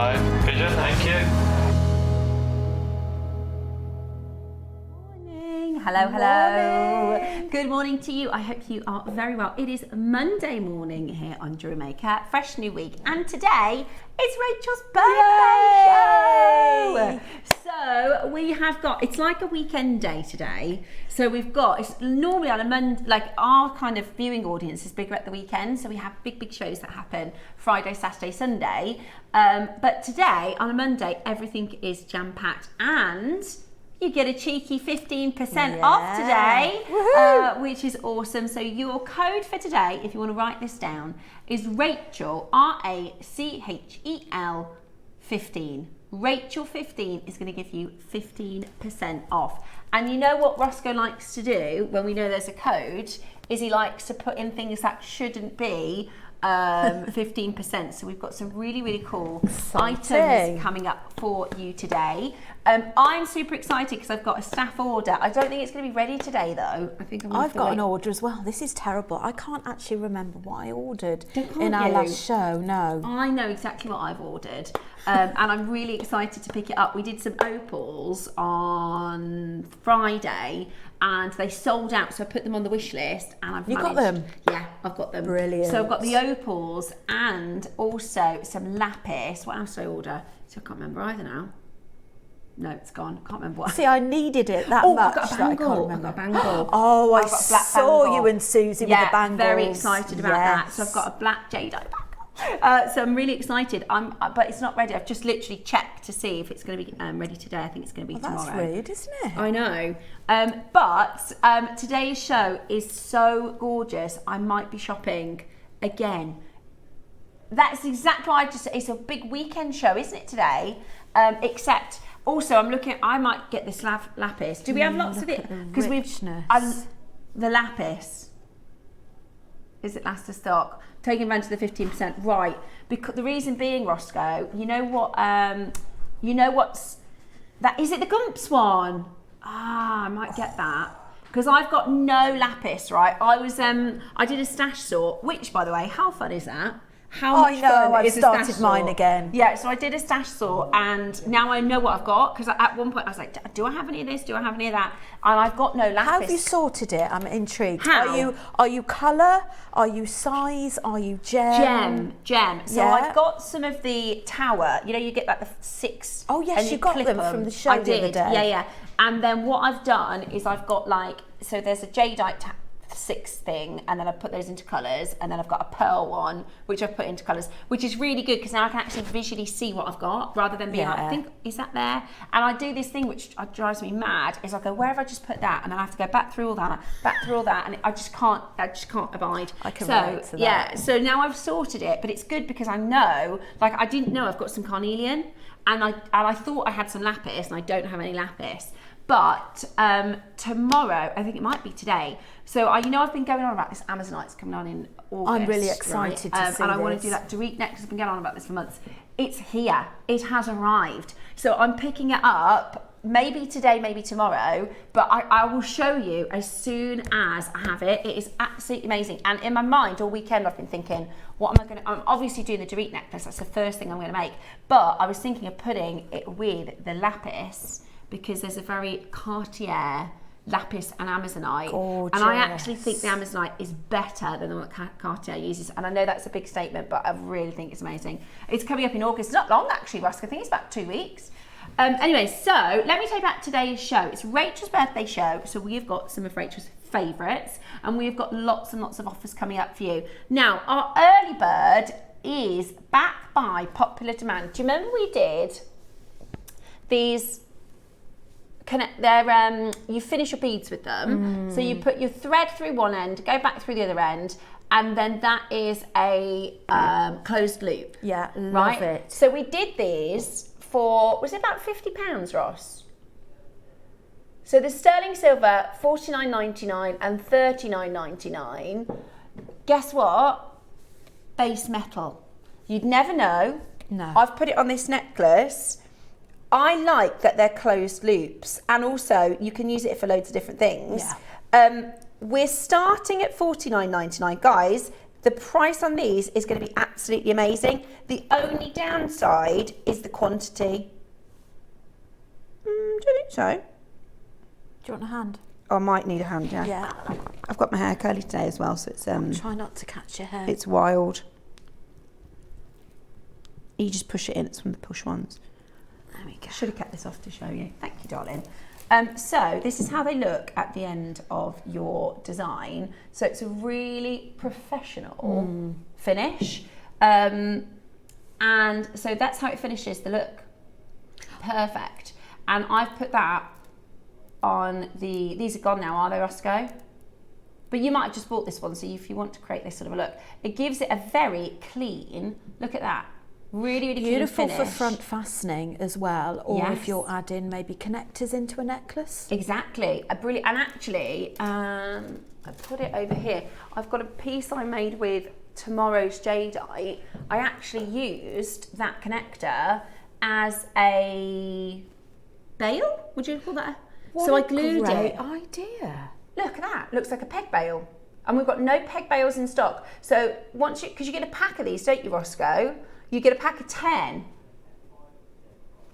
Bye. Pigeon, thank you. Hello, hello. Morning. Good morning to you. I hope you are very well. It is Monday morning here on JewelleryMaker, fresh new week, and today is Rachel's birthday show. So we have got, it's like a weekend day today. So we've got, it's normally on a Monday, like our kind of viewing audience is bigger at the weekend. So we have big shows that happen Friday, Saturday, Sunday. But today on a Monday, everything is jam-packed, and you get a cheeky 15% off today, which is awesome. So your code for today, if you want to write this down, is Rachel, RACHEL 15. Rachel 15 is going to give you 15% off. And you know what Roscoe likes to do when we know there's a code, is he likes to put in things that shouldn't be 15%. So we've got some really cool items coming up for you today. I'm super excited because I've got a staff order. I don't think it's going to be ready today though. I think I've got an order as well. This is terrible. I can't actually remember what I ordered in our last show. No. I know exactly what I've ordered, and I'm really excited to pick it up. We did some opals on Friday, and they sold out, so I put them on the wish list, and I've managed. Got them? Yeah, I've got them. Brilliant. So I've got the opals and also some lapis. What else did I order? So I can't remember either now. No, it's gone. I can't remember what. See, I needed it that much. I've got a bangle. I've got a bangle. Oh, I saw you and Susie with the bangles. Very excited about that. So I've got a black jadeite bangle. So I'm really excited. But it's not ready. I've just literally checked to see if it's going to be ready today. I think it's going to be tomorrow. That's rude, isn't it? I know. But today's show is so gorgeous. I might be shopping again. That's exactly what I just. It's a big weekend show, isn't it today? Except. Also, I'm looking at, I might get this lapis. Do we have lots of it? Because we've the lapis. Is it last of stock? Taking advantage of the 15%. Right. Because the reason being, Roscoe, you know what, what's, that, is it the Gumps one? I might get that. Because I've got no lapis, right? I did a stash sort, which, by the way, how fun is that? How much fun I've is started mine again. Yeah, so I did a stash sort, and now I know what I've got, because at one point I was like, do I have any of this? Do I have any of that? And I've got no lapis. How have you sorted it? I'm intrigued. How? Are you colour? Are you size? Are you gem? Gem. So I've got some of the tower. You know, you get like the 6. Oh yes, you got them from the show the other day. Yeah. And then what I've done is I've got so there's a jadeite 6 thing, and then I put those into colours, and then I've got a pearl one which I've put into colours, which is really good because now I can actually visually see what I've got rather than being like, I think, is that there? And I do this thing which drives me mad, is I go, where have I just put that? And then I have to go back through all that, and I just can't abide. I can relate to that. Yeah, so now I've sorted it, but it's good because I know, I didn't know I've got some carnelian, and I thought I had some lapis, and I don't have any lapis. But tomorrow, I think it might be today. So I've been going on about this Amazonite's coming on in August. I'm really excited to see and I this. want to do that Jadeite necklace. I've been going on about this for months. It's here. It has arrived. So I'm picking it up. Maybe today, maybe tomorrow. But I will show you as soon as I have it. It is absolutely amazing. And in my mind, all weekend, I've been thinking, what am I going to... I'm obviously doing the Jadeite necklace. That's the first thing I'm going to make. But I was thinking of putting it with the lapis, because there's a very Cartier lapis and Amazonite. Gorgeous. And I actually think the Amazonite is better than the one that Cartier uses. And I know that's a big statement, but I really think it's amazing. It's coming up in August. It's not long, actually, Roscoe. I think it's about 2 weeks. Anyway, so let me take back today's show. It's Rachel's birthday show, so we've got some of Rachel's favourites, and we've got lots and lots of offers coming up for you. Now, our early bird is back by popular demand. Do you remember we did these... you finish your beads with them. So you put your thread through one end, go back through the other end, and then that is a closed loop. Yeah, love it. So we did these for, was it about £50, Ross? So the sterling silver, $49.99 and $39.99. Guess what? Base metal. You'd never know. No. I've put it on this necklace. I like that they're closed loops, and also you can use it for loads of different things. Yeah. We're starting at $49.99, guys. The price on these is going to be absolutely amazing. The only downside is the quantity. Do you think so? Do you want a hand? Oh, I might need a hand, yeah. Yeah. I've got my hair curly today as well, so it's Try not to catch your hair. it's wild. You just push it in, it's one of the push ones. There we go. Should have kept this off to show you. Thank you, darling. So this is how they look at the end of your design. So it's a really professional finish. And so that's how it finishes the look. Perfect. And I've put that on these are gone now, are they, Roscoe? But you might have just bought this one, so if you want to create this sort of a look, it gives it a very clean, look at that. Really, really beautiful clean for finish. front fastening as well, or Yes. if you're adding maybe connectors into a necklace. Exactly, a brilliant. And actually, I put it over here. I've got a piece I made with tomorrow's jadeite. I actually used that connector as a bail. Would you call that? So I glued great it. idea. Look at that. Looks like a peg bail. And we've got no peg bails in stock. So once because you get a pack of these, don't you, Roscoe? You get a pack of 10.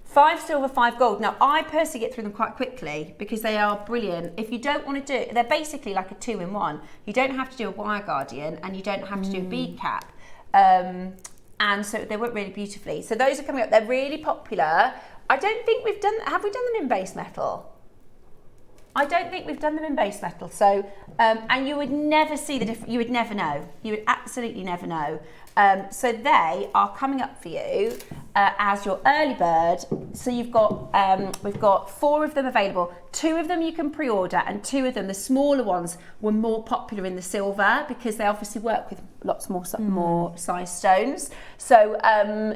5 silver, 5 gold. Now, I personally get through them quite quickly because they are brilliant. If you don't want to do, they're basically like a 2-in-1. You don't have to do a wire guardian and you don't have to do a bead cap. And so they work really beautifully. So those are coming up. They're really popular. I don't think we've done, have we done them in base metal? I don't think we've done them in base metal. So, and you would never see the difference. You would never know. You would absolutely never know. So they are coming up for you as your early bird. So you've got, we've got 4 of them available. 2 of them you can pre-order, and 2 of them, the smaller ones, were more popular in the silver because they obviously work with lots more size stones. So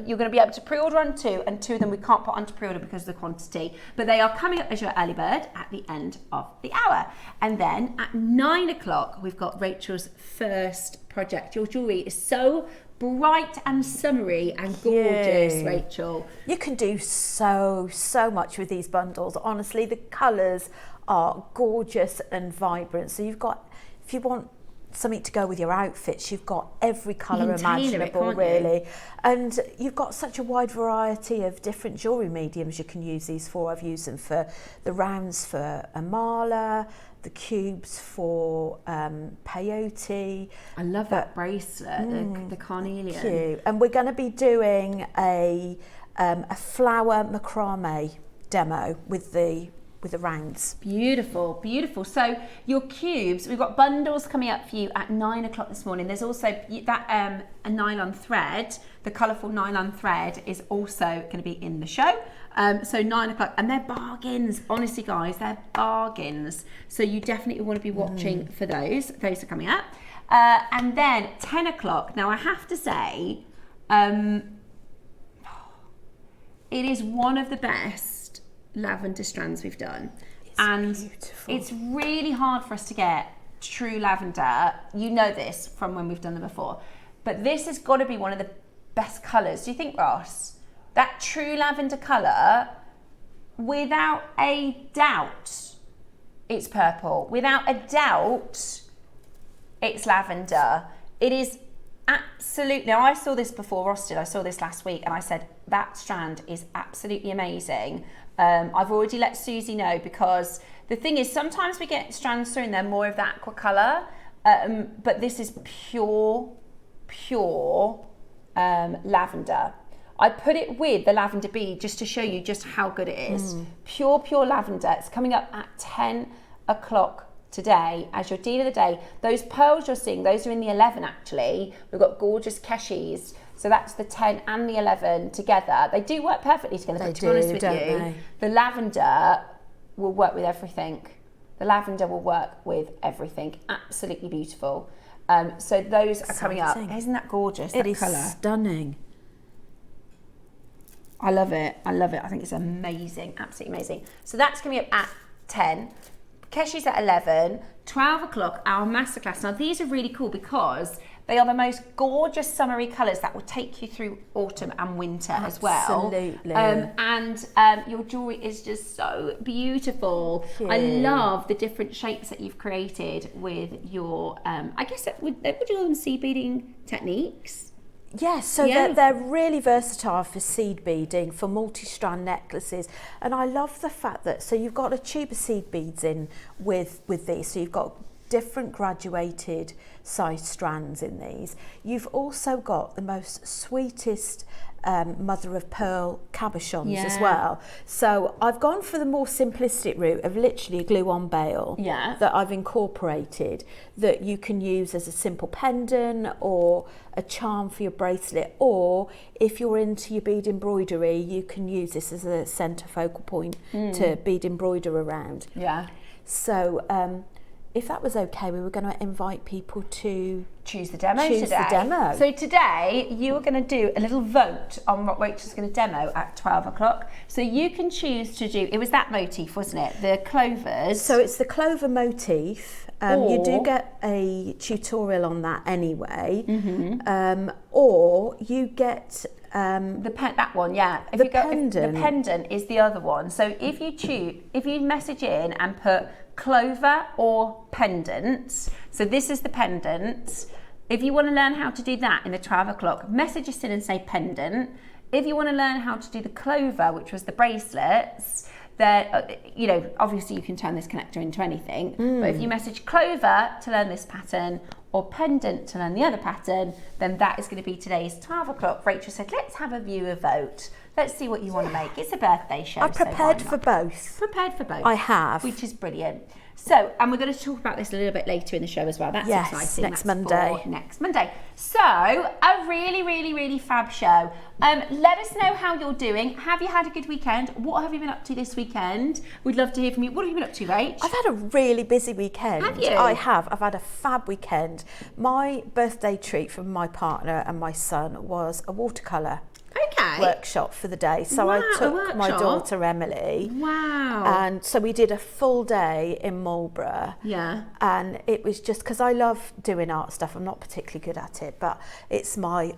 you're going to be able to pre-order on 2, and 2 of them we can't put onto pre-order because of the quantity. But they are coming up as your early bird at the end of the hour. And then at 9 o'clock, we've got Rachel's first project. Your jewellery is so bright and summery and gorgeous, Rachel. You can do so much with these bundles. Honestly, the colours are gorgeous and vibrant. So you've got, if you want something to go with your outfits, you've got every colour imaginable, really. And you've got such a wide variety of different jewellery mediums you can use these for. I've used them for the rounds for a mala, the cubes for peyote. I love that bracelet, the carnelian. Cute. And we're going to be doing a flower macrame demo with the rounds. Beautiful, beautiful. So your cubes, we've got bundles coming up for you at 9 o'clock this morning. There's also that a nylon thread, the colourful nylon thread is also going to be in the show. So 9 o'clock, and they're bargains. Honestly, guys, they're bargains. So you definitely want to be watching for those. Those are coming up. And then 10 o'clock. Now, I have to say, it is one of the best lavender strands we've done. It's beautiful. It's really hard for us to get true lavender. You know this from when we've done them before. But this has got to be one of the best colours. Do you think, Ross? That true lavender colour, without a doubt, it's purple. Without a doubt, it's lavender. It is absolutely, now I saw this before Ross did, I saw this last week, and I said, that strand is absolutely amazing. I've already let Susie know, because the thing is, sometimes we get strands through and they're more of the aqua colour, but this is pure lavender. I put it with the lavender bead just to show you just how good it is. Pure lavender. It's coming up at 10 o'clock today as your deal of the day. Those pearls you're seeing, those are in the 11 actually. We've got gorgeous keshis. So that's the 10 and the 11 together. They do work perfectly together, but to be honest with you, the lavender will work with everything. The lavender will work with everything. Absolutely beautiful. So those are coming up. Isn't that gorgeous? It is stunning. I love it. I love it. I think it's amazing. Absolutely amazing. So that's coming up at 10. Keshi's at 11. 12 o'clock, our masterclass. Now, these are really cool because They are the most gorgeous summery colours that will take you through autumn and winter as well. Absolutely. Your jewellery is just so beautiful. I love the different shapes that you've created with your, I guess, would you call them seed beading techniques? Yes, so they're really versatile for seed beading, for multi-strand necklaces, and I love the fact that, so you've got a tube of seed beads in with these, so you've got different graduated size strands in these. You've also got the most sweetest mother of pearl cabochons as well. So I've gone for the more simplistic route of literally a glue-on bail that I've incorporated, that you can use as a simple pendant or a charm for your bracelet, or if you're into your bead embroidery, you can use this as a centre focal point to bead embroider around. So if that was okay, we were going to invite people to choose the demo today. So today you are going to do a little vote on what Rachel's going to demo at 12 o'clock. So you can choose to do, it was that motif, wasn't it? The clovers. So it's the clover motif. You do get a tutorial on that anyway. Or you get that one, pendant. The pendant is the other one. So if you message in and put clover or pendants, so this is the pendants. If you want to learn how to do that in the 12 o'clock, message us in and say pendant. If you want to learn how to do the clover, which was the bracelets, then obviously you can turn this connector into anything, but if you message clover to learn this pattern or pendant to learn the other pattern, then that is going to be today's 12 o'clock. Rachel said, let's have a viewer vote. Let's see what you want to make. It's a birthday show. I've prepared for both. Prepared for both. I have. Which is brilliant. So, and we're going to talk about this a little bit later in the show as well. That's exciting. Next Monday. Next Monday. So, a really, really, really fab show. Let us know how you're doing. Have you had a good weekend? What have you been up to this weekend? We'd love to hear from you. What have you been up to, Rach? I've had a really busy weekend. Have you? I have. I've had a fab weekend. My birthday treat from my partner and my son was a watercolour workshop for the day. So I took my daughter Emily. Wow. And so we did a full day in Marlborough. Yeah. And it was just, because I love doing art stuff, I'm not particularly good at it, but it's my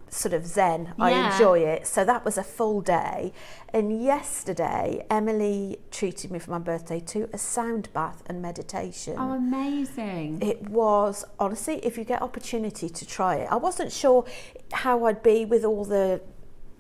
sort of zen. I enjoy it. So that was a full day. And yesterday, Emily treated me for my birthday to a sound bath and meditation. Oh, amazing. It was, honestly, if you get opportunity to try it. I wasn't sure how I'd be with all the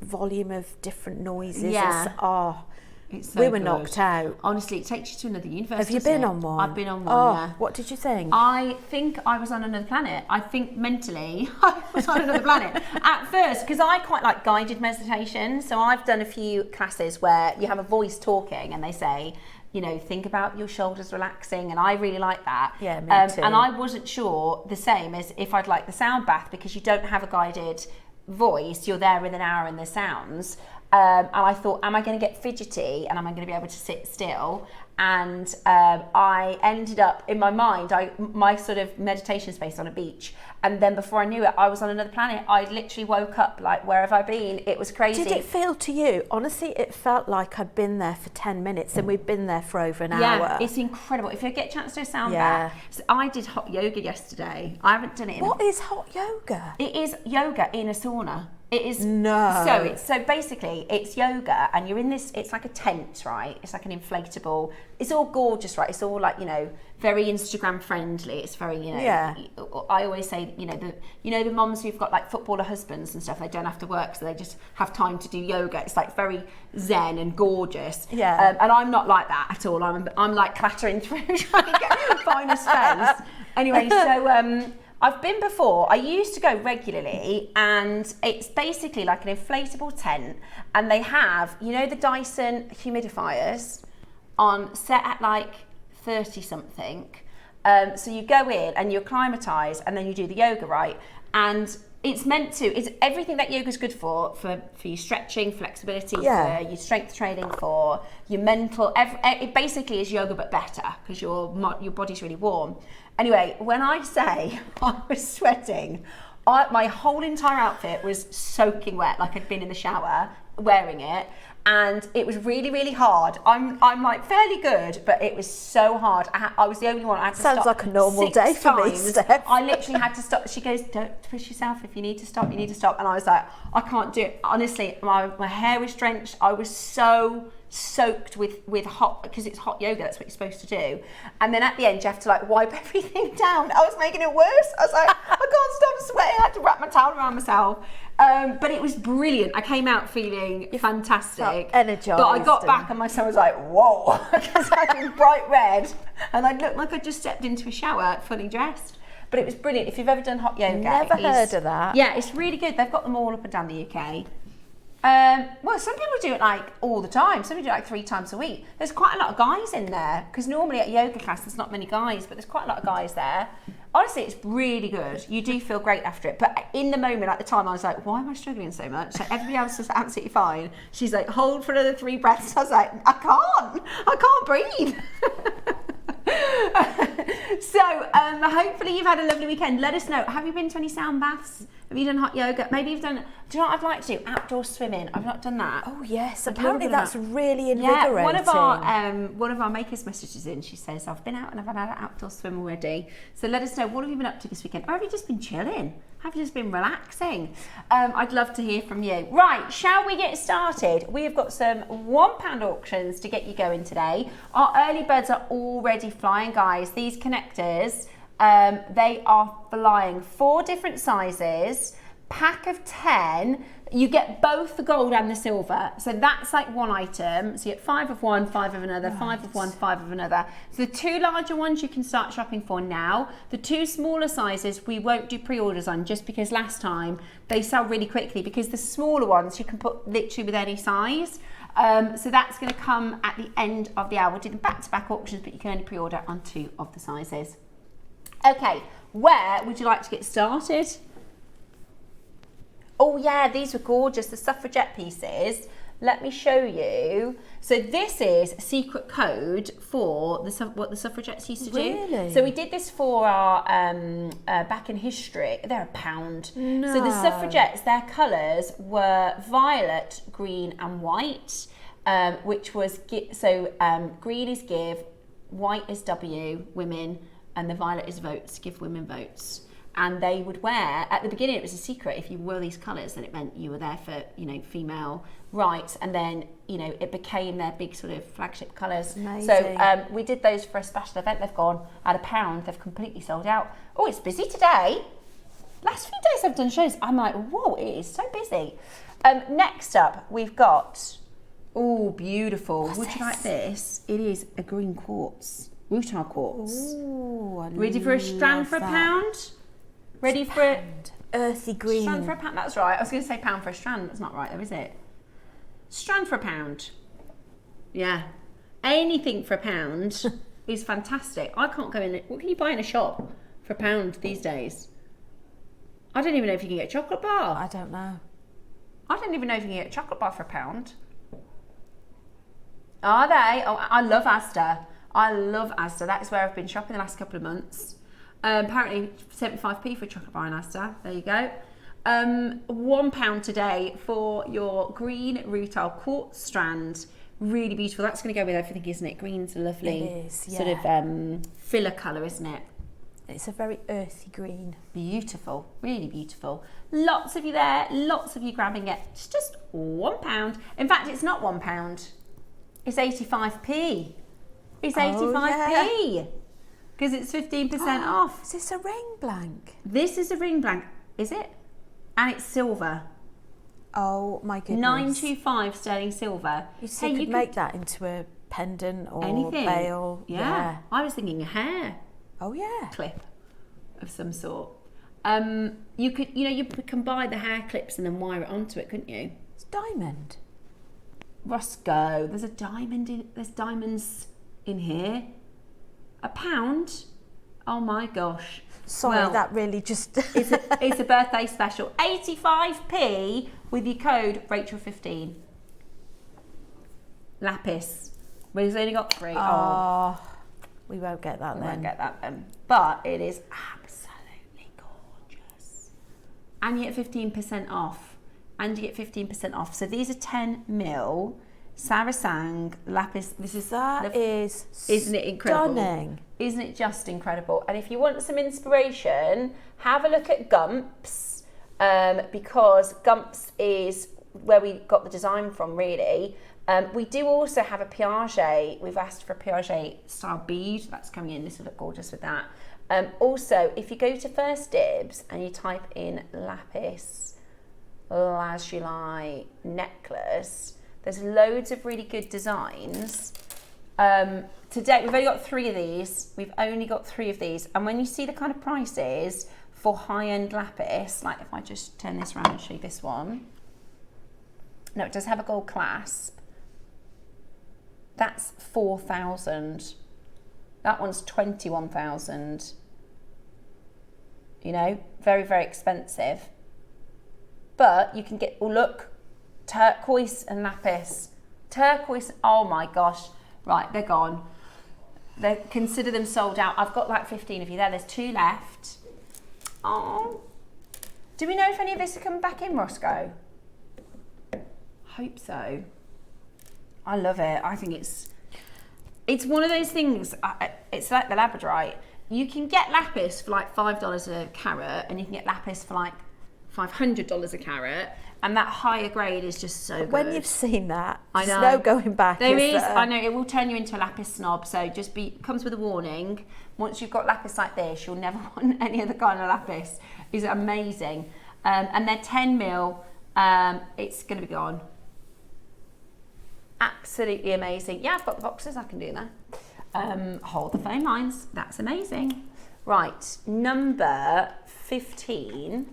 volume of different noises. It's so we were good. Knocked out. Honestly, it takes you to another universe. Have you been on one? I've been on one, yeah. What did you think? I think I was on another planet. I think mentally I was on another planet. At first, because I quite like guided meditation. So I've done a few classes where you have a voice talking and they say, think about your shoulders relaxing, and I really like that. Yeah, me too. And I wasn't sure the same as if I'd like the sound bath, because you don't have a guided voice, you're there with an hour in the sounds. And I thought, am I going to get fidgety and am I going to be able to sit still? And I ended up, in my mind, my sort of meditation space on a beach. And then before I knew it, I was on another planet. I literally woke up like, where have I been? It was crazy. Did it feel to you? Honestly, it felt like I'd been there for 10 minutes and we'd been there for over an hour. Yeah, it's incredible. If you get a chance to do a sound bath. So I did hot yoga yesterday. I haven't done it in What is hot yoga? It is yoga in a sauna. It is so basically it's yoga, and you're in this, it's like a tent, right? It's like an inflatable, it's all gorgeous, right? It's all like, very Instagram friendly. It's very, I always say, the moms who've got like footballer husbands and stuff, they don't have to work, so they just have time to do yoga. It's like very zen and gorgeous. Yeah. And I'm not like that at all. I'm like clattering through trying to find a space. Anyway, so I've been before. I used to go regularly, and it's basically like an inflatable tent, and they have, the Dyson humidifiers on set at like 30 something. So you go in and you're acclimatized, and then you do the yoga, right? And it's everything that yoga's good for your stretching, flexibility, for your strength training, for your mental. It basically is yoga but better, because your body's really warm. Anyway, when I say I was sweating, my whole entire outfit was soaking wet, like I'd been in the shower wearing it. and it was really, really hard. I'm like fairly good, but it was so hard. I was the only one. I had to Sounds stop like a normal 6 day for me, times. Steph. I literally had to stop. She goes, don't push yourself. If you need to stop, you need to stop. And I was like, I can't do it. Honestly, my hair was drenched. I was so soaked with hot, because it's hot yoga, that's what you're supposed to do. And then at the end you have to like wipe everything down. I was making it worse. I was like, I can't stop sweating. I had to wrap my towel around myself. But it was brilliant. I came out feeling fantastic, energized. But I got back and my son was like, whoa, because I was bright red and I looked like I just stepped into a shower fully dressed. But it was brilliant. If you've ever done hot yoga, never heard of that. Yeah, it's really good. They've got them all up and down the UK. Well, some people do it like all the time. Some people do it like 3 times a week. There's quite a lot of guys in there, because normally at yoga class there's not many guys, but there's quite a lot of guys there. Honestly, it's really good. You do feel great after it. But in the moment, at the time, I was like, why am I struggling so much? Like, everybody else is absolutely fine. She's like, hold for another 3 breaths. I was like, I can't breathe. So hopefully you've had a lovely weekend. Let us know. Have you been to any sound baths? Have you done hot yoga? Maybe you've done, do you know what I'd like to do? Outdoor swimming. I've not done that. Oh yes, apparently that's really invigorating. Yeah, one of our makers messages in. She says, I've been out and I've had an outdoor swim already. So let us know, what have you been up to this weekend? Or have you just been chilling? Have you just been relaxing? I'd love to hear from you. Right, shall we get started? We have got some £1 auctions to get you going today. Our early birds are already flying, guys. These connectors, they are flying. 4 different sizes, pack of 10. You get both the gold and the silver. So that's like one item. So you get 5 of one, 5 of another, 5 of one, 5 of another. So the 2 larger ones you can start shopping for now. The 2 smaller sizes we won't do pre-orders on, just because last time they sell really quickly, because the smaller ones you can put literally with any size. So that's going to come at the end of the hour. We did back-to-back auctions, but you can only pre-order on 2 of the sizes. Okay, where would you like to get started? Oh yeah, these were gorgeous, the suffragette pieces. Let me show you. So this is secret code for what the suffragettes used to do. Really? So we did this for our back in history. They're £1. No. So the suffragettes, their colours were violet, green and white, which was, green is give, white is W, women, and the violet is votes, give women votes. And they would wear, at the beginning it was a secret, if you wore these colours then it meant you were there for, female rights, and then, it became their big sort of flagship colours. Amazing. So we did those for a special event. They've gone at £1, they've completely sold out. Oh, it's busy today. Last few days I've done shows, I'm like, whoa, it is so busy. Next up, we've got, oh, beautiful. Would you like this? It is a green quartz, rutile quartz. Ooh, Ready for a strand for £1? Ready for a earthy green. strand for £1? That's right. I was going to say pound for a strand. That's not right though, is it? Strand for £1. Yeah. Anything for £1 is fantastic. I can't go in. What can you buy in a shop for £1 these days? I don't even know if you can get a chocolate bar. I don't know. I don't even know if you can get a chocolate bar for £1. Are they? Oh, I love Asda. I love Asda. That is where I've been shopping the last couple of months. Apparently 75p for a chocolate bar in Asda. There you go. £1 today for your green rutile quartz strand. Really beautiful. That's going to go with everything, isn't it? Green's a lovely sort of filler colour, isn't it? It's a very earthy green. Beautiful. Really beautiful. Lots of you there. Lots of you grabbing it. It's just £1. In fact, it's not £1. It's 85p. It's 85p. Because it's 15% off. Is this a ring blank? This is a ring blank, is it? And it's silver. Oh my goodness. 925 sterling silver. You could make that into a pendant or anything. Bail. Yeah. I was thinking a hair. Oh yeah. Clip of some sort. You could, you can buy the hair clips and then wire it onto it, couldn't you? It's diamond. Roscoe, there's a diamond in. There's diamonds in here. £1? Oh my gosh. Sorry, that really just... it's a birthday special. 85p with your code Rachel15. Lapis. We've only got 3. Oh, we won't get that then. We won't get that then. But it is absolutely gorgeous. And you get 15% off. And you get 15% off. So these are 10 mil. Sarasang lapis. This is isn't it incredible? Stunning. Isn't it just incredible? And if you want some inspiration, have a look at Gumps, because Gumps is where we got the design from, really. We do also have a Piaget. We've asked for a Piaget style bead. That's coming in. This will look gorgeous with that. Also, if you go to First Dibs and you type in lapis lazuli necklace, there's loads of really good designs. Today, we've only got 3 of these. We've only got 3 of these. And when you see the kind of prices for high-end lapis, like if I just turn this around and show you this one. No, it does have a gold clasp. That's 4,000. That one's 21,000. You know, very, very expensive. But you can get, oh look, turquoise and lapis. Turquoise, oh my gosh. Right, they're gone. Consider them sold out. I've got like 15 of you there. There's 2 left. Oh. Do we know if any of this are coming back in, Roscoe? Hope so. I love it. I think it's one of those things. It's like the labradorite. You can get lapis for like $5 a carat, and you can get lapis for like $500 a carat, and that higher grade is just so good. When you've seen that, I know. no going back. There is. I know it will turn you into a lapis snob. So just comes with a warning. Once you've got lapis like this, you'll never want any other kind of lapis. It's amazing, and they're 10 mil. It's going to be gone. Absolutely amazing. Yeah, I've got the boxes. I can do that. Hold the phone lines. That's amazing. Right, number 15.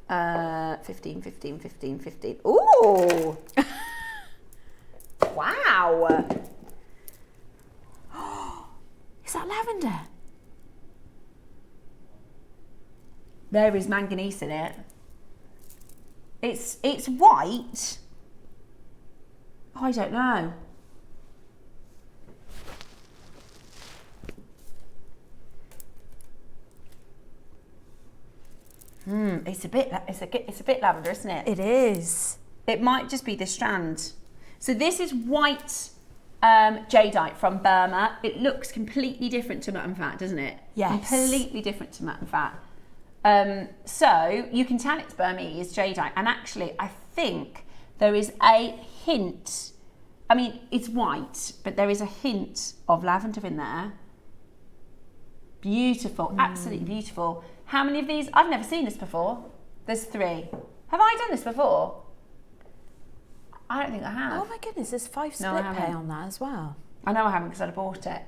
Uh, 15. Ooh! Wow! Is that lavender? There is manganese in it. It's white. I don't know. It's a bit lavender, isn't it? It is. It might just be the strand. So this is white jadeite from Burma. It looks completely different to mutton fat, doesn't it? Yes. Completely different to mutton fat. So you can tell it's Burmese jadeite, and actually I think there is a hint. I mean, it's white, but there is a hint of lavender in there. Beautiful, absolutely beautiful. How many of these? I've never seen this before. There's 3. Have I done this before? I don't think I have. Oh my goodness, there's 5 No, I split pay haven't. on that as well. I know I haven't because I'd have bought it.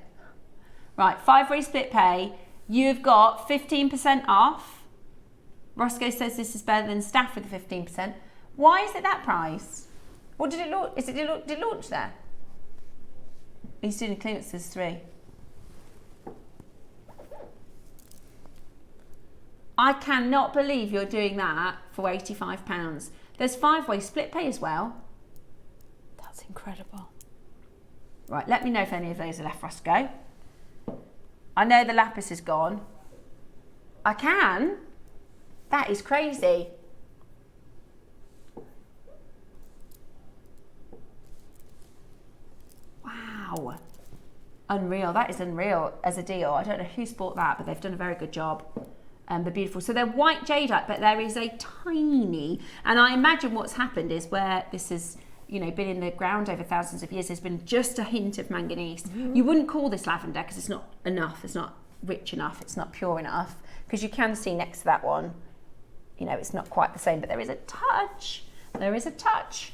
Right, 5-way split pay. You've got 15% off. Roscoe says this is better than staff with the 15%. Why is it that price? What did it launch? Did it launch there? He's doing clearance, there's 3. I cannot believe you're doing that for £85. There's 5-way split pay as well. That's incredible. Right, let me know if any of those are left, Roscoe. I know the lapis is gone. I can. That is crazy. Wow. Unreal. That is unreal as a deal. I don't know who's bought that, but they've done a very good job. They're beautiful. So they're white jadeite, but there is a tiny, and I imagine what's happened is where this has, you know, been in the ground over thousands of years, there's been just a hint of manganese. You wouldn't call this lavender because it's not enough. It's not rich enough. It's not pure enough, because you can see next to that one, you know, it's not quite the same, but there is a touch. There is a touch.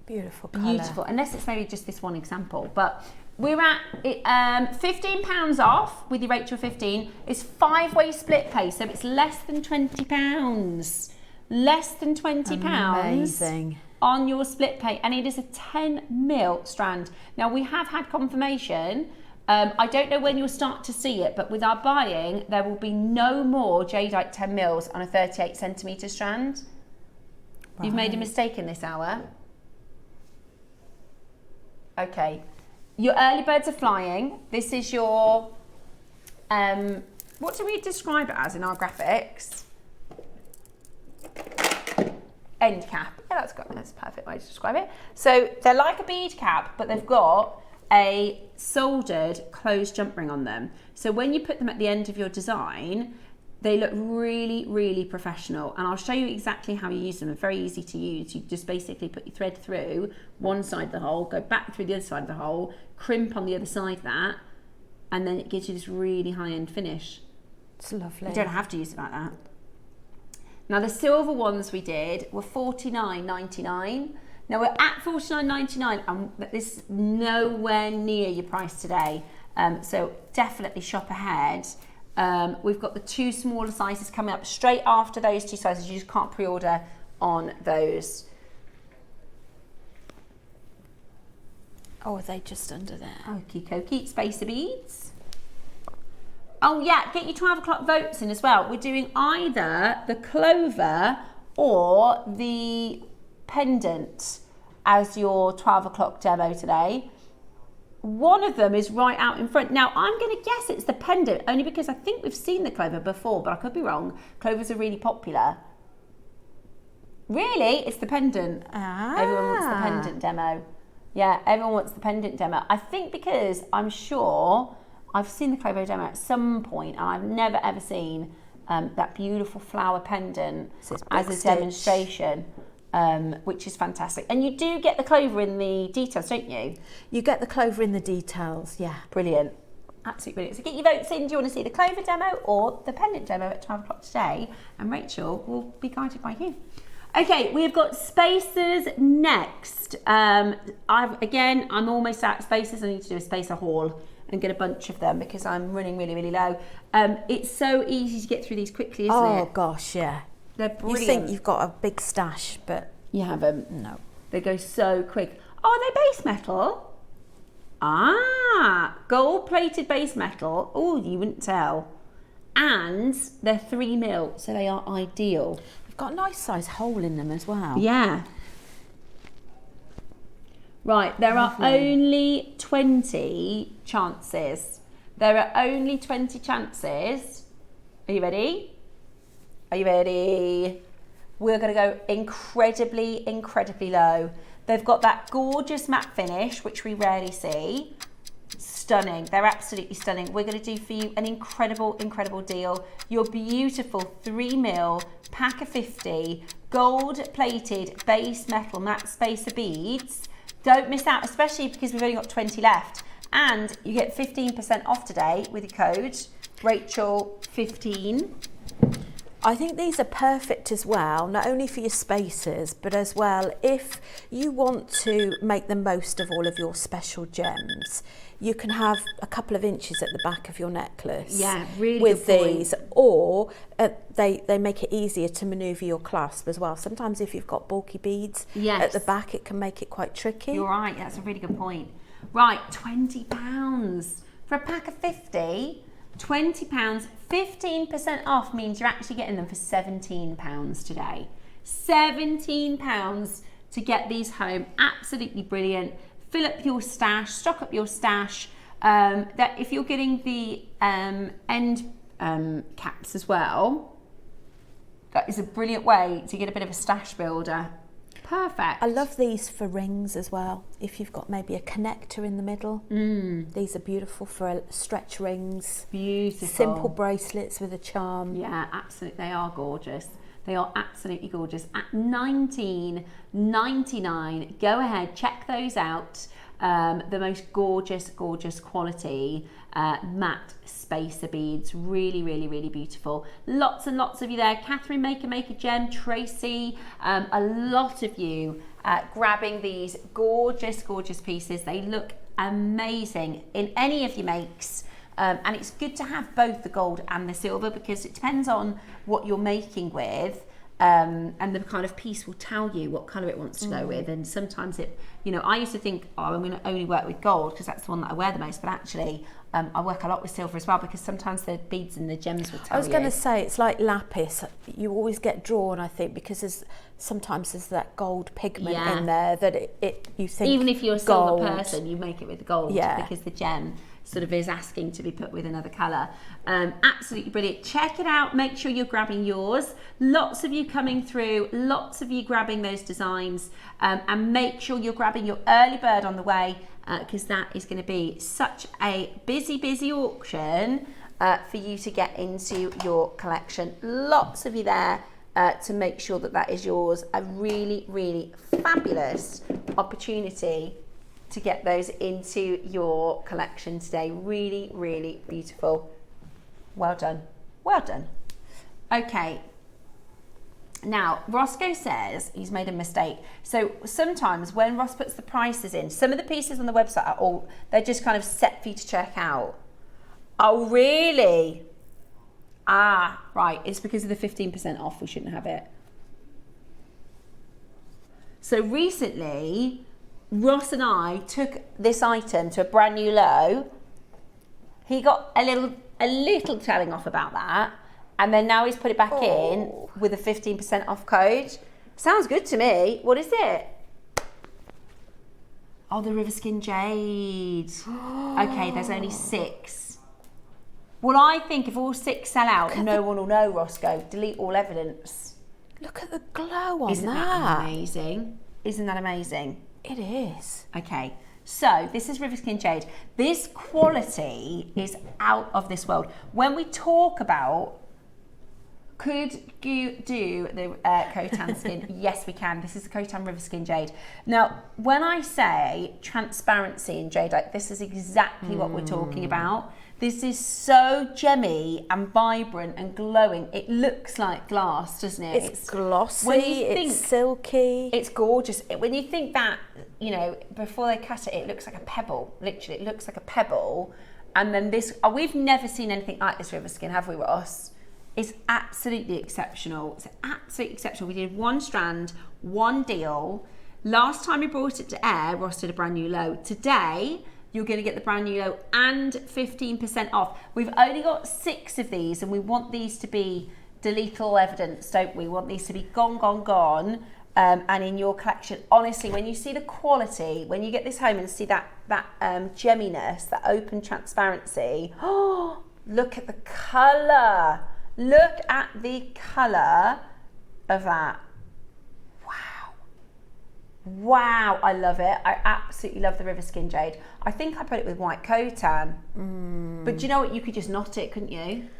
Beautiful colour. Beautiful, unless it's maybe just this one example. But we're at £15 off with your Rachel 15. It's 5-way split pay, so it's less than £20. Less than £20 Amazing. on your split pay, and it is a 10 mil strand. Now we have had confirmation. I don't know when you'll start to see it, but with our buying, there will be no more jadeite 10 mils on a 38 centimetre strand. Right. You've made a mistake in this hour. Okay, your early birds are flying. This is your, what do we describe it as in our graphics? end cap. Yeah, that's a perfect way to describe it. So they're like a bead cap, but they've got a soldered closed jump ring on them. So when you put them at the end of your design, they look really, really professional. And I'll show you exactly how you use them. They're very easy to use. You just basically put your thread through one side of the hole, go back through the other side of the hole, crimp on the other side of that, and then it gives you this really high-end finish. It's lovely. You don't have to use it like that. Now the silver ones we did were $49.99. Now we're at $49.99 and this is nowhere near your price today. So definitely shop ahead. We've got the 2 smaller sizes coming up straight after those 2 sizes. You just can't pre-order on those. Oh, are they just under there? Okie dokie, spacer beads. Oh yeah, get your 12 o'clock votes in as well. We're doing either the clover or the pendant as your 12 o'clock demo today. One of them is right out in front. Now I'm going to guess it's the pendant only because I think we've seen the clover before, but I could be wrong. Clovers are really popular. Really, it's the pendant. Everyone wants the pendant demo. Yeah, everyone wants the pendant demo. I think because I'm sure I've seen the clover demo at some point and I've never ever seen that beautiful flower pendant as a demonstration, which is fantastic. And you do get the clover in the details, don't you? You get the clover in the details, yeah. Brilliant. Absolutely brilliant. So get your votes in. Do you want to see the clover demo or the pendant demo at 12 o'clock today? And Rachel will be guided by you. Okay, we've got spacers next. I'm almost out of spacers. I need to do a spacer haul and get a bunch of them because I'm running really, really low. It's so easy to get through these quickly, isn't it? Oh gosh, yeah. They're brilliant. You think you've got a big stash, but you haven't. No. They go so quick. Oh, are they base metal? Ah, gold-plated base metal. Oh, you wouldn't tell. And they're 3mm, so they are ideal. They've got a nice size hole in them as well. Yeah. Right, there are only 20 chances. There are only 20 chances. Are you ready? Are you ready? We're going to go incredibly, incredibly low. They've got that gorgeous matte finish, which we rarely see. Stunning. They're absolutely stunning. We're going to do for you an incredible, incredible deal. Your beautiful 3mm pack of 50 gold-plated base metal matte spacer beads. Don't miss out, especially because we've only got 20 left. And you get 15% off today with your code Rachel15. I think these are perfect as well, not only for your spacers, but as well if you want to make the most of all of your special gems. You can have a couple of inches at the back of your necklace. Yeah, really with good point. these, or they make it easier to manoeuvre your clasp as well. Sometimes if you've got bulky beads at the back, it can make it quite tricky. You're right, that's a really good point. Right, £20 for a pack of 50. £20, 15% off means you're actually getting them for £17 today. £17 to get these home. Absolutely brilliant. Fill up your stash, stock up your stash. That if you're getting the end caps as well, that is a brilliant way to get a bit of a stash builder. Perfect. I love these for rings as well. If you've got maybe a connector in the middle, these are beautiful for stretch rings. Beautiful. Simple bracelets with a charm. Yeah, absolutely. They are gorgeous. They are absolutely gorgeous. At $19.99, go ahead, check those out. The most gorgeous, gorgeous quality matte spacer beads. Really, really, really beautiful. Lots and lots of you there. Catherine, Maker, Gem, Tracy, a lot of you grabbing these gorgeous, gorgeous pieces. They look amazing in any of your makes. And it's good to have both the gold and the silver because it depends on what you're making with. And the kind of piece will tell you what colour it wants to go with. And sometimes it, you know, I used to think, oh, I'm going to only work with gold because that's the one that I wear the most. But actually, I work a lot with silver as well because sometimes the beads and the gems will tell you. I was going to say, it's like lapis. You always get drawn, I think, because sometimes there's that gold pigment in there that you think even if you're a silver person, you make it with gold because the gem sort of is asking to be put with another colour. Absolutely brilliant. Check it out. Make sure you're grabbing yours. Lots of you coming through, lots of you grabbing those designs, and make sure you're grabbing your early bird on the way, because that is going to be such a busy auction for you to get into your collection. Lots of you there to make sure that that is yours. A really fabulous opportunity to get those into your collection today. Really beautiful. Well done. Okay. Now, Roscoe says he's made a mistake. So sometimes when Ross puts the prices in, some of the pieces on the website are all, they're just kind of set for you to check out. Oh, really? Ah, right. It's because of the 15% off. We shouldn't have it. So recently, Ross and I took this item to a brand new low. He got a little telling off about that. And then now he's put it back in with a 15% off code. Sounds good to me. What is it? Oh, the Riverskin Jade. Okay, there's only 6. Well, I think if all 6 sell out, no one will know, Roscoe. Delete all evidence. Look at the glow on Isn't that amazing? Isn't that amazing? It is. Okay, so this is Riverskin Jade. This quality is out of this world. When we talk about, could you do the Khotan skin? Yes, we can. This is the Khotan Riverskin Jade. Now, when I say transparency in jadeite, this is exactly what we're talking about. This is so gemmy and vibrant and glowing. It looks like glass, doesn't it? It's glossy, it's silky. It's gorgeous. When you think that, you know, before they cut it, it looks like a pebble. Literally, it looks like a pebble. And then this, we've never seen anything like this Riverskin, have we, Ross? It's absolutely exceptional. It's absolutely exceptional. We did 1 strand, 1 deal. Last time we brought it to air, Ross did a brand new low. Today, you're going to get the brand new low and 15% off. We've only got 6 of these, and we want these to be delete all evidence, don't we? We want these to be gone, and in your collection. Honestly, when you see the quality, when you get this home and see that gemminess, that open transparency, oh, look at the colour. Look at the colour of that. Wow, I love it. I absolutely love the Riverskin Jade. I think I put it with white Khotan. But do you know what? You could just knot it, couldn't you?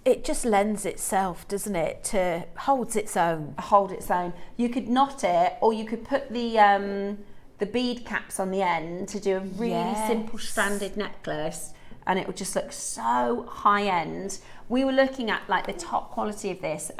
It just lends itself, doesn't it, to holds its own. Hold its own. You could knot it, or you could put the bead caps on the end to do a really simple stranded necklace, and it would just look so high end. We were looking at like the top quality of this.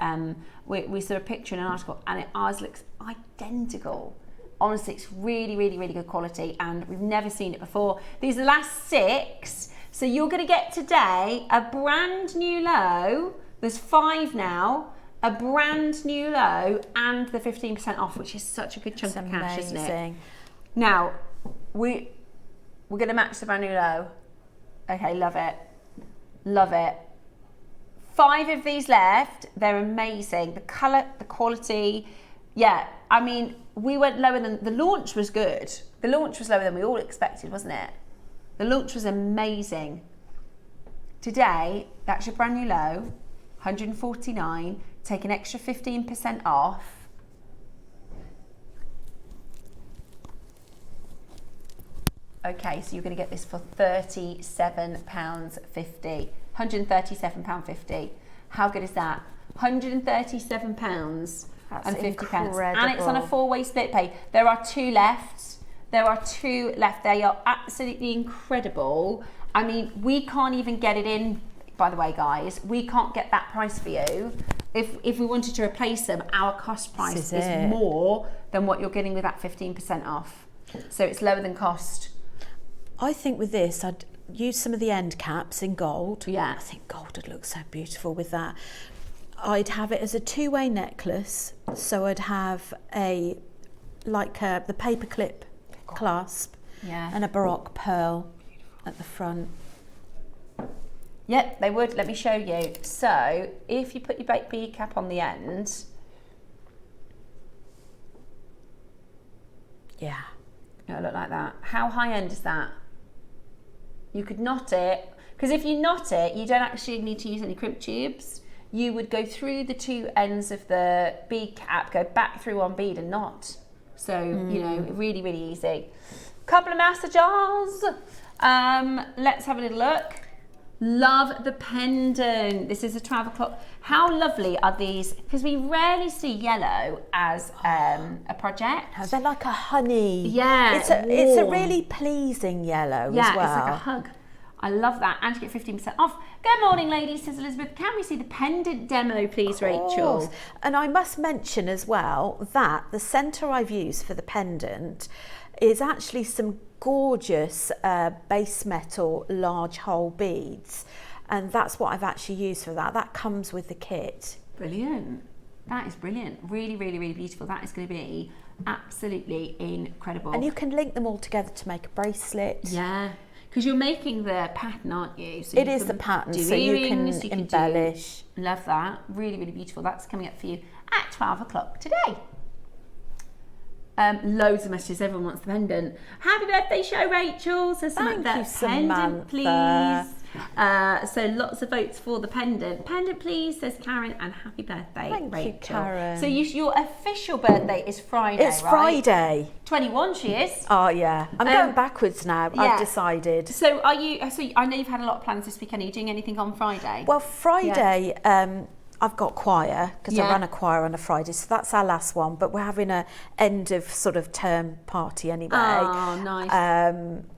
We saw a picture in an article, and ours looks identical. Honestly, it's really good quality, and we've never seen it before. These are the last 6. So you're going to get today a brand new low. There's 5 now. A brand new low and the 15% off, which is such a good chunk of cash, isn't it? Now, we're going to match the brand new low. Okay, love it. Love it. 5 of these left. They're amazing. The colour, the quality. Yeah, I mean, we went lower than, the launch was good. The launch was lower than we all expected, wasn't it? The launch was amazing. Today, that's your brand new low, 149, take an extra 15% off. Okay, so you're going to get this for £37.50, £137.50. How good is that? £137 and 50 pence, and it's on a 4-way split pay. There are 2 left. They are absolutely incredible. I mean, we can't even get it in, by the way, guys. We can't get that price for you. If we wanted to replace them, our cost price is more than what you're getting with that 15% off. So it's lower than cost. I think with this, I'd use some of the end caps in gold. Yeah. I think gold would look so beautiful with that. I'd have it as a 2-way necklace, so I'd have the paperclip clasp and a baroque pearl at the front. Yep, they would. Let me show you. So if you put your bead cap on the end, yeah, it'll look like that. How high end is that? You could knot it, because if you knot it, you don't actually need to use any crimp tubes. You would go through the two ends of the bead cap, go back through one bead and knot. So, you know, really, really easy. Couple of master jars. Let's have a little look. Love the pendant. This is a 12 o'clock. How lovely are these? Because we rarely see yellow as a project. They're like a honey. Yeah, it's a really pleasing yellow as well. Yeah, it's like a hug. I love that. And you get 15% off. Good morning, ladies, says Elizabeth. Can we see the pendant demo, please, Rachel? And I must mention as well that the centre I've used for the pendant is actually some gorgeous base metal large hole beads, and that's what I've actually used for that. That comes with the kit. Brilliant. That is brilliant. Really, really, really beautiful. That is going to be absolutely incredible. And you can link them all together to make a bracelet. Yeah, because you're making the pattern, aren't you? So it is the pattern, so you can embellish. Love that. Really, really beautiful. That's coming up for you at 12 o'clock today. Loads of messages. Everyone wants the pendant. Happy birthday show, Rachel. So Thank you, pendant, Samantha. please. So lots of votes for the pendant. Pendant, please, says Karen, and happy birthday, Thank Rachel. you, Karen. So your official birthday is Friday, It's right? Friday. 21 she is. Oh yeah. I'm going backwards now. Yeah. I've decided. So are you? So I know you've had a lot of plans this weekend. Are you doing anything on Friday? Well, Friday, I've got choir because I run a choir on a Friday, so that's our last one. But we're having a end of sort of term party anyway. Oh, nice.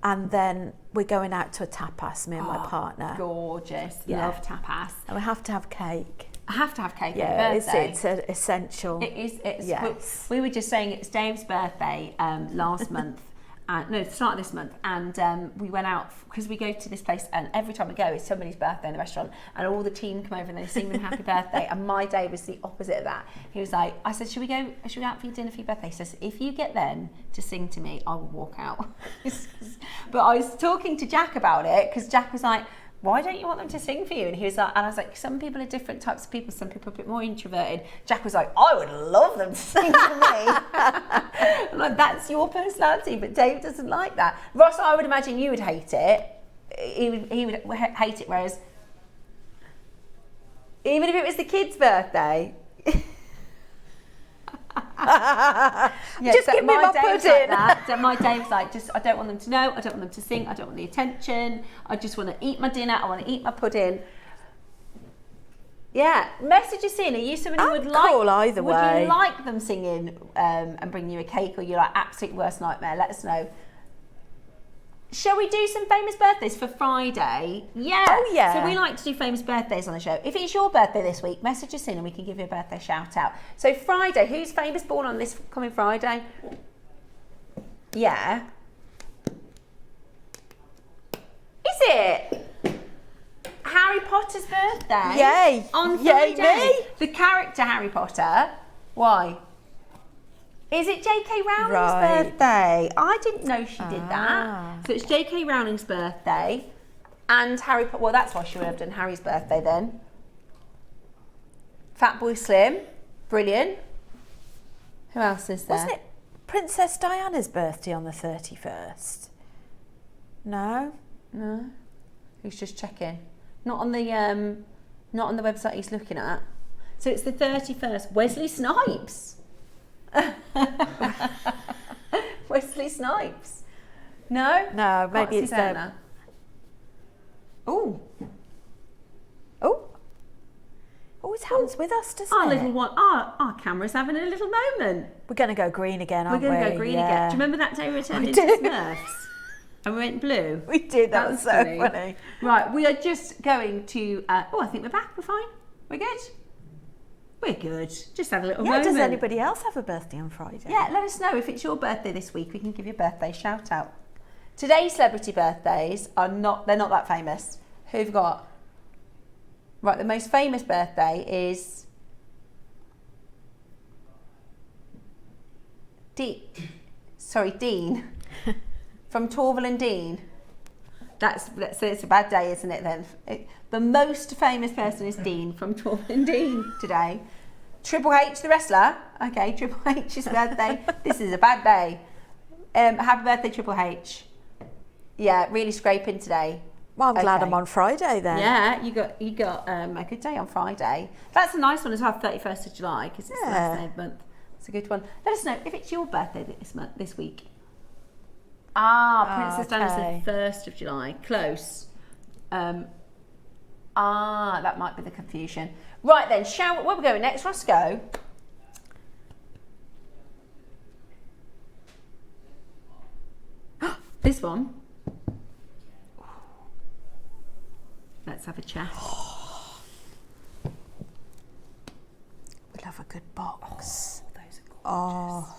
And then we're going out to a tapas, me and my partner. Gorgeous. Yeah. Love tapas. And we have to have cake. I have to have cake Yeah, on your birthday. it's essential. It is. It's. Yes. We were just saying it's Dave's birthday last month. No, the start of this month, and we went out because we go to this place, and every time we go, it's somebody's birthday in the restaurant, and all the team come over and they sing them happy birthday. And my day was the opposite of that. He was like, I said, should we go out for your dinner for your birthday? He says, if you get them to sing to me, I will walk out. But I was talking to Jack about it because Jack was like, why don't you want them to sing for you? And he was like, and I was like, some people are different types of people. Some people are a bit more introverted. Jack was like, I would love them to sing for me. I'm like, that's your personality, but Dave doesn't like that. Ross, I would imagine you would hate it. He would hate it, whereas even if it was the kid's birthday. Just give me my pudding. Like so my day was like, I don't want them to know, I don't want them to sing, I don't want the attention, I just want to eat my dinner, I want to eat my pudding. Yeah, message us in. Are you somebody who would like? Cool either would way. you like them singing and bring you a cake, or you're like absolute worst nightmare? Let us know. Shall we do some famous birthdays for Friday? Yeah. Oh, yeah. So we like to do famous birthdays on the show. If it's your birthday this week, message us in and we can give you a birthday shout out. So Friday, who's famous born on this coming Friday? Yeah. Is it Harry Potter's birthday? Yay. On Yay, Friday. me. The character Harry Potter. Why? Is it J.K. Rowling's Right. birthday? I didn't know she did that. So it's J.K. Rowling's birthday and Harry Potter. Well, that's why she would have done Harry's birthday then. Fatboy Slim. Brilliant. Who else is there? Wasn't it Princess Diana's birthday on the 31st? No? No. Who's just checking? Not on the website he's looking at. So it's the 31st. Wesley Snipes. Wesley Snipes. No? No, maybe it's them. Oh. Oh, always happens with us, doesn't Our it? little one. Our camera's having a little moment. We're going to go green again, aren't we? We're going to go green again. Do you remember that day we turned into Smurfs? And we went blue. We did. That was so funny. Right, we are just going to. I think we're back. We're fine. We're good. We're good. Just had a little moment. Does anybody else have a birthday on Friday? Yeah, let us know if it's your birthday this week. We can give you a birthday shout out. Today's celebrity birthdays they're not that famous. Who've got? Right, the most famous birthday is Dean from Torval and Dean. So it's a bad day, isn't it then? The most famous person is Dean from Torval and Dean today. Triple H, the wrestler. Okay, Triple H's birthday. This is a bad day. Happy birthday, Triple H. Yeah, really scraping today. Well, I'm glad Okay. I'm on Friday then. Yeah, you got a good day on Friday. That's a nice one as well, 31st of July, because it's the last day of the month. It's a good one. Let us know if it's your birthday this week. Princess Diana's the 1st of July. Close. That might be the confusion. Right then, where are we going next? Roscoe? This one. Let's have a chat. We'd love a good box. Oh, those are gorgeous.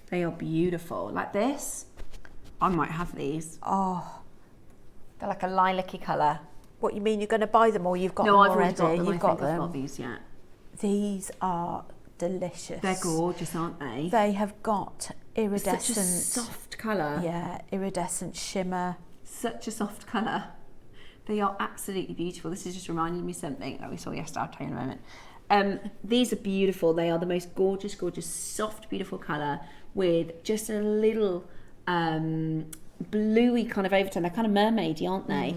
They are beautiful. Like this. I might have these. They're like a lilac-y colour. What, you mean you're going to buy them or you've got No, them I've already? already got them. You've got them. I've not got these yet. These are delicious. They're gorgeous, aren't they? They have got iridescent. Such a soft colour. Yeah, iridescent shimmer. Such a soft colour. They are absolutely beautiful. This is just reminding me of something that we saw yesterday. I'll tell you in a moment. These are beautiful. They are the most gorgeous, soft, beautiful colour with just a little bluey kind of overtone. They're kind of mermaidy, aren't they?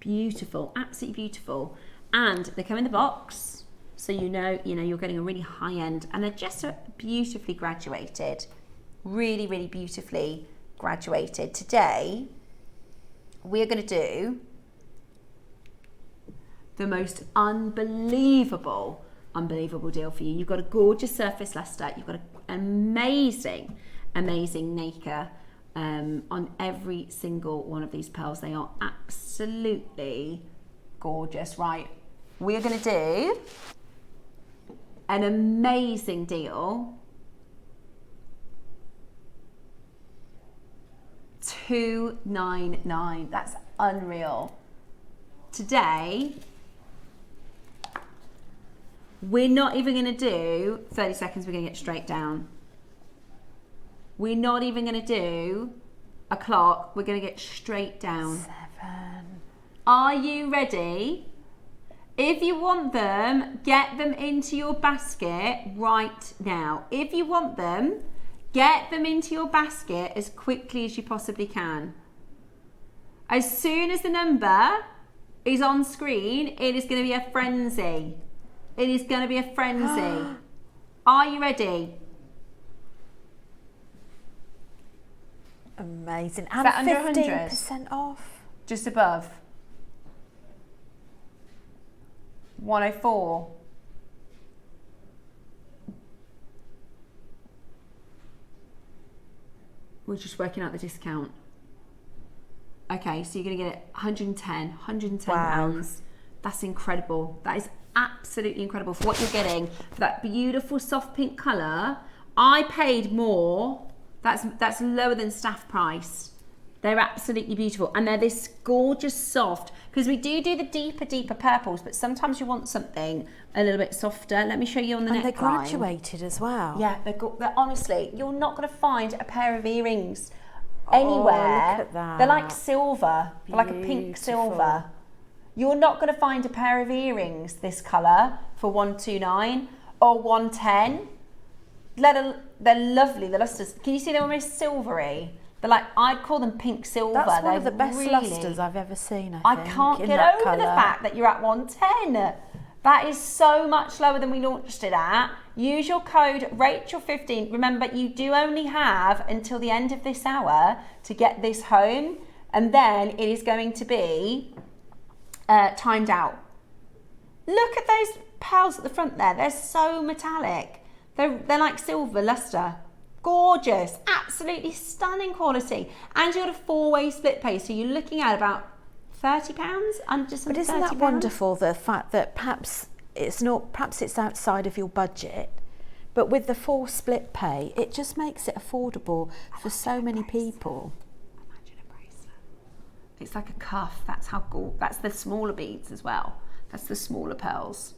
Beautiful, absolutely beautiful. And they come in the box, so you know you're getting a really high end, and they're just beautifully graduated. Really, really beautifully graduated. Today, we're going to do the most unbelievable deal for you. You've got a gorgeous surface luster. You've got an amazing nacre on every single one of these pearls. They are absolutely gorgeous. Right, we're going to do an amazing deal. $299. That's unreal. Today, we're not even going to do 30 seconds. We're going to get straight down. We're not even going to do a clock. We're going to get straight down. 7. Are you ready? If you want them, get them into your basket right now. If you want them, get them into your basket as quickly as you possibly can. As soon as the number is on screen, it is going to be a frenzy. It is going to be a frenzy. Are you ready? Amazing. Is And that under 15% off. Just above. 104. We're just working out the discount. Okay, so you're going to get it 110 pounds. That's incredible. That is absolutely incredible for what you're getting for that beautiful soft pink colour. I paid more. That's lower than staff price. They're absolutely beautiful, and they're this gorgeous soft, because we do the deeper purples, but sometimes you want something a little bit softer. Let me show you on the neckline. And they're graduated as well. Yeah, they're honestly, you're not going to find a pair of earrings anywhere. Look at that. They're like silver, they're like a pink silver. You're not going to find a pair of earrings this colour for 129 or 110. They're lovely, the lusters. Can you see they're almost silvery? They're like, I'd call them pink silver. That's one of They're the best really, lusters I've ever seen, I can't get over the fact that you're at 110. That is so much lower than we launched it at. Use your code Rachel15. Remember, you do only have until the end of this hour to get this home, and then it is going to be timed out. Look at those pearls at the front there. They're so metallic. They're like silver luster. Gorgeous, absolutely stunning quality. And you got a 4-way split pay, so you're looking at about £30, and just But isn't that wonderful, the fact that perhaps it's outside of your budget, but with the 4 split pay, it just makes it affordable for so many people. Imagine a bracelet. It's like a cuff. That's that's the smaller beads as well. That's the smaller pearls.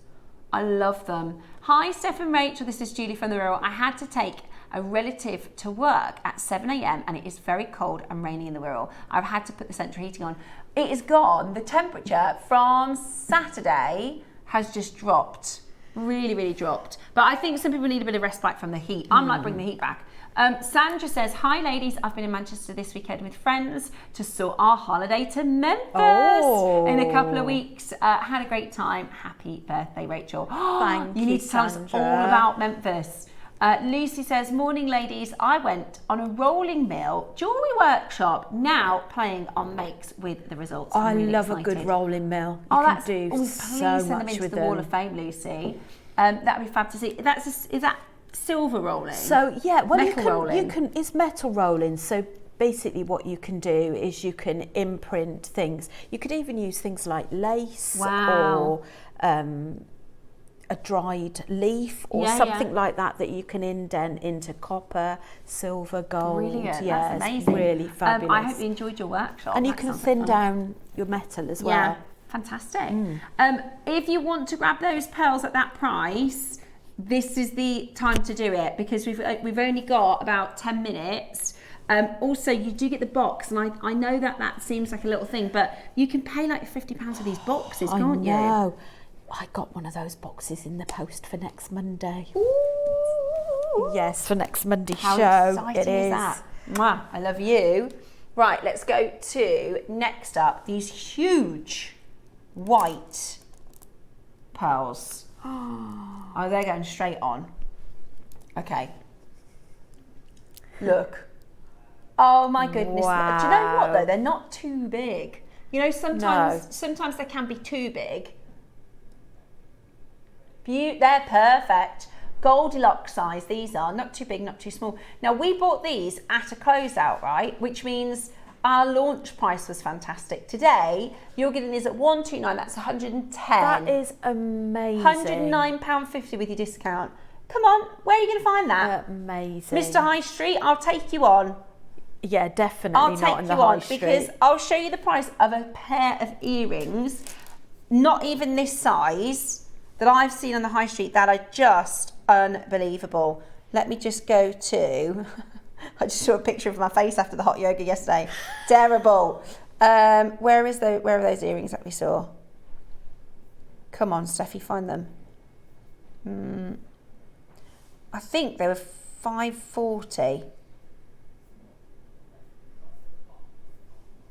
I love them. Hi, Steph and Rachel. This is Julie from The Wirral. I had to take a relative to work at 7 a.m. and it is very cold and rainy in The Wirral. I've had to put the central heating on. It is gone. The temperature from Saturday has just dropped. Really, really dropped. But I think some people need a bit of respite from the heat. I'm like, bring the heat back. Sandra says, hi ladies, I've been in Manchester this weekend with friends to sort our holiday to Memphis in a couple of weeks. Had a great time. Happy birthday, Rachel. Thank you, You need to tell us Sandra. all about Memphis. Lucy says, morning ladies, I went on a rolling mill jewellery workshop, now playing on makes with the results. I I'm really love excited. a good rolling mill. You Oh, can that's do please so send them much into with the them. Wall of Fame, Lucy. That would be fab to see. Is that silver rolling? So yeah, well Metal rolling. you can. It's metal rolling. So basically, what you can do is you can imprint things. You could even use things like lace Wow. or a dried leaf or something like that you can indent into copper, silver, gold. Brilliant. Yeah, That's amazing. it's really fabulous. I hope you enjoyed your workshop. And you That can sounds thin like fun. down your metal as well. Yeah, fantastic. If you want to grab those pearls at that price, this is the time to do it, because we've only got about 10 minutes. Also, you do get the box, and I know that seems like a little thing, but you can pay like £50 for these boxes, can't you? I know. I got one of those boxes in the post for next Monday. Ooh. Yes, for next Monday How show. exciting is that? Mwah, I love you. Right, let's go to next up, these huge white pearls. Oh, they're going straight on. Okay. Look. Oh my goodness. Wow. Do you know what though? They're not too big. You know, sometimes No. sometimes they can be too big. They're perfect. Goldilocks size, these are. Not too big, not too small. Now, we bought these at a closeout, right? Which means our launch price was fantastic. Today, you're getting these at £129, that's £110. That is amazing. £109.50 with your discount. Come on, where are you going to find that? Amazing. Mr. High Street, I'll take you on. Yeah, definitely I'll not take in the you high on street. because I'll show you the price of a pair of earrings, not even this size, that I've seen on the high street that are just unbelievable. Let me just go to, I just saw a picture of my face after the hot yoga yesterday. Terrible. Where are those earrings that we saw? Come on, Steffi, find them. I think they were $540.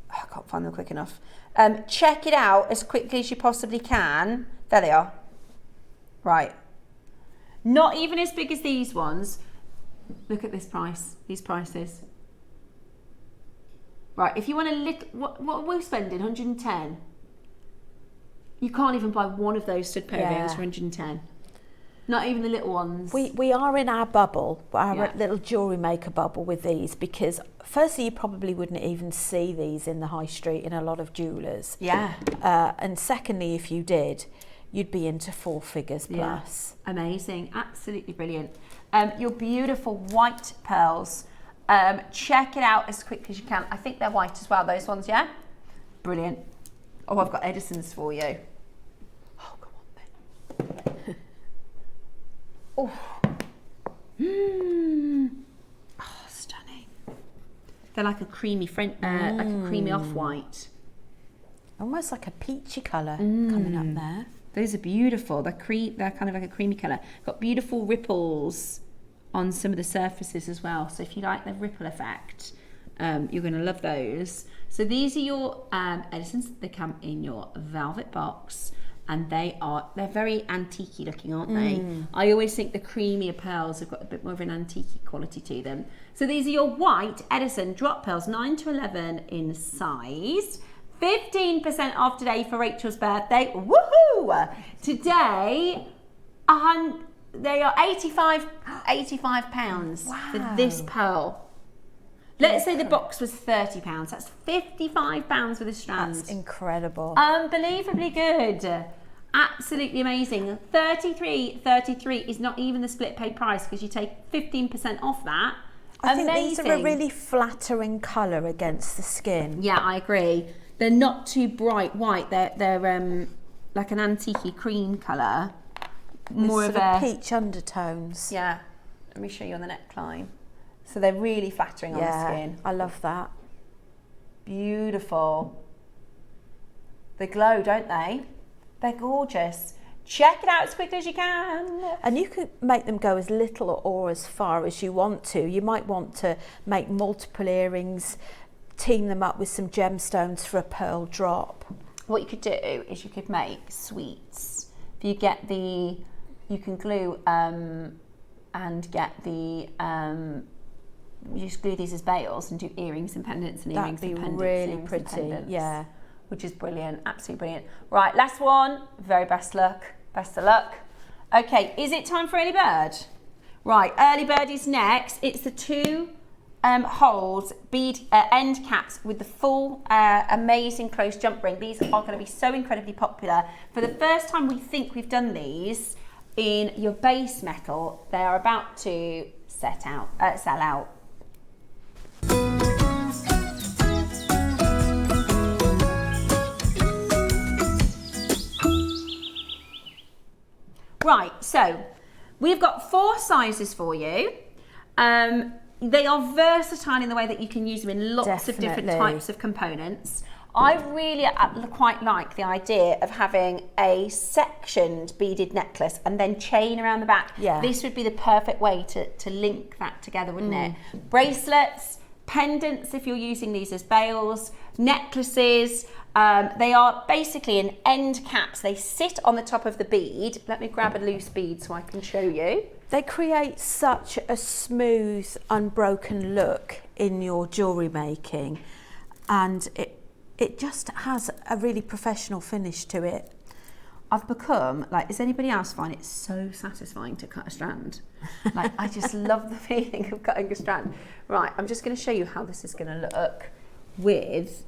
I can't find them quick enough. Check it out as quickly as you possibly can. There they are. Right. Not even as big as these ones. Look at this price, these prices. Right, if you want a little, what are we spending, 110? You can't even buy one of those stud pair of earrings for 110. Not even the little ones. We are in our bubble, our Yeah. little jewellery maker bubble with these, because firstly you probably wouldn't even see these in the high street in a lot of jewellers. Yeah. And secondly, if you did, you'd be into 4 figures plus. Yeah. Amazing, absolutely brilliant. Your beautiful white pearls. Check it out as quickly as you can. I think they're white as well, those ones, yeah? Brilliant. Oh, I've got Edison's for you. Oh, come on then. Oh. Oh, stunning. They're like a creamy like a creamy off-white. Almost like a peachy colour coming up there. Those are beautiful. They're kind of like a creamy colour. Got beautiful ripples on some of the surfaces as well. So if you like the ripple effect, you're going to love those. So these are your Edisons. They come in your velvet box, and they're very antique-y looking, aren't they? I always think the creamier pearls have got a bit more of an antique quality to them. So these are your white Edison drop pearls, 9 to 11 in size. 15% off today for Rachel's birthday. Woohoo! Today, they are £85 for this pearl. Let's say the box was £30. That's £55 for the strands. That's incredible. Unbelievably good. Absolutely amazing. $33 is not even the split pay price, because you take 15% off that. I think these are a really flattering colour against the skin. Yeah, I agree. They're not too bright white. They're like an antique cream colour. More With of sort a of peach undertones. Yeah. Let me show you on the neckline. So they're really flattering on the skin. I love that. Beautiful. They glow, don't they? They're gorgeous. check it out as quickly as you can. And you can make them go as little or as far as you want to. You might want to make multiple earrings, team them up with some gemstones for a pearl drop. What you could do is you could make sweets. If you get the, you can glue and get the, you just glue these as bails and do earrings and pendants and earrings and pendants. That'd be really pretty, yeah. Which is brilliant, absolutely brilliant. Right, last one, very best luck, best of luck. Okay, is it time for early bird? Right, early bird is next. It's the 2 holes, bead end caps with the full amazing close jump ring. These are going to be so incredibly popular. For the first time we think we've done these in your base metal, they are about to sell out. Right, so we've got 4 sizes for you. They are versatile in the way that you can use them in lots of different types of components. I really quite like the idea of having a sectioned beaded necklace and then chain around the back. Yeah. This would be the perfect way to link that together, wouldn't it? Bracelets, pendants if you're using these as bails, necklaces. They are basically an end caps. They sit on the top of the bead. Let me grab a loose bead so I can show you. They create such a smooth, unbroken look in your jewellery making, and it just has a really professional finish to it. I've become, like, does anybody else find it so satisfying to cut a strand? Like, I just love the feeling of cutting a strand. Right, I'm just going to show you how this is going to look with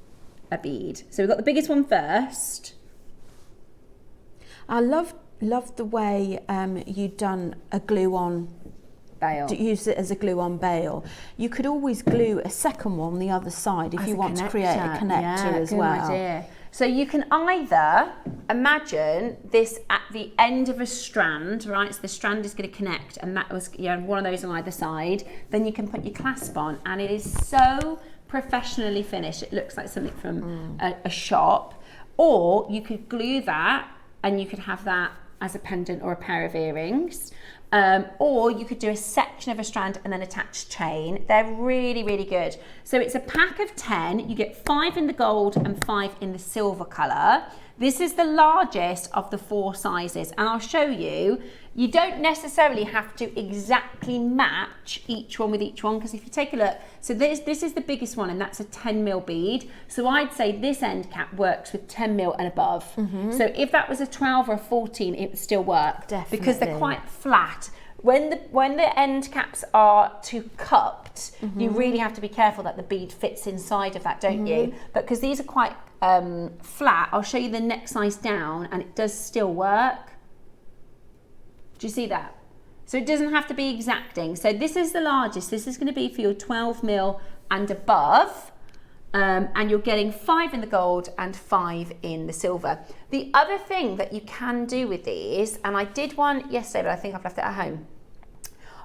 a bead. So we've got the biggest one first. I love the way you've done a glue-on bail. Use it as a glue-on bail. You could always glue a second one on the other side if you want to create a connector as well. Idea. So you can either imagine this at the end of a strand, right? So the strand is going to connect, and that was one of those on either side. Then you can put your clasp on, and it is so professionally finished. It looks like something from a shop. Or you could glue that, and you could have that as a pendant or a pair of earrings. Or you could do a section of a strand and then attach chain. They're really, really good. So it's a pack of 10. You get 5 in the gold and 5 in the silver colour. This is the largest of the 4 sizes, and I'll show you. You don't necessarily have to exactly match each one with each one, because if you take a look, so this is the biggest one, and that's a 10mm bead. So I'd say this end cap works with 10mm and above. So if that was a 12 or a 14, it would still work. Definitely. Because they're quite flat. When the end caps are too cupped, you really have to be careful that the bead fits inside of that, don't you? But because these are quite flat, I'll show you the next size down, and it does still work. Do you see that? So it doesn't have to be exacting. So this is the largest. This is going to be for your 12mm and above. And you're getting 5 in the gold and 5 in the silver. The other thing that you can do with these, and I did one yesterday, but I think I've left it at home.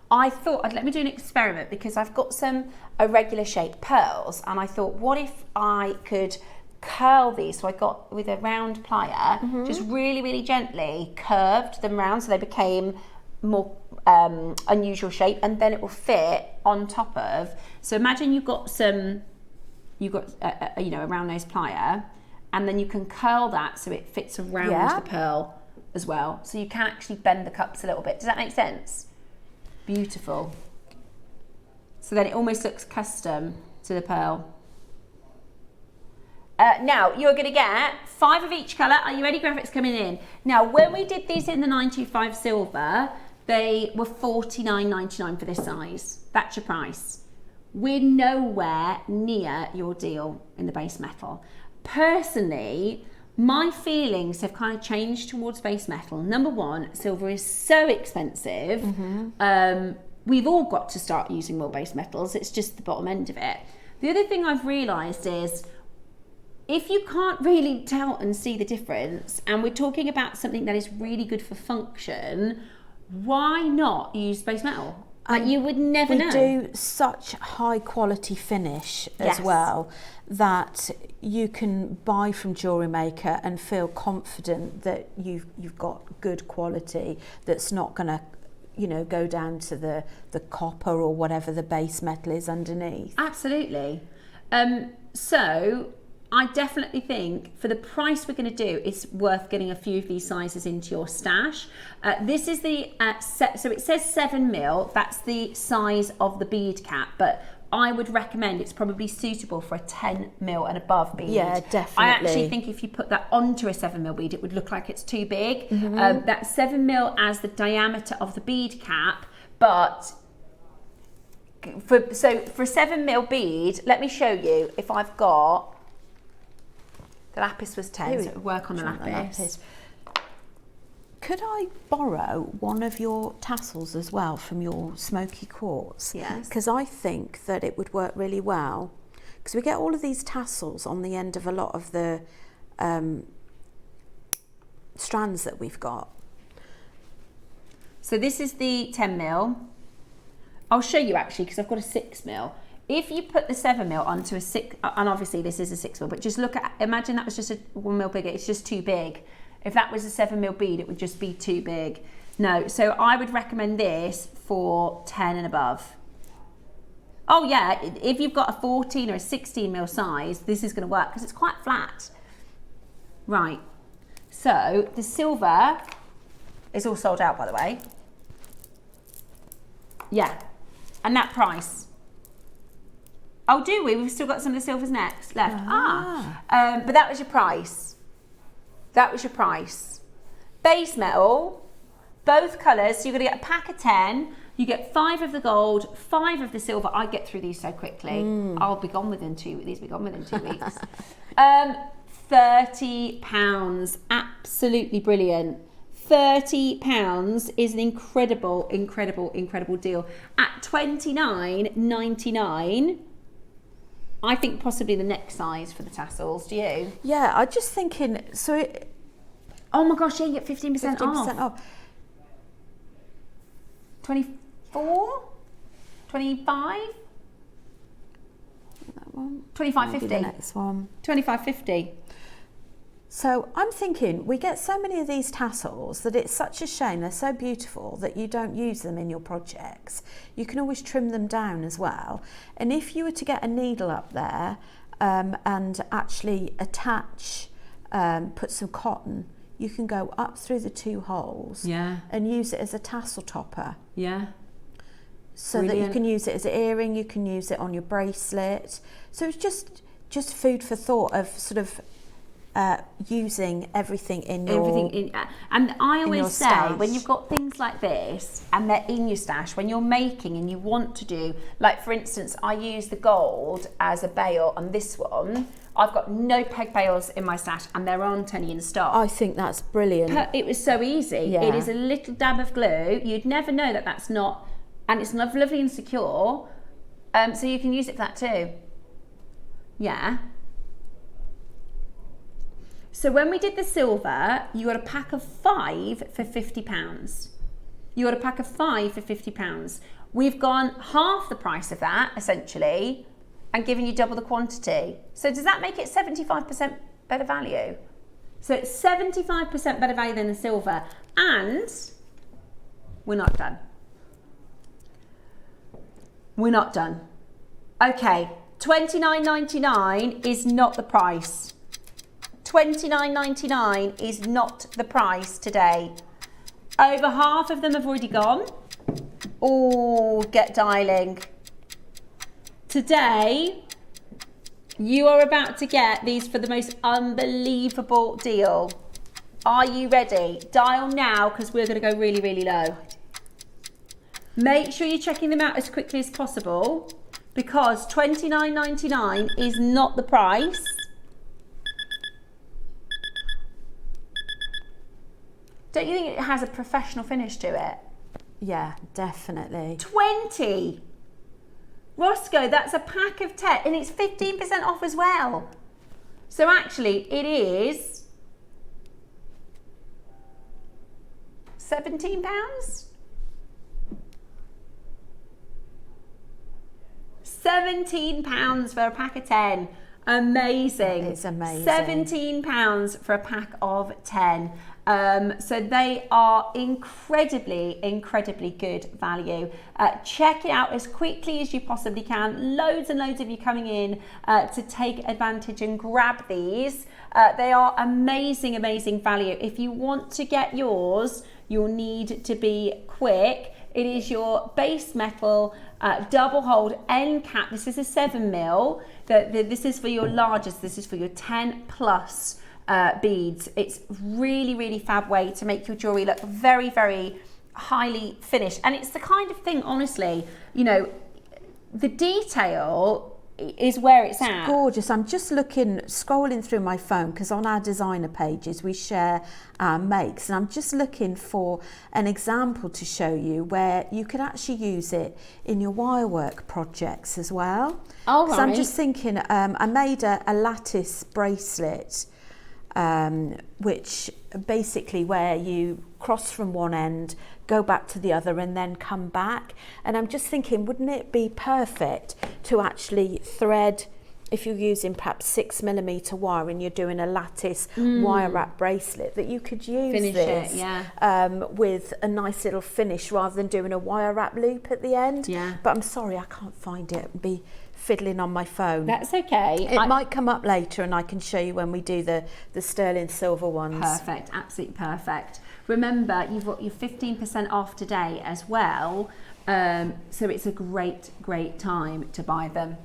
I thought, let me do an experiment, because I've got some irregular shaped pearls, and I thought, what if I could curl these? So I got, with a round plier, just really, really gently curved them round so they became more unusual shape, and then it will fit on top of. So imagine you've got a round nose plier, and then you can curl that so it fits around the pearl as well. So you can actually bend the cups a little bit. Does that make sense? Beautiful. So then it almost looks custom to the pearl. Now you're going to get 5 of each colour. Are you ready? Graphics coming in. Now when we did these in the 925 silver, they were $49.99 for this size. That's your price. We're nowhere near your deal in the base metal. Personally, my feelings have kind of changed towards base metal. Number one, silver is so expensive. We've all got to start using more base metals. It's just the bottom end of it. The other thing I've realised is, if you can't really tell and see the difference, and we're talking about something that is really good for function, why not use base metal? Like you would never know. We do such high quality finish as well that you can buy from JewelleryMaker and feel confident that you've got good quality that's not going to, you know, go down to the copper or whatever the base metal is underneath. Absolutely. So I definitely think for the price we're going to do, it's worth getting a few of these sizes into your stash. This is the so it says 7mm. That's the size of the bead cap, but I would recommend it's probably suitable for a 10mm and above bead. Yeah, definitely. I actually think if you put that onto a 7mm bead, it would look like it's too big. That's 7mm as the diameter of the bead cap, but for a 7mm bead, let me show you if I've got. The lapis was 10, so it would work on the lapis. Could I borrow one of your tassels as well from your smoky quartz? Yes. Because I think that it would work really well. Because we get all of these tassels on the end of a lot of the strands that we've got. So this is the 10mm. I'll show you actually because I've got a 6mm. If you put the 7mm onto a 6, and obviously this is a 6mm, but just look at, imagine that was just a 1mm bigger, it's just too big. If that was a 7mm bead, it would just be too big. No, so I would recommend this for 10 and above. Oh yeah, if you've got a 14 or a 16mm size, this is gonna work because it's quite flat. Right, so the silver is all sold out, by the way. Yeah, and that price. Oh, do we? We've still got some of the silvers next left. But that was your price. That was your price. Base metal, both colours. So you're going to get a pack of 10. You get 5 of the gold, 5 of the silver. I get through these so quickly. I'll be gone within 2 weeks. These will be gone within 2 weeks. £30. Absolutely brilliant. £30 is an incredible, incredible, incredible deal. At $29.99. I think possibly the next size for the tassels. Do you? Yeah, I'm just thinking. So, oh my gosh, yeah, you get 15% off. 24, 25, that one. 25.50. The next one. 25.50. So I'm thinking we get so many of these tassels that it's such a shame. They're so beautiful that you don't use them in your projects. You can always trim them down as well. And if you were to get a needle up there and actually attach, put some cotton, you can go up through the 2 holes and use it as a tassel topper. Yeah. So that you can use it as an earring, you can use it on your bracelet. So it's just food for thought of sort of using everything in your and I always say stash. When you've got things like this and they're in your stash, when you're making and you want to do, like for instance, I use the gold as a bail on this one. I've got no peg bails in my stash and they're on Tenny in stock. I think that's brilliant. It was so easy. Yeah. It is a little dab of glue. You'd never know that that's not, and it's lovely and secure. So you can use it for that too. Yeah. So when we did the silver, you got a pack of 5 for £50. You got a pack of 5 for £50. We've gone half the price of that, essentially, and given you double the quantity. So does that make it 75% better value? So it's 75% better value than the silver. And we're not done. We're not done. Okay, $29.99 is not the price. $29.99 is not the price today. Over half of them have already gone. Oh, get dialing. Today, you are about to get these for the most unbelievable deal. Are you ready? Dial now because we're going to go really, really low. Make sure you're checking them out as quickly as possible because $29.99 is not the price. Don't you think it has a professional finish to it? Yeah, definitely. 20. Roscoe, that's a pack of 10 and it's 15% off as well. So actually it is £17. £17 for a pack of 10. Amazing. It's amazing. £17 for a pack of 10. So they are incredibly good value. Check it out as quickly as you possibly can. Loads and loads of you coming in to take advantage and grab these. They are amazing value. If you want to get yours, you'll need to be quick. It is your base metal double hold end cap. This is a 7mm. This is for your largest. This is for your 10 plus beads. It's really fab way to make your jewelry look very highly finished. And it's the kind of thing, honestly, you know, the detail is where it's at. Gorgeous. I'm just scrolling through my phone, because on our designer pages we share our makes, and I'm just looking for an example to show you where you could actually use it in your wire work projects as well. Oh, right. So I'm just thinking, I made a lattice bracelet, which basically where you cross from one end, go back to the other, and then come back. And I'm just thinking, wouldn't it be perfect to actually thread, if you're using perhaps 6mm wire and you're doing a lattice wire wrap bracelet, that you could use with a nice little finish rather than doing a wire wrap loop at the end. Yeah. But I'm sorry, I can't find it and be fiddling on my phone. That's okay. It might come up later, and I can show you when we do the sterling silver ones. Perfect, absolutely perfect. Remember, you've got your 15% off today as well, so it's a great time to buy them.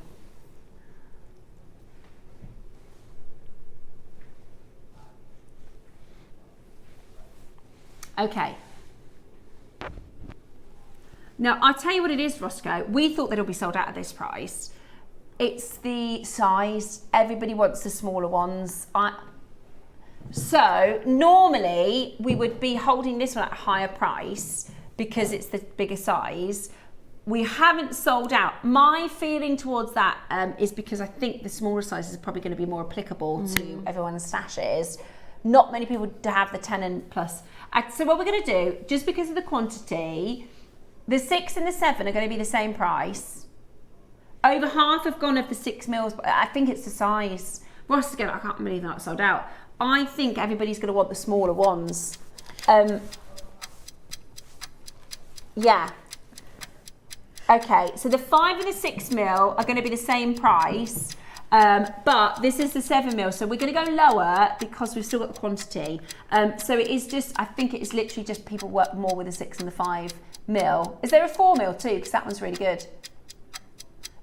Okay. Now, I'll tell you what it is, Roscoe. We thought that it'll be sold out at this price. It's the size. Everybody wants the smaller ones. So normally we would be holding this one at a higher price because it's the bigger size. We haven't sold out. My feeling towards that is because I think the smaller size is probably going to be more applicable to everyone's stashes. Not many people have the 10 and plus. So what we're going to do, just because of the quantity, the 6 and the 7 are going to be the same price. Over half have gone of the 6mm, but I think it's the size. Ross, again, I can't believe that sold out. I think everybody's going to want the smaller ones. Yeah. Okay, so the 5 and the 6mm are going to be the same price, but this is the 7mm, so we're going to go lower because we've still got the quantity. So it is just, I think it is literally just people work more with the 6 and the 5mm. Is there a 4mm too? Because that one's really good.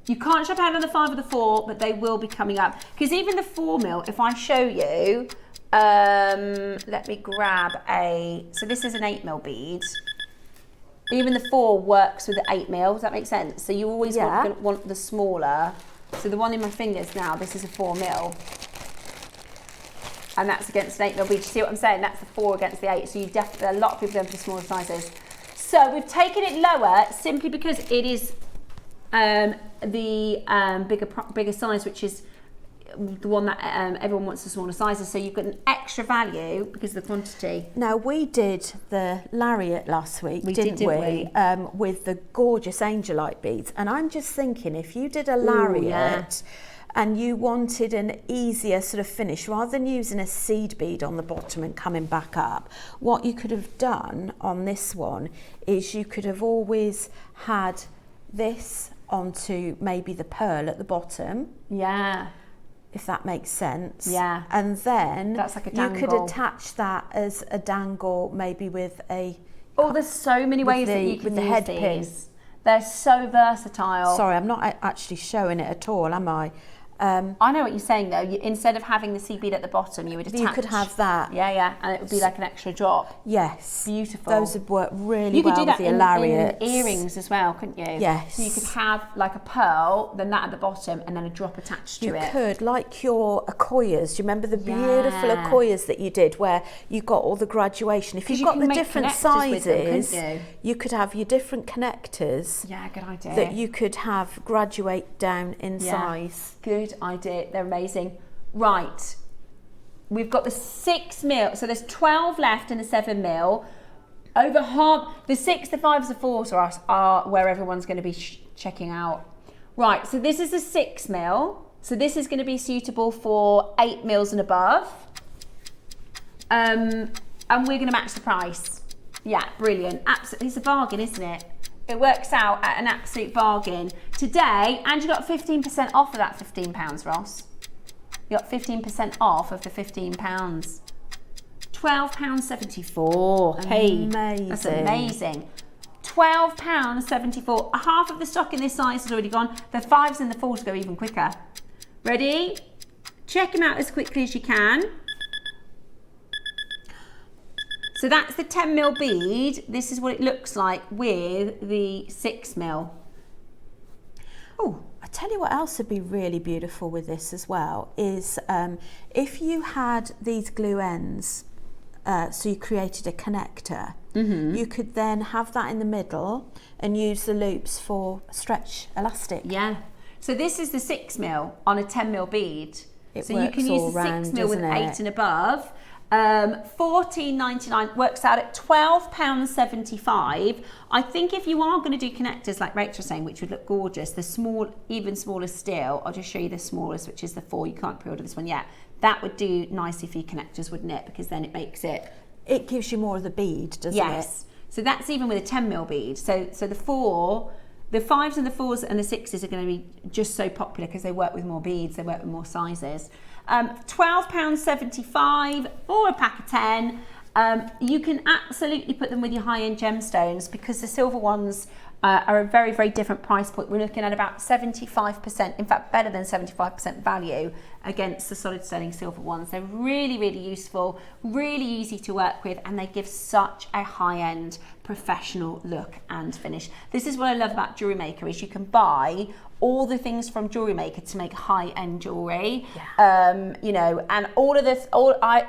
You can't shop out on the 5 or the 4, but they will be coming up. Because even the 4mm, if I show you, let me grab so this is an 8mm bead. Even the 4 works with the 8mm, does that make sense? So you always want the smaller. So the one in my fingers now, this is a 4mm. And that's against an 8mm bead. You see what I'm saying? That's the 4 against the 8. So you definitely, a lot of people going for the smaller sizes. So we've taken it lower simply because it is the bigger size, which is the one that everyone wants the smaller sizes, so you've got an extra value because of the quantity. Now, we did the lariat last week, didn't we? With the gorgeous angelite beads, and I'm just thinking, if you did a lariat and you wanted an easier sort of finish, rather than using a seed bead on the bottom and coming back up, what you could have done on this one is you could have always had this onto maybe the pearl at the bottom. Yeah. If that makes sense. Yeah. And then that's like a dangle. You could attach that as a dangle, maybe with a... Oh, there's so many ways that you can use the head pin. They're so versatile. Sorry, I'm not actually showing it at all, am I? I know what you're saying though. Instead of having the seed bead at the bottom, you would attach. You could have that. Yeah, and it would be like an extra drop. Yes. Beautiful. Those would work really you could well do that with the lariats. in earrings as well, couldn't you? Yes. So you could have like a pearl, then that at the bottom, and then a drop attached to it. You could, like your Akoyas. Do you remember the beautiful Akoyas that you did, where you got all the graduation? If you've got the different sizes, you could have your different connectors. Yeah, good idea. That you could have graduate down in size. Good idea. They're amazing. Right. We've got the 6mm. So there's 12 left in the 7mm. Over half, the 6, the 5s, the 4s are where everyone's going to be checking out. Right, so this is a 6 mil. So this is going to be suitable for 8 mils and above. And we're going to match the price. Yeah, brilliant. Absolutely, it's a bargain, isn't it? It works out at an absolute bargain. Today, and you got 15% off of that £15, Ross. You got 15% off of the £15. £12.74. Hey, amazing. That's amazing. £12.74. Half of the stock in this size has already gone. The 5s and the 4s go even quicker. Ready? Check them out as quickly as you can. So that's the 10 mil bead. This is what it looks like with the 6 mil. Oh, I tell you what else would be really beautiful with this as well is if you had these glue ends, so you created a connector, you could then have that in the middle and use the loops for stretch elastic. Yeah. So this is the 6 mil on a 10 mil bead. So you can use the 6 mil with 8 and above. $14.99 works out at £12.75. I think if you are going to do connectors like Rachel was saying, which would look gorgeous, the small, even smaller still, I'll just show you the smallest, which is the 4. You can't pre-order this one yet. That would do nicely for your connectors, wouldn't it? Because then it makes it... It gives you more of the bead, doesn't it? Yes. So that's even with a 10 mil bead. So the 4... The 5s and the 4s and the 6s are going to be just so popular because they work with more beads, they work with more sizes. £12.75 for a pack of 10. You can absolutely put them with your high-end gemstones because the silver ones are a very, very different price point. We're looking at about 75%, in fact, better than 75% value against the solid sterling silver ones. They're really, really useful, really easy to work with, and they give such a high-end professional look and finish. This is what I love about JewelleryMaker is you can buy all the things from JewelleryMaker to make high-end jewellery. Yeah. You know, and all of this, I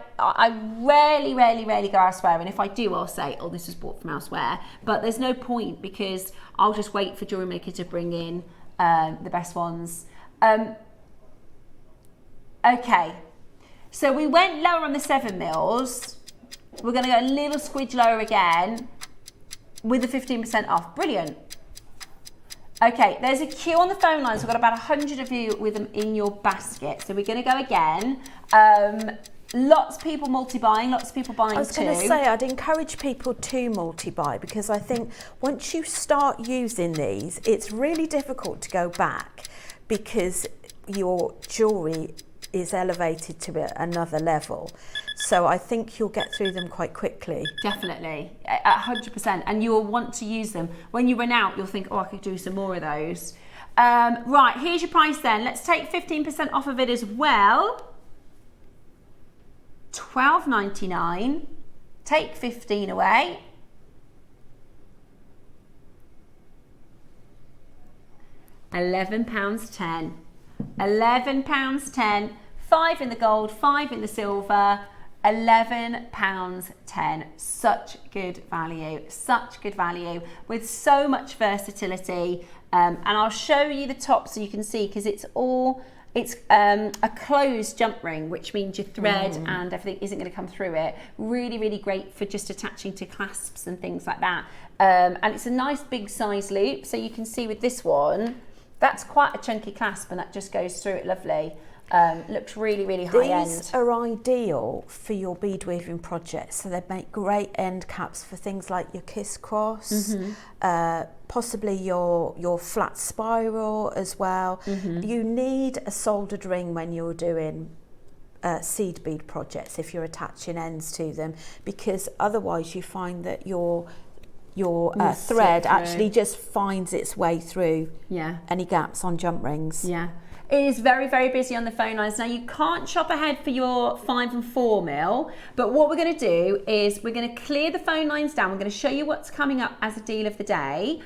rarely go elsewhere, and if I do, I'll say, oh, this was bought from elsewhere, but there's no point because I'll just wait for JewelleryMaker to bring in the best ones. Okay, so we went lower on the 7 mils. We're going to go a little squidge lower again with the 15% off. Brilliant. Okay, there's a queue on the phone lines. We've got about 100 of you with them in your basket. So we're going to go again. Lots of people multi-buying, lots of people buying too. I was going to say, I'd encourage people to multi-buy because I think once you start using these, it's really difficult to go back because your jewellery is elevated to another level. So I think you'll get through them quite quickly. Definitely, 100%. And you'll want to use them. When you run out, you'll think, oh, I could do some more of those. Right, here's your price then. Let's take 15% off of it as well. $12.99. Take 15 away. £11.10. £11.10. 5 in the gold, 5 in the silver. £11.10. Such good value, such good value with so much versatility. And I'll show you the top so you can see because it's a closed jump ring, which means your thread and everything isn't going to come through it. Really, really great for just attaching to clasps and things like that. And it's a nice big size loop. So you can see with this one, that's quite a chunky clasp and that just goes through it lovely. Looks really, really high end. These are ideal for your bead weaving projects. So they make great end caps for things like your kiss cross, possibly your flat spiral as well. You need a soldered ring when you're doing seed bead projects if you're attaching ends to them, because otherwise you find that your thread actually just finds its way through any gaps on jump rings. Yeah. It is very, very busy on the phone lines. Now, you can't shop ahead for your 5 and 4 mil, but what we're going to do is we're going to clear the phone lines down. We're going to show you what's coming up as a deal of the day,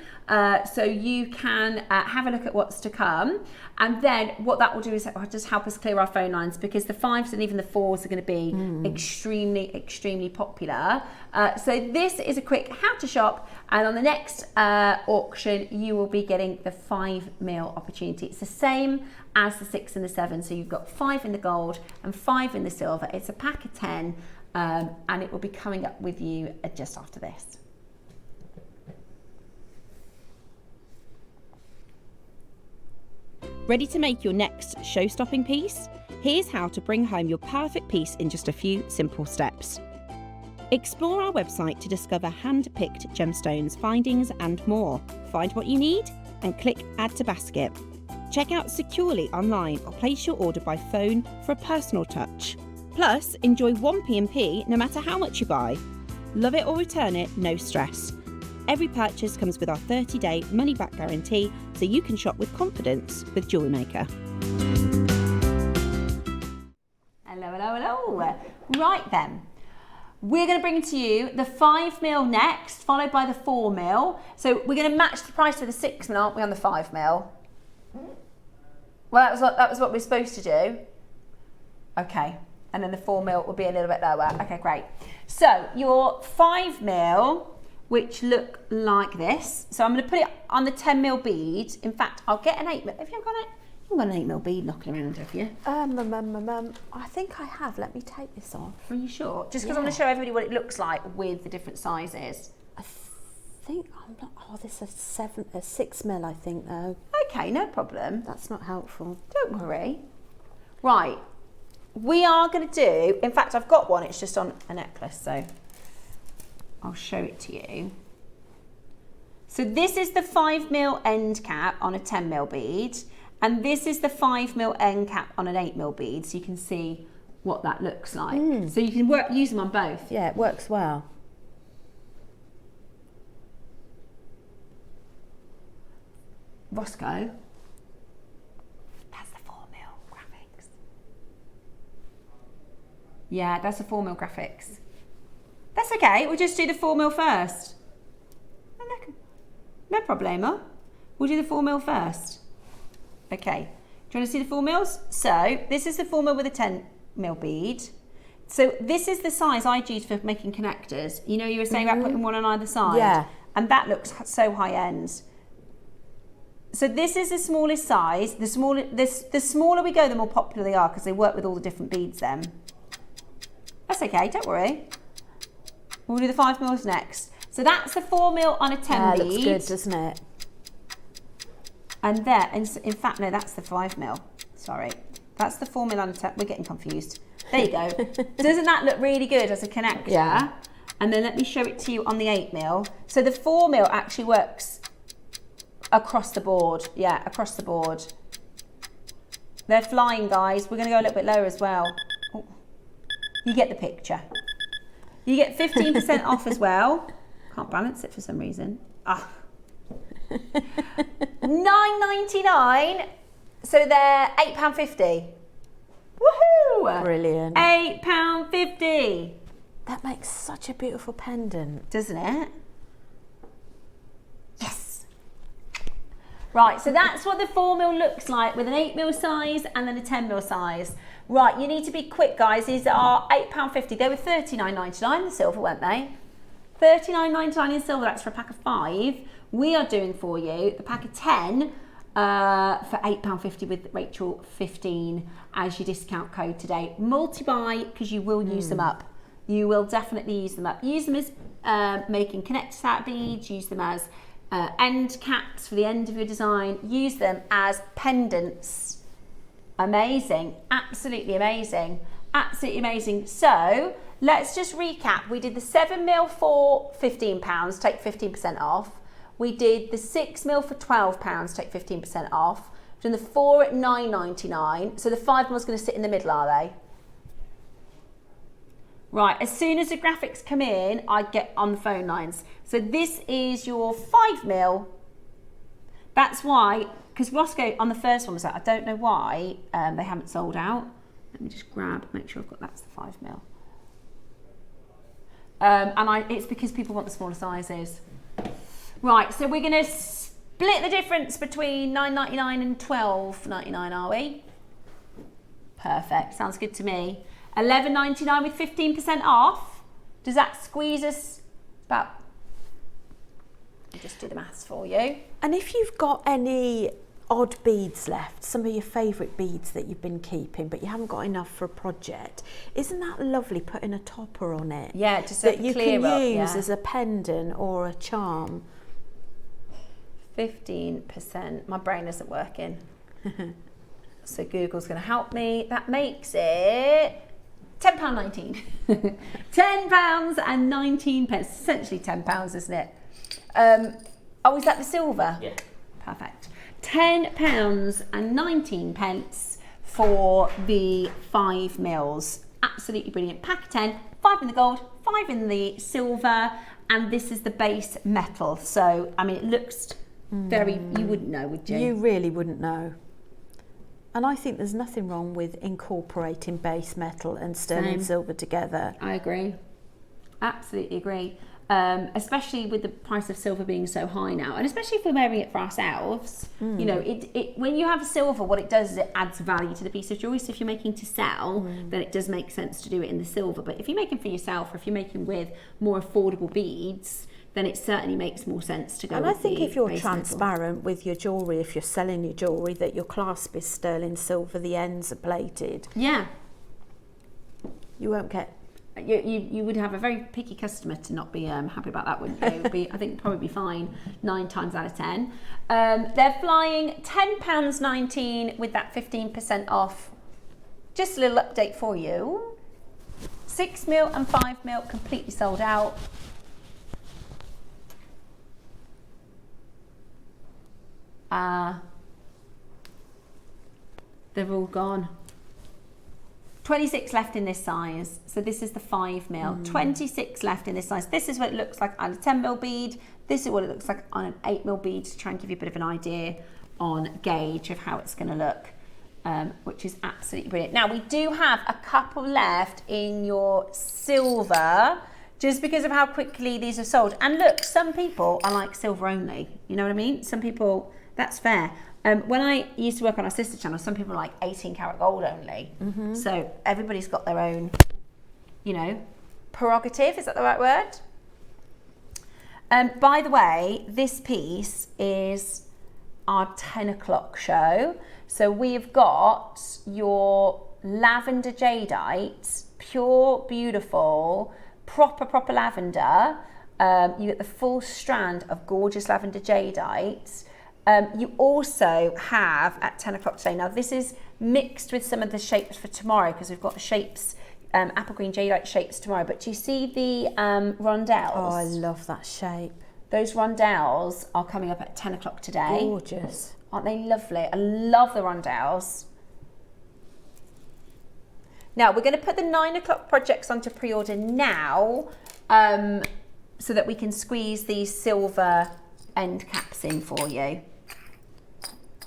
so you can have a look at what's to come. And then what that will do is just help us clear our phone lines because the 5s and even the 4s are going to be extremely, extremely popular. So this is a quick how to shop, and on the next auction, you will be getting the 5 mil opportunity. It's the same as the 6 and the 7. So you've got 5 in the gold and 5 in the silver. It's a pack of 10, and it will be coming up with you just after this. Ready to make your next show-stopping piece? Here's how to bring home your perfect piece in just a few simple steps. Explore our website to discover hand-picked gemstones, findings and more. Find what you need and click Add to Basket. Check out securely online or place your order by phone for a personal touch. Plus, enjoy 1P&P no matter how much you buy. Love it or return it, no stress. Every purchase comes with our 30-day money-back guarantee, so you can shop with confidence with JewelleryMaker. Hello. Right then, we're going to bring to you the 5mm next, followed by the 4mm. So we're going to match the price with the 6mm, aren't we, on the 5mm? Well, that was what we're supposed to do. Okay, and then the 4mm will be a little bit lower. Okay, great. So your 5mm, which look like this. So I'm going to put it on the 10mm bead. In fact, I'll get an 8mm. Have you got it? You've got an 8mm bead knocking around, have you? I think I have. Let me take this off. Are you sure? Just because I want to show everybody what it looks like with the different sizes. I think I'm not. Oh, this is a 6mm, I think, though. Okay, no problem. That's not helpful. Don't worry. Right, we are going to do. In fact, I've got one. It's just on a necklace, so I'll show it to you. So this is the 5mm end cap on a 10mm bead, and this is the 5mm end cap on an 8mm bead, so you can see what that looks like. So you can use them on both. Yeah, it works well. Roscoe, that's the 4mm graphics. Yeah, that's the 4mm graphics. That's okay, we'll just do the 4mm first. No problemo. We'll do the 4mm first. Okay, do you want to see the 4mm? So, this is the 4mm with a 10mm bead. So, this is the size I use for making connectors. You know, you were saying about putting one on either side? Yeah. And that looks so high end. So this is the smallest size. The smaller we go, the more popular they are because they work with all the different beads then. That's okay, don't worry. We'll do the 5mm next. So that's the 4mm on a 10 bead. Looks good, doesn't it? And there, in fact, no, that's the 5mm. Sorry. That's the 4mm on a 10. We're getting confused. There you go. Doesn't that look really good as a connector? Yeah. And then let me show it to you on the 8mm. So the 4mm actually works across the board. Yeah, across the board. They're flying, guys. We're going to go a little bit lower as well. Oh. You get the picture. You get 15% off as well. Can't balance it for some reason. $9.99. So they're £8.50. Woohoo! Brilliant. £8.50. That makes such a beautiful pendant. Doesn't it? Yes. Right, so that's what the 4mm looks like with an 8mm size and then a 10mm size. Right, you need to be quick, guys. These are £8.50. They were $39.99 in silver, weren't they? $39.99 in silver. That's for a pack of 5. We are doing for you the pack of 10 for £8.50 with Rachel 15 as your discount code today. Multi-buy because you will use them up. You will definitely use them up. Use them as making connectors out of beads. Use them as end caps for the end of your design. Use them as pendants. Amazing, absolutely amazing, absolutely amazing. So let's just recap. We did the 7mm for £15, take 15% off. We did the 6mm for £12, take 15% off. We've done the 4 at $9.99. So the 5mm is going to sit in the middle, are they? Right, as soon as the graphics come in, I get on the phone lines. So this is your 5mm. That's why, because Roscoe on the first one was like, I don't know why they haven't sold out. Let me just make sure I've got, that's the 5mm. It's because people want the smaller sizes. Right, so we're going to split the difference between $9.99 and $12.99, are we? Perfect, sounds good to me. $11.99 with 15% off. Does that squeeze us about? I'll just do the maths for you. And if you've got any odd beads left, some of your favourite beads that you've been keeping but you haven't got enough for a project, isn't that lovely putting a topper on it? Yeah, just that you can use as a pendant or a charm. 15%. My brain isn't working. So Google's going to help me. That makes it £10.19. £10.19. Essentially £10, isn't it? Oh, is that the silver? Yeah. Perfect. £10.19 for the 5 mils. Absolutely brilliant. Pack of 10, 5 in the gold, 5 in the silver, and this is the base metal. So, I mean, it looks very, you wouldn't know, would you? You really wouldn't know. And I think there's nothing wrong with incorporating base metal and sterling Same. silver together. I agree. Absolutely agree. Especially with the price of silver being so high now, and especially if we're wearing it for ourselves. You know, it when you have silver, what it does is it adds value to the piece of jewellery. So if you're making to sell, then it does make sense to do it in the silver. But if you're making for yourself, or if you're making with more affordable beads, then it certainly makes more sense to go And with I think the if you're base metal. transparent with your jewellery, if you're selling your jewellery, that your clasp is sterling silver, the ends are plated, Yeah. you won't get... You would have a very picky customer to not be happy about that, wouldn't you? It would be, I think, probably be fine 9 times out of 10. They're flying £10.19 with that 15% off. Just a little update for you. 6 mil and 5 mil completely sold out. They're all gone. 26 left in this size. So this is the 5 mil. 26 left in this size. This is what it looks like on a 10 mil bead. This is what it looks like on an 8 mil bead, to try and give you a bit of an idea on gauge of how it's going to look, which is absolutely brilliant. Now we do have a couple left in your silver, just because of how quickly these are sold. And look, some people are like silver only. You know what I mean? Some people, that's fair. When I used to work on our sister channel, some people are like 18 karat gold only. So everybody's got their own, you know, prerogative. Is that the right word? By the way, this piece is our 10 o'clock show. So we've got your Lavender Jadeite, pure, beautiful, proper lavender. You get the full strand of gorgeous Lavender Jadeite. You also have at 10 o'clock today, now this is mixed with some of the shapes for tomorrow, because we've got shapes, apple green jadeite shapes tomorrow, but do you see the rondelles? Oh, I love that shape. Those rondelles are coming up at 10 o'clock today. Gorgeous. Aren't they lovely? I love the rondelles. Now we're going to put the 9 o'clock projects onto pre-order now, so that we can squeeze these silver end caps in for you.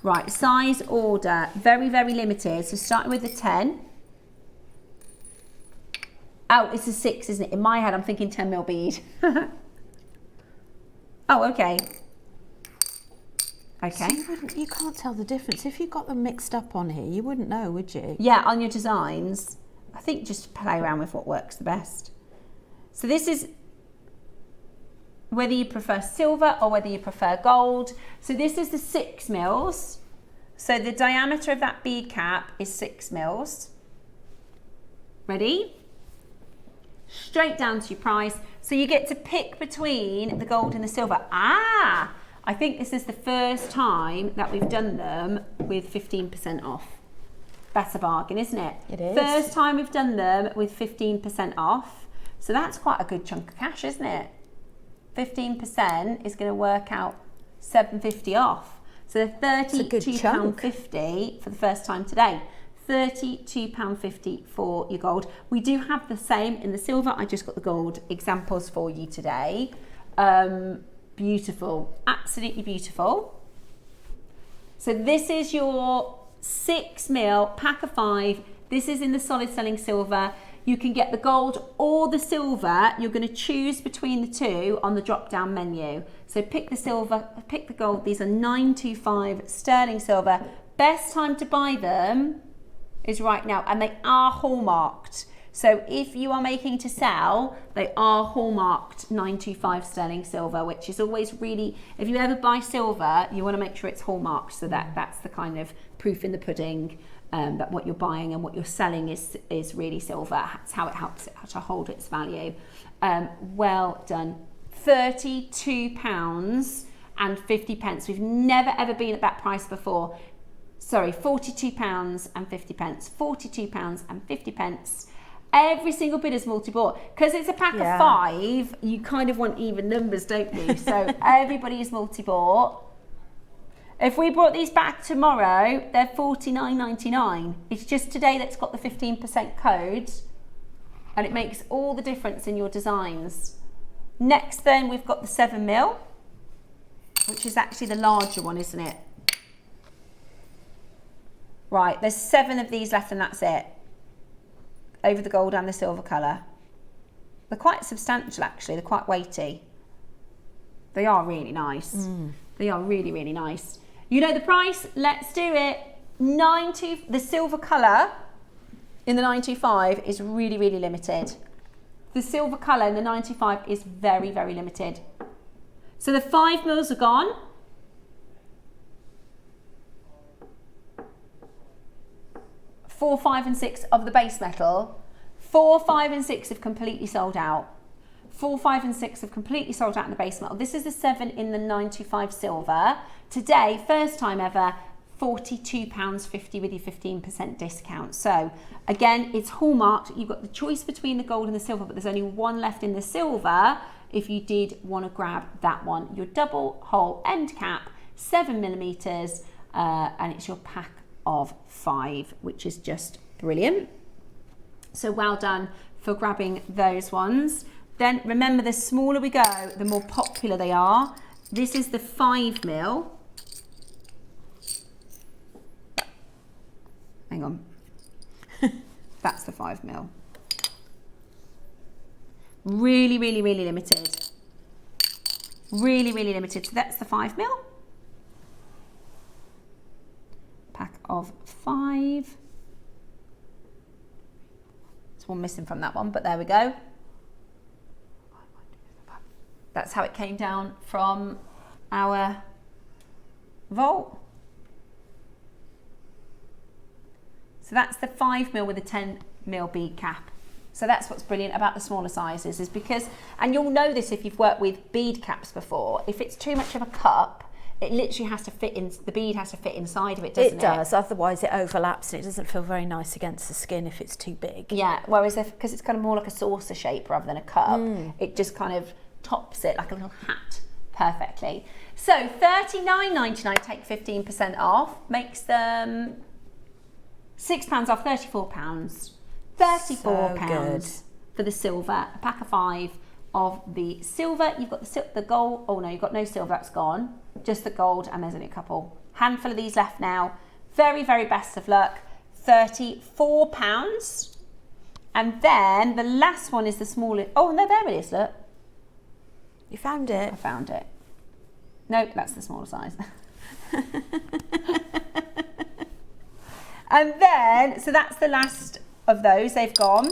Right, size order, very, very limited. So starting with the 10. Oh, it's a 6, isn't it? In my head, I'm thinking 10 mil bead. Oh, okay. Okay. So you can't tell the difference. If you got them mixed up on here, you wouldn't know, would you? Yeah, on your designs, I think just play around with what works the best. So this is whether you prefer silver or whether you prefer gold. So this is the 6 mils. So the diameter of that bead cap is 6 mils. Ready? Straight down to your price. So you get to pick between the gold and the silver. I think this is the first time that we've done them with 15% off. That's a bargain, isn't it? It is. First time we've done them with 15% off. So that's quite a good chunk of cash, isn't it? 15% is going to work out £7.50 off. So they're £32.50 for the first time today. £32.50 for your gold. We do have the same in the silver. I just got the gold examples for you today. Beautiful, absolutely beautiful. So this is your 6 mil pack of 5. This is in the solid selling silver. You can get the gold or the silver. You're going to choose between the two on the drop down menu. So pick the silver, pick the gold. These are 925 sterling silver. Best time to buy them is right now, and they are hallmarked. So if you are making to sell, they are hallmarked 925 sterling silver, which is always really, if you ever buy silver, you want to make sure it's hallmarked, so that's the kind of proof in the pudding that what you're buying and what you're selling is really silver. That's how it helps it to hold its value. Well done. £32.50. We've never ever been at that price before. Sorry, £42 and 50 pence. £42 and 50 pence. Every single bid is multi-bought. Because it's a pack of 5, you kind of want even numbers, don't you? So everybody is multi-bought. If we brought these back tomorrow, they're $49.99. It's just today that's got the 15% code, and it makes all the difference in your designs. Next then, we've got the 7mm, which is actually the larger one, isn't it? Right, there's 7 of these left and that's it. Over the gold and the silver colour. They're quite substantial actually, they're quite weighty. They are really nice. They are really, really nice. You know the price? Let's do it. The silver colour in the 925 is really, really limited. The silver colour in the 925 is very, very limited. So the 5mm are gone. 4, 5 and 6 of the base metal. 4, 5 and 6 have completely sold out. 4, 5 and 6 have completely sold out in the base metal. This is the 7 in the 925 silver. Today, first time ever, £42.50 with your 15% discount. So again, it's hallmarked. You've got the choice between the gold and the silver, but there's only one left in the silver if you did want to grab that one. Your double hole end cap, 7mm, and it's your pack of 5, which is just brilliant. So well done for grabbing those ones. Then remember, the smaller we go, the more popular they are. This is the 5mm. Hang on. That's the 5mm. Really, really, really limited. Really, really limited. So that's the 5mm. Pack of 5. There's one missing from that one, but there we go. That's how it came down from our vault. So that's the 5mm with a 10mm bead cap. So that's what's brilliant about the smaller sizes, is because, and you'll know this if you've worked with bead caps before, if it's too much of a cup, it literally has to fit in, the bead has to fit inside of it, doesn't it? It does, otherwise it overlaps and it doesn't feel very nice against the skin if it's too big. Yeah, whereas because it's kind of more like a saucer shape rather than a cup, it just kind of tops it like a little hat perfectly. So £39.99, take 15% off, makes them £6 off, £34. £34 for the silver, a pack of 5 of the silver. You've got the gold. Oh no, you've got no silver, that's gone. Just the gold, and there's only a couple. Handful of these left now. Very, very best of luck. £34. And then the last one is the smallest. Oh no, there it is, look. You found it? I found it. No, that's the smaller size. And then, so that's the last of those, they've gone.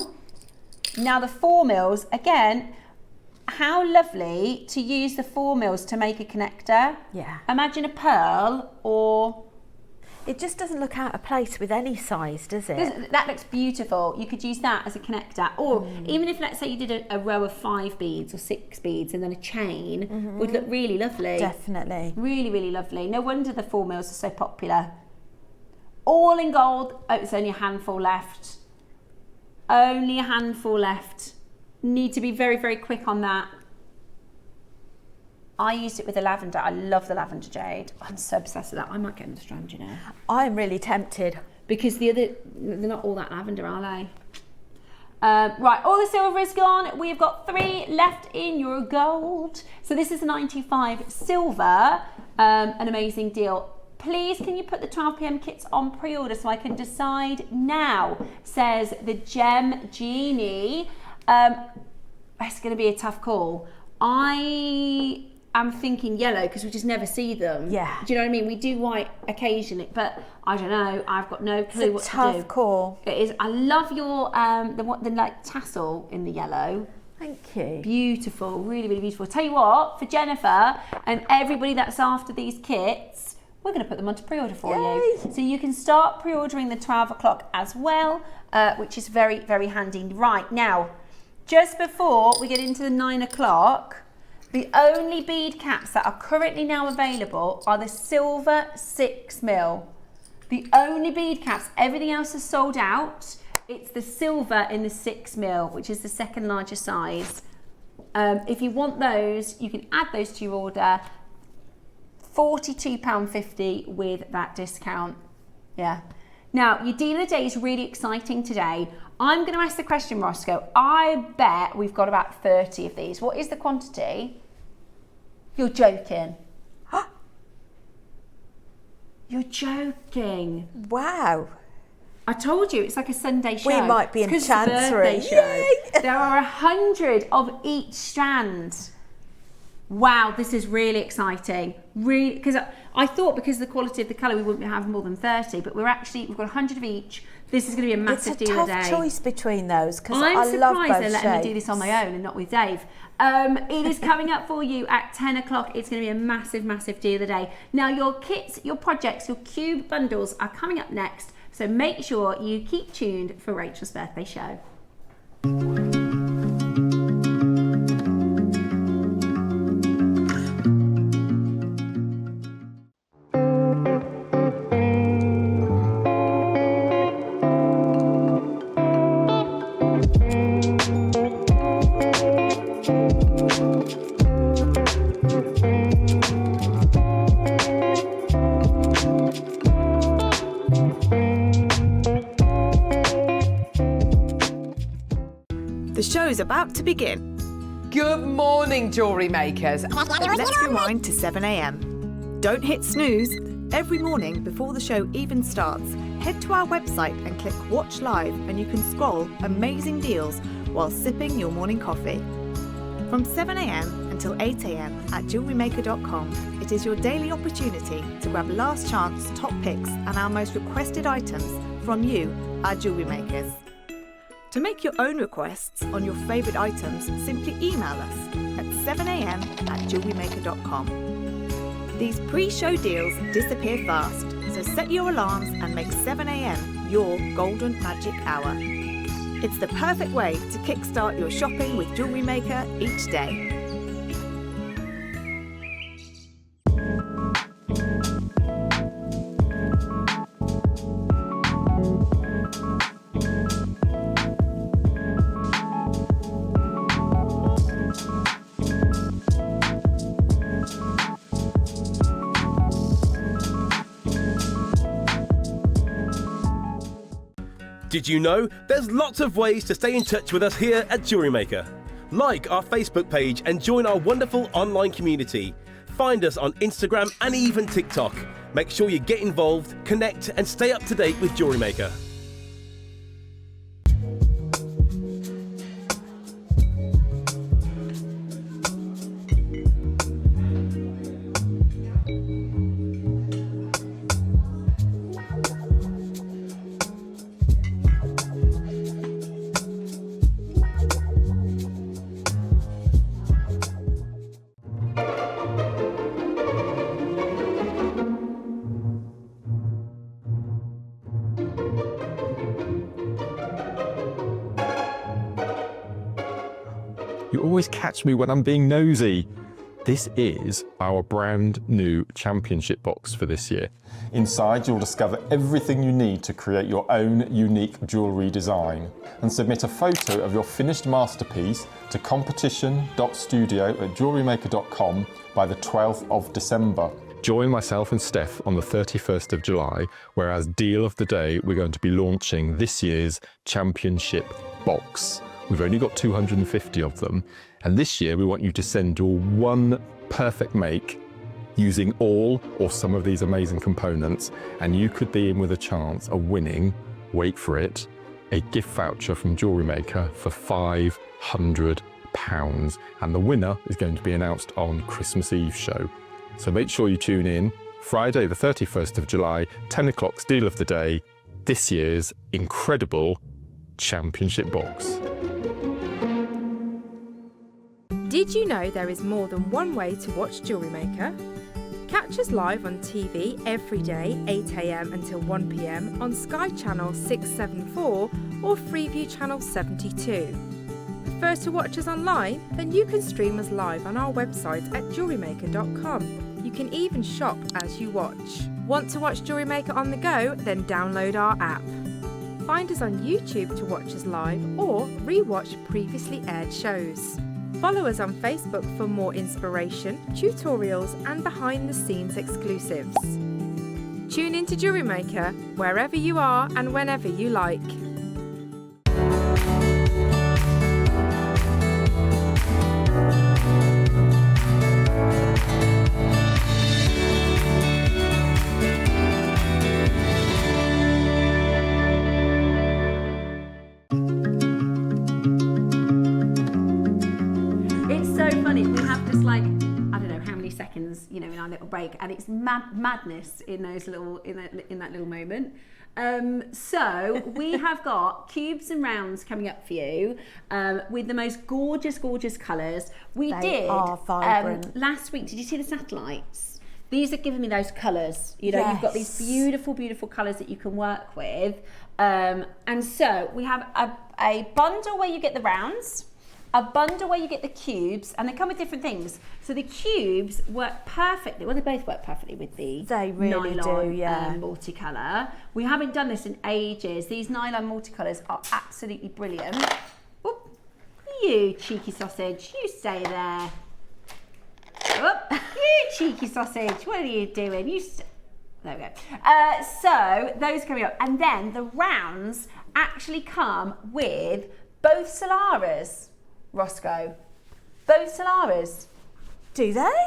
Now the 4mm, again, how lovely to use the 4mm to make a connector. Yeah. Imagine a pearl, or... It just doesn't look out of place with any size, does it? That looks beautiful. You could use that as a connector. Or even if, let's say, you did a row of 5 beads or 6 beads and then a chain, would look really lovely. Definitely. Really, really lovely. No wonder the 4mm are so popular. All in gold. Oh, it's only a handful left. Only a handful left. Need to be very, very quick on that. I used it with the lavender. I love the lavender jade. I'm so obsessed with that. I might get in the strand, you know. I'm really tempted. Because they're not all that lavender, are they? Right, all the silver is gone. We've got 3 left in your gold. So this is the 925 silver. An amazing deal. Please, can you put the 12 PM kits on pre-order so I can decide now, says the Gem Genie. It's going to be a tough call. I am thinking yellow because we just never see them. Yeah. Do you know what I mean? We do white occasionally, but I don't know. I've got no clue what to do. It's a tough call. It is. I love your the like tassel in the yellow. Thank you. Beautiful. Really, really beautiful. Tell you what, for Jennifer and everybody that's after these kits, we're going to put them onto pre-order for you. So you can start pre-ordering the 12 o'clock as well, which is very, very handy. Right, now, just before we get into the 9 o'clock, the only bead caps that are currently now available are the silver 6mm. The only bead caps, everything else is sold out. It's the silver in the 6mm, which is the second largest size. If you want those, you can add those to your order. £42.50 with that discount. Yeah. Now, your deal of the day is really exciting today. I'm going to ask the question, Roscoe. I bet we've got about 30 of these. What is the quantity? You're joking. You're joking. Wow. I told you, it's like a Sunday show. We might be in Chancery. There are 100 of each strand. Wow, this is really exciting. Really, because I thought because of the quality of the colour we wouldn't have more than 30, but we've got 100 of each. This is going to be a massive deal of the day. It's a tough choice between those because I love both shapes. I'm surprised they're letting me do this on my own and not with Dave. It is coming up for you at 10 o'clock. It's going to be a massive, massive deal of the day. Now, your kits, your projects, your cube bundles are coming up next. So make sure you keep tuned for Rachel's birthday show. The show's about to begin. Good morning, jewellery makers. Let's rewind to 7 a.m. Don't hit snooze. Every morning before the show even starts, head to our website and click Watch Live and you can scroll amazing deals while sipping your morning coffee. From 7 a.m. until 8 a.m. at JewelleryMaker.com, it is your daily opportunity to grab last chance top picks and our most requested items from you, our jewellery makers. To make your own requests on your favourite items, simply email us at 7 a.m. at jewellerymaker.com. These pre-show deals disappear fast, so set your alarms and make 7 a.m. your golden magic hour. It's the perfect way to kickstart your shopping with Jewellery Maker each day. Did you know there's lots of ways to stay in touch with us here at Jewellery Maker? Like our Facebook page and join our wonderful online community. Find us on Instagram and even TikTok. Make sure you get involved, connect and stay up to date with Jewellery Maker. You always catch me when I'm being nosy. This is our brand new championship box for this year. Inside, you'll discover everything you need to create your own unique jewellery design and submit a photo of your finished masterpiece to competition.studio@jewellerymaker.com by the 12th of December. Join myself and Steph on the 31st of July, where as deal of the day, we're going to be launching this year's championship box. We've only got 250 of them. And this year, we want you to send your one perfect make using all or some of these amazing components. And you could be in with a chance of winning, wait for it, a gift voucher from Jewellery Maker for £500. And the winner is going to be announced on Christmas Eve show. So make sure you tune in. Friday, the 31st of July, 10 o'clock's deal of the day, this year's incredible championship box. Did you know there is more than one way to watch Jewellery Maker? Catch us live on TV every day, 8 a.m. until 1 p.m. on Sky Channel 674 or Freeview Channel 72. Prefer to watch us online? Then you can stream us live on our website at jewellerymaker.com. You can even shop as you watch. Want to watch Jewellery Maker on the go? Then download our app. Find us on YouTube to watch us live or re-watch previously aired shows. Follow us on Facebook for more inspiration, tutorials and behind-the-scenes exclusives. Tune in to Jewellery Maker wherever you are and whenever you like. In our little break, and it's madness in those little in that little moment. So we have got cubes and rounds coming up for you with the most gorgeous colours. They are vibrant. Last week, did you see the satellites? These are giving me those colours. You know, yes. You've got these beautiful colours that you can work with. And so we have a bundle where you get the rounds, a bundle where you get the cubes, and they come with different things. So the cubes work perfectly. Well, they both work perfectly with the nylon multicolour. We haven't done this in ages. These nylon multicolours are absolutely brilliant. Oop, you cheeky sausage, you stay there. Oop, you cheeky sausage, what are you doing? There we go. So those coming up, and then the rounds actually come with both Solaras. Roscoe, both Solaras. Do they?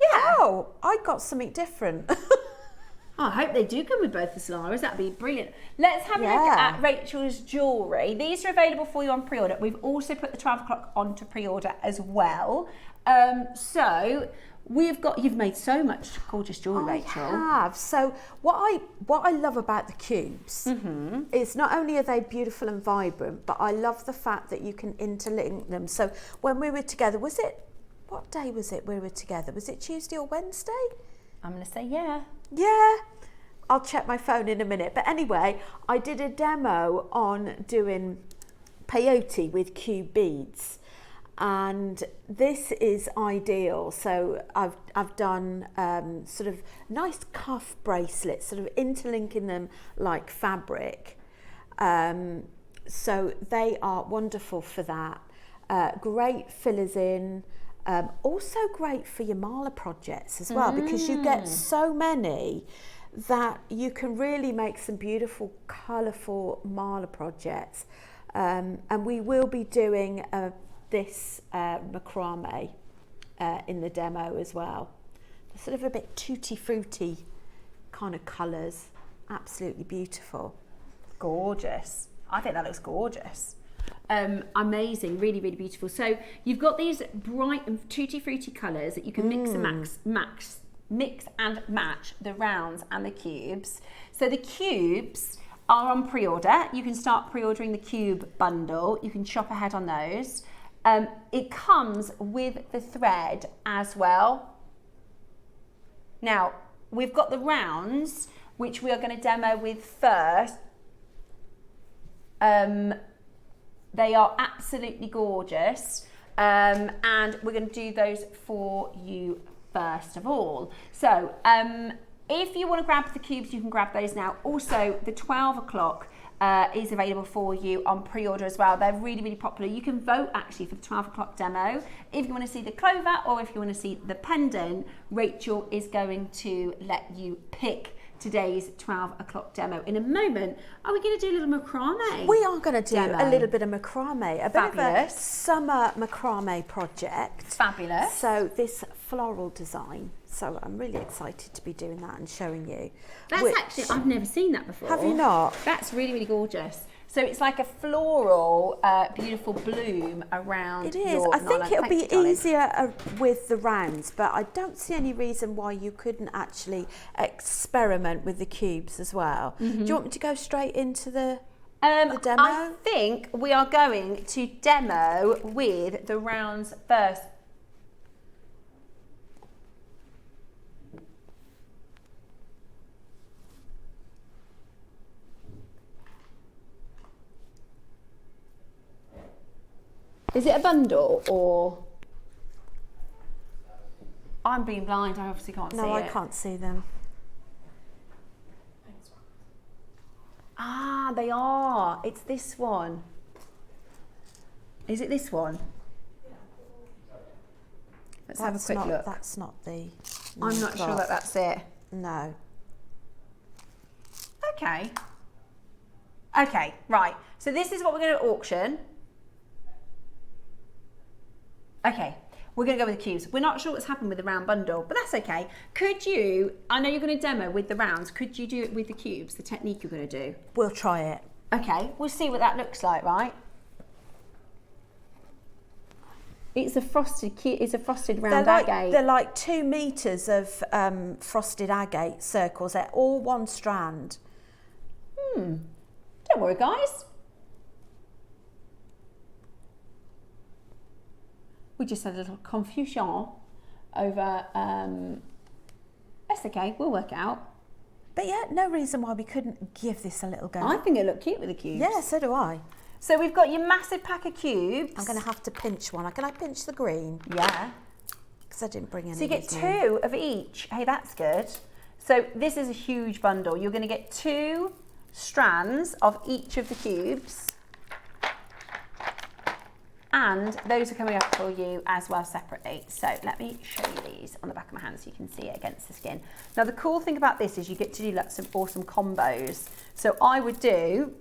Yeah. Oh, I got something different. Oh, I hope they do come with both the Solaras. That'd be brilliant. Let's have a look at Rachel's jewellery. These are available for you on pre-order. We've also put the 12 o'clock on to pre-order as well. So you've made so much gorgeous jewellery, Rachel. I have. So what I love about the cubes is not only are they beautiful and vibrant, but I love the fact that you can interlink them. So when we were together, what day was it we were together? Was it Tuesday or Wednesday? I'm going to say yeah. Yeah. I'll check my phone in a minute. But anyway, I did a demo on doing peyote with cube beads. And this is ideal. So I've done sort of nice cuff bracelets, sort of interlinking them like fabric. So they are wonderful for that. Great fillers in. Also great for your mala projects as well, because you get so many that you can really make some beautiful, colourful mala projects. And we will be doing this macrame in the demo as well. They're sort of a bit tutti frutti kind of colours. Absolutely beautiful. Gorgeous. I think that looks gorgeous. Amazing, really beautiful. So you've got these bright and tutti frutti colours that you can mix and match the rounds and the cubes. So the cubes are on pre-order. You can start pre-ordering the cube bundle. You can shop ahead on those. It comes with the thread as well. Now, we've got the rounds, which we are going to demo with first. They are absolutely gorgeous, and we're going to do those for you first of all. So, if you want to grab the cubes, you can grab those now. Also, the 12 o'clock is available for you on pre-order as well. They're really popular. You can vote actually for the 12 o'clock demo. If you want to see the clover or if you want to see the pendant, Rachel is going to let you pick today's 12 o'clock demo. In a moment, are we going to do a little macrame? We are going to do a little bit of macrame, a Fabulous. bit of a summer macrame project. Fabulous. So this floral design. So I'm really excited to be doing that and showing you. That's actually, I've never seen that before. Have you not? That's really gorgeous. So it's like a floral, beautiful bloom around your It is. I think it'll be darling. easier with the rounds, but I don't see any reason why you couldn't actually experiment with the cubes as well. Do you want me to go straight into the demo? I think we are going to demo with the rounds first. Is it a bundle or? I'm being blind, I obviously can't see it. No, I can't see them. Ah, they are. It's this one. Is it this one? Let's have a quick look. That's not the... I'm not sure that that's it. No. Okay. Okay, right. So this is what we're going to auction. Okay, we're going to go with the cubes. We're not sure what's happened with the round bundle, but that's okay. Could you, I know you're going to demo with the rounds, could you do it with the cubes, the technique you're going to do? We'll try it. Okay, we'll see what that looks like, right? It's a frosted round agate. They're like 2 meters of frosted agate circles. They're all one strand. Don't worry, guys. We just had a little confusion over. That's okay. We'll work it out. But yeah, no reason why we couldn't give this a little go. I think it looked cute with the cubes. Yeah, so do I. So we've got your massive pack of cubes. I'm going to have to pinch one. Can I pinch the green? Yeah. Because I didn't bring any. So you get 2 of each. Hey, that's good. So this is a huge bundle. You're going to get 2 strands of each of the cubes. And those are coming up for you as well separately. So let me show you these on the back of my hand so you can see it against the skin. Now the cool thing about this is you get to do lots of awesome combos. So I would do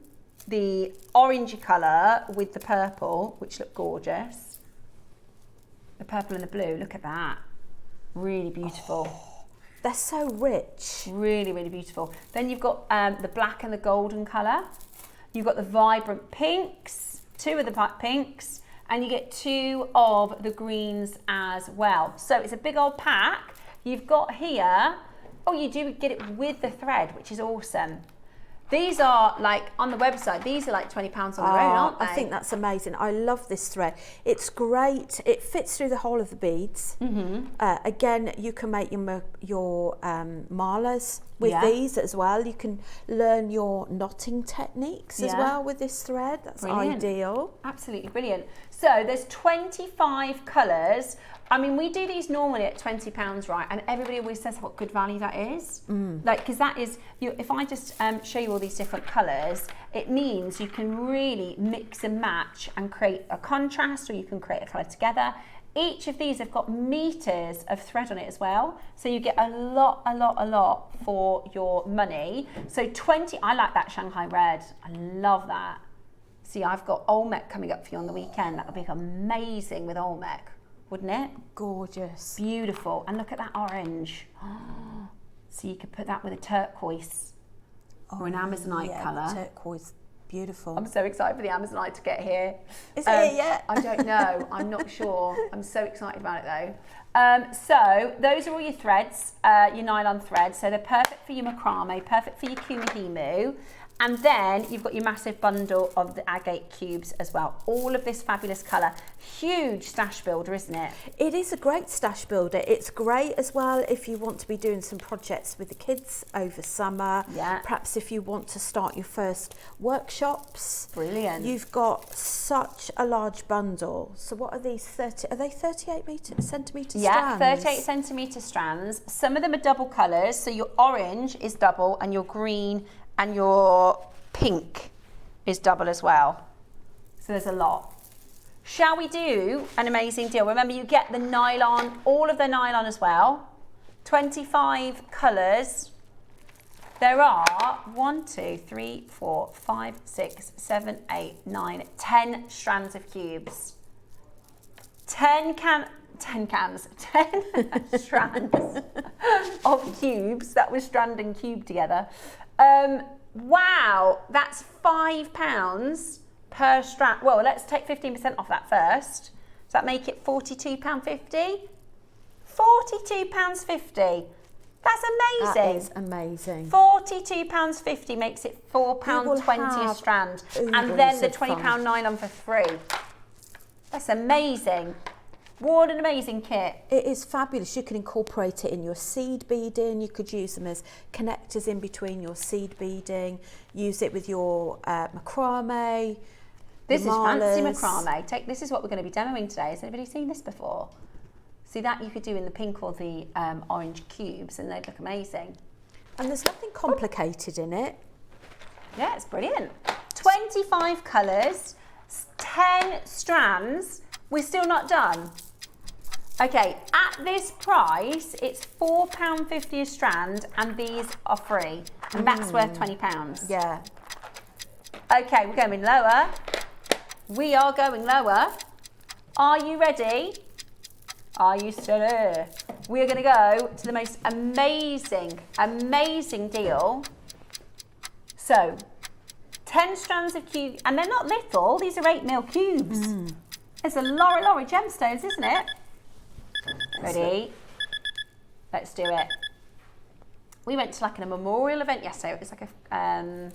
the orangey colour with the purple, which look gorgeous. The purple and the blue, look at that. Really beautiful. Oh, they're so rich. Really, really beautiful. Then you've got the black and the golden colour. You've got the vibrant pinks, 2 of the pinks, and you get 2 of the greens as well. So it's a big old pack. You've got here, oh, you do get it with the thread, which is awesome. These are like, on the website, these are like £20 on their own, aren't they? I think that's amazing. I love this thread. It's great. It fits through the whole of the beads. Again, you can make your malas with these as well. You can learn your knotting techniques as well with this thread. That's ideal. Absolutely brilliant. So there's 25 colours. I mean, we do these normally at £20, right? And everybody always says what good value that is. Like, because that is, if I just show you all these different colours, it means you can really mix and match and create a contrast, or you can create a colour together. Each of these have got meters of thread on it as well. So you get a lot for your money. So 20, I like that Shanghai red. I love that. See, I've got Olmec coming up for you on the weekend. That would be amazing with Olmec, wouldn't it? Gorgeous. Beautiful. And look at that orange. So you could put that with a turquoise or an Amazonite colour. Turquoise. Beautiful. I'm so excited for the Amazonite to get here. Is it here yet? I don't know. I'm not sure. I'm so excited about it though. So those are all your threads, your nylon threads. So they're perfect for your macrame, perfect for your kumahimu. And then you've got your massive bundle of the agate cubes as well. All of this fabulous colour. Huge stash builder, isn't it? It is a great stash builder. It's great as well if you want to be doing some projects with the kids over summer. Yeah. Perhaps if you want to start your first workshops. Brilliant. You've got such a large bundle. So what are these 30? Are they 38 centimetre strands? Yeah, 38 centimetre strands. Some of them are double colours. So your orange is double and your green and your pink is double as well. So there's a lot. Shall we do an amazing deal? Remember, you get the nylon, all of the nylon as well. 25 colours. There are 1, 2, 3, 4, 5, 6, 7, 8, 9, 10 strands of cubes. 10 strands of cubes. That was strand and cube together. Wow, that's £5 per strand. Well, let's take 15% off that first. Does that make it £42.50? £42.50. That's amazing. That is amazing. £42.50 makes it £4.20 a strand. And then the £20 nylon for free. That's amazing. What an amazing kit. It is fabulous. You can incorporate it in your seed beading. You could use them as connectors in between your seed beading. Use it with your macrame. This is fancy macrame. This is what we're going to be demoing today. Has anybody seen this before? See, that you could do in the pink or the orange cubes and they'd look amazing. And there's nothing complicated in it. Yeah, it's brilliant. 25 colours, 10 strands. We're still not done. Okay, at this price, it's £4.50 a strand, and these are free. And that's worth £20. Yeah. Okay, we're going lower. We are going lower. Are you ready? Are you still here? We are going to go to the most amazing, amazing deal. So, 10 strands of cubes, and they're not little, these are 8mm cubes. It's a lorry gemstones, isn't it? Ready? Let's do it. We went to like a memorial event yesterday. It was like a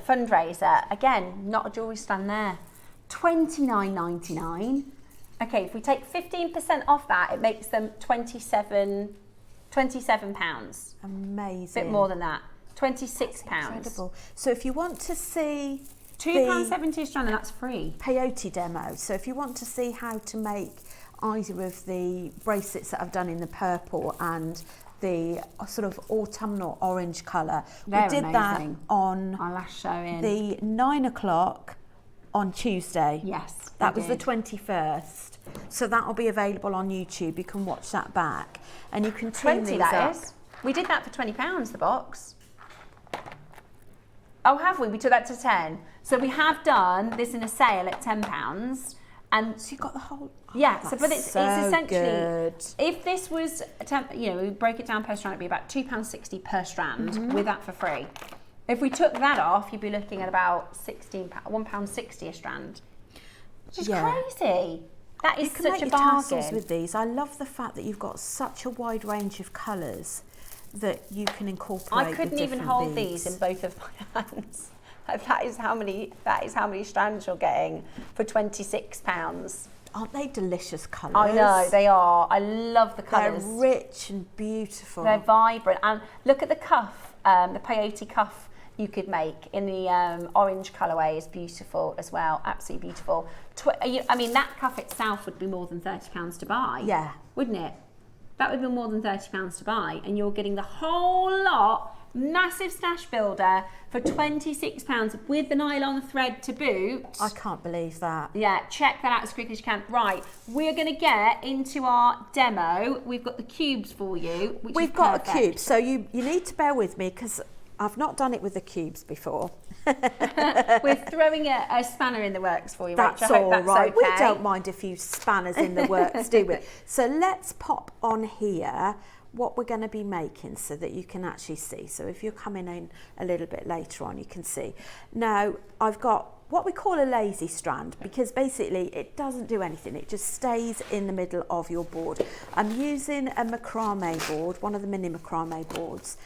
fundraiser. Again, not a jewellery stand there. $29.99. Okay, if we take 15% off that, it makes them £27. Amazing. Bit more than that. £26. Incredible. So if you want to see £2.70 a strand, and that's free. peyote demo, so if you want to see how to make either of the bracelets that I've done in the purple and the sort of autumnal orange colour, we did that on our last showing. the 9 o'clock on Tuesday. Yes, that was the 21st. So that will be available on YouTube. You can watch that back, and you can tune 20 these that up. is. We did that for £20 the box. Oh, have we? We took that to 10. So we have done this in a sale at £10, and So you got the whole. yeah. So, that's but it's so essentially good. if this was we break it down per strand, it'd be about £2.60 per strand with that for free. If we took that off, you'd be looking at about £1.60 a strand, which is crazy. That is You can such make a your tassels bargain. with these. I love the fact that you've got such a wide range of colours that you can incorporate. I couldn't with even different hold beads. these in both of my hands. That is how many strands you're getting for £26. Aren't they delicious colours? I know, they are. I love the colours. They're rich and beautiful. They're vibrant. And look at the cuff, the peyote cuff you could make in the orange colourway is beautiful as well. Absolutely beautiful. I mean, that cuff itself would be more than £30 to buy. Yeah. Wouldn't it? That would be more than £30 to buy. And you're getting the whole lot, massive stash builder for £26 with the nylon thread to boot. I can't believe that. Yeah, check that out as quickly as you can. Right, we're going to get into our demo. We've got the cubes for you, which We've is got perfect. a cube, so you need to bear with me because I've not done it with the cubes before. We're throwing a spanner in the works for you, That's Rach. I hope all that's right. okay. We don't mind a few spanners in the works, do we? So let's pop on here what we're going to be making so that you can actually see. So if you're coming in a little bit later on, you can see. Now, I've got what we call a lazy strand because basically it doesn't do anything. It just stays in the middle of your board. I'm using a macrame board, one of the mini macrame boards.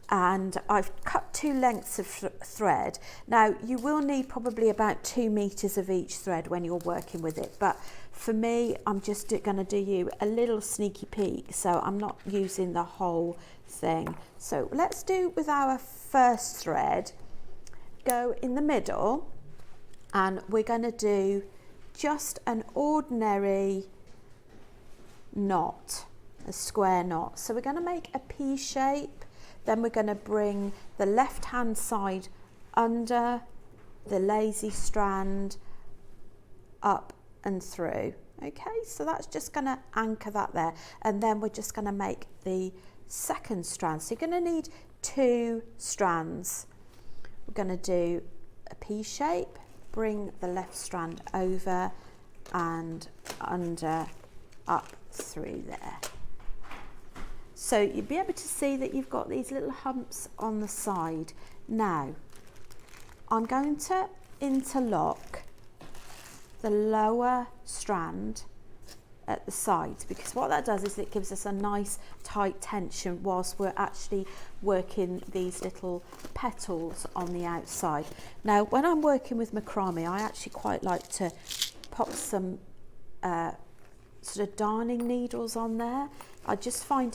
And I've cut 2 lengths of thread. Now you will need probably about 2 meters of each thread when you're working with it, but for me I'm just going to do you a little sneaky peek, so I'm not using the whole thing. So let's do with our first thread, go in the middle, and we're going to do just an ordinary knot, a square knot. So we're going to make a P shape. Then we're going to bring the left hand side under the lazy strand up and through. Okay, so that's just going to anchor that there. And then we're just going to make the second strand. So you're going to need 2 strands. We're going to do a P shape, bring the left strand over and under, up through there. So you'll be able to see that you've got these little humps on the side. Now, I'm going to interlock the lower strand at the sides because what that does is it gives us a nice tight tension whilst we're actually working these little petals on the outside. Now, when I'm working with macrame, I actually quite like to pop some sort of darning needles on there. I just find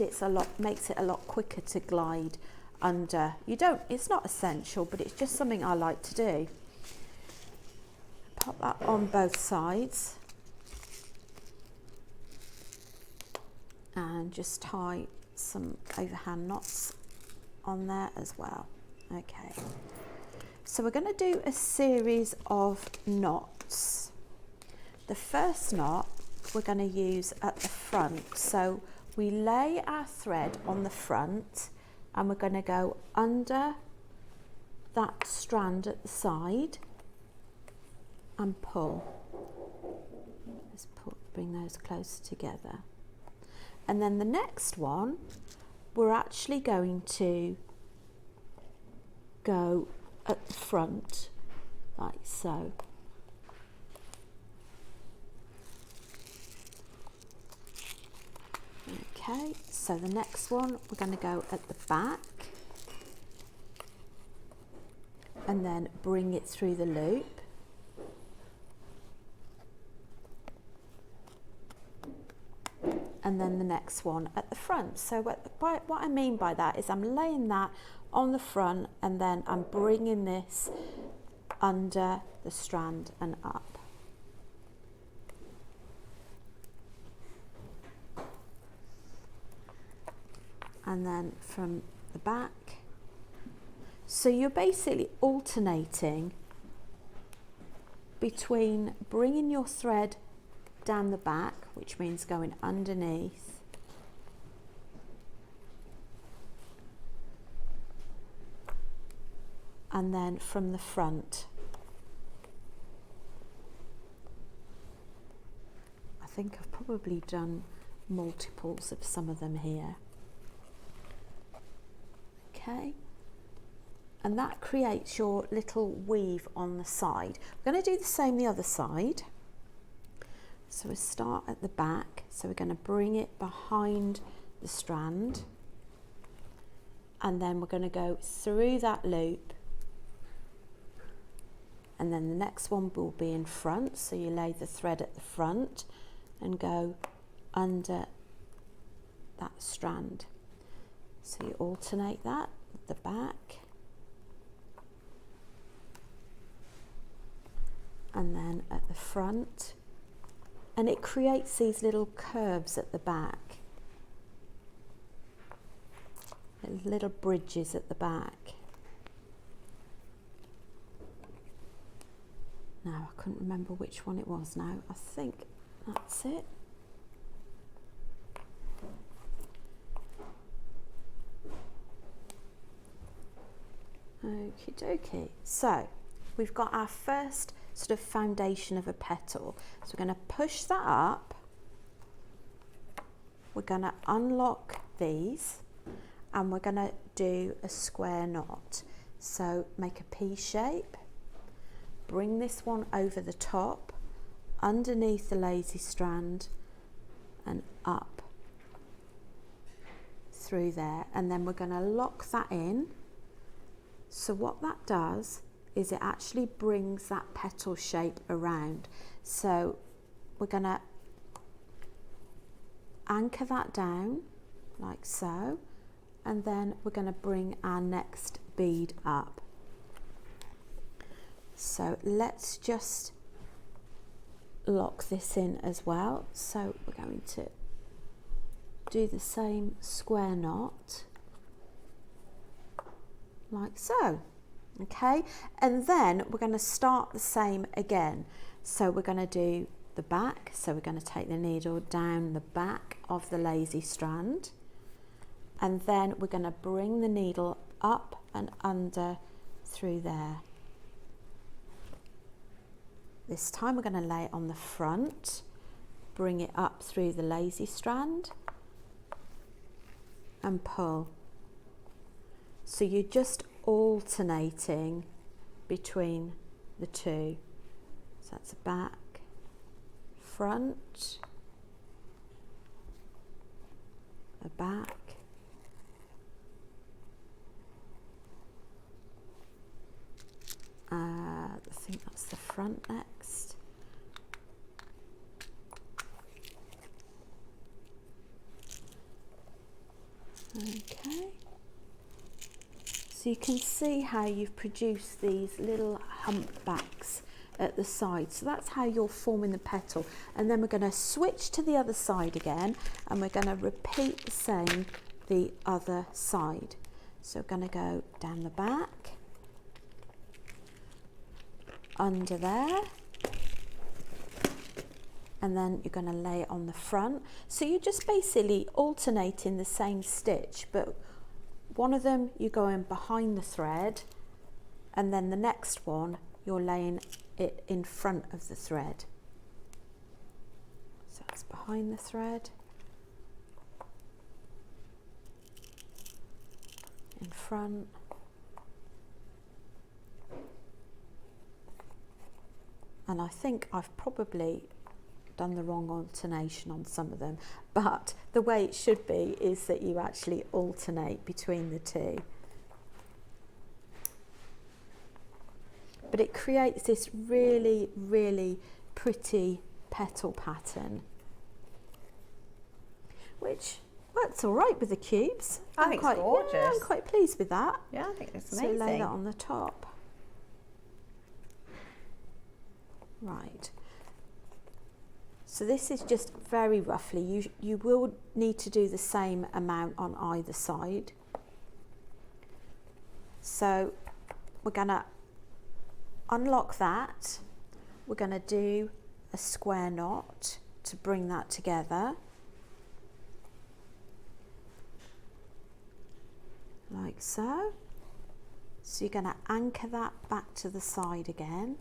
makes it a lot quicker to glide under. It's not essential, but it's just something I like to do. Pop that on both sides. and just tie some overhand knots on there as well. Okay, so we're going to do a series of knots. The first knot we're going to use at the front, so we lay our thread on the front and we're going to go under that strand at the side and pull. Let's bring those close together. And then the next one, we're actually going to go at the front, like so. Okay, so the next one, we're going to go at the back and then bring it through the loop. And then the next one at the front. So what I mean by that is I'm laying that on the front and then I'm bringing this under the strand and up. And then from the back. So you're basically alternating between bringing your thread down the back, which means going underneath, and then from the front. I think I've probably done multiples of some of them here. Okay, and that creates your little weave on the side. We're going to do the same the other side. So we start at the back, so we're going to bring it behind the strand and then we're going to go through that loop, and then the next one will be in front, so you lay the thread at the front and go under that strand. So you alternate that at the back and then at the front. And it creates these little curves at the back, little bridges at the back. Now I couldn't remember which one it was now. I think that's it. Okie dokie. So we've got our first sort of foundation of a petal. So we're going to push that up. We're going to unlock these and we're going to do a square knot. So make a P shape, bring this one over the top, underneath the lazy strand and up through there, and then we're going to lock that in. So what that does is it actually brings that petal shape around. So we're going to anchor that down like so, and then we're going to bring our next bead up. So let's just lock this in as well. So we're going to do the same square knot like so. Okay, and then we're going to start the same again. So we're going to do the back, so we're going to take the needle down the back of the lazy strand, and then we're going to bring the needle up and under through there. This time we're going to lay it on the front, bring it up through the lazy strand and pull. So you're just alternating between the two. So that's back, front, a back, I think that's the front next. Okay. So you can see how you've produced these little humpbacks at the side. So that's how you're forming the petal. And then we're going to switch to the other side again, and we're going to repeat the same the other side. So we're going to go down the back, under there, and then you're going to lay it on the front. So you're just basically alternating the same stitch, but one of them you're going behind the thread, and then the next one you're laying it in front of the thread. So it's behind the thread, in front, and I think I've probably done the wrong alternation on some of them, but the way it should be is that you actually alternate between the two. But it creates this really, really pretty petal pattern, which works all right with the cubes. I think it's gorgeous. Yeah, I'm quite pleased with that. Yeah, I think it's amazing. So lay that on the top. Right. So this is just very roughly. You will need to do the same amount on either side. So we're going to unlock that. We're going to do a square knot to bring that together, like so. So you're going to anchor that back to the side again,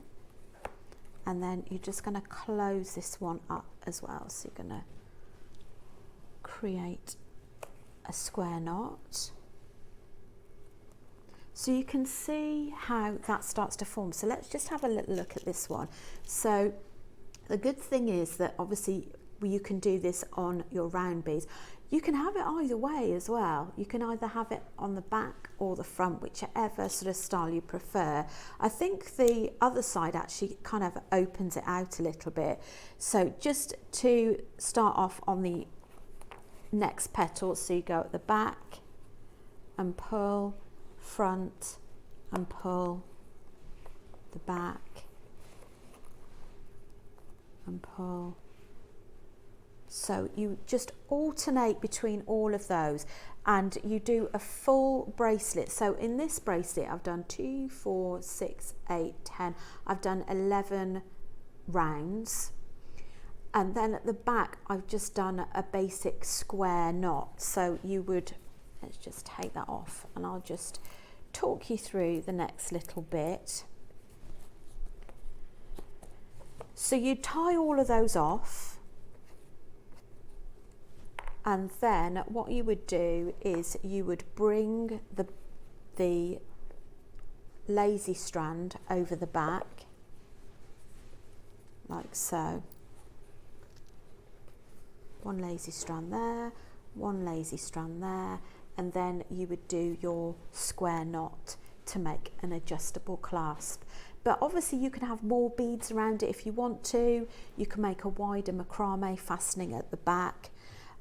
and then you're just going to close this one up as well. So you're going to create a square knot. So you can see how that starts to form. So let's just have a little look at this one. So the good thing is that obviously you can do this on your round beads. You can have it either way as well. You can either have it on the back or the front, whichever sort of style you prefer. I think the other side actually kind of opens it out a little bit. So just to start off on the next petal, so you go at the back and pull, front and pull, the back and pull. So you just alternate between all of those, and you do a full bracelet. So in this bracelet I've done 2, 4, 6, 8, 10. I've done 11 rounds, and then at the back I've just done a basic square knot. So you would, let's just take that off and I'll just talk you through the next little bit. So you tie all of those off, and then what you would do is you would bring the lazy strand over the back, like so. One lazy strand there, one lazy strand there, and then you would do your square knot to make an adjustable clasp. But obviously you can have more beads around it if you want to. You can make a wider macrame fastening at the back.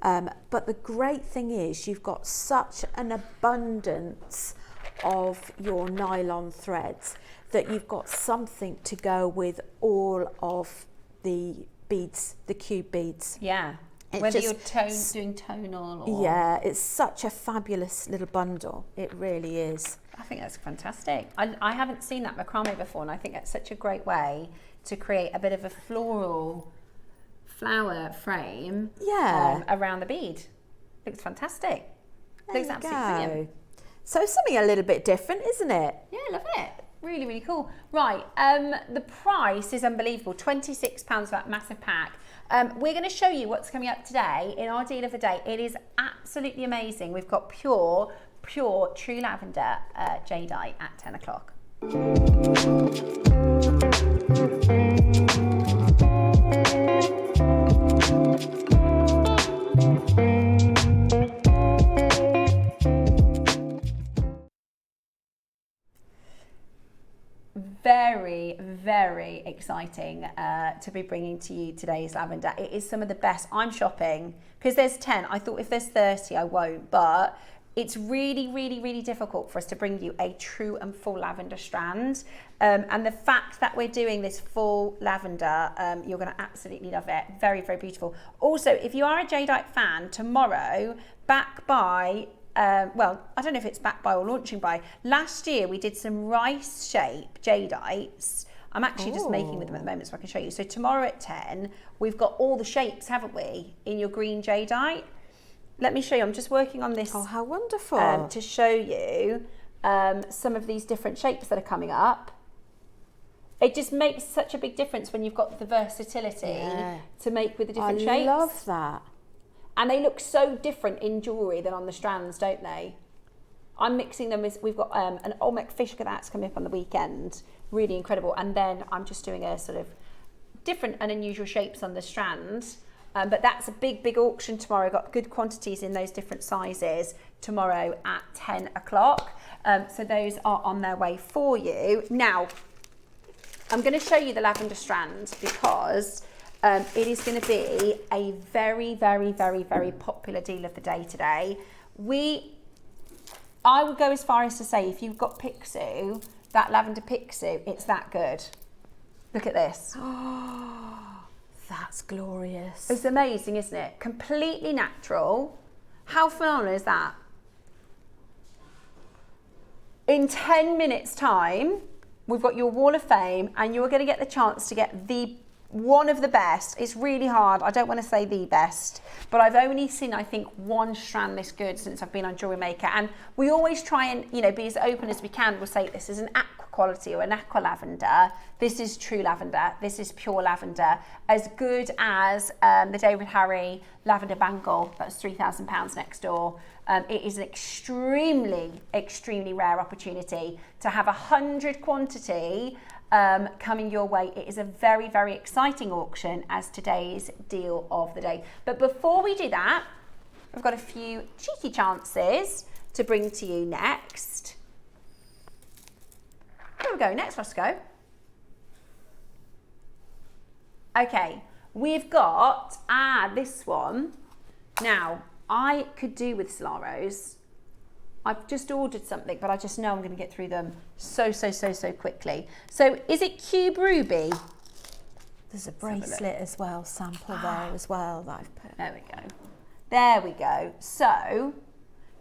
But the great thing is you've got such an abundance of your nylon threads that you've got something to go with all of the beads, the cube beads. Yeah. Whether you're doing tonal or... Yeah, it's such a fabulous little bundle. It really is. I think that's fantastic. I haven't seen that macrame before, and I think that's such a great way to create a bit of a floral flower frame around the bead. Looks fantastic. Looks absolutely brilliant. So something a little bit different, isn't it? Yeah, love it. Really, really cool. Right, the price is unbelievable. £26 for that massive pack. We're going to show you what's coming up today in our deal of the day. It is absolutely amazing. We've got pure true lavender jadeite at 10 o'clock. Very, very exciting to be bringing to you today's lavender. It is some of the best. I'm shopping because there's 10. I thought if there's 30 I won't, but it's really, really, really difficult for us to bring you a true and full lavender strand. And the fact that we're doing this full lavender, you're going to absolutely love it. Very, very beautiful. Also, if you are a jadeite fan, tomorrow, back by, well, I don't know if it's back by or launching by, last year we did some rice shape jadeites. I'm actually just making with them at the moment so I can show you. So tomorrow at 10, we've got all the shapes, haven't we, in your green jadeite. Let me show you, I'm just working on this. Oh, how wonderful. To show you some of these different shapes that are coming up. It just makes such a big difference when you've got the versatility to make with the different shapes. I love that. And they look so different in jewellery than on the strands, don't they? I'm mixing them with, we've got an Olmec fish that's coming up on the weekend. Really incredible. And then I'm just doing a sort of different and unusual shapes on the strands. But that's a big, big auction tomorrow. Got good quantities in those different sizes tomorrow at 10 o'clock. So those are on their way for you. Now, I'm going to show you the lavender strand because it is going to be a very, very, very, very popular deal of the day today. I would go as far as to say if you've got Pixu, that lavender Pixu, it's that good. Look at this. That's glorious. It's amazing, isn't it? Completely natural. How phenomenal is that? In 10 minutes time, we've got your wall of fame and you're going to get the chance to get one of the best. It's really hard. I don't want to say the best, but I've only seen, I think, one strand this good since I've been on JewelleryMaker. And we always try and, you know, be as open as we can. We'll say this is an aqua quality or an aqua lavender. This is true lavender. This is pure lavender. As good as the David Harry lavender bangle. That's £3,000 next door. It is an extremely, extremely rare opportunity to have 100 quantity coming your way. It is a very, very exciting auction as today's deal of the day. But before we do that, I've got a few cheeky chances to bring to you next. Here we go, next Roscoe. Okay, we've got, this one. Now, I could do with Solaros. I've just ordered something, but I just know I'm going to get through them so quickly. So is it Cube Ruby? There's a bracelet as well, sample there as well that I've put. There we go. There we go. So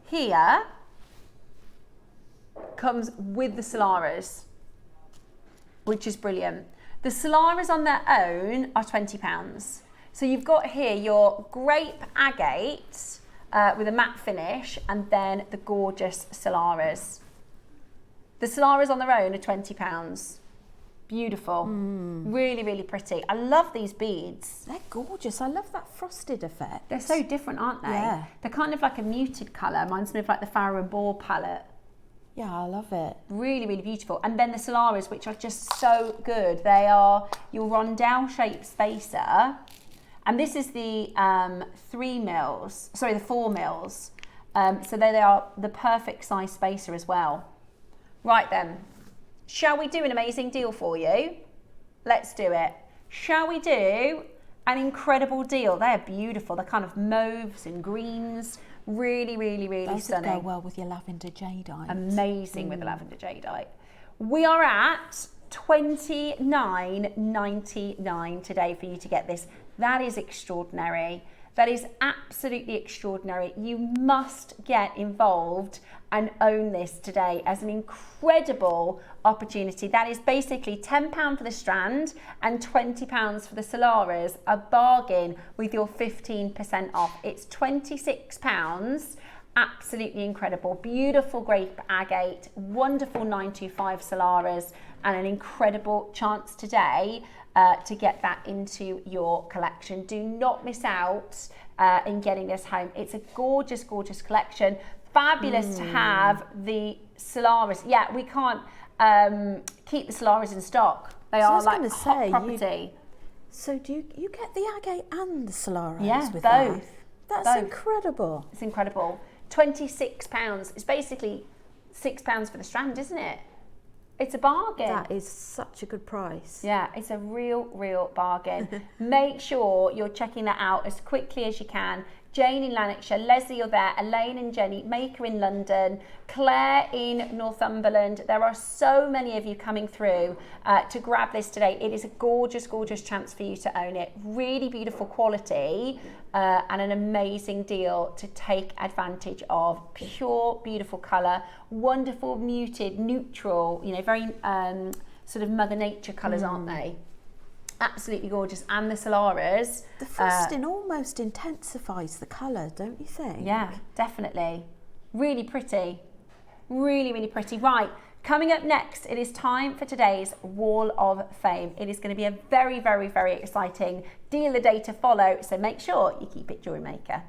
here comes with the Solaras, which is brilliant. The Solaras on their own are £20. So you've got here your grape agate, with a matte finish, and then the gorgeous Solaras. The Solaras on their own are £20. Beautiful. Really, really pretty. I love these beads. They're gorgeous. I love that frosted effect. They're so different, aren't they? Yeah. They're kind of like a muted colour. Reminds me of like the Farrow and Ball palette. Yeah, I love it. Really, really beautiful. And then the Solaras, which are just so good. They are your rondelle shaped spacer. And this is the 4 mils. So they are the perfect size spacer as well. Right then, shall we do an amazing deal for you? Let's do it. Shall we do an incredible deal? They're beautiful. They're kind of mauves and greens. Really, really, really Those stunning. would go well with your lavender jadeite. Amazing with the lavender jadeite. We are at $29.99 today for you to get this. That is extraordinary. That is absolutely extraordinary. You must get involved and own this today as an incredible opportunity. That is basically £10 for the strand and £20 for the Solaras, a bargain with your 15% off. It's £26. Absolutely incredible. Beautiful grape agate, wonderful 925 Solaras, and an incredible chance today to get that into your collection. Do not miss out in getting this home. It's a gorgeous, gorgeous collection. Fabulous to have the Solaras. Yeah, we can't keep the Solaras in stock. They are like hot property. So do you get the agate and the Solaras? Yeah, with both. That's both. Incredible. It's incredible. £26. It's basically £6 for the strand, isn't it? It's a bargain. That is such a good price. Yeah, it's a real, real bargain. Make sure you're checking that out as quickly as you can. Jane in Lanarkshire, Leslie, you're there, Elaine and Jenny, Maker in London, Claire in Northumberland. There are so many of you coming through to grab this today. It is a gorgeous, gorgeous chance for you to own it. Really beautiful quality and an amazing deal to take advantage of. Pure, beautiful colour, wonderful, muted, neutral, you know, very sort of Mother Nature colours, aren't they? Absolutely gorgeous. And the Solaras. The frosting almost intensifies the colour, don't you think? Yeah, definitely. Really pretty. Really, really pretty. Right, coming up next, it is time for today's Wall of Fame. It is going to be a very, very, very exciting deal of the day to follow, so make sure you keep it Jewellery Maker.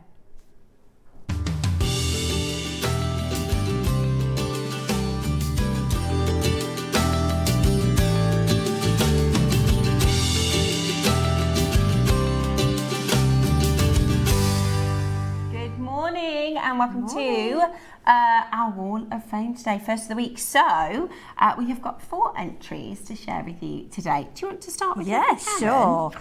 And welcome to our Wall of Fame today, first of the week. So we have got 4 entries to share with you today. Do you want to start with? Yes, sure.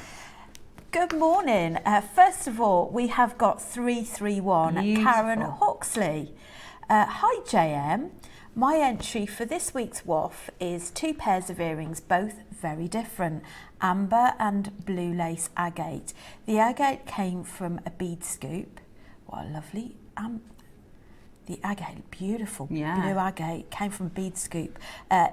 Good morning. First of all, we have got 331, Karen Hawksley. Hi JM, my entry for this week's WOF is 2 pairs of earrings, both very different, amber and blue lace agate. The agate came from a bead scoop. What a lovely the agate, beautiful blue agate, came from bead scoop.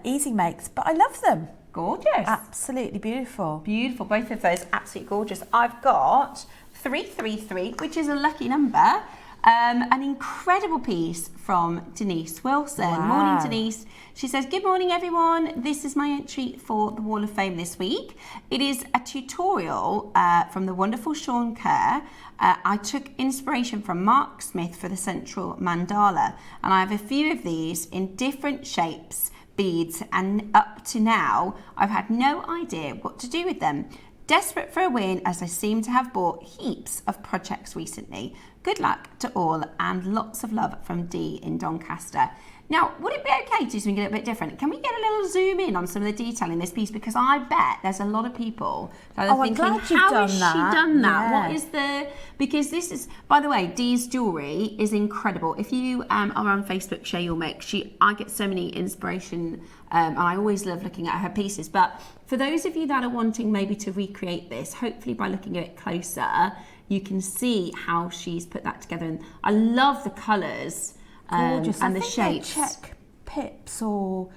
Easy makes, but I love them. Gorgeous. Absolutely beautiful. Beautiful, both of those absolutely gorgeous. I've got 333, which is a lucky number. An incredible piece from Denise Wilson. Wow. Morning, Denise. She says, good morning, everyone. This is my entry for the Wall of Fame this week. It is a tutorial from the wonderful Sean Kerr. I took inspiration from Mark Smith for the central mandala, and I have a few of these in different shapes, beads, and up to now, I've had no idea what to do with them. Desperate for a win, as I seem to have bought heaps of projects recently. Good luck to all, and lots of love from Dee in Doncaster. Now, would it be okay to do something a little bit different? Can we get a little zoom in on some of the detail in this piece? Because I bet there's a lot of people that are thinking, how has she done that? Yeah. What is the... Because this is... By the way, Dee's jewellery is incredible. If you are on Facebook, Share Your Mix, I get so many inspiration, and I always love looking at her pieces. But for those of you that are wanting maybe to recreate this, hopefully by looking at it closer, you can see how she's put that together. And I love the colours. Gorgeous. And I the think shapes. they're check pips, or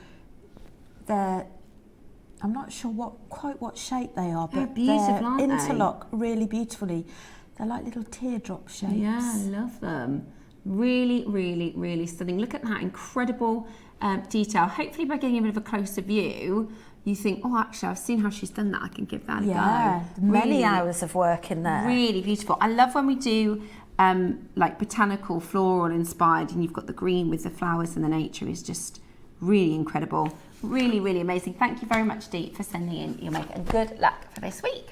they're, I'm not sure quite what shape they are, They're but beautiful, they aren't they? interlock really beautifully. They're like little teardrop shapes. Yeah, I love them. Really, really, really stunning. Look at that incredible detail. Hopefully by getting a bit of a closer view, you think, oh, actually, I've seen how she's done that. I can give that a go. Yeah, many hours of work in there. Really beautiful. I love when we do like botanical, floral inspired, and you've got the green with the flowers, and the nature is just really incredible. Really, really amazing. Thank you very much, Dee, for sending in your makeup, and good luck for this week.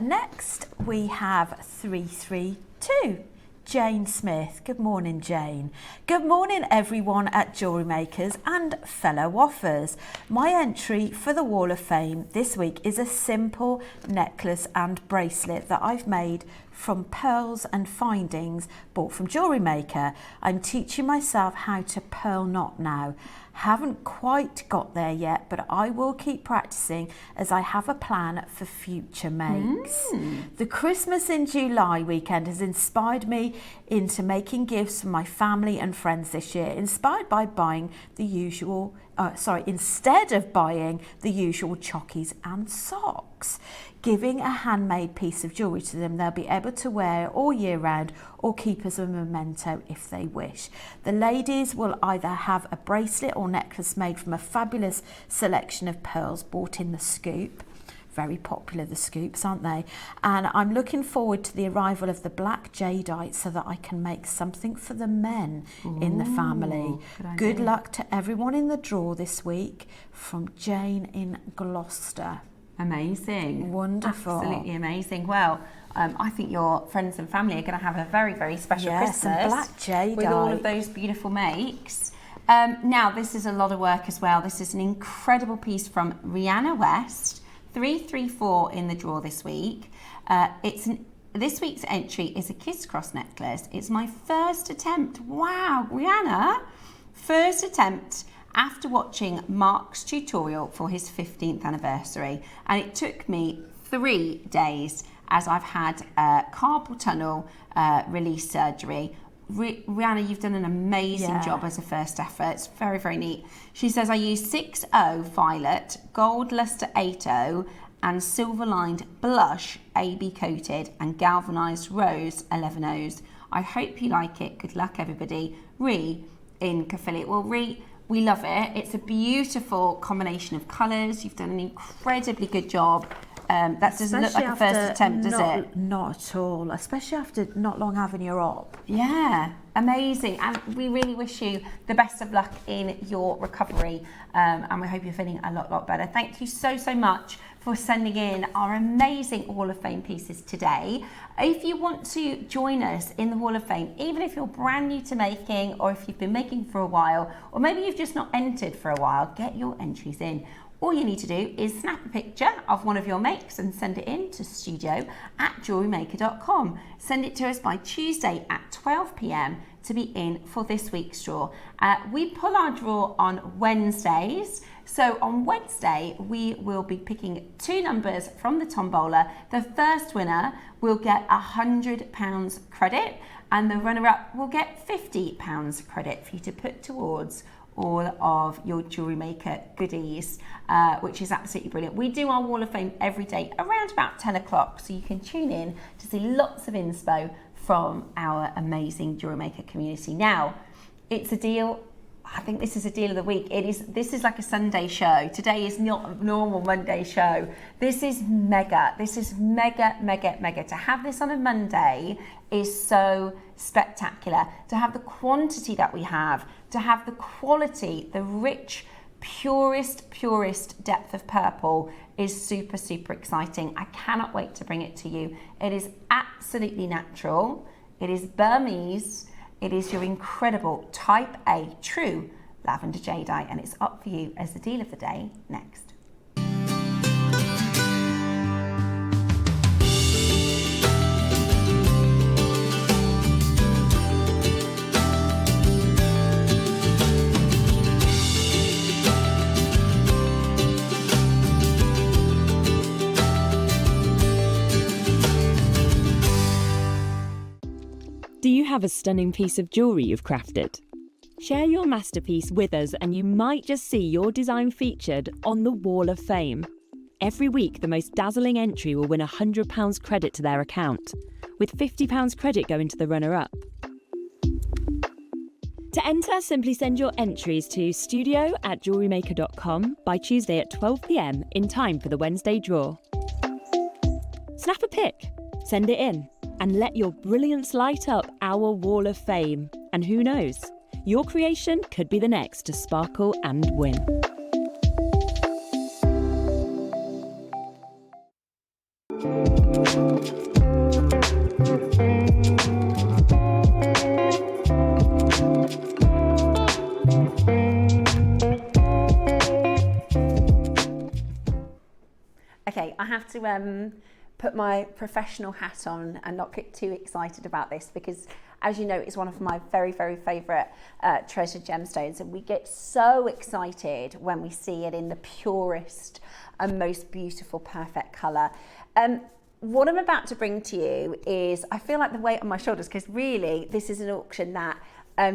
Next, we have 332. Jane Smith. Good morning, Jane. Good morning, everyone at Jewellery Makers and fellow waffers. My entry for the Wall of Fame this week is a simple necklace and bracelet that I've made from pearls and findings bought from Jewellery Maker. I'm teaching myself how to pearl knot now. Haven't quite got there yet, but I will keep practicing as I have a plan for future makes. The Christmas in July weekend has inspired me into making gifts for my family and friends this year, inspired by buying the usual, instead of buying the usual chockies and socks. Giving a handmade piece of jewellery to them they'll be able to wear all year round or keep as a memento if they wish. The ladies will either have a bracelet or necklace made from a fabulous selection of pearls bought in the scoop. Very popular, the scoops, aren't they? And I'm looking forward to the arrival of the black jadeite so that I can make something for the men in the family. Good luck to everyone in the draw this week, from Jane in Gloucester. Amazing. Wonderful. Absolutely amazing. Well, I think your friends and family are going to have a very, very special Christmas. And black jadeite. With all of those beautiful makes. Now, this is a lot of work as well. This is an incredible piece from Rihanna West, 334 in the draw this week. It's an this week's entry is a kiss cross necklace. It's my first attempt. Wow, Rihanna, first attempt after watching Mark's tutorial for his 15th anniversary. And it took me 3 days as I've had carpal tunnel release surgery. Rihanna, you've done an amazing job as a first effort. It's very, very neat. She says, I use 6O Violet, Gold Luster 8O, and Silver Lined Blush AB Coated, and Galvanized Rose 11Os. I hope you like it. Good luck, everybody. Ree in Caerphilly. Well, Ree, we love it. It's a beautiful combination of colours. You've done an incredibly good job. That doesn't look like a first attempt, does it? Not at all, especially after not long having your op. Yeah, amazing. And we really wish you the best of luck in your recovery. And we hope you're feeling a lot better. Thank you so much for sending in our amazing Wall of Fame pieces today. If you want to join us in the Wall of Fame, even if you're brand new to making, or if you've been making for a while, or maybe you've just not entered for a while, get your entries in. All you need to do is snap a picture of one of your makes and send it in to studio@jewellerymaker.com. Send it to us by Tuesday at 12 p.m. to be in for this week's draw. We pull our draw on Wednesdays. So on Wednesday, we will be picking 2 numbers from the tombola. The first winner will get £100 credit, and the runner-up will get £50 credit for you to put towards all of your Jewellery Maker goodies, which is absolutely brilliant. We do our Wall of Fame every day around about 10 o'clock, so you can tune in to see lots of inspo from our amazing Jewellery Maker community. Now, it's a deal. I think this is a deal of the week. This is like a Sunday show. Today is not a normal Monday show. This is mega. This is mega. To have this on a Monday is so spectacular. To have the quantity that we have, to have the quality, the rich, purest depth of purple is super exciting. I cannot wait to bring it to you. It is absolutely natural. It is Burmese. It is your incredible Type A true Lavender Jadeite, and it's up for you as the deal of the day next. Do you have a stunning piece of jewellery you've crafted? Share your masterpiece with us and you might just see your design featured on the Wall of Fame. Every week, the most dazzling entry will win £100 credit to their account, with £50 credit going to the runner-up. To enter, simply send your entries to studio@jewellerymaker.com by Tuesday at 12 p.m. in time for the Wednesday draw. Snap a pic, send it in, and let your brilliance light up our Wall of Fame. And who knows, your creation could be the next to sparkle and win. Okay, I have to put my professional hat on and not get too excited about this, because as you know, it's one of my very favourite treasured gemstones, and we get so excited when we see it in the purest and most beautiful, perfect colour. What I'm about to bring to you is, I feel like the weight on my shoulders, because really this is an auction that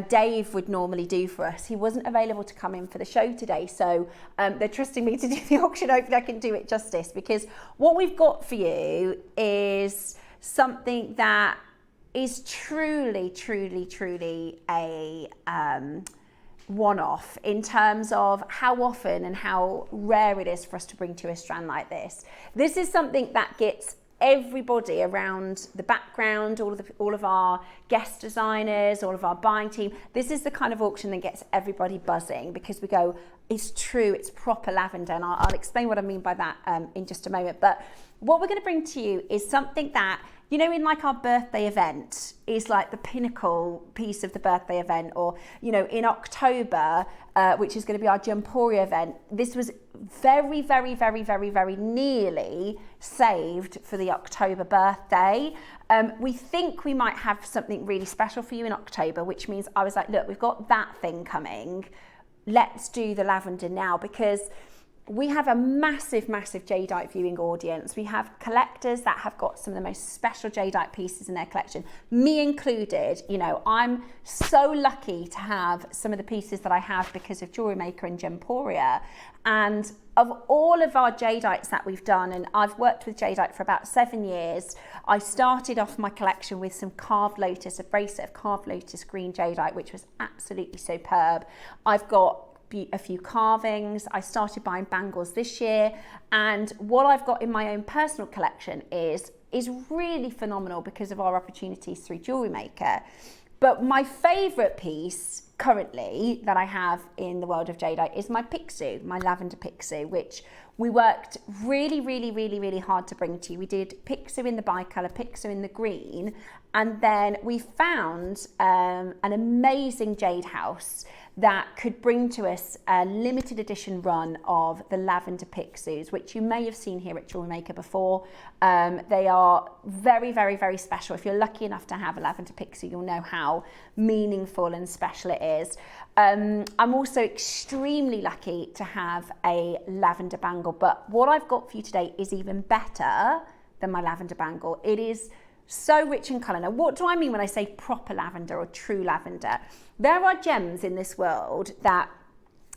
Dave would normally do for us. He wasn't available to come in for the show today, so they're trusting me to do the auction. Hopefully I can do it justice, because what we've got for you is something that is truly a one-off in terms of how often and how rare it is for us to bring to a strand like this. This is something that gets everybody around the background, all of our guest designers, all of our buying team. This is the kind of auction that gets everybody buzzing, because we go, it's true, it's proper lavender, and I'll explain what I mean by that in just a moment. But what we're going to bring to you is something that you know, in like our birthday event is like the pinnacle piece of the birthday event, or, you know, in October, which is going to be our Gemstoria event, this was very, very, very, very, very nearly saved for the October birthday. We think we might have something really special for you in October, which means I was like, look, we've got that thing coming. Let's do the lavender now, because we have a massive, massive jadeite viewing audience. We have collectors that have got some of the most special jadeite pieces in their collection, me included. You know, I'm so lucky to have some of the pieces that I have because of JewelleryMaker and Gemstoria. And of all of our jadeites that we've done, and I've worked with jadeite for about 7 years, I started off my collection with some carved lotus, a bracelet of carved lotus green jadeite, which was absolutely superb. I've got a few carvings. I started buying bangles this year, and what I've got in my own personal collection is really phenomenal because of our opportunities through JewelleryMaker. But my favourite piece currently that I have in the world of jadeite is my Pixu, my lavender Pixu, which we worked really, really, really, really hard to bring to you. We did Pixu in the bicolour, Pixu in the green, and then we found an amazing jade house that could bring to us a limited edition run of the lavender Pixus, which you may have seen here at JewelleryMaker before. They are very, very, very special. If you're lucky enough to have a lavender Pixu, you'll know how meaningful and special it is. I'm also extremely lucky to have a lavender bangle, but what I've got for you today is even better than my lavender bangle. It is so rich in colour. Now, what do I mean when I say proper lavender or true lavender? There are gems in this world that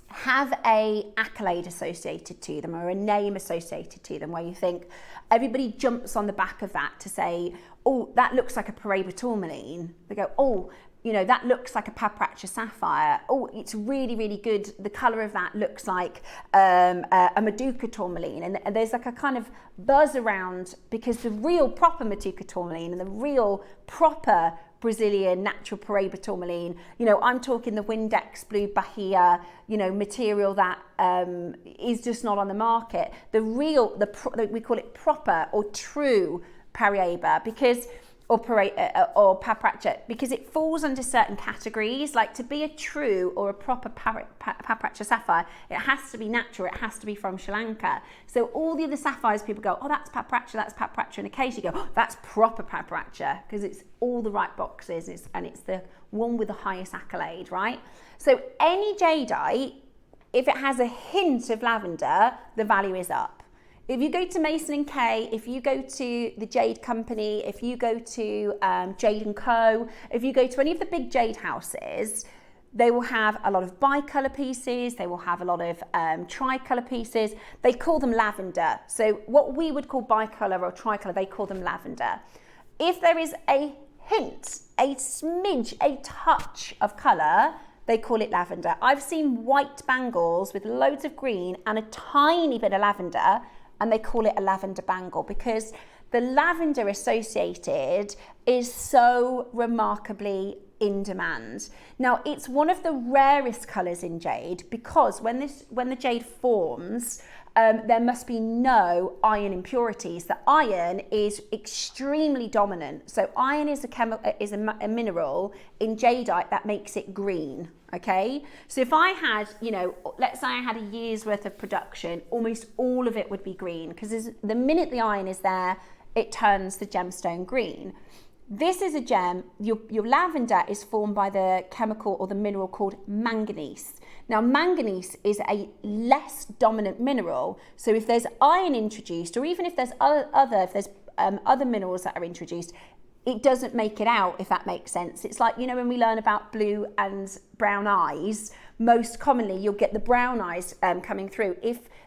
have a accolade associated to them, or a name associated to them, where you think everybody jumps on the back of that to say, oh, that looks like a Paraiba tourmaline. They go, oh, you know, that looks like a papracha sapphire. Oh, it's really, really good. The colour of that looks like a Maduka tourmaline. And there's like a kind of buzz around, because the real proper Maduka tourmaline and the real proper Brazilian natural Paraiba tourmaline, you know, I'm talking the Windex Blue Bahia, you know, material that is just not on the market. The real, we call it proper or true Paraiba, because or papracha, because it falls under certain categories. Like, to be a true or a proper papracha sapphire, it has to be natural, it has to be from Sri Lanka. So all the other sapphires, people go, oh, that's papracha, and occasionally go, oh, that's proper papracha, because it's all the right boxes, and it's the one with the highest accolade, right? So any jadeite, if it has a hint of lavender, the value is up. If you go to Mason & Kay, if you go to the Jade Company, if you go to Jade & Co, if you go to any of the big jade houses, they will have a lot of bicolour pieces, they will have a lot of tricolour pieces. They call them lavender. So what we would call bicolour or tricolour, they call them lavender. If there is a hint, a smidge, a touch of colour, they call it lavender. I've seen white bangles with loads of green and a tiny bit of lavender, and they call it a lavender bangle, because the lavender associated is so remarkably in demand. Now, it's one of the rarest colours in jade, because when the jade forms, there must be no iron impurities. The iron is extremely dominant. So iron is a mineral in jadeite that makes it green. Okay, so if I had, you know, let's say I had a year's worth of production, almost all of it would be green, because the minute the iron is there, it turns the gemstone green. This is a gem. Your lavender is formed by the chemical or the mineral called manganese. Now, manganese is a less dominant mineral, so if there's iron introduced, or even if there's other minerals that are introduced, it doesn't make it out, if that makes sense. It's like, you know, when we learn about blue and brown eyes, most commonly you'll get the brown eyes coming through,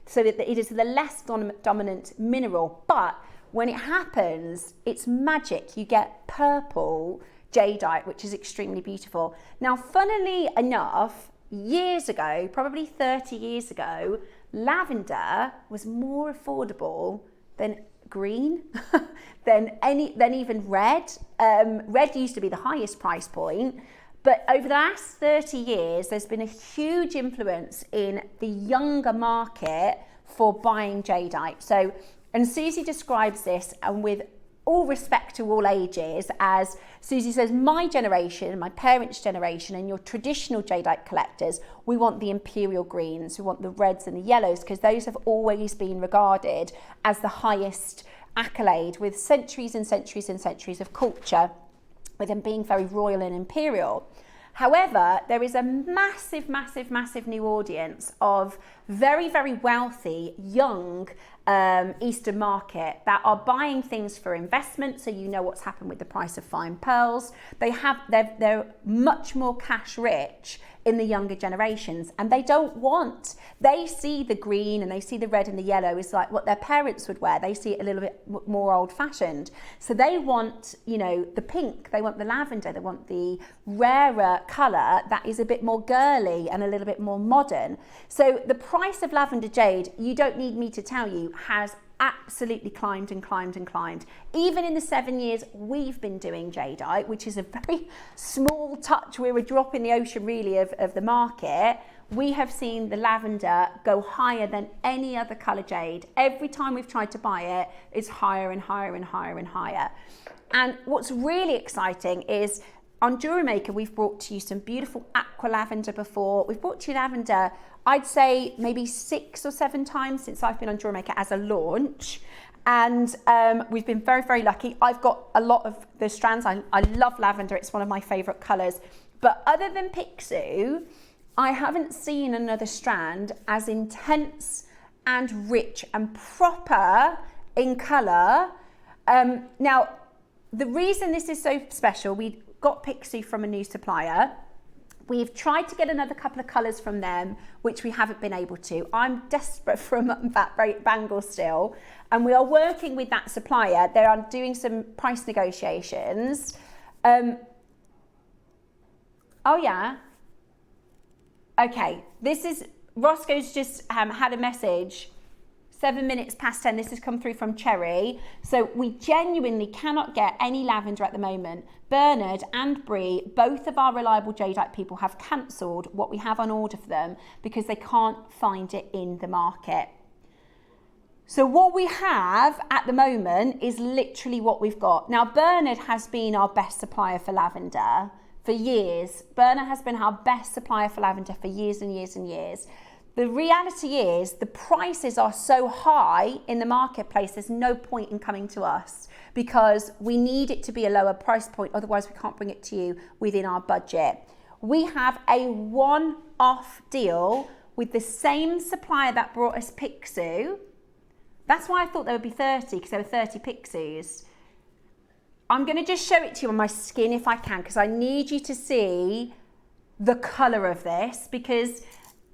so that it is the less dominant mineral. But when it happens, it's magic. You get purple jadeite, which is extremely beautiful. Now, funnily enough, years ago, probably 30 years ago, lavender was more affordable than green, than even red. Red used to be the highest price point, but over the last 30 years, there's been a huge influence in the younger market for buying jadeite. So, and Susie describes this, and with all respect to all ages, as Susie says, my generation, my parents' generation, and your traditional jadeite collectors, we want the imperial greens, we want the reds and the yellows, because those have always been regarded as the highest accolade, with centuries and centuries and centuries of culture, with them being very royal and imperial. However, there is a massive, massive, massive new audience of very, very wealthy, young Eastern market that are buying things for investment. So you know what's happened with the price of fine pearls. They're much more cash rich in the younger generations, and they see the green and they see the red and the yellow is like what their parents would wear. They see it a little bit more old fashioned. So they want, you know, the pink, they want the lavender, they want the rarer colour that is a bit more girly and a little bit more modern. So the price of lavender jade, you don't need me to tell you, has absolutely climbed and climbed and climbed. Even in the 7 years we've been doing jadeite, which is a very small touch, we're a drop in the ocean really of the market, we have seen the lavender go higher than any other colour jade. Every time we've tried to buy it, it's higher and higher and higher and higher. And what's really exciting is on JewelleryMaker, we've brought to you some beautiful aqua lavender before. We've brought to you lavender, I'd say maybe 6 or 7 times since I've been on JewelleryMaker as a launch. And we've been very, very lucky. I've got a lot of the strands. I love lavender. It's one of my favourite colours. But other than Pixu, I haven't seen another strand as intense and rich and proper in colour. Now, the reason this is so special, we got Pixu from a new supplier. We've tried to get another couple of colours from them, which we haven't been able to. I'm desperate for a mutton fat bangle still, and we are working with that supplier. They are doing some price negotiations. Oh yeah. Okay, this is, Roscoe's just had a message. 7 minutes past 10, this has come through from Cherry. So we genuinely cannot get any lavender at the moment. Bernard and Brie, both of our reliable jadeite people, have cancelled what we have on order for them because they can't find it in the market. So what we have at the moment is literally what we've got. Now, Bernard has been our best supplier for lavender for years. Bernard has been our best supplier for lavender for years and years and years. The reality is the prices are so high in the marketplace, there's no point in coming to us because we need it to be a lower price point, otherwise we can't bring it to you within our budget. We have a one-off deal with the same supplier that brought us Pixu. That's why I thought there would be 30, because there were 30 Pixus. I'm going to just show it to you on my skin if I can, because I need you to see the colour of this, because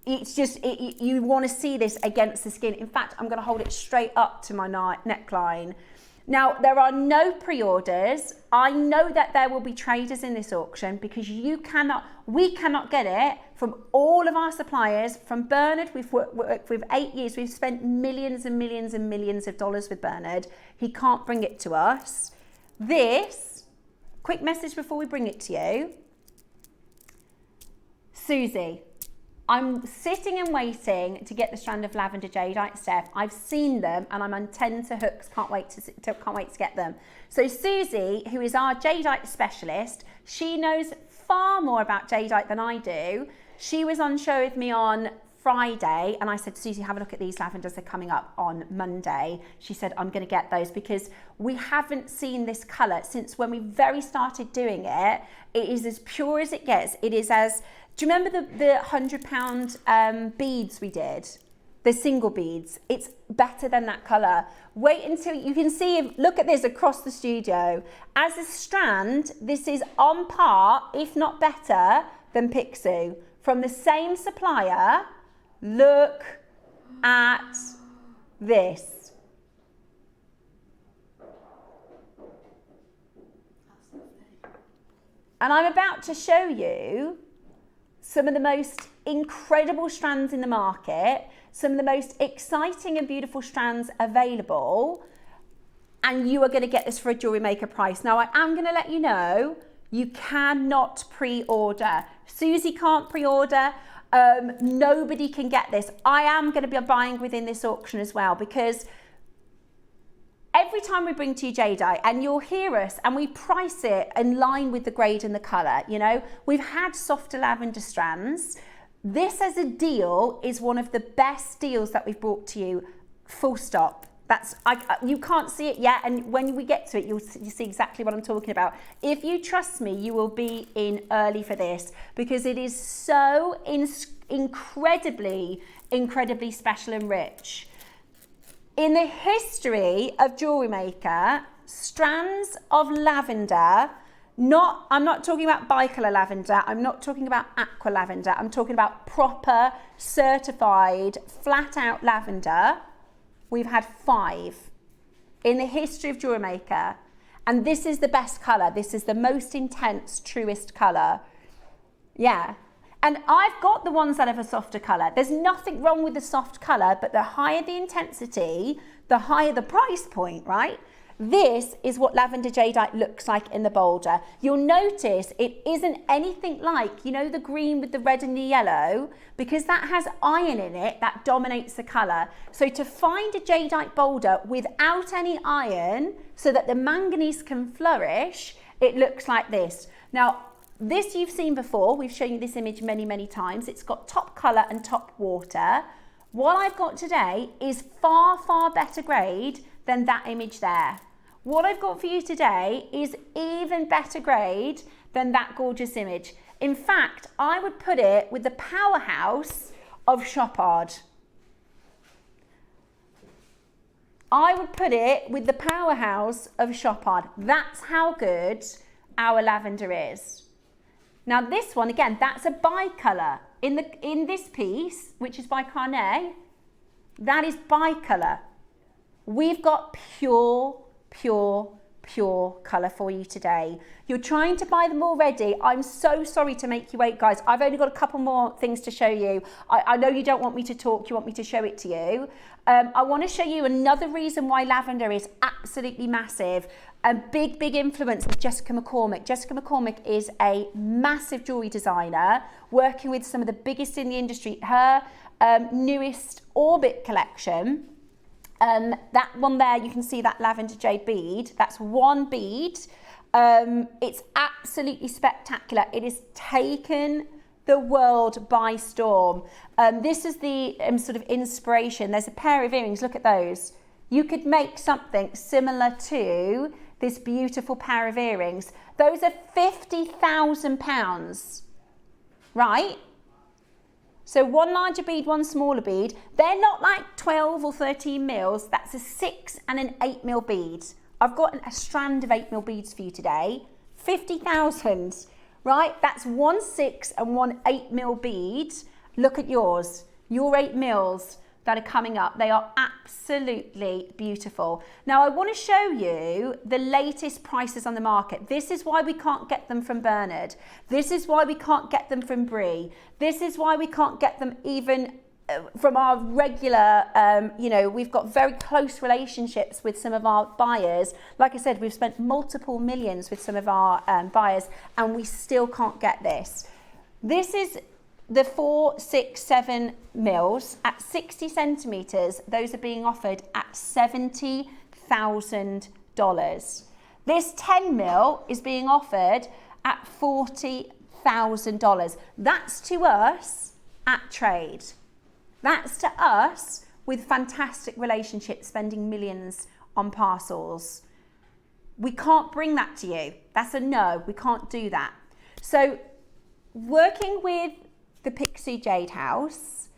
it's just, you want to see this against the skin. In fact, I'm going to hold it straight up to my neckline. Now, there are no pre-orders. I know that there will be traders in this auction because we cannot get it from all of our suppliers. From Bernard, we've worked with 8 years. We've spent millions and millions and millions of dollars with Bernard. He can't bring it to us. This, quick message before we bring it to you. Susie, I'm sitting and waiting to get the strand of lavender jadeite, Steph. I've seen them and I'm on tenterhooks. Can't wait to get them. So Susie, who is our jadeite specialist, she knows far more about jadeite than I do. She was on show with me on Friday and I said, Susie, have a look at these lavenders. They're coming up on Monday. She said, I'm going to get those because we haven't seen this colour since when we very started doing it. It is as pure as it gets. It is as, do you remember the £100 beads we did? The single beads. It's better than that colour. Wait until you can see, look at this across the studio. As a strand, this is on par, if not better, than Pixu. From the same supplier, look at this. And I'm about to show you some of the most incredible strands in the market, some of the most exciting and beautiful strands available, and you are going to get this for a JewelleryMaker price. Now, I am going to let you know, you cannot pre-order. Susie can't pre-order. Nobody can get this. I am going to be buying within this auction as well because every time we bring to you jadeite, and you'll hear us, and we price it in line with the grade and the colour, you know, we've had softer lavender strands. This as a deal is one of the best deals that we've brought to you, full stop. You can't see it yet, and when we get to it, you'll see exactly what I'm talking about. If you trust me, you will be in early for this, because it is so incredibly special and rich. In the history of Jewellery Maker, strands of lavender, I'm not talking about bicolour lavender, I'm not talking about aqua lavender, I'm talking about proper, certified, flat out lavender. We've had 5 in the history of Jewellery Maker, and this is the best colour. This is the most intense, truest colour. Yeah, and I've got the ones that have a softer colour. There's nothing wrong with the soft colour, but the higher the intensity, the higher the price point, right? This is what Lavender Jadeite looks like in the bolder. You'll notice it isn't anything like, you know, the green with the red and the yellow, because that has iron in it that dominates the colour. So to find a jadeite bolder without any iron so that the manganese can flourish, it looks like this. Now, this you've seen before. We've shown you this image many, many times. It's got top colour and top water. What I've got today is far, far better grade than that image there. What I've got for you today is even better grade than that gorgeous image. In fact, I would put it with the powerhouse of Chopard. I would put it with the powerhouse of Chopard. That's how good our lavender is. Now this one, again, that's a bicolour. In this piece, which is by Carnet, that is bicolour. We've got pure colour for you today. You're trying to buy them already. I'm so sorry to make you wait, guys. I've only got a couple more things to show you. I know you don't want me to talk, you want me to show it to you. I want to show you another reason why lavender is absolutely massive. A big influence of Jessica McCormick. Jessica McCormick is a massive jewellery designer working with some of the biggest in the industry. Her newest Orbit collection, that one there, you can see that lavender jade bead. That's one bead. It's absolutely spectacular. It has taken the world by storm. This is the sort of inspiration. There's a pair of earrings. Look at those. You could make something similar to this beautiful pair of earrings. Those are £50,000, right? So one larger bead, one smaller bead. They're not like 12 or 13 mils. That's a 6 and an 8 mil bead. I've got a strand of 8 mil beads for you today. 50,000, right? That's 1 6 and 1 8 mil bead. Look at yours. Your 8 mils that are coming up. They are absolutely beautiful. Now I want to show you the latest prices on the market. This is why we can't get them from Bernard. This is why we can't get them from Brie. This is why we can't get them even from our regular, you know, we've got very close relationships with some of our buyers. Like I said, we've spent multiple millions with some of our buyers, and we still can't get this. This is the 4, 6, 7 mils at 60 centimetres. Those are being offered at $70,000. This 10 mil is being offered at $40,000. That's to us at trade. That's to us with fantastic relationships, spending millions on parcels. We can't bring that to you. That's a no, we can't do that. So working with the Pixie Jade House,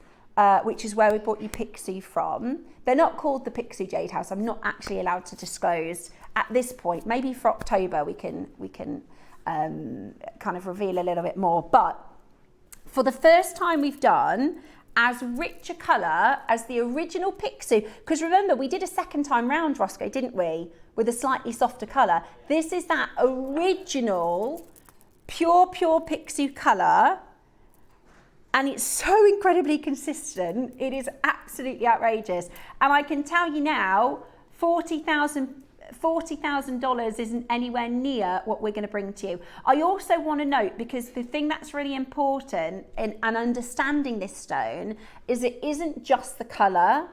which is where we bought you Pixie from. They're not called the Pixie Jade House. I'm not actually allowed to disclose at this point. Maybe for October we can kind of reveal a little bit more. But for the first time we've done as rich a colour as the original Pixie, because remember we did a second time round, Roscoe, didn't we? With a slightly softer colour. This is that original pure Pixie colour. And it's so incredibly consistent. It is absolutely outrageous. And I can tell you now, $40,000 isn't anywhere near what we're going to bring to you. I also want to note, because the thing that's really important in understanding this stone is it isn't just the colour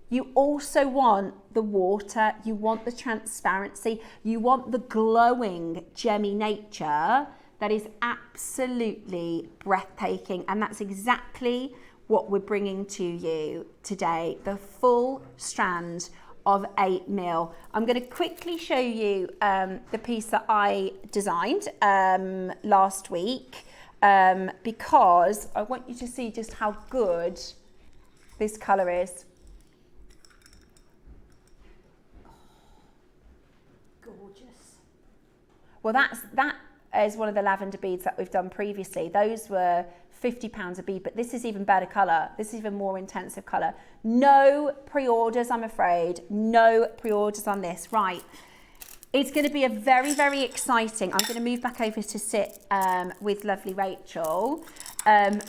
You also want the water, you want the transparency, you want the glowing gemmy nature that is absolutely breathtaking. And that's exactly what we're bringing to you today, the full strand of 8mm. I'm going to quickly show you the piece that I designed last week because I want you to see just how good this colour is. Gorgeous. Well, that is one of the lavender beads that we've done previously. Those were £50 a bead, but this is even better colour. This is even more intensive colour. No pre-orders, I'm afraid. No pre-orders on this. Right. It's going to be a very, very exciting. I'm going to move back over to sit with lovely Rachel.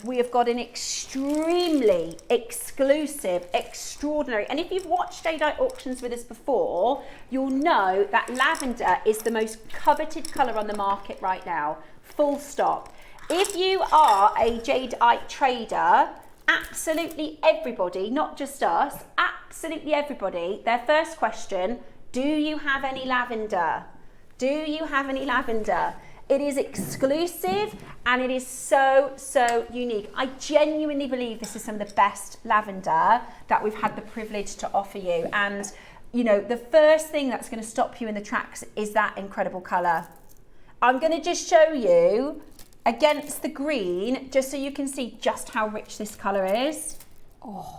We have got an extremely exclusive, extraordinary, and if you've watched Jadeite auctions with us before, you'll know that lavender is the most coveted colour on the market right now. Full stop. If you are a Jadeite trader, absolutely everybody, not just us, absolutely everybody, their first question, do you have any lavender? Do you have any lavender? It is exclusive and it is so, so unique. I genuinely believe this is some of the best lavender that we've had the privilege to offer you. And, you know, the first thing that's going to stop you in the tracks is that incredible colour. I'm going to just show you against the green, just so you can see just how rich this colour is. Oh,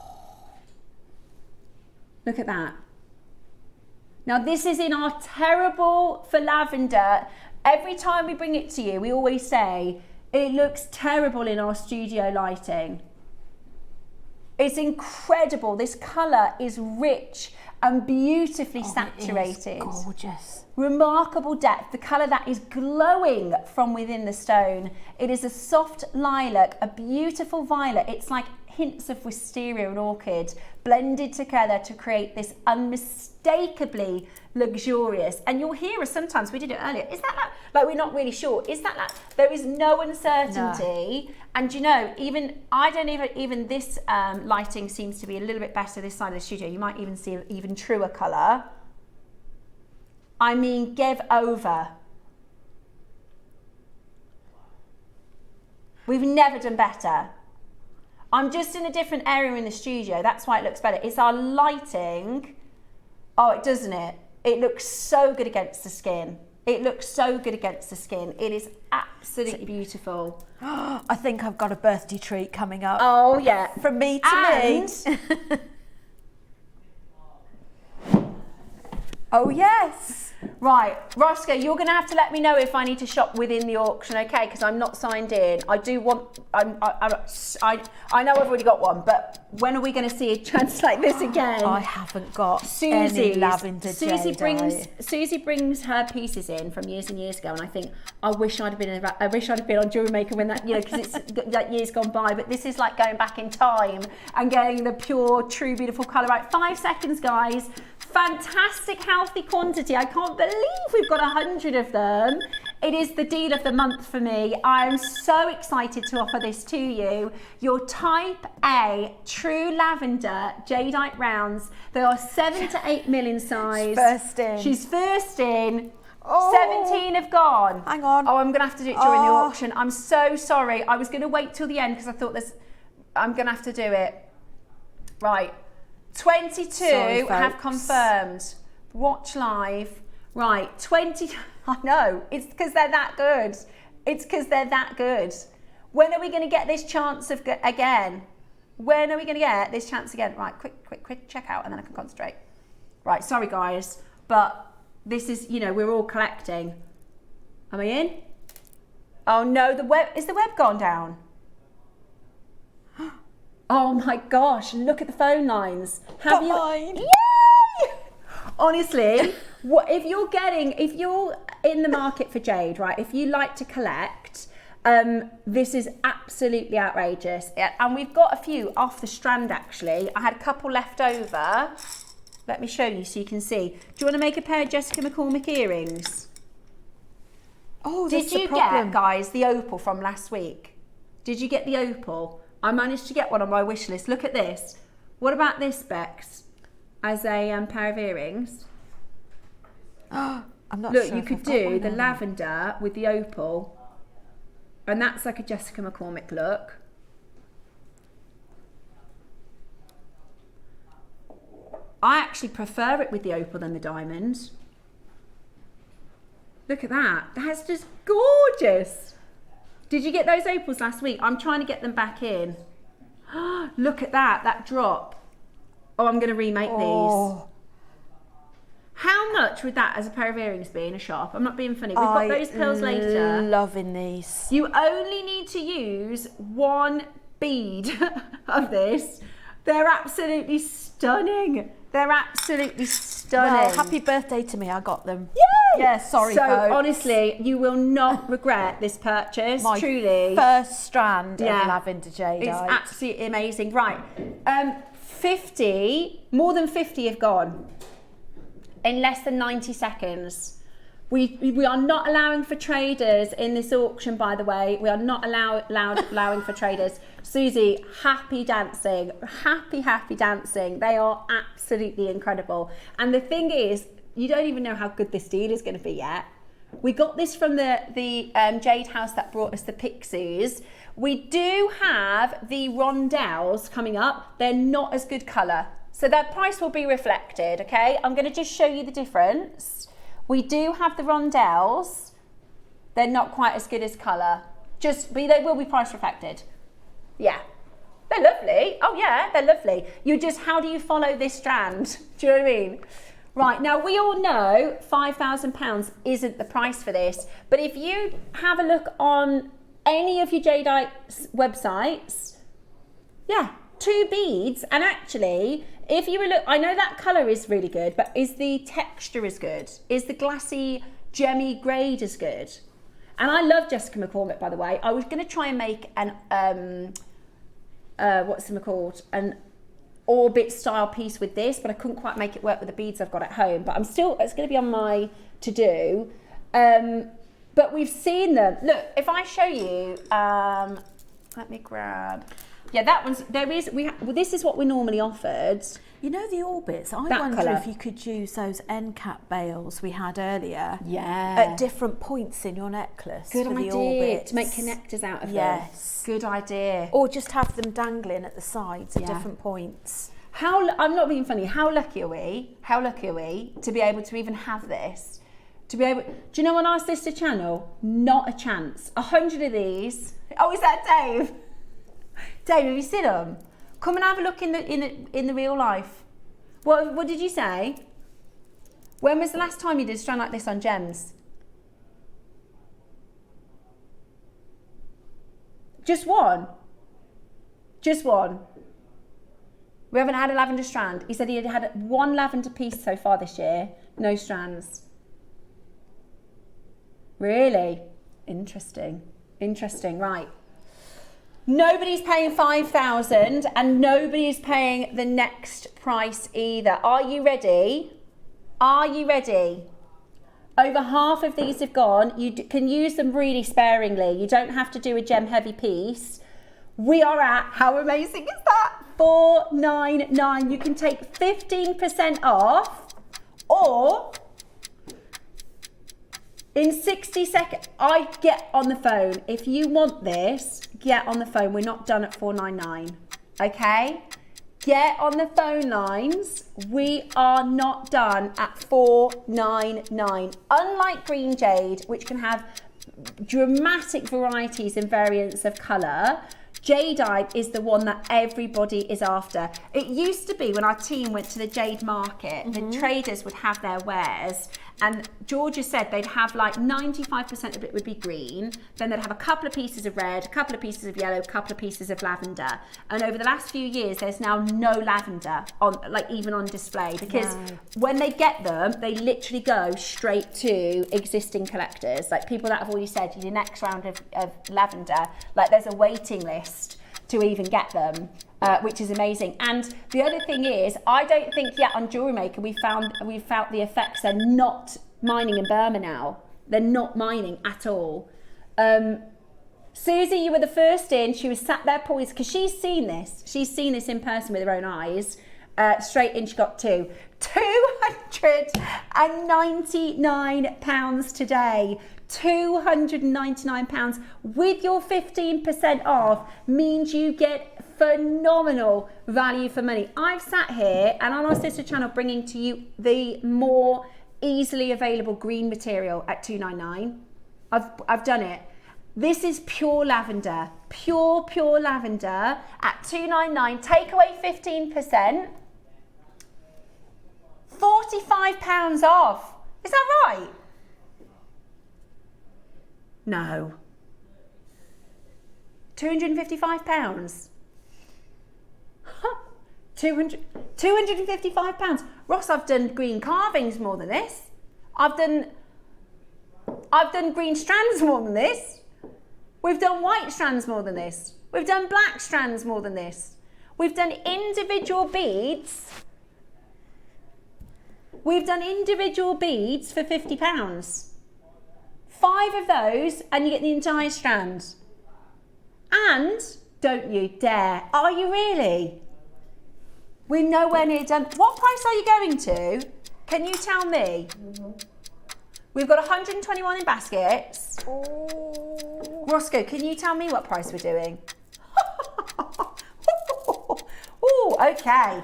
look at that. Now this is in our terrible for lavender. Every time we bring it to you, we always say, it looks terrible in our studio lighting. It's incredible. This colour is rich and beautifully saturated. It is gorgeous. Remarkable depth, the colour that is glowing from within the stone. It is a soft lilac, a beautiful violet. It's like hints of wisteria and orchid blended together to create this unmistakably luxurious. And you'll hear us sometimes, we did it earlier, is that like we're not really sure, is that like, there is no uncertainty. No. And you know, even this lighting seems to be a little bit better this side of the studio. You might even see an even truer colour. I mean, give over. We've never done better. I'm just in a different area in the studio. That's why it looks better. It's our lighting. Oh, it doesn't it? It looks so good against the skin. It looks so good against the skin. It is absolutely beautiful. I think I've got a birthday treat coming up. Oh, yeah. From me to me. Oh, yes. Right, Roscoe, you're going to have to let me know if I need to shop within the auction, okay? Because I'm not signed in. I do want. I know I've already got one, but when are we going to see a chance like this again? I haven't got any lavender jadeite. Susie brings her pieces in from years and years ago, and I think I wish I'd have been on JewelleryMaker when that, you know, because it's like years gone by. But this is like going back in time and getting the pure, true, beautiful colour. Right, 5 seconds, guys. Fantastic, healthy quantity. I can't believe we've got 100 of them. It is the deal of the month for me. I'm so excited to offer this to you. Your type A true lavender jadeite rounds. They are 7 to 8mm in size. First in. She's first in. Oh, 17 have gone. Hang on. Oh, I'm going to have to do it during the auction. I'm so sorry. I was going to wait till the end because I thought I'm going to have to do it. Right. 22 have confirmed. Watch live. Right, 20. I know, it's because they're that good. It's because they're that good. When are we going to get this chance again? When are we going to get this chance again? Right, quick check out and then I can concentrate. Right, sorry guys, but this is, you know, we're all collecting. Am I in? Oh no, is the web gone down? Oh my gosh, look at the phone lines. Have you? Yay! Honestly, if you're in the market for jade, right, if you like to collect, this is absolutely outrageous. And we've got a few off the strand actually. I had a couple left over. Let me show you so you can see. Do you want to make a pair of Jessica McCormick earrings? Oh, that's Did you get, guys, the opal from last week? Did you get the opal? I managed to get one on my wish list. Look at this. What about this, Bex? as a pair of earrings. I'm not Look, sure. you if could I've got do one the or not. lavender with the opal, and that's like a Jessica McCormick look. I actually prefer it with the opal than the diamond. Look at that. That's just gorgeous. Did you get those opals last week? I'm trying to get them back in. Look at that drop. Oh, I'm going to remake these. How much would that as a pair of earrings be in a shop? I'm not being funny. We've got those pearls later. Loving these. You only need to use one bead of this. They're absolutely stunning. They're absolutely stunning. Well, happy birthday to me. I got them. Yay! Yeah, sorry, So folks. honestly, you will not regret this purchase. My truly. first strand Yeah. of Lavender Jadeite. It's absolutely amazing. Right, 50, more than 50 have gone in less than 90 seconds. We are not allowing for traders in this auction, by the way. We are not allowing for traders. Susie, happy dancing. Happy dancing. They are absolutely incredible. And the thing is, you don't even know how good this deal is going to be yet. We got this from the Jade House that brought us the Pixies. We do have the Rondelles coming up. They're not as good colour. So that price will be reflected, okay? I'm going to just show you the difference. We do have the Rondelles. They're not quite as good as colour. But they will be price reflected. Yeah. They're lovely. Oh yeah, they're lovely. How do you follow this strand? Do you know what I mean? Right, now we all know £5,000 isn't the price for this, but if you have a look on any of your Jadeite websites, yeah, 2 beads, and actually, if you look, I know that colour is really good, but is the texture as good? Is the glassy, gemmy grade as good? And I love Jessica McCormick, by the way. I was going to try and make an, what's it called? An orbit style piece with this, but I couldn't quite make it work with the beads I've got at home. But it's going to be on my to-do. But we've seen them. Look, if I show you, let me grab. Yeah, that one's, this is what we normally offered. You know the orbits? I That wonder colour. if you could use those end cap bails we had earlier Yeah. at different points in your necklace. Good for the idea. orbits. To make connectors out of them. Yes. Good idea. Or just have them dangling at the sides at Yeah. different points. I'm not being funny. How lucky are we? How lucky are we to be able to even have this? Do you know on our sister channel? Not a chance. 100 of these. Oh, is that Dave? Dave, have you seen them? Come and have a look in the real life. What did you say? When was the last time you did a strand like this on gems? Just one. Just one. We haven't had a lavender strand. He said he had one lavender piece so far this year. No strands. Really? Interesting. Interesting, right. Nobody's paying 5,000 and nobody's paying the next price either. Are you ready? Are you ready? Over half of these have gone. You can use them really sparingly. You don't have to do a gem heavy piece. We are at, how amazing is that? $499. You can take 15% off, or in 60 seconds, I get on the phone. If you want this, get on the phone. We're not done at $499, okay? Get on the phone lines. We are not done at $499. Unlike green jade, which can have dramatic varieties and variants of colour, Jadeite is the one that everybody is after. It used to be when our team went to the jade market, the traders would have their wares, and Georgia said they'd have like 95% of it would be green, then they'd have a couple of pieces of red, a couple of pieces of yellow, a couple of pieces of lavender. And over the last few years, there's now no lavender on, like even on display, because when they get them, they literally go straight to existing collectors. Like people that have already said, your next round of lavender, like there's a waiting list to even get them. Which is amazing. And the other thing is, I don't think yet on JewelleryMaker we found the effects. They're not mining in Burma now. They're not mining at all. Susie, you were the first in. She was sat there poised because she's seen this. She's seen this in person with her own eyes. Straight in, she got 2. £299 today. £299 with your 15% off means you get phenomenal value for money. I've sat here and on our sister channel bringing to you the more easily available green material at £299. I've done it. This is pure lavender, pure lavender at £299. Take away 15%, £45 off. Is that right? No. £255. £255. Ross, I've done green carvings more than this. I've done green strands more than this. We've done white strands more than this. We've done black strands more than this. We've done individual beads. We've done individual beads for £50. 5 of those and you get the entire strand. And don't you dare. Are you really? We're nowhere near done. What price are you going to? Can you tell me? We've got 121 in baskets. Oh. Roscoe, can you tell me what price we're doing? Oh, okay.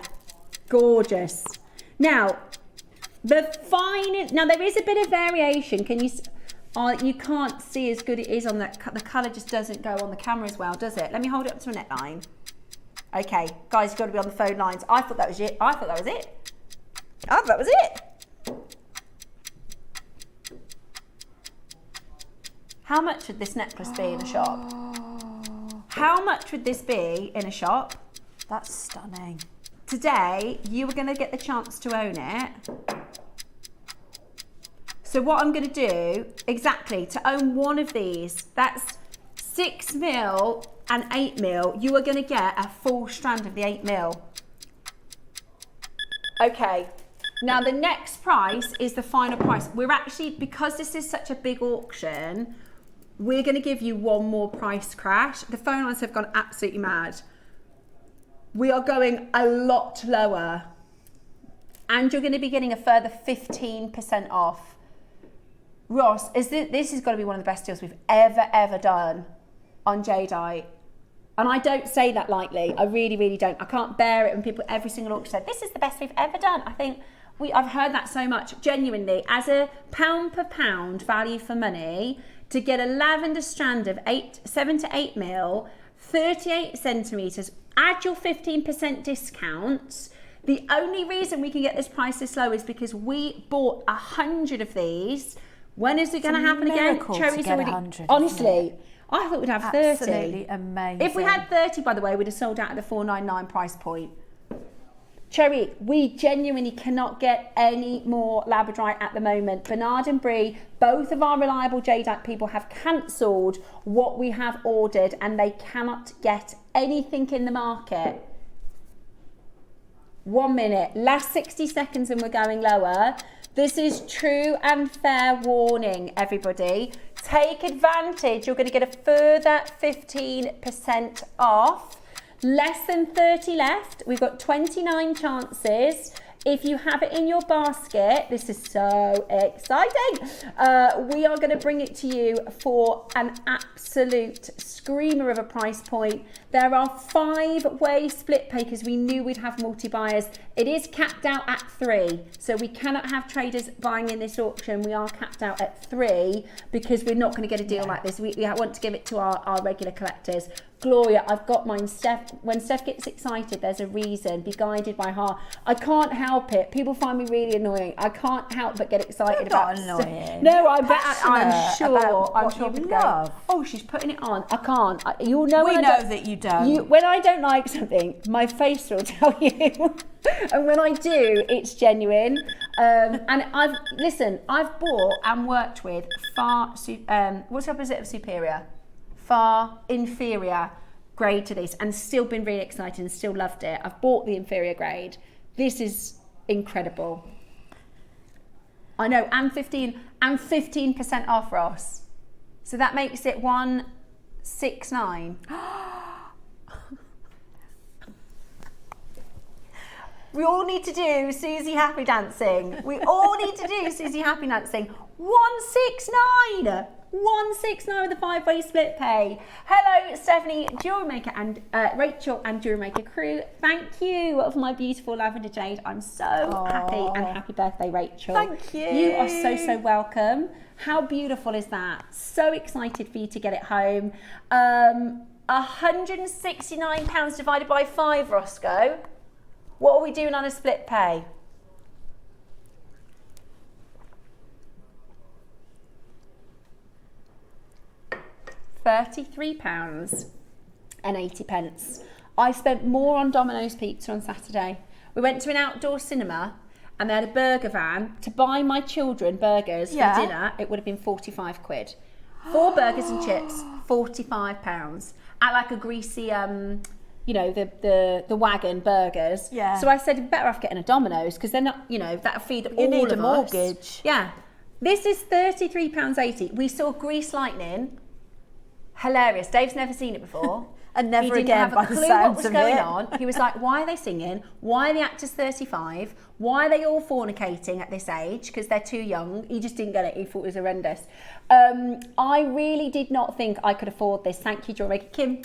Gorgeous. Now, there is a bit of variation. Can you? You can't see as good it is on the colour. Just doesn't go on the camera as well, does it? Let me hold it up to a neckline. Okay, guys, you've got to be on the phone lines. I thought that was it. I thought that was it. How much would this necklace be in a shop? How much would this be in a shop? That's stunning. Today, you were going to get the chance to own it. So what I'm going to do, exactly, to own one of these, that's 6mm and 8mm, you are going to get a full strand of the 8mm. Okay, now the next price is the final price. We're actually, because this is such a big auction, we're going to give you one more price crash. The phone lines have gone absolutely mad. We are going a lot lower. And you're going to be getting a further 15% off. Ross, this has got to be one of the best deals we've ever done on Jadeite. And I don't say that lightly. I really don't. I can't bear it when people, every single auction said, this is the best we've ever done. I think I've heard that so much. Genuinely, as a pound per pound value for money, to get a lavender strand of 7 to 8mm, 38 centimetres, add your 15% discount. The only reason we can get this price this low is because we bought 100 of these. When is it going to happen again? Cherry's already 100. Honestly, I thought we'd have 30. Absolutely amazing. If we had 30, by the way, we'd have sold out at the $499 price point. Cherry, we genuinely cannot get any more labradorite at the moment. Bernard and Brie, both of our reliable Jadeite people, have cancelled what we have ordered and they cannot get anything in the market. 1 minute, last 60 seconds and we're going lower. This is true and fair warning, everybody. Take advantage. You're going to get a further 15% off. Less than 30 left. We've got 29 chances. If you have it in your basket, this is so exciting. We are going to bring it to you for an absolute screamer of a price point. There are 5-way split pay because we knew we'd have multi-buyers. It is capped out at 3. So we cannot have traders buying in this auction. We are capped out at 3 because we're not going to get a deal like this. We want to give it to our regular collectors. Gloria, I've got mine. Steph, when Steph gets excited, there's a reason. Be guided by her. I can't help it. People find me really annoying. I can't help but get excited about annoying. No, I'm sure. I'm sure. You love. Oh, she's putting it on. I can't. You'll know. We know that you don't. When I don't like something, my face will tell you. And when I do, it's genuine. And I've bought and worked with what's the opposite of superior? Far inferior grade to this, and still been really excited and still loved it. I've bought the inferior grade. This is incredible. I know, and 15% off, Ross. So that makes it 169. We all need to do Susie Happy Dancing. We all need to do Susie Happy Dancing. 169. 169 with a 5-way split pay. Hello, Stephanie, Jewellery Maker, and Rachel and Jewellery Maker crew. Thank you for my beautiful Lavender Jade. I'm so happy, and happy birthday, Rachel. Thank you. You are so welcome. How beautiful is that? So excited for you to get it home. £169 divided by 5, Roscoe. What are we doing on a split pay? £33.80. I spent more on Domino's pizza on Saturday. We went to an outdoor cinema and they had a burger van. To buy my children burgers for dinner, it would have been 45 quid. 4 burgers and chips, £45. At like a greasy, you know, the wagon burgers. Yeah. So I said, you're better off getting a Domino's because they're not, you know, that'll feed all You need of a us. mortgage. Yeah. This is £33.80. We saw Grease Lightning. Hilarious. Dave's never seen it before. And never he didn't again have by a the clue what sounds was of going it. on. He was like, why are they singing? Why are the actors 35? Why are they all fornicating at this age? Because they're too young. He just didn't get it. He thought it was horrendous. I really did not think I could afford this. Thank you, Jewellery Maker. Kim,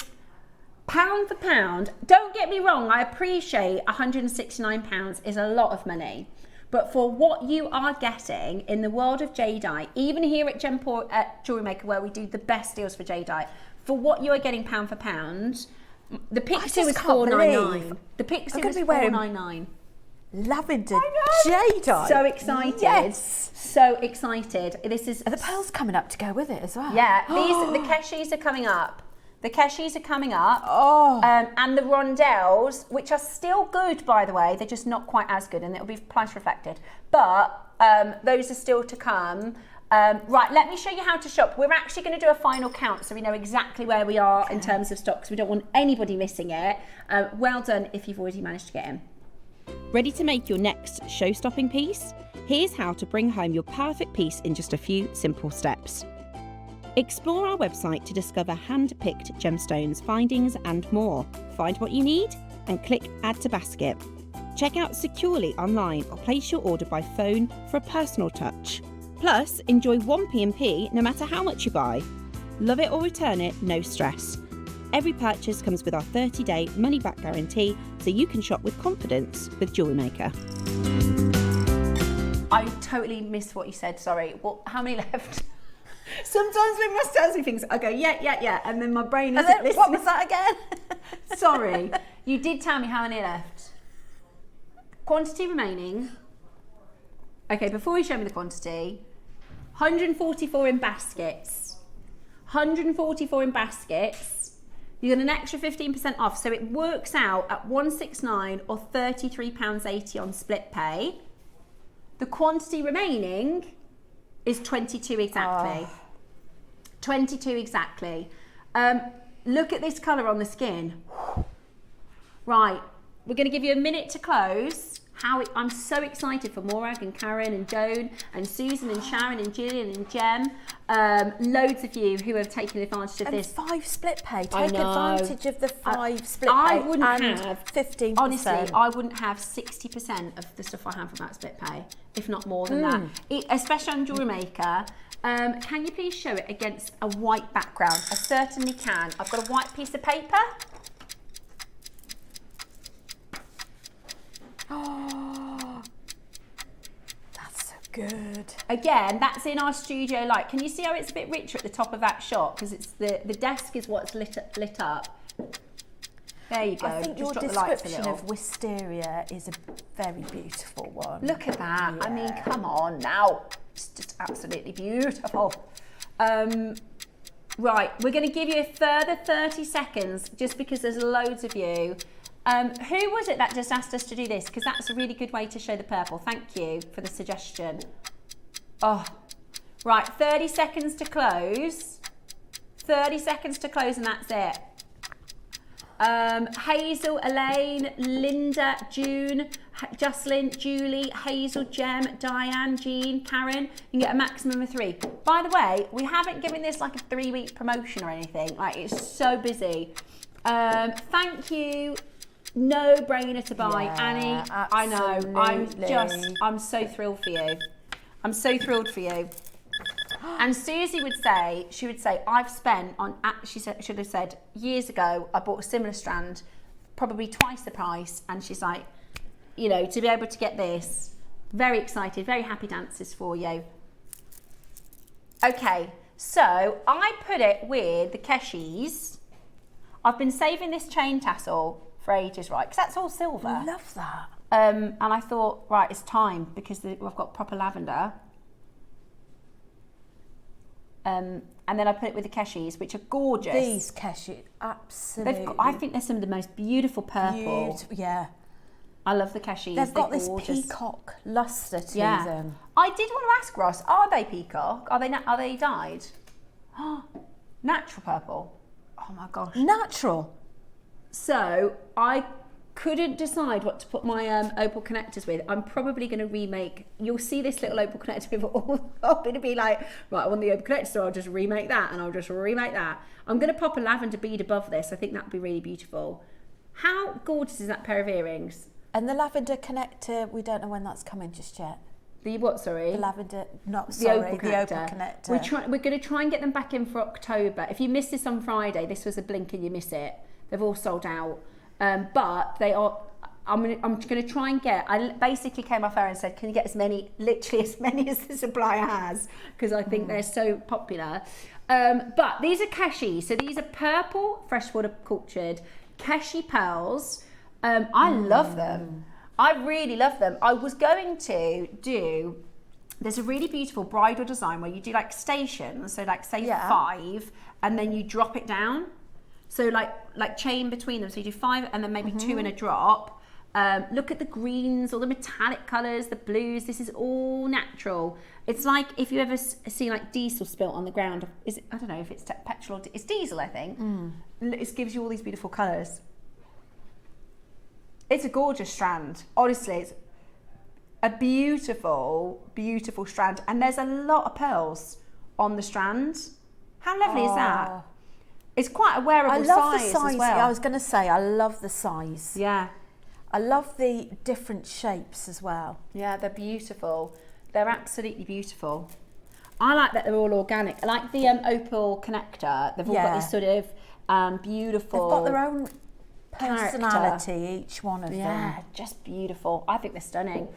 pound for pound, don't get me wrong, I appreciate £169 is a lot of money. But for what you are getting in the world of jadeite, even here at Jewellery Maker, where we do the best deals for jadeite, for what you are getting pound for pound, the pixie was $4.99. The pixie was $4.99. Lavender Jadeite. So excited. Yes. So excited. This is. Are the pearls coming up to go with it as well? Yeah. The keshis are coming up. The keshis are coming up. Oh. And the rondelles, which are still good, by the way, they're just not quite as good, and it'll be price reflected. But those are still to come. Right, let me show you how to shop. We're actually going to do a final count so we know exactly where we are in terms of stocks. We don't want anybody missing it. Well done if you've already managed to get in. Ready to make your next show-stopping piece? Here's how to bring home your perfect piece in just a few simple steps. Explore our website to discover hand-picked gemstones, findings and more. Find what you need and click Add to Basket. Check out securely online or place your order by phone for a personal touch. Plus, enjoy 1 P&P no matter how much you buy. Love it or return it, no stress. Every purchase comes with our 30-day money-back guarantee, so you can shop with confidence with Jewellery Maker. I totally missed what you said, sorry. Well, how many left? Sometimes when Ross tells me things, I go, yeah, and then my brain isn't listening. What was that again? Sorry. You did tell me how many left. Quantity remaining. Okay, before you show me the quantity, 144 in baskets. 144 in baskets. You get an extra 15% off, so it works out at £169 or £33.80 on split pay. The quantity remaining is 22 exactly. 22 exactly. Look at this colour on the skin. Right, we're going to give you a minute to close. I'm so excited for Morag and Karen and Joan and Susan and Sharon and Gillian and Jem. Loads of you who have taken advantage of this. 5 split pay. Take advantage of the 5 split pay. I wouldn't have 15%. Honestly, I wouldn't have 60% of the stuff I have from that split pay, if not more than that. Especially on Jewellery Maker. Can you please show it against a white background? I certainly can. I've got a white piece of paper. Oh, that's so good. Again, that's in our studio light. Can you see how it's a bit richer at the top of that shot? Because it's the desk is what's lit up. There you go. I think your Just drop the lights a description little. of wisteria is a very beautiful one. Look at that. Yeah. I mean, come on now. It's just absolutely beautiful. Right, we're going to give you a further 30 seconds just because there's loads of you. Who was it that just asked us to do this? Because that's a really good way to show the purple. Thank you for the suggestion. Oh, right, 30 seconds to close. 30 seconds to close and that's it. Hazel, Elaine, Linda, June, Jocelyn, Julie, Hazel, Jem, Diane, Jean, Karen. You can get a maximum of 3. By the way, we haven't given this like a 3-week promotion or anything. Like, it's so busy. Thank you No brainer to buy. Yeah, Annie, I know. absolutely. I'm so thrilled for you. I'm so thrilled for you. And Susie would say, I've spent on, she should have said, years ago, I bought a similar strand, probably twice the price. And she's like, you know, to be able to get this, very excited, very happy dancers for you. Okay, so I put it with the Keshis. I've been saving this chain tassel for ages, right? Because that's all silver. I love that. And I thought, right, it's time because I've got proper lavender. And then I put it with the Keshis, which are gorgeous. These Keshis, absolutely. I think they're some of the most beautiful purple. Yeah. I love the Keshis. They've got this gorgeous. peacock lustre to them. I did want to ask Ross, are they peacock? Are they dyed? Natural purple. Oh my gosh. Natural. So I couldn't decide what to put my opal connectors with. I'm probably going to remake. You'll see this little opal connector with all. I'm going to be like, right, I want the opal connector, so I'll just remake that, and I'll just remake that. I'm going to pop a lavender bead above this. I think that would be really beautiful. How gorgeous is that pair of earrings? And the lavender connector, we don't know when that's coming just yet. The what, sorry? The lavender, the opal connector. We're going to try and get them back in for October. If you missed this on Friday, this was a blink and you miss it. They've all sold out. But they are, I'm going to try and get, I basically came off air and said, can you get literally as many as the supplier has? Because I think they're so popular. But these are Keshis. So these are purple, freshwater cultured Keshi pearls. I love them. I really love them. I was going to do, there's a really beautiful bridal design where you do like stations. So like say 5 and then you drop it down. So like chain between them. So you do 5 and then maybe 2 in a drop. Look at the greens, all the metallic colours, the blues. This is all natural. It's like if you ever see like diesel spilt on the ground. I don't know if it's petrol or it's diesel, I think. It gives you all these beautiful colours. It's a gorgeous strand. Honestly, it's a beautiful, beautiful strand. And there's a lot of pearls on the strand. How lovely is that? It's quite a wearable size. I love the size as well. I was going to say, I love the size. Yeah. I love the different shapes as well. Yeah, they're beautiful. They're absolutely beautiful. I like that they're all organic. I like the opal connector. They've all got this sort of beautiful. They've got their own personality, each one of them. Yeah, just beautiful. I think they're stunning.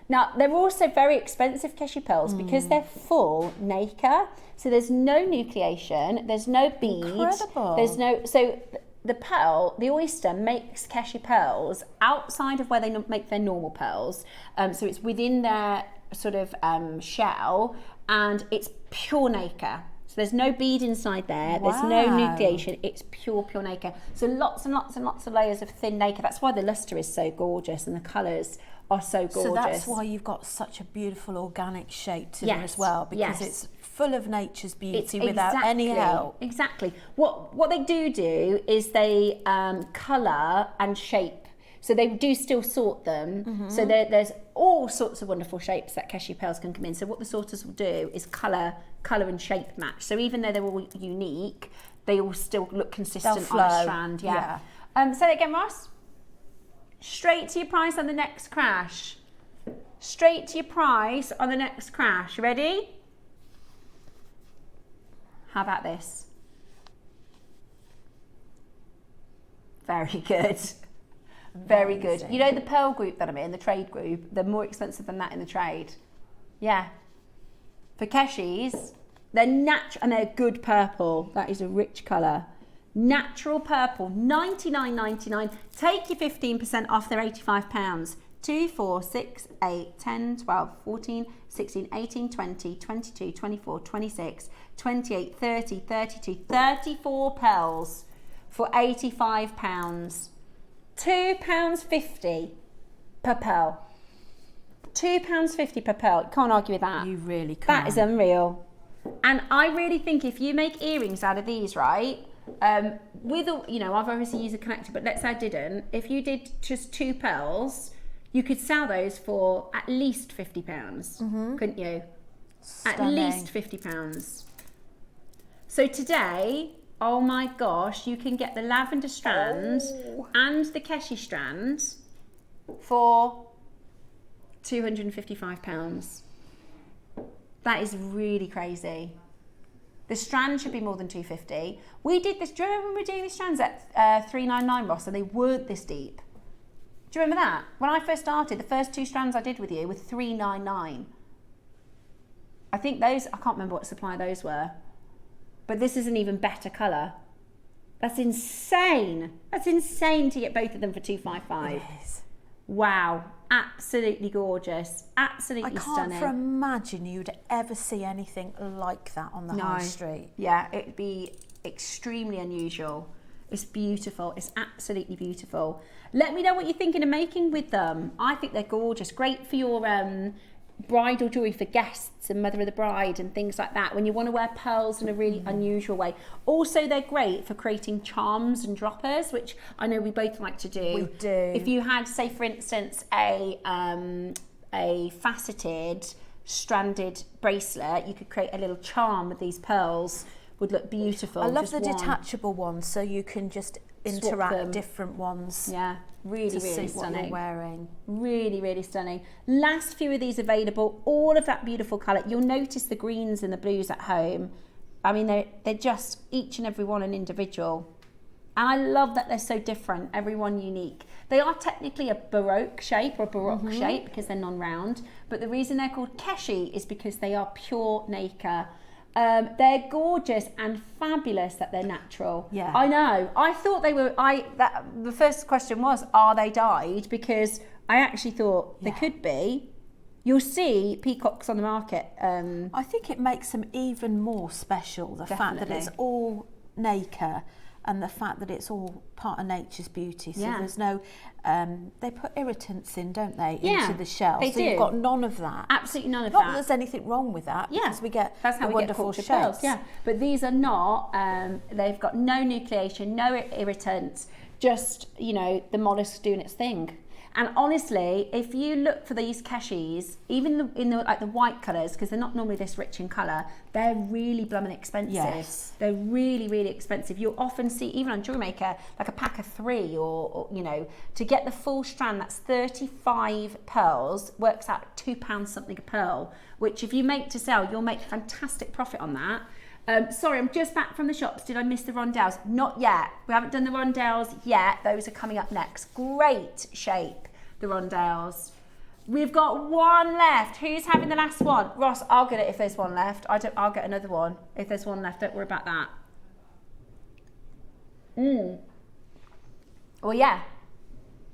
Now, they're also very expensive Keshi pearls because they're full nacre. So there's no nucleation, there's no bead. Incredible. There's no, so the pearl, the oyster makes Keshi pearls outside of where they make their normal pearls. So it's within their sort of shell and it's pure nacre. So there's no bead inside there, there's no nucleation, it's pure nacre. So lots and lots and lots of layers of thin nacre. That's why the lustre is so gorgeous and the colours are so gorgeous. So that's why you've got such a beautiful organic shape to them as well, because it's full of nature's beauty without any help. Exactly. What they do is they colour and shape. So they do still sort them. So there's all sorts of wonderful shapes that Keshi pearls can come in. So what the sorters will do is colour and shape match. So even though they're all unique, they all still look consistent on a strand. Say that again, Ross. Straight to your price on the next crash. Straight to your price on the next crash. Ready? How about this? Very good. Very good. You know the pearl group that I'm in, the trade group, they're more expensive than that in the trade. Yeah. For Keshis, they're natural and they're good purple. That is a rich colour. Natural purple, $99.99. Take your 15% off, they're £85. 2, 4, 6, 8, 10, 12, 14, 16, 18, 20, 22, 24, 26, 28, 30, 32, 34 pearls for £85. £2.50 per pearl. £2.50 per pearl. Can't argue with that. You really can't. That is unreal. And I really think if you make earrings out of these, right? With a, I've obviously used a connector, but let's say I didn't. If you did just 2 pearls, you could sell those for at least £50, couldn't you? Stunning. At least £50. So today, Oh my gosh, you can get the lavender strand and the keshi strand for £255. That is really crazy. The strand should be more than $250. We did this, do you remember when we were doing these strands at $399, Ross, and they weren't this deep? Do you remember that? When I first started, the first 2 strands I did with you were $399. I think those, I can't remember what supply those were, but this is an even better colour. That's insane. That's insane to get both of them for $255. Yes. Wow, absolutely gorgeous, absolutely stunning. I can't imagine you'd ever see anything like that on the high street. Yeah, it'd be extremely unusual. It's beautiful, it's absolutely beautiful. Let me know what you're thinking of making with them. I think they're gorgeous, great for your bridal jewellery for guests and mother of the bride and things like that, when you want to wear pearls in a really unusual way. Also, they're great for creating charms and droppers, which I know we both like to do. We do. If you had, say for instance, a faceted stranded bracelet, you could create a little charm with these pearls. Would look beautiful. I love just the one. detachable ones, so you can just interact different ones. Yeah, really, to really suit stunning. what you're wearing. Really, really stunning. Last few of these available, all of that beautiful colour. You'll notice the greens and the blues at home. I mean, they're just each and every one an individual. And I love that they're so different, every one unique. They are technically a Baroque shape or a Baroque shape because they're non-round, but the reason they're called keshi is because they are pure nacre. They're gorgeous and fabulous that they're natural. Yeah. I know. I thought they were, the first question was, are they dyed? Because I actually thought they could be. You'll see peacocks on the market. I think it makes them even more special, the fact that it's all nacre and the fact that it's all part of nature's beauty. So there's no, they put irritants in, don't they, into the shell. They so do. You've got none of that. Absolutely none of Not that. that there's anything wrong with that, because we get that's how the we wonderful get shapes. pearls, but these are not, they've got no nucleation, no irritants, just, you know, the mollusk doing its thing. And honestly, if you look for these keshis, even in the like the white colours, because they're not normally this rich in colour, they're really blooming expensive. Yes. They're really, really expensive. You'll often see, even on JewelleryMaker, like a pack of 3 or you know, to get the full strand, that's 35 pearls, works out at £2 something a pearl, which if you make to sell, you'll make fantastic profit on that. Sorry, I'm just back from the shops. Did I miss the rondelles? Not yet. We haven't done the rondelles yet. Those are coming up next. Great shape, the rondelles. We've got one left. Who's having the last one? Ross, I'll get it if there's one left. I'll get another one if there's one left. Don't worry about that. Well, yeah.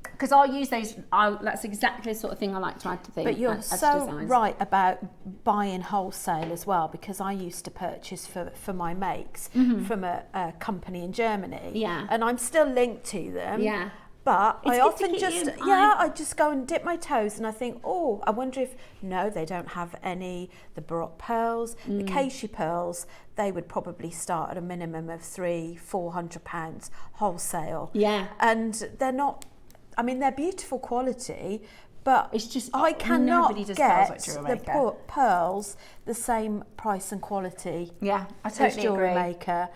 Because I'll use those, that's exactly the sort of thing I like to add to things. But you're so right about buying wholesale as well, because I used to purchase for my makes from a company in Germany. Yeah. And I'm still linked to them. Yeah. But It's I good to often keep just, you in mind. I just go and dip my toes and I think, oh, I wonder if, no, they don't have any, the Baroque pearls, the Keshi pearls, they would probably start at a minimum of £300-400 wholesale. Yeah. And they're not, I mean, they're beautiful quality, but It's just I cannot nobody does get pearls like the JewelleryMaker. pearls the same price and quality Yeah, I as totally agree. JewelleryMaker.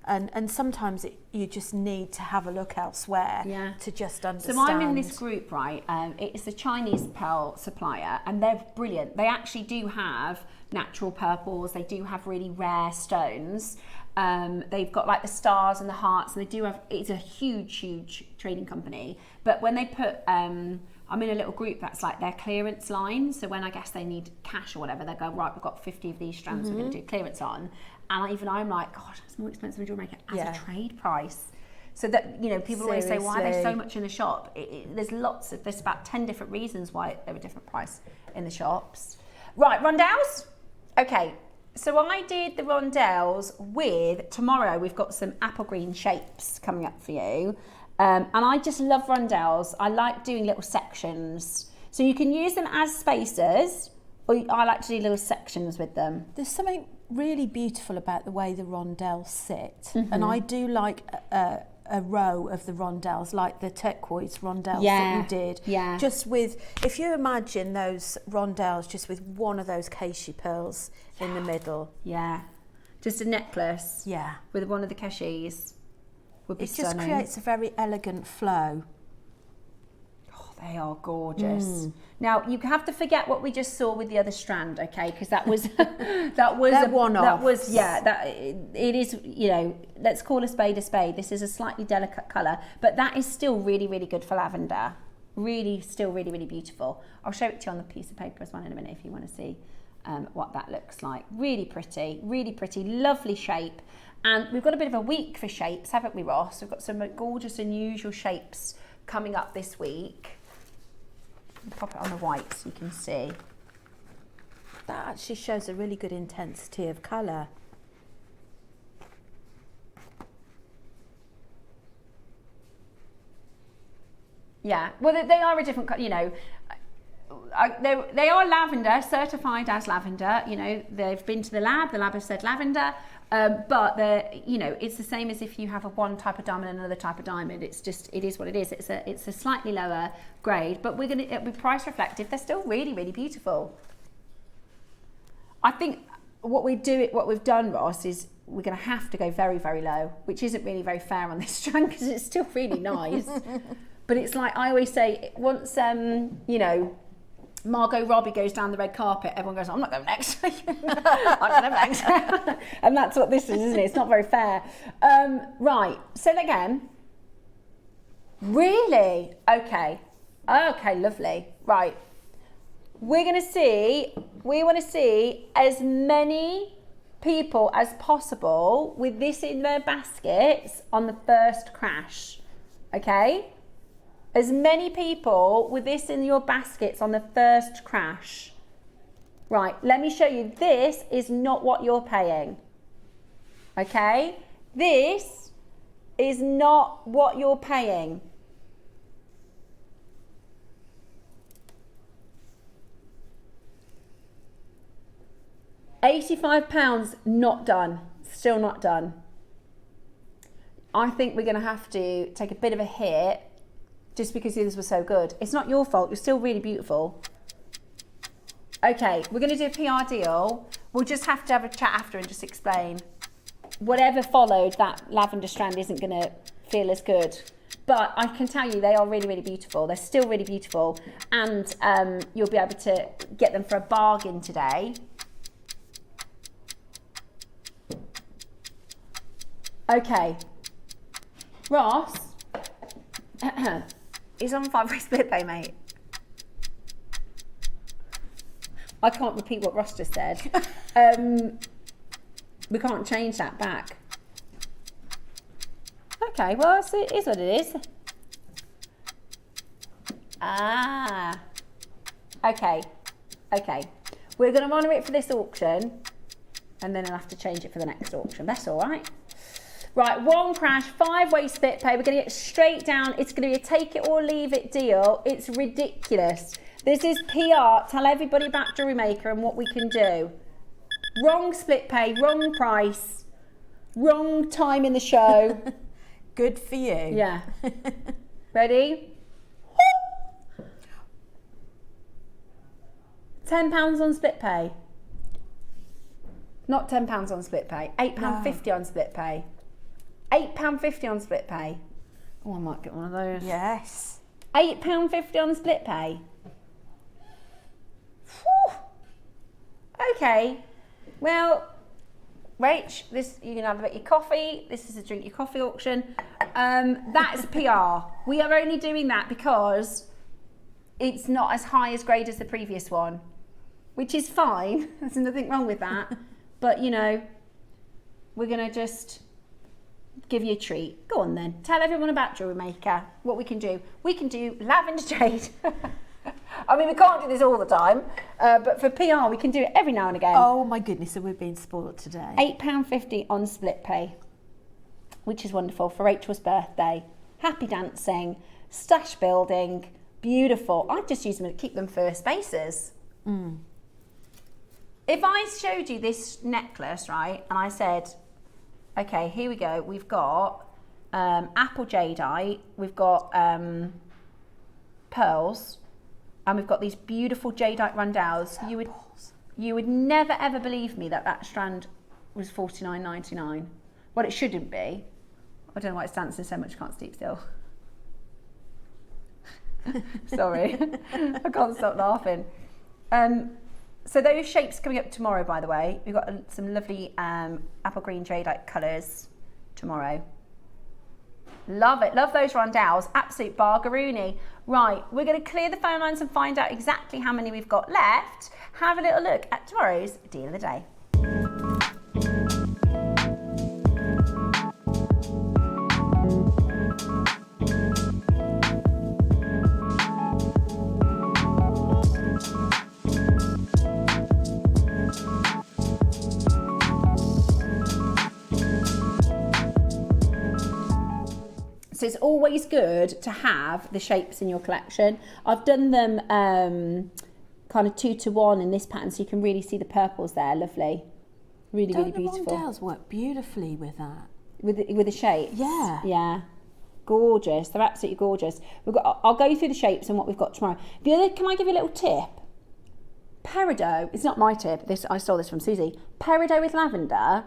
And sometimes you just need to have a look elsewhere to just understand. So I'm in this group, right? It's the Chinese pearl supplier, and they're brilliant. They actually do have natural purples. They do have really rare stones. They've got like the stars and the hearts, and they do have. It's a huge trading company. But when they put, I'm in a little group that's like their clearance line. So when I guess they need cash or whatever, they go, right, we've got 50 of these strands we're going to do clearance on. And I'm like, gosh, it's more expensive than JewelleryMaker as a trade price. So that, you know, people always say, why are they so much in the shop? There's about 10 different reasons why they're a different price in the shops. Right, rondelles? Okay, so I did the rondelles with, tomorrow we've got some apple green shapes coming up for you. And I just love rondelles. I like doing little sections. So you can use them as spacers, or I like to do little sections with them. There's something really beautiful about the way the rondelles sit, and I do like a row of the rondelles, like the turquoise rondelles that you did. Yeah. Just with, if you imagine those rondelles just with one of those Keshi pearls in the middle. Yeah. Just a necklace. Yeah. With one of the cachets. Would be It just stunning. creates a very elegant flow. They are gorgeous. Now you have to forget what we just saw with the other strand, okay? Because that was that was They're one-offs. That was that it is. You know, let's call a spade a spade. This is a slightly delicate colour, but that is still really, really good for lavender. Really, still really, really beautiful. I'll show it to you on the piece of paper as well in a minute if you want to see what that looks like. Really pretty, lovely shape. And we've got a bit of a week for shapes, haven't we, Ross? We've got some gorgeous, unusual shapes coming up this week. Pop it on the white so you can see. That actually shows a really good intensity of colour. Yeah, well, they are a different, you know, they are lavender, certified as lavender. You know, they've been to the lab has said lavender, but they're, you know, it's the same as if you have one type of diamond and another type of diamond. It's just, it is what it is. It's a slightly lower grade, but it'll be price reflective. They're still really, really beautiful. I think what we've done, Ross, is we're going to have to go very, very low, which isn't really very fair on this strand because it's still really nice. But it's like I always say, once you know, Margot Robbie goes down the red carpet, everyone goes, I'm not going next. I'm not going next. And that's what this is, isn't it? It's not very fair. Right, say that again. Really? Okay. Okay, lovely. Right. We want to see as many people as possible with this in their baskets on the first crash. Okay? As many people with this in your baskets on the first crash. Right, let me show you. This is not what you're paying. Okay? This is not what you're paying. £85, not done. Still not done. I think we're going to have to take a bit of a hit just because the others were so good. It's not your fault, you're still really beautiful. Okay, we're going to do a PR deal. We'll just have to have a chat after and just explain. Whatever followed, that lavender strand isn't going to feel as good. But I can tell you they are really, really beautiful. They're still really beautiful. And you'll be able to get them for a bargain today. Okay. Ross. He's on 5-way split pay, mate. I can't repeat what Ross just said. We can't change that back. Okay, well, it is what it is. Ah. Okay. Okay. We're going to honour it for this auction, and then I'll have to change it for the next auction. That's all right. Right, one crash, 5-way split pay. We're going to get straight down. It's going to be a take it or leave it deal. It's ridiculous. This is PR. Tell everybody about JewelleryMaker and what we can do. Wrong split pay, wrong price, wrong time in the show. Good for you. Yeah. Ready? £10 on split pay. Not £10 on split pay. £8.50 on split pay. £8.50 on split pay. Oh, I might get one of those. Yes. £8.50 on split pay. Whew. Okay. Well, Rach, this you can have a bit of your coffee. This is a drink your coffee auction. That's PR. We are only doing that because it's not as high as grade as the previous one, which is fine. There's nothing wrong with that. But you know, we're gonna just give you a treat. Go on then. Tell everyone about JewelleryMaker. What we can do. We can do lavender jade. I mean, we can't do this all the time, but for PR, we can do it every now and again. Oh my goodness, so we're being spoiled today. £8.50 on split pay, which is wonderful for Rachel's birthday. Happy dancing, stash building, beautiful. I just use them to keep them for spaces. Mm. If I showed you this necklace, right, and I said, okay, here we go. We've got apple jadeite, we've got pearls, and we've got these beautiful jadeite rondelles. You would never ever believe me that strand was $49.99. Well, it shouldn't be. I don't know why it's dancing so much, I can't keep still. Sorry, I can't stop laughing. So those shapes coming up tomorrow, by the way. We've got some lovely apple green jadeite colours tomorrow. Love it, love those rondelles, absolute bargaroony. Right, we're going to clear the phone lines and find out exactly how many we've got left. Have a little look at tomorrow's deal of the day. So it's always good to have the shapes in your collection. I've done them kind of 2 to 1 in this pattern, so you can really see the purples there. Lovely, really beautiful. The rondelles work beautifully with that. With the shapes. Yeah. Yeah. Gorgeous. They're absolutely gorgeous. I'll go through the shapes and what we've got tomorrow. The other, can I give you a little tip? Peridot. It's not my tip. I stole this from Susie. Peridot with lavender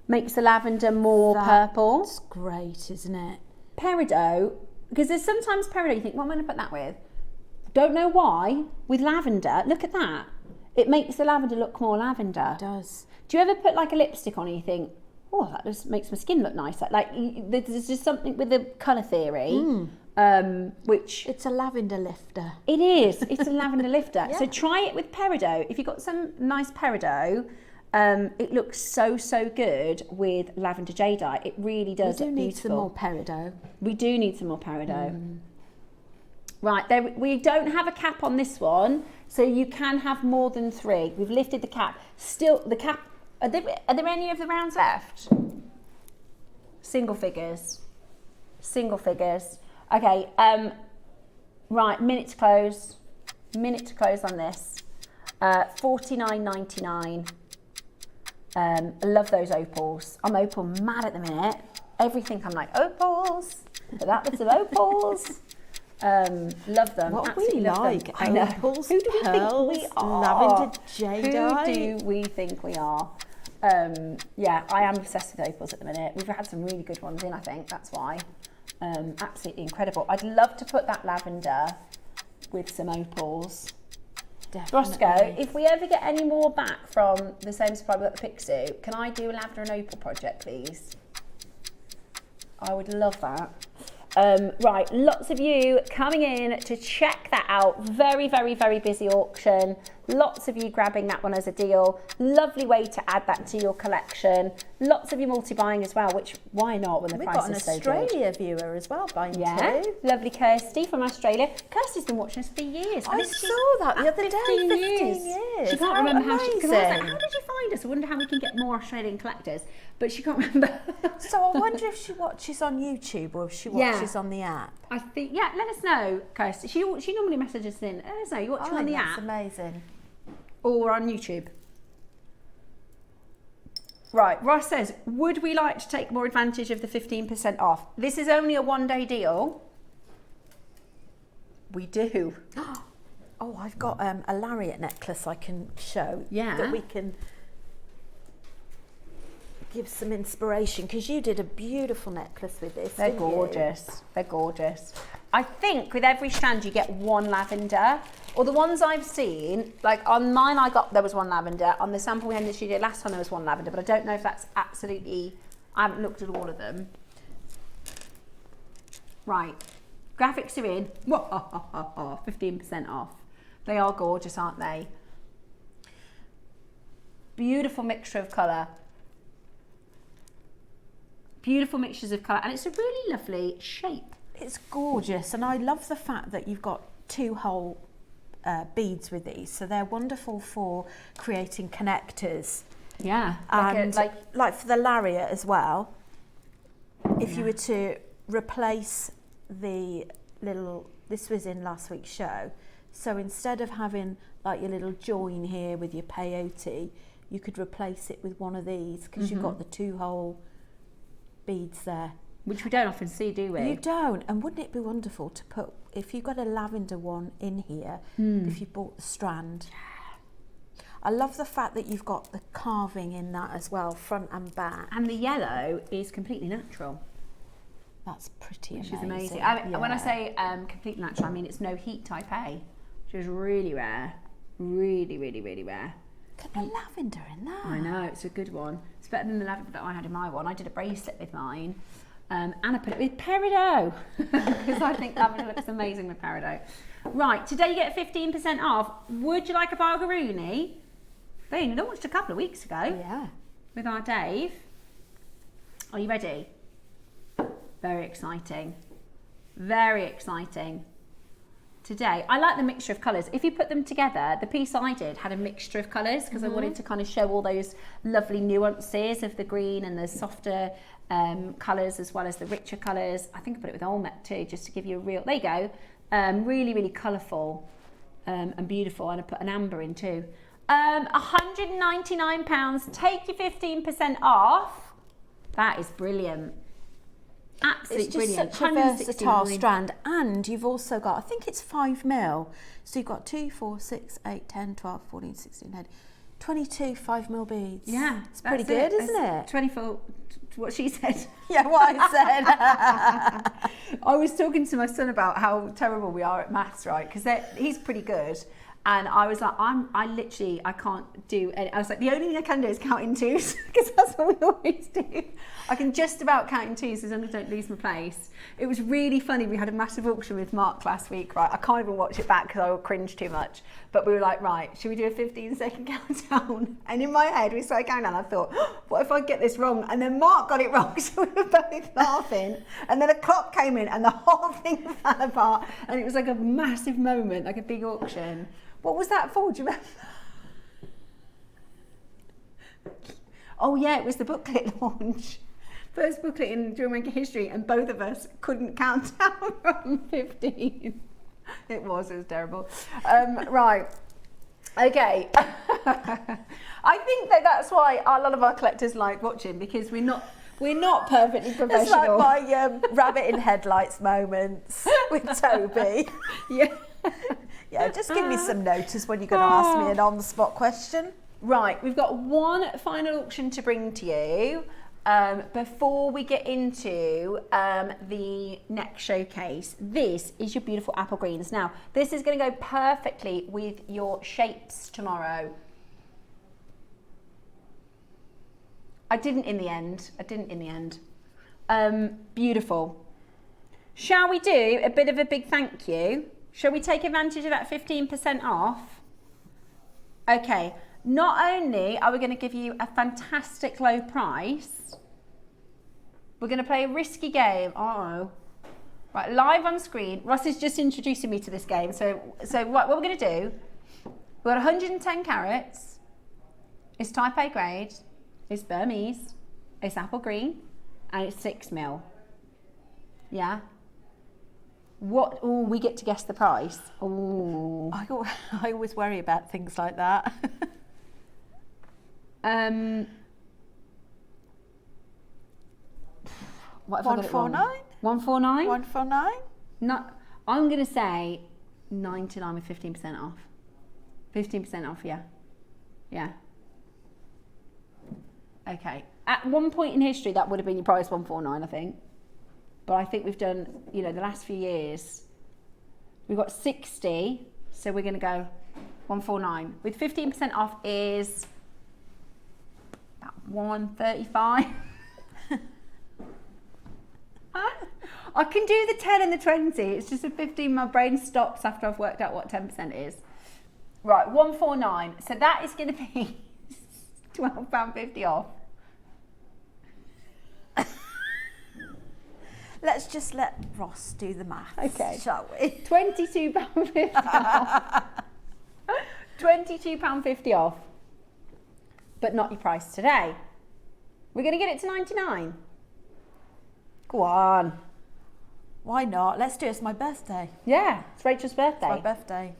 makes the lavender more purple. It's great, isn't it? Peridot, because there's sometimes peridot you think, what am I going to put that with? Don't know why. With lavender, look at that. It makes the lavender look more lavender. It does. Do you ever put like a lipstick on and you think, oh, that just makes my skin look nicer? Like there's just something with the colour theory, which... It's a lavender lifter. It is. It's a lavender lifter. Yeah. So try it with peridot. If you've got some nice peridot, it looks so good with lavender jadeite. It really does. We do need beautiful. some more peridot. We do need some more peridot. Right, we don't have a cap on this one, so you can have more than 3. We've lifted the cap. Still, the cap, are there any of the rounds left? Single figures. Okay, right, minute to close on this. $49.99. I love those opals. I'm opal mad at the minute. Everything I'm like, opals. Put that with some opals. Love them. What Absolutely we love like, them. I know. opals, Who do we pearls, think we are? lavender jadeite. Who do we think we are? Yeah, I am obsessed with opals at the minute. We've had some really good ones in, I think. That's why. Absolutely incredible. I'd love to put that lavender with some opals. Definitely. Roscoe, if we ever get any more back from the same supplier we got the Pixie, can I do a lavender and opal project, please? I would love that. Right, lots of you coming in to check that out. Very busy auction. Lots of you grabbing that one as a deal. Lovely way to add that to your collection. Lots of you multi-buying as well, which why not when the price is so good. We've got an Australia viewer as well buying too. Lovely Kirsty from Australia. Kirsty's been watching us for years. I saw that the other day. 15 years. She can't remember how she... Because I was like, Amazing. how did you find us? I wonder how we can get more Australian collectors. But she can't remember. So I wonder if she watches on YouTube or if she watches on the app. I think, yeah, let us know, Kirsty. She normally messages in. Let us know, you're watching on the app. That's amazing. Or on YouTube. Right, Ross says, would we like to take more advantage of the 15% off? This is only a one-day deal. We do. Oh, I've got a lariat necklace I can show. Yeah. That we can give some inspiration, because you did a beautiful necklace with this. They're gorgeous. They're gorgeous. I think with every strand you get one lavender, or the ones I've seen, like on mine there was one lavender. On the sample we had in the studio last time there was one lavender, but I don't know if that's absolutely, I haven't looked at all of them. Right, graphics are in. 15% off. They are gorgeous, aren't they? Beautiful mixture of colour. Beautiful mixtures of colour, and it's a really lovely shape. It's gorgeous, and I love the fact that you've got 2 whole beads with these, so they're wonderful for creating connectors. Yeah, And like for the lariat as well, if you were to replace the little, this was in last week's show, so instead of having like your little join here with your peyote, you could replace it with one of these, because you've got the 2 whole beads there. Which we don't often see, do we? You don't, and wouldn't it be wonderful to put, if you've got a lavender one in here, if you bought the strand. I love the fact that you've got the carving in that as well, front and back. And the yellow is completely natural. That's pretty Which amazing. is amazing. I mean, when I say completely natural, I mean it's no heat type A, which is really rare. Really, really, really rare. Look at the lavender in that. I know, it's a good one. It's better than the lavender that I had in my one. I did a bracelet with mine, and I put it with peridot because I think lavender looks amazing with peridot. Right, today you get 15% off. Would you like a Bargaruni? They only launched a couple of weeks ago. Yeah. With our Dave. Are you ready? Very exciting. Very exciting. Today, I like the mixture of colours. If you put them together, the piece I did had a mixture of colours because I wanted to kind of show all those lovely nuances of the green and the softer colours as well as the richer colours. I think I put it with Olmec too, just to give you a real, there you go. Really, really colourful and beautiful. And I put an amber in too. £199, take your 15% off. That is brilliant. Absolutely it's just brilliant. such a versatile strand, and you've also got, I think it's 5mm, so you've got 2, 4, 6, 8, 10, 12, 14, 16, 22 5mm beads. Yeah, it's pretty good, isn't it? 24, what she said. Yeah, what I said. I was talking to my son about how terrible we are at maths, right? Because he's pretty good. And I was like, I can't do any. I was like, the only thing I can do is count in twos, because that's what we always do. I can just about count in twos as long as I don't lose my place. It was really funny. We had a massive auction with Mark last week, right? I can't even watch it back because I will cringe too much. But we were like, right, should we do a 15-second countdown? And in my head, we started counting down. I thought, what if I get this wrong? And then Mark got it wrong, so we were both laughing. And then a clock came in and the whole thing fell apart. And it was like a massive moment, like a big auction. What was that for? Do you remember? Oh yeah, it was the booklet launch. First booklet in JewelleryMaker history, and both of us couldn't count down from 15. It was terrible. Right, okay. I think that's why a lot of our collectors like watching, because we're not perfectly professional. It's like my rabbit in headlights moments with Toby. Yeah. Yeah, just give me some notice when you're going to ask me an on-the-spot question. Right, we've got one final auction to bring to you before we get into the next showcase. This is your beautiful apple greens. Now, this is going to go perfectly with your shapes tomorrow. I didn't in the end. Beautiful. Shall we do a bit of a big thank you? Shall we take advantage of that 15% off? Okay, not only are we going to give you a fantastic low price, we're going to play a risky game. Right, live on screen. Ross is just introducing me to this game. So what we're going to do, we've got 110 carats. It's type A grade. It's Burmese. It's apple green. And it's 6mm. Yeah? What? Oh, we get to guess the price. Oh, I always worry about things like that. What if I got it wrong? 149? 149? Not. I'm gonna say 99 with 15% off. 15% off, yeah. Yeah. Okay. At one point in history, that would have been your price, 149, I think. But I think we've done, the last few years, we've got 60, so we're going to go 149. With 15% off is about 135. I can do the 10 and the 20. It's just a 15. My brain stops after I've worked out what 10% is. Right, 149. So that is going to be £12.50 off. Let's just let Ross do the maths, okay, shall we? £22.50 off. £22.50 off. But not your price today. We're going to get it to 99. Go on. Why not? Let's do it. It's my birthday. Yeah, it's Rachel's birthday. It's my birthday.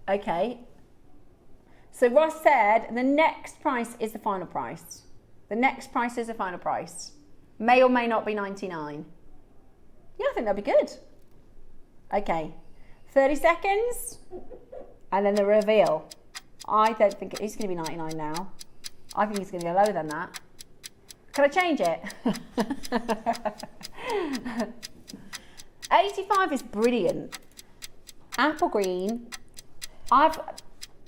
Okay. So Ross said the next price is the final price. The next price is the final price. May or may not be 99. Yeah, I think that'd be good. Okay. 30 seconds. And then the reveal. I don't think it's going to be 99 now. I think it's going to go lower than that. Can I change it? 85 is brilliant. Apple green. I've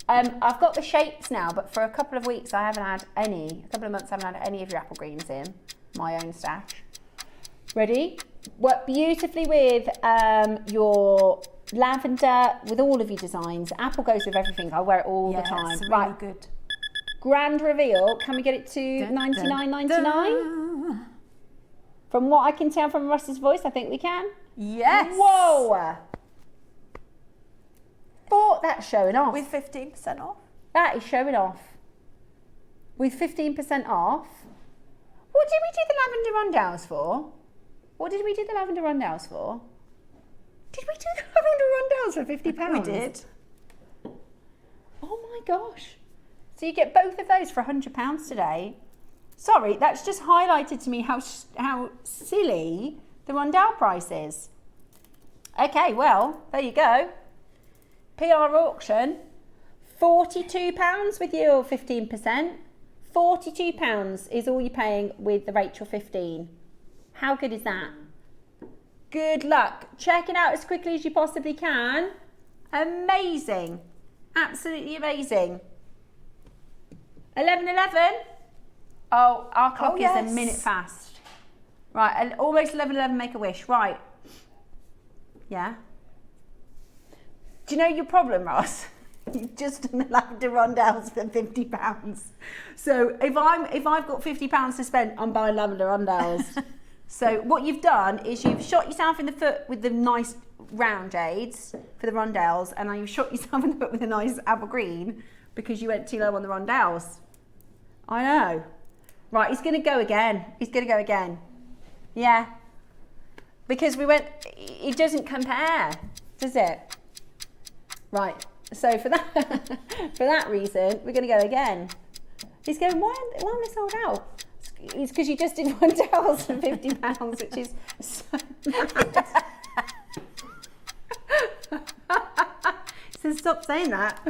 got the shapes now, but for a couple of weeks I haven't had any. A couple of months I haven't had any of your apple greens in my own stash. Ready? Work beautifully with your lavender, with all of your designs. Apple goes with everything. I wear it all the time. It's really right, good. Grand reveal. Can we get it to $99.99? From what I can tell from Russ's voice, I think we can. Yes. Whoa. Thought that's showing off. With 15% off. That is showing off. With 15% off. What did we do the lavender rundowns for? What did we do the lavender rundowns for? Did we do the lavender rundowns for £50? We did. Oh my gosh. So you get both of those for £100 today. Sorry, that's just highlighted to me how silly the rundell price is. Okay, well, there you go. PR auction, £42 with your 15%. £42 is all you're paying with the Rachel 15. How good is that? Good luck. Check it out as quickly as you possibly can. Amazing. Absolutely amazing. 11:11. Oh, our clock is a minute fast. Right, and almost 11:11, make a wish. Right. Yeah. Do you know your problem, Ross? You've just done the lavender rundowns for £50. So if I've got £50 to spend, I'm buying lavender rundowns. So what you've done is you've shot yourself in the foot with the nice round jades for the rondelles, and now you've shot yourself in the foot with a nice apple green because you went too low on the rondelles. I know. Right, he's going to go again. He's going to go again. Yeah. Because it doesn't compare, does it? Right. So for that reason, we're going to go again. He's going, why am I sold out? It's because you just did rondelles for £50, which is so mad. So stop saying that.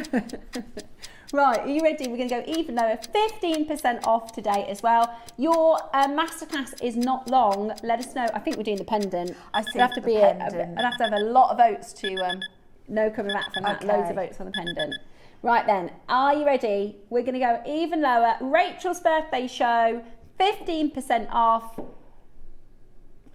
Right, are you ready? We're going to go even lower, 15% off today as well. Your masterclass is not long. Let us know. I think we're doing the pendant. I'd have to have a lot of votes to no coming back from that. Okay. Loads of votes on the pendant. Right then, are you ready? We're going to go even lower. Rachel's birthday show, 15% off.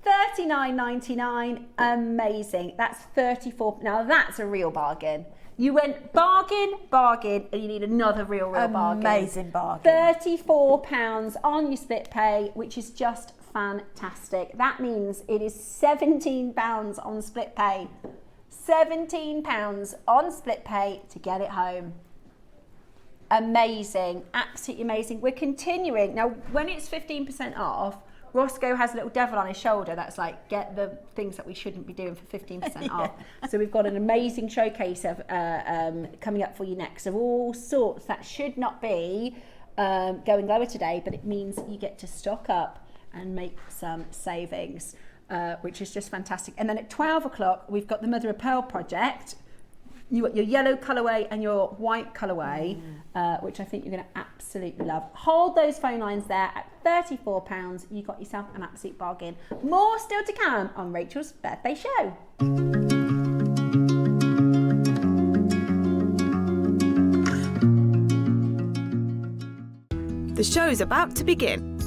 $39.99. Amazing. That's 34. Now that's a real bargain. You went bargain, and you need another real bargain. Amazing bargain. £34 on your split pay, which is just fantastic. That means it is £17 on split pay. £17 on split pay to get it home. Amazing, absolutely amazing. We're continuing. Now, when it's 15% off, Roscoe has a little devil on his shoulder that's like, get the things that we shouldn't be doing for 15% off. So we've got an amazing showcase of coming up for you next of all sorts that should not be going lower today, but it means you get to stock up and make some savings, which is just fantastic. And then at 12 o'clock, we've got the Mother of Pearl project. You got your yellow colourway and your white colourway, which I think you're going to absolutely love. Hold those phone lines there at £34. You got yourself an absolute bargain. More still to come on Rachel's birthday show. The show's about to begin.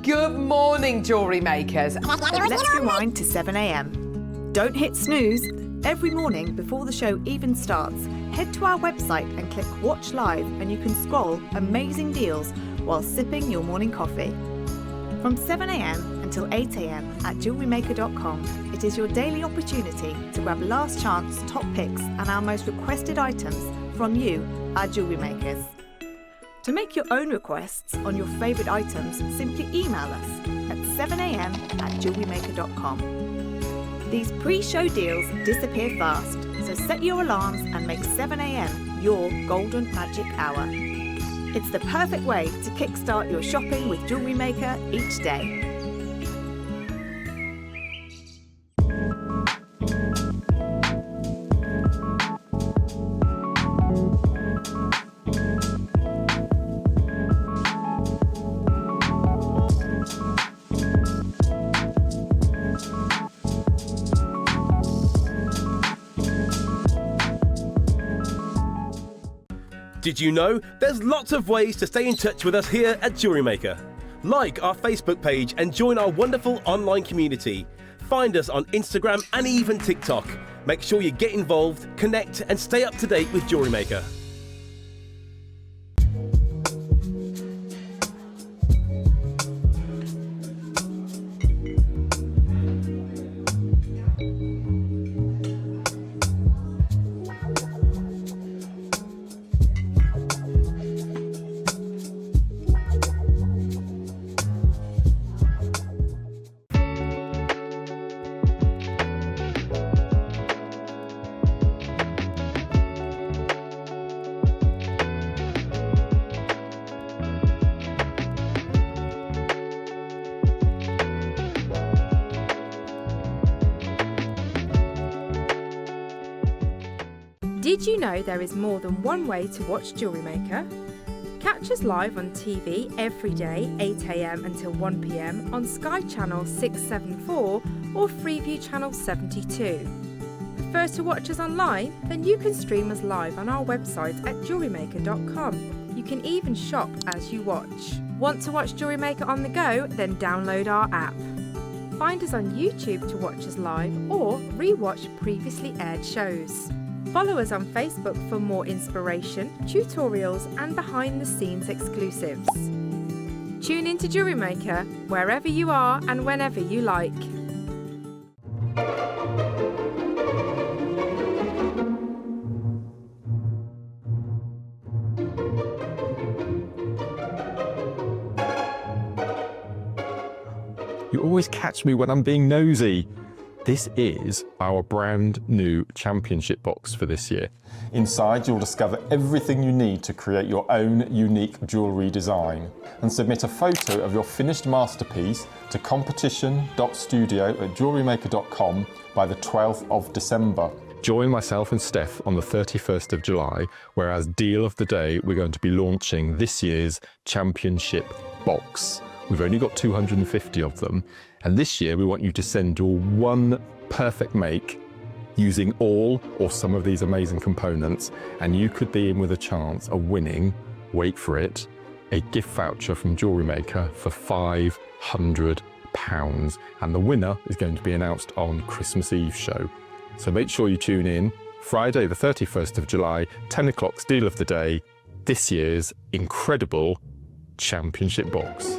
Good morning, jewellery makers. Let's rewind to 7 a.m. Don't hit snooze. Every morning before the show even starts, head to our website and click Watch Live, and you can scroll amazing deals while sipping your morning coffee. From 7 a.m. until 8 a.m. at JewelleryMaker.com, it is your daily opportunity to grab last chance top picks and our most requested items from you, our jewellery makers. To make your own requests on your favourite items, simply email us at 7 a.m. at JewelleryMaker.com. These pre-show deals disappear fast, so set your alarms and make 7 a.m. your golden magic hour. It's the perfect way to kickstart your shopping with Jewellery Maker each day. Did you know there's lots of ways to stay in touch with us here at JewelleryMaker? Like our Facebook page and join our wonderful online community. Find us on Instagram and even TikTok. Make sure you get involved, connect and stay up to date with JewelleryMaker. Did you know there is more than one way to watch JewelleryMaker? Catch us live on TV every day, 8 AM until 1 PM on Sky Channel 674 or Freeview Channel 72. Prefer to watch us online? Then you can stream us live on our website at jewellerymaker.com. You can even shop as you watch. Want to watch JewelleryMaker on the go? Then download our app. Find us on YouTube to watch us live or re-watch previously aired shows. Follow us on Facebook for more inspiration, tutorials and behind-the-scenes exclusives. Tune in to JewelleryMaker wherever you are and whenever you like. You always catch me when I'm being nosy. This is our brand new championship box for this year. Inside, you'll discover everything you need to create your own unique jewellery design and submit a photo of your finished masterpiece to competition.studio@jewellerymaker.com by the 12th of December. Join myself and Steph on the 31st of July, where as deal of the day, we're going to be launching this year's championship box. We've only got 250 of them. And this year we want you to send your one perfect make using all or some of these amazing components, and you could be in with a chance of winning, wait for it, a gift voucher from JewelleryMaker for £500. And the winner is going to be announced on Christmas Eve show. So make sure you tune in. Friday the 31st of July, 10 o'clock, deal of the day, this year's incredible championship box.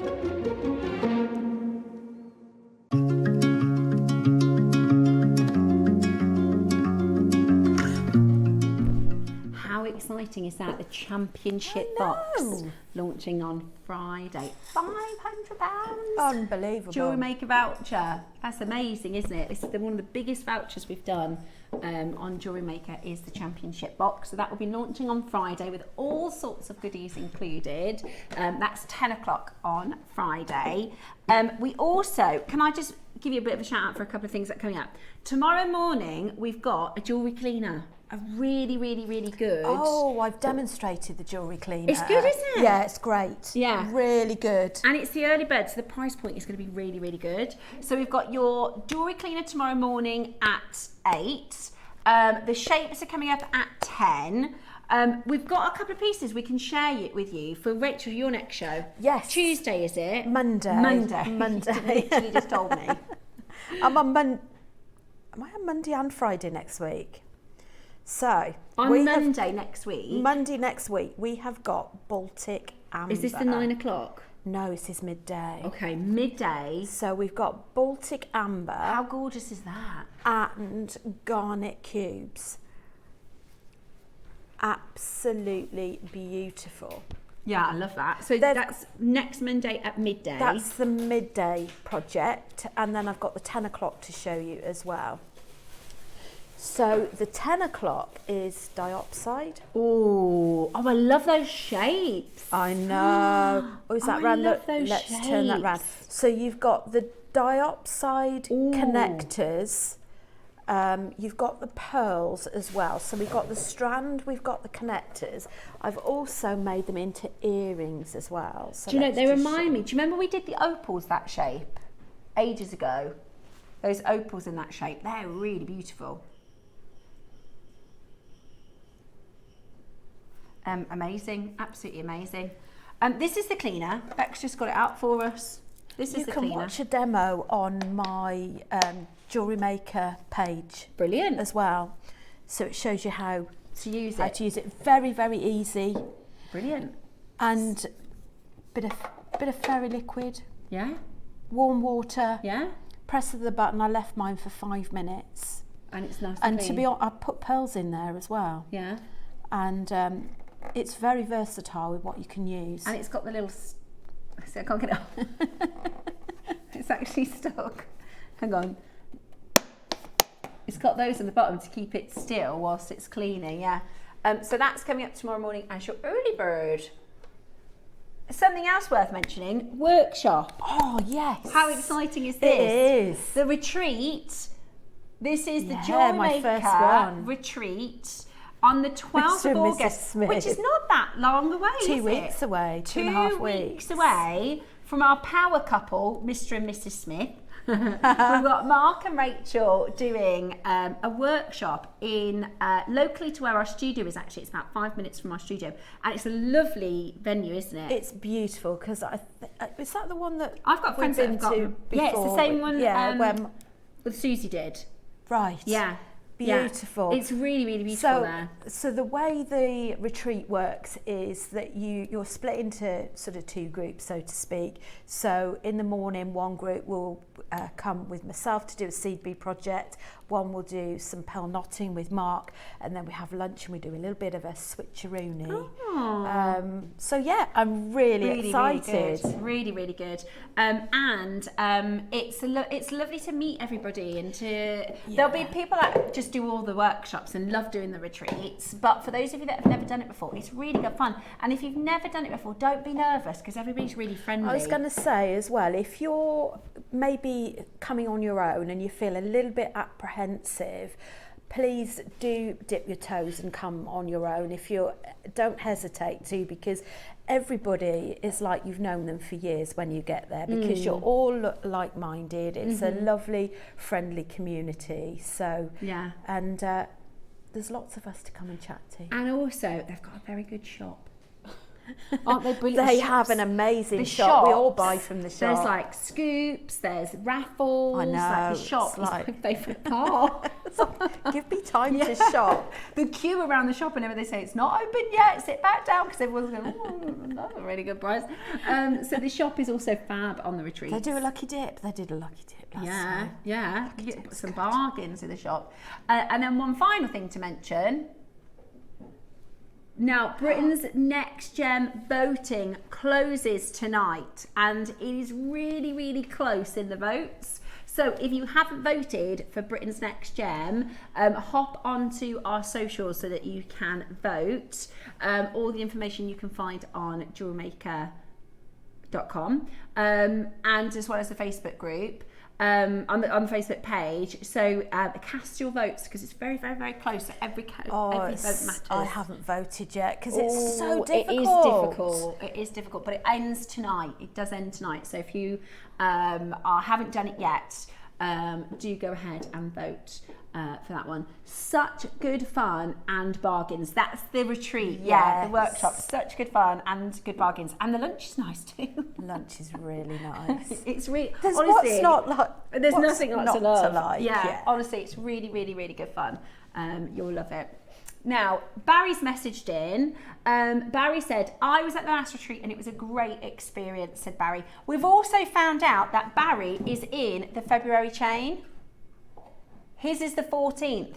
Exciting is that, the championship box launching on Friday. £500. Unbelievable. JewelleryMaker voucher. That's amazing, isn't it? This is one of the biggest vouchers we've done on JewelleryMaker is the championship box. So that will be launching on Friday with all sorts of goodies included. That's 10 o'clock on Friday. We also, can I just give you a bit of a shout out for a couple of things that are coming up. Tomorrow morning, we've got a jewellery cleaner. A really, really, really good. Oh, I've demonstrated the jewellery cleaner. It's good, isn't it? Yeah, it's great. Yeah. Really good. And it's the early bird, so the price point is going to be really, really good. So we've got your jewellery cleaner tomorrow morning at 8. The shapes are coming up at 10. We've got a couple of pieces we can share with you for Rachel, your next show. Yes. Tuesday, is it? Monday. You literally just told me. Am I on Monday and Friday next week? So on Monday next week, we have got Baltic Amber. Is this the 9 o'clock? No, this is midday. Okay, midday. So we've got Baltic Amber. How gorgeous is that? And garnet cubes. Absolutely beautiful. Yeah, I love that. So that's next Monday at midday. That's the midday project, and then I've got the 10 o'clock to show you as well. So the 10 o'clock is diopside. Oh, I love those shapes. I know. Oh, is that round? Love those Let's shapes. turn that round. So you've got the diopside connectors. You've got the pearls as well. So we've got the strand, we've got the connectors. I've also made them into earrings as well. So do you know, they remind me, do you remember we did the opals that shape ages ago? Those opals in that shape, they're really beautiful. Amazing, absolutely amazing. This is the cleaner. Beck's just got it out for us. This is the cleaner. You can watch a demo on my JewelleryMaker page. Brilliant. As well. So it shows you how to use it. Very, very easy. Brilliant. And bit of fairy liquid. Yeah. Warm water. Yeah. Press of the button. I left mine for 5 minutes. And it's nice and clean. To be honest, I put pearls in there as well. Yeah. And it's very versatile with what you can use. And it's got the little... See, I can't get it off. It's actually stuck. Hang on. It's got those on the bottom to keep it still whilst it's cleaning, yeah. So that's coming up tomorrow morning as your early bird. Something else worth mentioning, workshop. Oh, yes. How exciting is this? It is. The retreat. This is the my first JewelleryMaker one. retreat on the 12th Mr. of and Mrs. August, Smith. which is not that long away, is it? 2 weeks away, 2.5 weeks. 2 weeks away from our power couple, Mr. and Mrs. Smith. We've got Mark and Rachel doing a workshop in locally to where our studio is. Actually, it's about 5 minutes from our studio, and it's a lovely venue, isn't it? It's beautiful because is that the one that I've got friends that have got before? Yeah, it's the same one. When that Susie did. Right. Yeah. Beautiful. Yeah. It's really, really beautiful there. So the way the retreat works is that you're split into sort of 2 groups, so to speak. So in the morning, one group will come with myself to do a seed bead project. One will do some pearl knotting with Mark, and then we have lunch and we do a little bit of a switcheroony. So yeah, I'm really excited. Really, really good. And it's lovely to meet everybody and there'll be people that just do all the workshops and love doing the retreats. But for those of you that have never done it before, it's really good fun. And if you've never done it before, don't be nervous because everybody's really friendly. I was going to say as well, if you're maybe coming on your own and you feel a little bit apprehensive, please do dip your toes and come on your own. Don't hesitate to, because everybody is like you've known them for years when you get there, because you're all like-minded. It's a lovely, friendly community. So yeah, and there's lots of us to come and chat to. And also, they've got a very good shop. Aren't they brilliant? They have an amazing shop. Shops, we all buy from the shop. There's like scoops, there's raffles. I know. Like the shop is my favourite part. Give me time to shop. The queue around the shop, whenever they say it's not open yet, sit back down, because everyone's going, oh, that's a really good price. So the shop is also fab on the retreat. They do a lucky dip. They did a lucky dip last time. Yeah. You get some bargains in the shop. And then one final thing to mention. Now, Britain's Next Gem voting closes tonight, and it is really, really close in the votes. So if you haven't voted for Britain's Next Gem, hop onto our socials so that you can vote. All the information you can find on JewelleryMaker.com, and as well as the Facebook group. On the Facebook page, so cast your votes, because it's very, very, very close. So every vote matters. I haven't voted yet because it's so difficult. It is difficult, but it ends tonight. It does end tonight. So if you haven't done it yet, do go ahead and vote for that one. Such good fun and bargains. That's the retreat. Yes. Yeah, the workshop. Such good fun and good bargains. And the lunch is nice too. Lunch is really nice. It's really, there's honestly, what's not like. There's nothing not to love. Like. Yeah, honestly, it's really, really, really good fun. You'll love it. Now, Barry's messaged in. Barry said, I was at the last retreat and it was a great experience, said Barry. We've also found out that Barry is in the February chain. His is the 14th.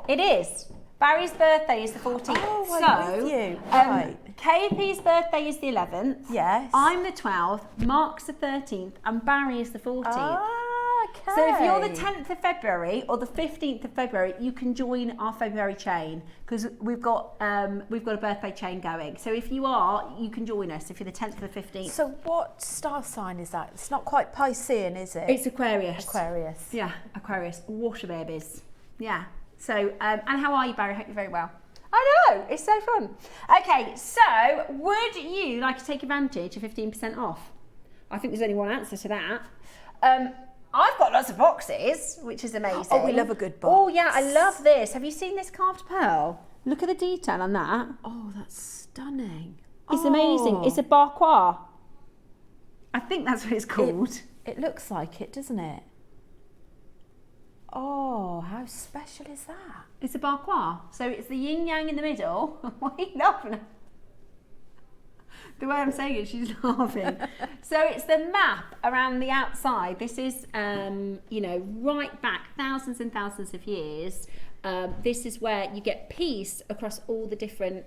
It is. Barry's birthday is the 14th. Oh, I'm with you. Right. KP's birthday is the 11th. Yes. I'm the 12th. Mark's the 13th. And Barry is the 14th. Okay. So if you're the 10th of February or the 15th of February, you can join our February chain, because we've got a birthday chain going. So if you are, you can join us if you're the 10th or the 15th. So what star sign is that? It's not quite Piscean, is it? It's Aquarius. Aquarius. Yeah, Aquarius. Water babies. Yeah. So, and how are you, Barry? I hope you're very well. I know, it's so fun. Okay, so would you like to take advantage of 15% off? I think there's only one answer to that. I've got lots of boxes, which is amazing. Oh, we love a good box. Oh yeah, I love this. Have you seen this carved pearl? Look at the detail on that. Oh, that's stunning. It's amazing. It's a barquois. I think that's what it's called. It looks like it, doesn't it? Oh, how special is that? It's a barquois. So it's the yin yang in the middle. What are you laughing at? The way I'm saying it, she's laughing. So it's the map around the outside. This is, you know, right back thousands and thousands of years. This is where you get peace across all the different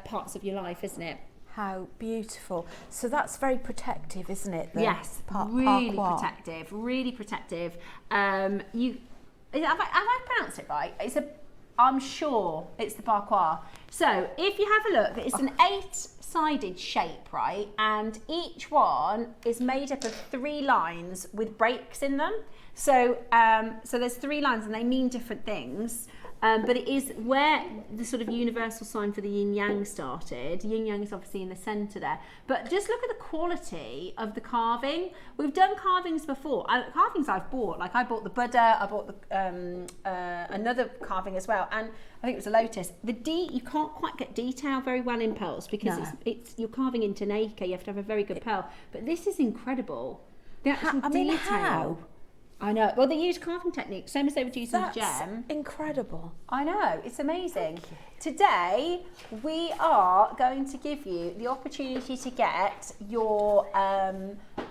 parts of your life, isn't it? How beautiful. So that's very protective, isn't it? Yes, really protective, really protective. Have I pronounced it right? I'm sure it's the barquois. So if you have a look, it's an 8-sided shape, right? And each one is made up of 3 lines with breaks in them. So there's 3 lines and they mean different things. But it is where the sort of universal sign for the yin yang started. Yin yang is obviously in the centre there. But just look at the quality of the carving. We've done carvings before. Carvings I've bought. Like I bought the Buddha. I bought the another carving as well. And I think it was a lotus. You can't quite get detail very well in pearls because it's you're carving into nacre. You have to have a very good pearl. But this is incredible. The actual detail. How? I know. Well, they use carving techniques, same as they would use in That's gem. Incredible. I know. It's amazing. Today, we are going to give you the opportunity to get your,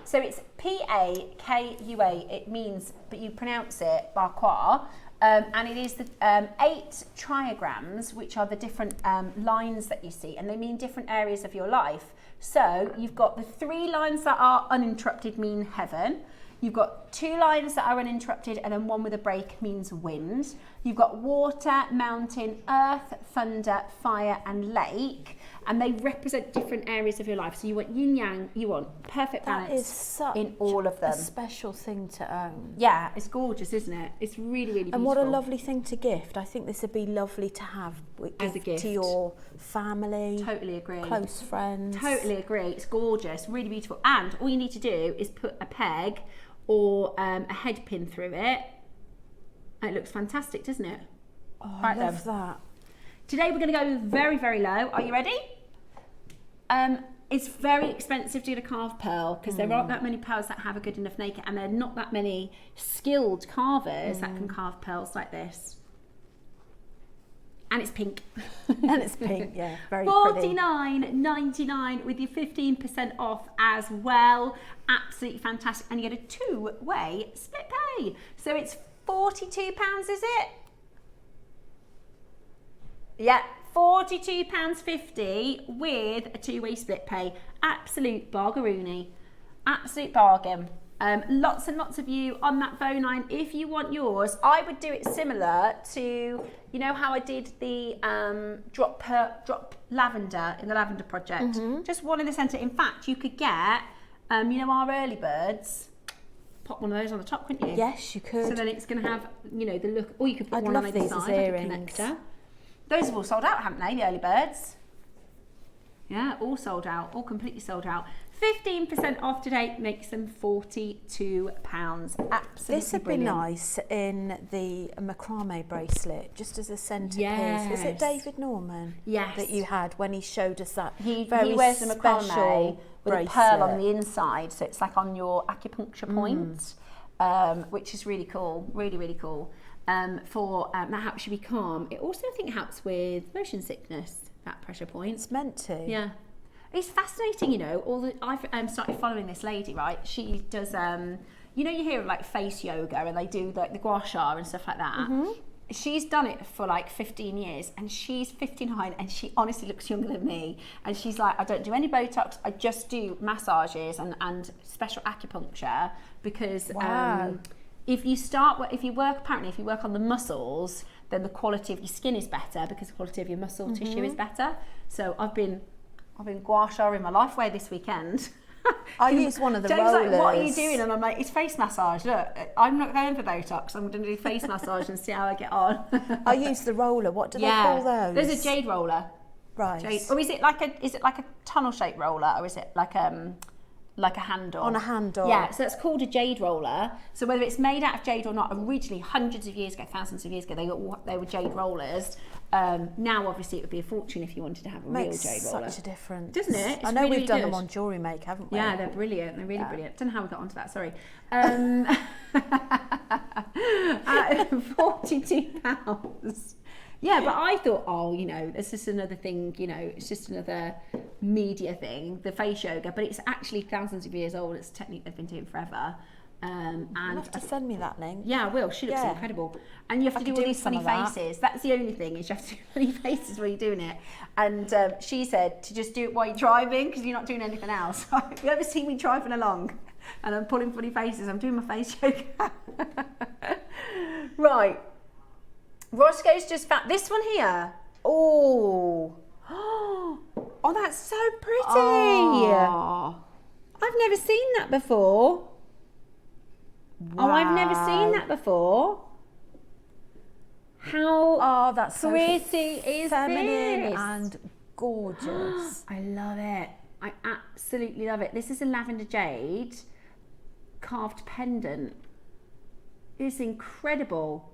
so it's P-A-K-U-A. It means, but you pronounce it barquois. And it is the 8 trigrams, which are the different lines that you see, and they mean different areas of your life. So you've got the 3 lines that are uninterrupted mean heaven. You've got 2 lines that are uninterrupted and then 1 with a break means wind. You've got water, mountain, earth, thunder, fire and lake. And they represent different areas of your life. So you want yin yang, you want perfect balance in all of them. A special thing to own. Yeah, it's gorgeous, isn't it? It's really, really beautiful. And what a lovely thing to gift. I think this would be lovely to have as a gift to your family. Totally agree. Close friends. Totally agree. It's gorgeous, really beautiful. And all you need to do is put a peg or a head pin through it. It looks fantastic, doesn't it? Oh, I love that. Today we're going to go very, very low. Are you ready? It's very expensive to get a carved pearl because there aren't that many pearls that have a good enough nacre, and there are not that many skilled carvers that can carve pearls like this. And it's pink. And it's pink, yeah, very pretty. $49.99 with your 15% off as well. Absolutely fantastic. And you get a 2-way split pay. So it's £42, is it? Yeah, £42.50 with a 2-way split pay. Absolute bargaroony. Absolute bargain. Lots and lots of you on that phone line. If you want yours, I would do it similar to, you know how I did the drop lavender in the lavender project. Just one in the centre. In fact, you could get, you know, our early birds. Pop one of those on the top, couldn't you? Yes, you could. So then it's going to have, you know, the look. Or you could put one on either side, like a connector. Those have all sold out, haven't they? The early birds. Yeah, all sold out. All completely sold out. 15% off today makes them £42. Absolutely This would brilliant. be nice in the macrame bracelet, just as a centrepiece. Is it David Norman? Yes. That you had when he showed us that He very wears the macrame special with a pearl on the inside, so it's like on your acupuncture point, which is really cool. Really, really cool. That helps you be calm. It also, I think, helps with motion sickness. That pressure point. It's meant to. Yeah. It's fascinating, you know. I've started following this lady, right? She does, you know, you hear of like face yoga and they do like the gua sha and stuff like that. She's done it for like 15 years and she's 59 and she honestly looks younger than me. And she's like, I don't do any Botox, I just do massages and special acupuncture because if you work on the muscles, then the quality of your skin is better because the quality of your muscle tissue is better. So I've been gua sha-ing my life away this weekend. I use one of the James rollers. Like, what are you doing? And I'm like, it's face massage. Look, I'm not going for Botox. I'm going to do face massage and see how I get on. I use the roller. What do they call those? There's a jade roller. Right. Jade. Or is it like a tunnel shaped roller, or is it like like a handle. On a handle. Yeah, so it's called a jade roller. So whether it's made out of jade or not, originally hundreds of years ago, thousands of years ago, they were jade rollers. Now, obviously, it would be a fortune if you wanted to have a real jade roller. Makes such a difference. Doesn't it? It's I know really, we've done really them on JewelleryMaker, haven't we? Yeah, they're brilliant. They're really brilliant. Don't know how we got onto that, sorry. £42. Yeah, but I thought, oh, you know, it's just another thing, you know, it's just another media thing, the face yoga, but it's actually thousands of years old. It's a technique they've been doing forever. And You'll have to send me that link. Yeah, I will. She looks incredible. And you have to do all these funny faces. That's the only thing, is you have to do funny faces while you're doing it. And she said to just do it while you're driving, because you're not doing anything else. Have you ever seen me driving along and I'm pulling funny faces? I'm doing my face yoga. Right. Roscoe's just found this one here. Oh, oh, that's so pretty. Oh. I've never seen that before. Wow. Oh, I've never seen that before. How that's pretty so is feminine this? and gorgeous. I love it. I absolutely love it. This is a lavender jade carved pendant. It's incredible.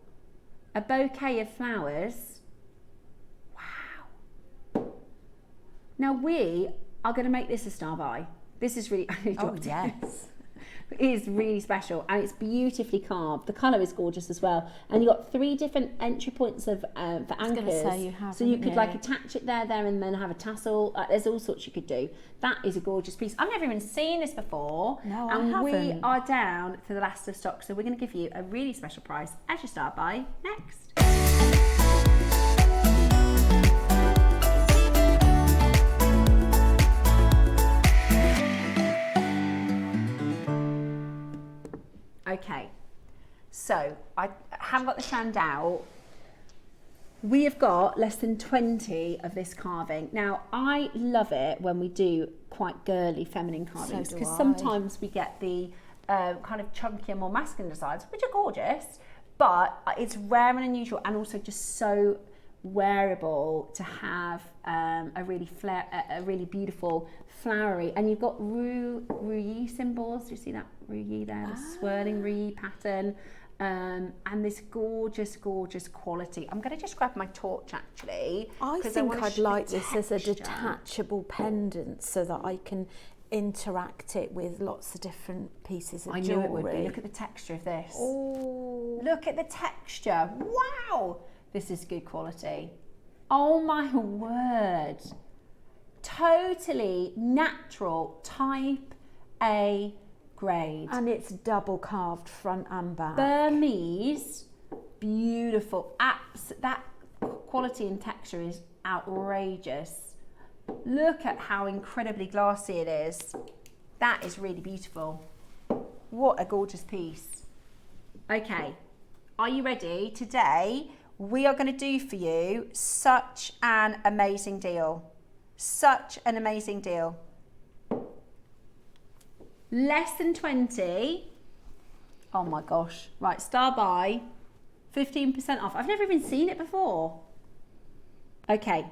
A bouquet of flowers. Wow. Now we are going to make this a star buy. This is really, yes. It is really special, and it's beautifully carved. The colour is gorgeous as well, and you've got 3 different entry points of for anchors. So you could like attach it there, and then have a tassel. There's all sorts you could do. That is a gorgeous piece. I've never even seen this before. No, and I haven't. we are down for the last of stock, so we're going to give you a really special price as your start buy next. Okay, so I haven't got the strand out. We have got less than 20 of this carving. Now, I love it when we do quite girly feminine carvings, because sometimes we get the kind of chunkier, more masculine designs, which are gorgeous, but it's rare and unusual, and also just so wearable to have a really beautiful flowery. And you've got ruyi symbols. Do you see that ruyi there? The swirling ruyi pattern, and this gorgeous quality. I'm going to just grab my torch actually. I think I'd like this as a detachable pendant, so that I can interact it with lots of different pieces of jewellery. I knew it would be. Look at the texture of this. Oh, look at the texture. Wow, this is good quality. Oh my word. Totally natural, type A grade. and it's double carved front and back. Burmese, beautiful. That quality and texture is outrageous. Look at how incredibly glassy it is. That is really beautiful. What a gorgeous piece. Okay, are you ready? Today, we are going to do for you such an amazing deal. Such an amazing deal. Less than 20. Oh my gosh. Right, star buy, 15% off. I've never even seen it before. Okay.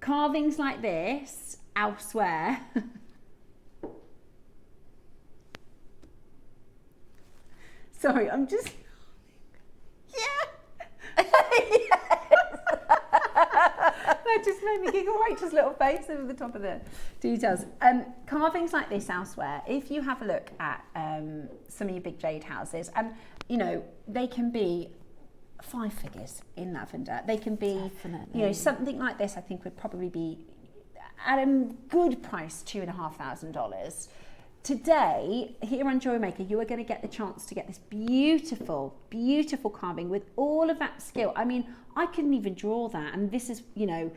Carvings like this elsewhere. Sorry, I'm just... Yeah. That just made me giggle. Rachel's little face over the top of the details. Carvings like this elsewhere, if you have a look at some of your big jade houses, and you know, they can be 5 figures in lavender. They can be, you know, something like this I think would probably be at a good price, $2,500. Today, here on JewelleryMaker, you are going to get the chance to get this beautiful, beautiful carving with all of that skill. I mean, I couldn't even draw that, and this is, you know,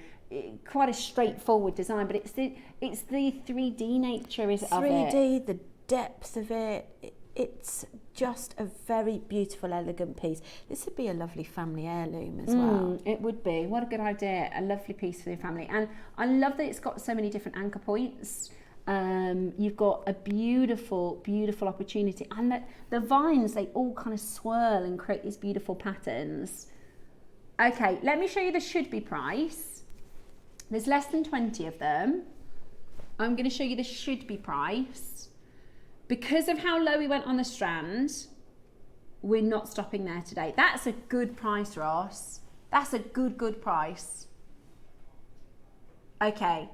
quite a straightforward design, but it's the 3D nature of it. 3D, the depth of it. It's just a very beautiful, elegant piece. This would be a lovely family heirloom as well. It would be. What a good idea. A lovely piece for your family. And I love that it's got so many different anchor points. You've got a beautiful, beautiful opportunity. And the vines, they all kind of swirl and create these beautiful patterns. Okay, let me show you the should be price. There's less than 20 of them. I'm going to show you the should be price. Because of how low we went on the strand, we're not stopping there today. That's a good price, Ross. That's a good price. Okay.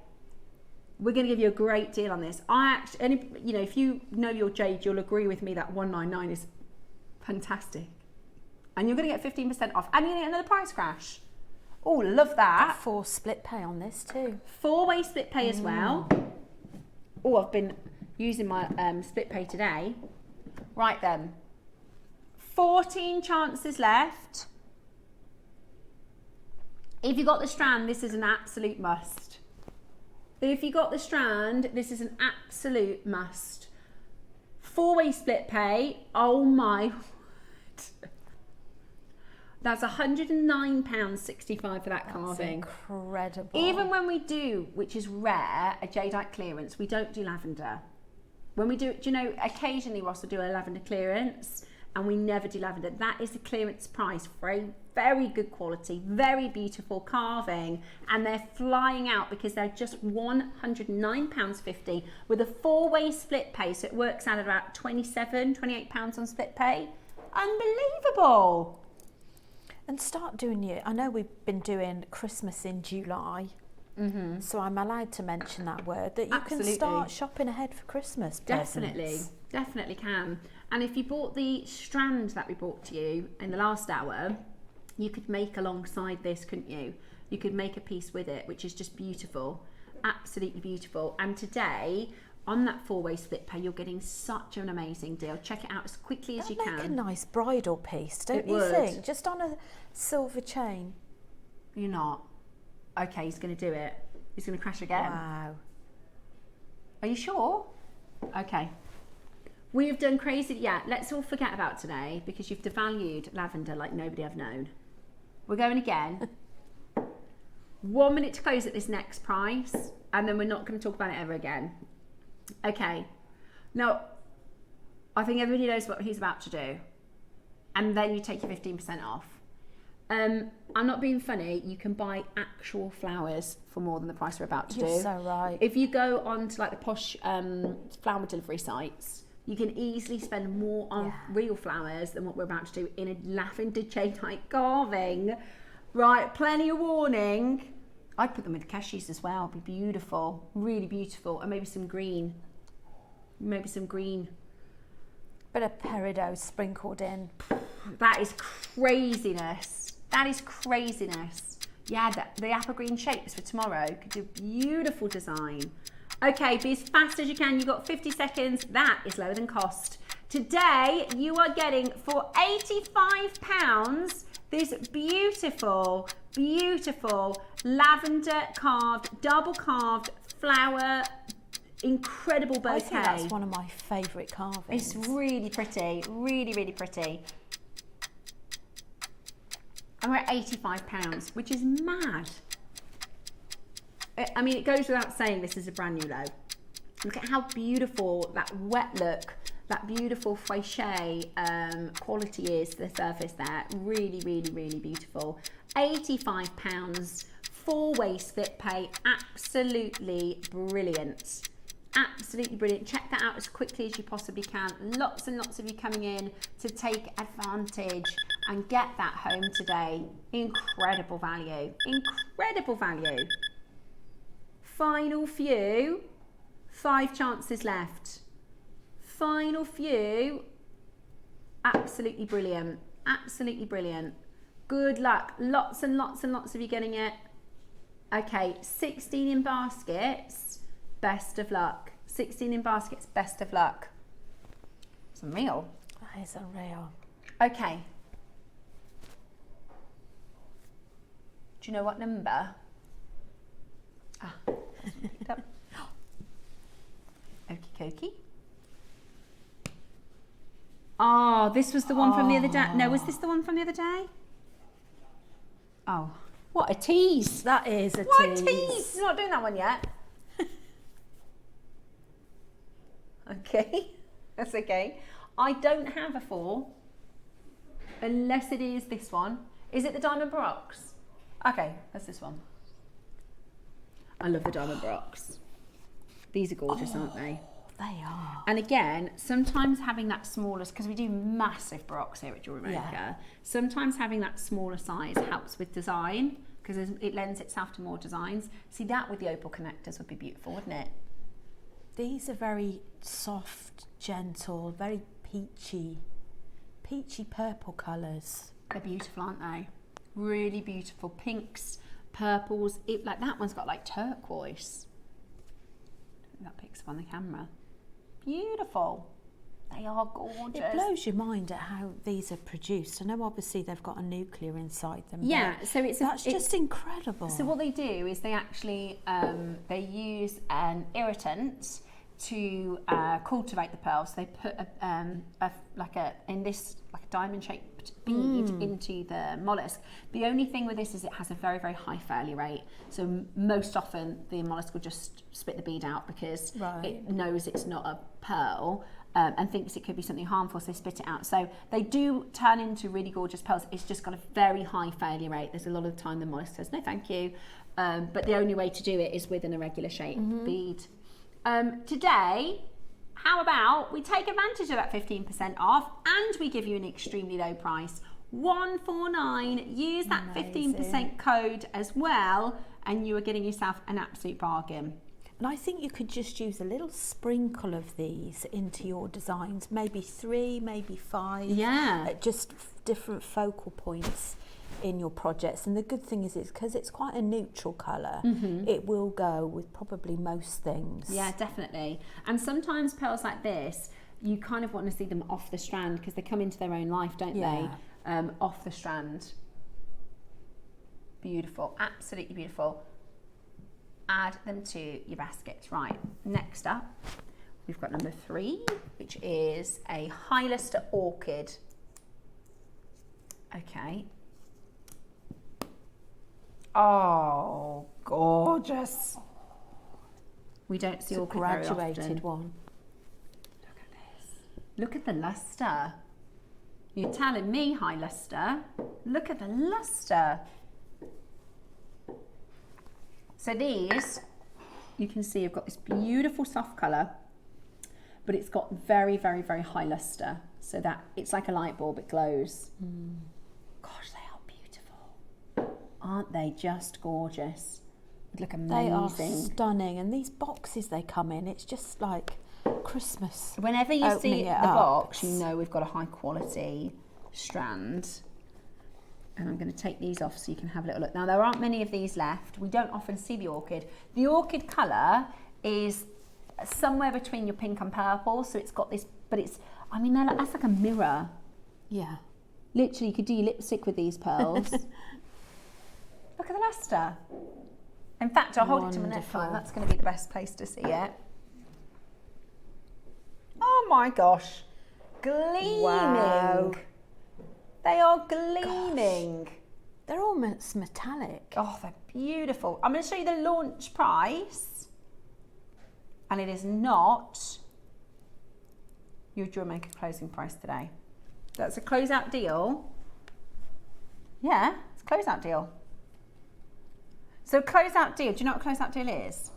We're going to give you a great deal on this. If you know your jade, you'll agree with me that 199 is fantastic. And you're going to get 15% off. And you're going to get another price crash. Oh, love that. 4 split pay on this too. 4-way split pay as well. Oh, I've been using my split pay today. Right then. 14 chances left. If you got the strand, this is an absolute must. If you got the strand, this is an absolute must. 4-way split pay. Oh my word. That's £109.65 for that carving. That's incredible. Even when we do, which is rare, a jadeite clearance, we don't do lavender. When we do, occasionally Ross will do a lavender clearance, and we never do lavender. That is the clearance price for a very good quality, very beautiful carving, and they're flying out because they're just £109.50 with a 4-way split pay, so it works out at about £28 on split pay. Unbelievable. And start doing I know we've been doing Christmas in July, so I'm allowed to mention that word, that you can start shopping ahead for Christmas presents. Definitely can. And if you bought the strand that we brought to you in the last hour, you could make alongside this, couldn't you? You could make a piece with it, which is just beautiful, absolutely beautiful. And today, on that 4-way split pay, you're getting such an amazing deal. Check it out as quickly as you can. Make a nice bridal piece, don't you think? Just on a silver chain. You're not. Okay, he's going to do it. He's going to crash again. Wow. Are you sure? Okay. We have done crazy. Yeah, let's all forget about today because you've devalued lavender like nobody I've known. We're going again. 1 minute to close at this next price, and then we're not going to talk about it ever again. Okay. Now, I think everybody knows what he's about to do. And then you take your 15% off. I'm not being funny. You can buy actual flowers for more than the price we're about to do. You're so right. If you go on to like the posh flower delivery sites, you can easily spend more on real flowers than what we're about to do in a lavender jadeite carving. Right, plenty of warning. I'd put them with cashews as well. It'd be beautiful, really beautiful. And maybe some green. Bit of peridot sprinkled in. That is craziness. Yeah, the apple green shapes for tomorrow could do beautiful design. Okay, be as fast as you can. You've got 50 seconds. That is lower than cost. Today, you are getting for £85 this beautiful, beautiful lavender carved, double carved flower, incredible bouquet. I think that's one of my favourite carvings. It's really pretty, really, really pretty. And we're at £85, which is mad. I mean, it goes without saying this is a brand new low. Look at how beautiful that wet look, that beautiful feuché quality is to the surface there. Really, really, really beautiful. £85, 4-way split pay, absolutely brilliant. Absolutely brilliant. Check that out as quickly as you possibly can. Lots and lots of you coming in to take advantage and get that home today. Incredible value. Incredible value. Final few. 5 chances left. Final few. Absolutely brilliant. Absolutely brilliant. Good luck. Lots and lots and lots of you getting it. Okay, 16 in baskets. Best of luck. 16 in baskets. Best of luck. It's unreal. That is unreal. Okay. Do you know what number? Ah, picked up. Okie dokie. Oh, this was the one from the other day. No, was this the one from the other day? Oh, what a tease. That is a What tease. a tease. You're not doing that one yet. Okay, that's okay. I don't have a 4, unless it is this one. Is it the diamond baroques? Okay, that's this one. I love the diamond baroques. These are gorgeous, aren't they? They are. And again, sometimes having that smaller, because we do massive barocks here at JewelleryMaker, sometimes having that smaller size helps with design, because it lends itself to more designs. See, that with the opal connectors would be beautiful, wouldn't it? These are very soft, gentle, very peachy purple colours. They're beautiful, aren't they? Really beautiful. Pinks, purples. Like that one's got like turquoise. That picks up on the camera. Beautiful. They are gorgeous. It blows your mind at how these are produced. I know obviously they've got a nuclear inside them. Yeah, so that's just incredible. So what they do is they actually they use an irritant to cultivate the pearls. They put a diamond-shaped bead into the mollusk. The only thing with this is it has a very, very high failure rate. So most often the mollusk will just spit the bead out because it knows it's not a pearl and thinks it could be something harmful, so they spit it out. So they do turn into really gorgeous pearls. It's just got a very high failure rate. There's a lot of the time the mollusk says, no, thank you. But the only way to do it is with an irregular shaped bead. Today, how about we take advantage of that 15% off and we give you an extremely low price, $149. Use that 15% code as well and you are getting yourself an absolute bargain. And I think you could just use a little sprinkle of these into your designs, maybe 3, maybe 5. Yeah. At just different focal points in your projects. And the good thing is it's because it's quite a neutral colour, it will go with probably most things. Yeah, definitely. And sometimes pearls like this, you kind of want to see them off the strand because they come into their own life, don't they? Off the strand. Beautiful, absolutely beautiful. Add them to your baskets. Right, next up, we've got number 3, which is a high luster orchid. Okay. Oh, gorgeous. We don't see orchid very often. Graduated one. Look at this. Look at the luster. You're telling me high luster. Look at the luster. So these, you can see, have got this beautiful soft colour, but it's got very, very, very high luster. So that it's like a light bulb, it glows. Gosh, they are beautiful. Aren't they just gorgeous? They look amazing. They are stunning. And these boxes they come in, it's just like Christmas. Whenever you see the box, you know we've got a high quality strand. And I'm going to take these off so you can have a little look. Now, there aren't many of these left. We don't often see the orchid. The orchid colour is somewhere between your pink and purple. So it's got this, but it's, I mean, that's like a mirror. Yeah. Literally, you could do your lipstick with these pearls. Look at the luster. In fact, I'll hold it to my neckline. That's going to be the best place to see it. Oh my gosh. Gleaming. Wow. They are gleaming. Gosh. They're almost metallic. Oh, they're beautiful. I'm going to show you the launch price. And it is not your JewelleryMaker closing price today. That's a closeout deal. Yeah, it's a closeout deal. So closeout deal, do you know what a closeout deal is?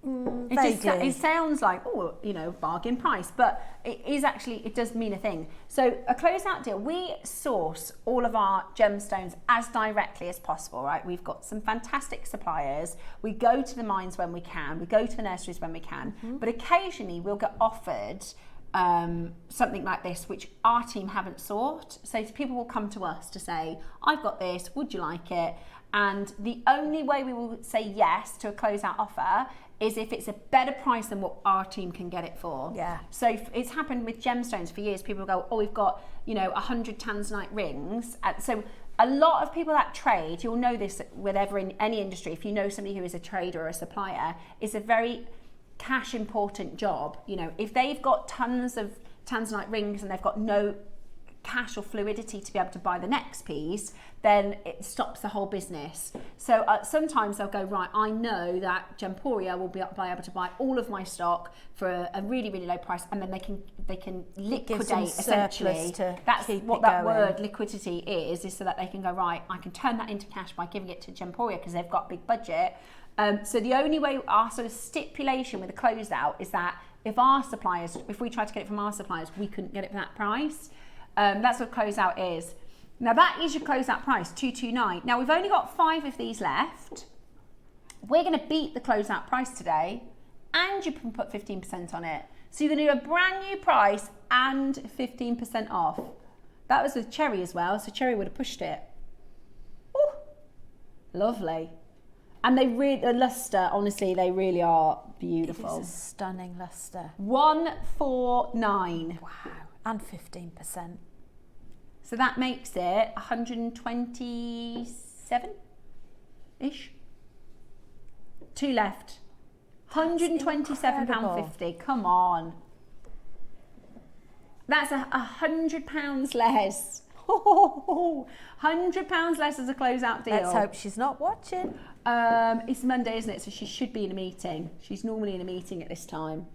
It sounds like, oh, you know, bargain price, but it is actually, it does mean a thing. So a closeout deal, we source all of our gemstones as directly as possible, right? We've got some fantastic suppliers. We go to the mines when we can. We go to the nurseries when we can. But occasionally we'll get offered something like this, which our team haven't sought. So people will come to us to say, I've got this, would you like it? And the only way we will say yes to a closeout offer is if it's a better price than what our team can get it for. Yeah. So it's happened with gemstones for years. People go, oh, we've got, you know, 100 tanzanite rings. So a lot of people that trade, you'll know this whatever in any industry, if you know somebody who is a trader or a supplier, is a very cash important job. You know, if they've got tons of tanzanite rings and they've got no cash or fluidity to be able to buy the next piece, then it stops the whole business. So sometimes they'll go, right, I know that Gemporia will be able to buy all of my stock for a really, really low price, and then they can liquidate essentially. That's what that word liquidity is so that they can go, right, I can turn that into cash by giving it to Gemporia because they've got a big budget. So the only way, our sort of stipulation with the closeout is that if we tried to get it from our suppliers, we couldn't get it for that price. That's what closeout is. Now that is your closeout price, $229. Now we've only got 5 of these left. We're going to beat the closeout price today, and you can put 15% on it. So you're going to do a brand new price and 15% off. That was with Cherry as well, so Cherry would have pushed it. Ooh, lovely. And they the luster, honestly, they really are beautiful. It is a stunning luster. 149. Wow, and 15%. So that makes it 127-ish. 2 left. £127.50. Come on. That's £100 less. £100 less as a closeout deal. Let's hope she's not watching. It's Monday, isn't it? So she should be in a meeting. She's normally in a meeting at this time.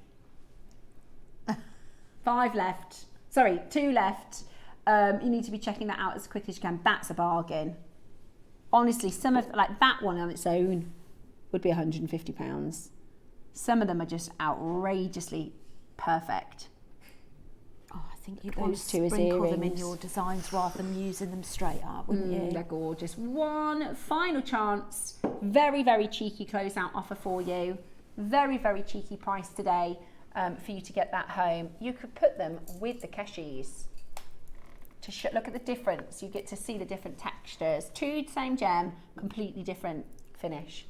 5 left. Sorry, 2 left. You need to be checking that out as quick as you can. That's a bargain. Honestly, some of like that one on its own would be £150. Some of them are just outrageously perfect. Oh, I think you'd want to sprinkle them in your designs rather than using them straight up, wouldn't you? They're gorgeous. One final chance. Very, very cheeky closeout offer for you. Very, very cheeky price today for you to get that home. You could put them with the keshis. Look at the difference. You get to see the different textures. 2 same gem, completely different finish.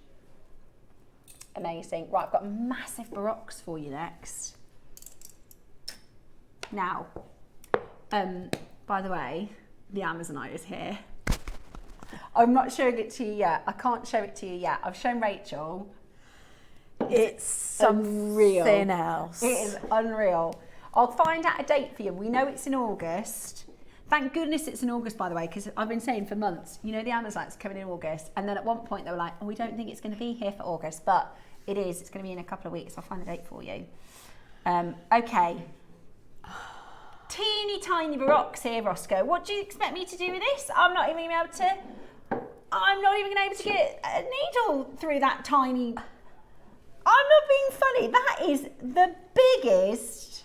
Amazing. Right, I've got massive baroques for you next. Now, by the way, the Amazonite is here. I'm not showing it to you yet. I can't show it to you yet. I've shown Rachel. It's unreal. Something else. It is unreal. I'll find out a date for you. We know it's in August. Thank goodness it's in August, by the way, because I've been saying for months, you know, the Amazonite's coming in August. And then at one point they were like, oh, we don't think it's going to be here for August, but it is. It's going to be in a couple of weeks. I'll find the date for you. Okay. Teeny tiny baroques here, Roscoe. What do you expect me to do with this? I'm not even going to get a needle through that tiny. I'm not being funny. That is the biggest.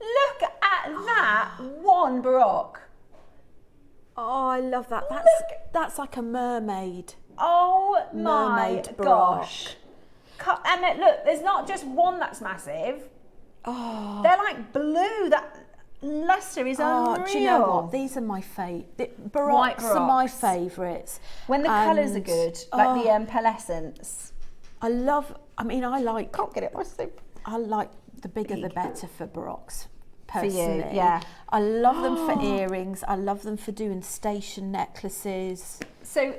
Look at that one baroque. Oh, I love that. That's like a mermaid. Oh mermaid my baroque. gosh. And look, there's not just one that's massive. Oh, they're like blue. That luster is unreal. Do you know what? These are my favourite. Baroques are my favourites. When the colours are good, like the pearlescence. I like. Can't get it. I like the bigger the better for baroques. Personally. For you, yeah. I love them for earrings. I love them for doing station necklaces. So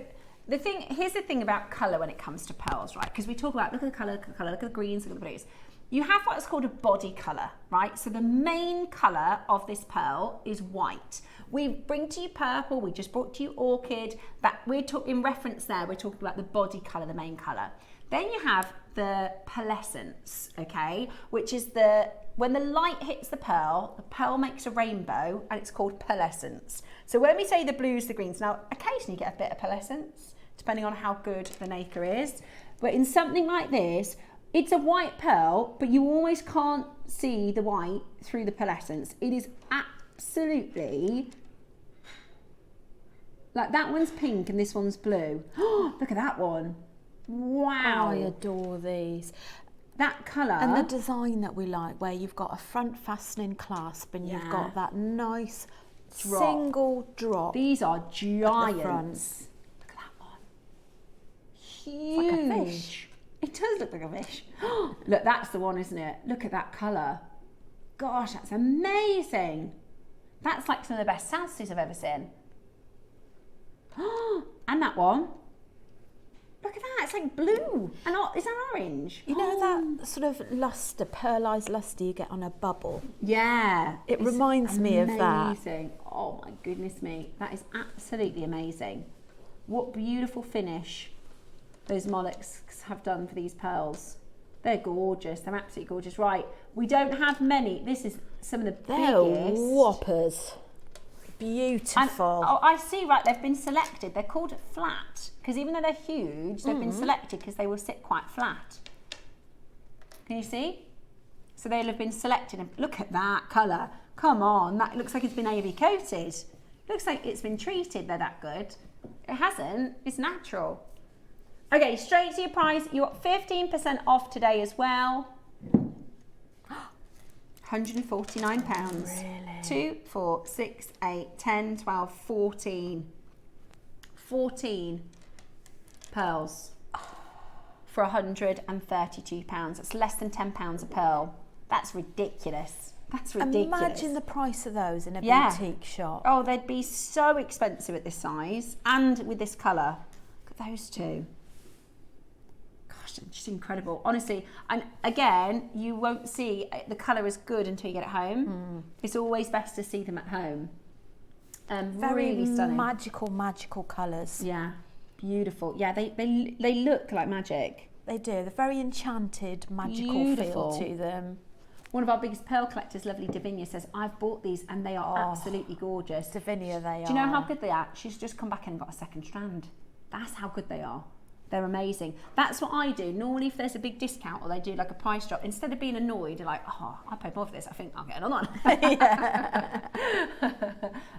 here's the thing about colour when it comes to pearls, right? Because we talk about, look at the colour, look at the greens, look at the blues. You have what's called a body colour, right? So the main colour of this pearl is white. We bring to you purple, we just brought to you orchid. That we're talking in reference there, we're talking about the body colour, the main colour. Then you have the pearlescence, okay, which is when the light hits the pearl makes a rainbow, and it's called pearlescence. So when we say the blues, the greens, now occasionally you get a bit of pearlescence, depending on how good the nacre is. But in something like this, it's a white pearl, but you almost can't see the white through the pearlescence. It is absolutely, like that one's pink and this one's blue. Look at that one. Wow. I adore these. That colour. And the design that we like, where you've got a front fastening clasp and you've got that nice single drop. These are giants. Look at that one. Huge. It's like a fish. It does look like a fish. Look, that's the one, isn't it? Look at that colour. Gosh, that's amazing. That's like some of the best Southseas I've ever seen. And that one. Look at that. it's like blue. And is that orange? You know that sort of luster, pearlised luster you get on a bubble? Yeah. It reminds me of that. Amazing. Oh my goodness me. That is absolutely amazing. What beautiful finish those mollusks have done for these pearls. They're gorgeous. They're absolutely gorgeous. Right, we don't have many. This is some of the They're biggest. whoppers. Beautiful. And, oh, I see, right, they've been selected. They're called flat, because even though they're huge, they've been selected because they will sit quite flat. Can you see? So they'll have been selected. And look at that colour. Come on, that looks like it's been AV coated. Looks like it's been treated. They're that good. It hasn't. It's natural. Okay, straight to your price. You got 15% off today as well. £149. Really? 2, 4, 6, 8, 10, 12, 14. 14 pearls for £132. That's less than £10 a pearl. That's ridiculous. That's ridiculous. Imagine the price of those in a boutique shop. Oh, they'd be so expensive at this size and with this colour. Look at those two. Gosh, it's just incredible. Honestly, and again, you won't see the colour is good until you get it home. It's always best to see them at home. Very really stunning. magical colours. Yeah, beautiful. Yeah, they look like magic. They do. They're very enchanted, magical Beautiful. feel to them. One of our biggest pearl collectors, lovely Davinia, says, I've bought these and they are absolutely gorgeous. Davinia, they are. Do you know how good they are? She's just come back and got a second strand. That's how good they are. They're amazing. That's what I do. Normally, if there's a big discount or they do like a price drop, instead of being annoyed, you're like, oh, I paid more for this. I think I'll get another one.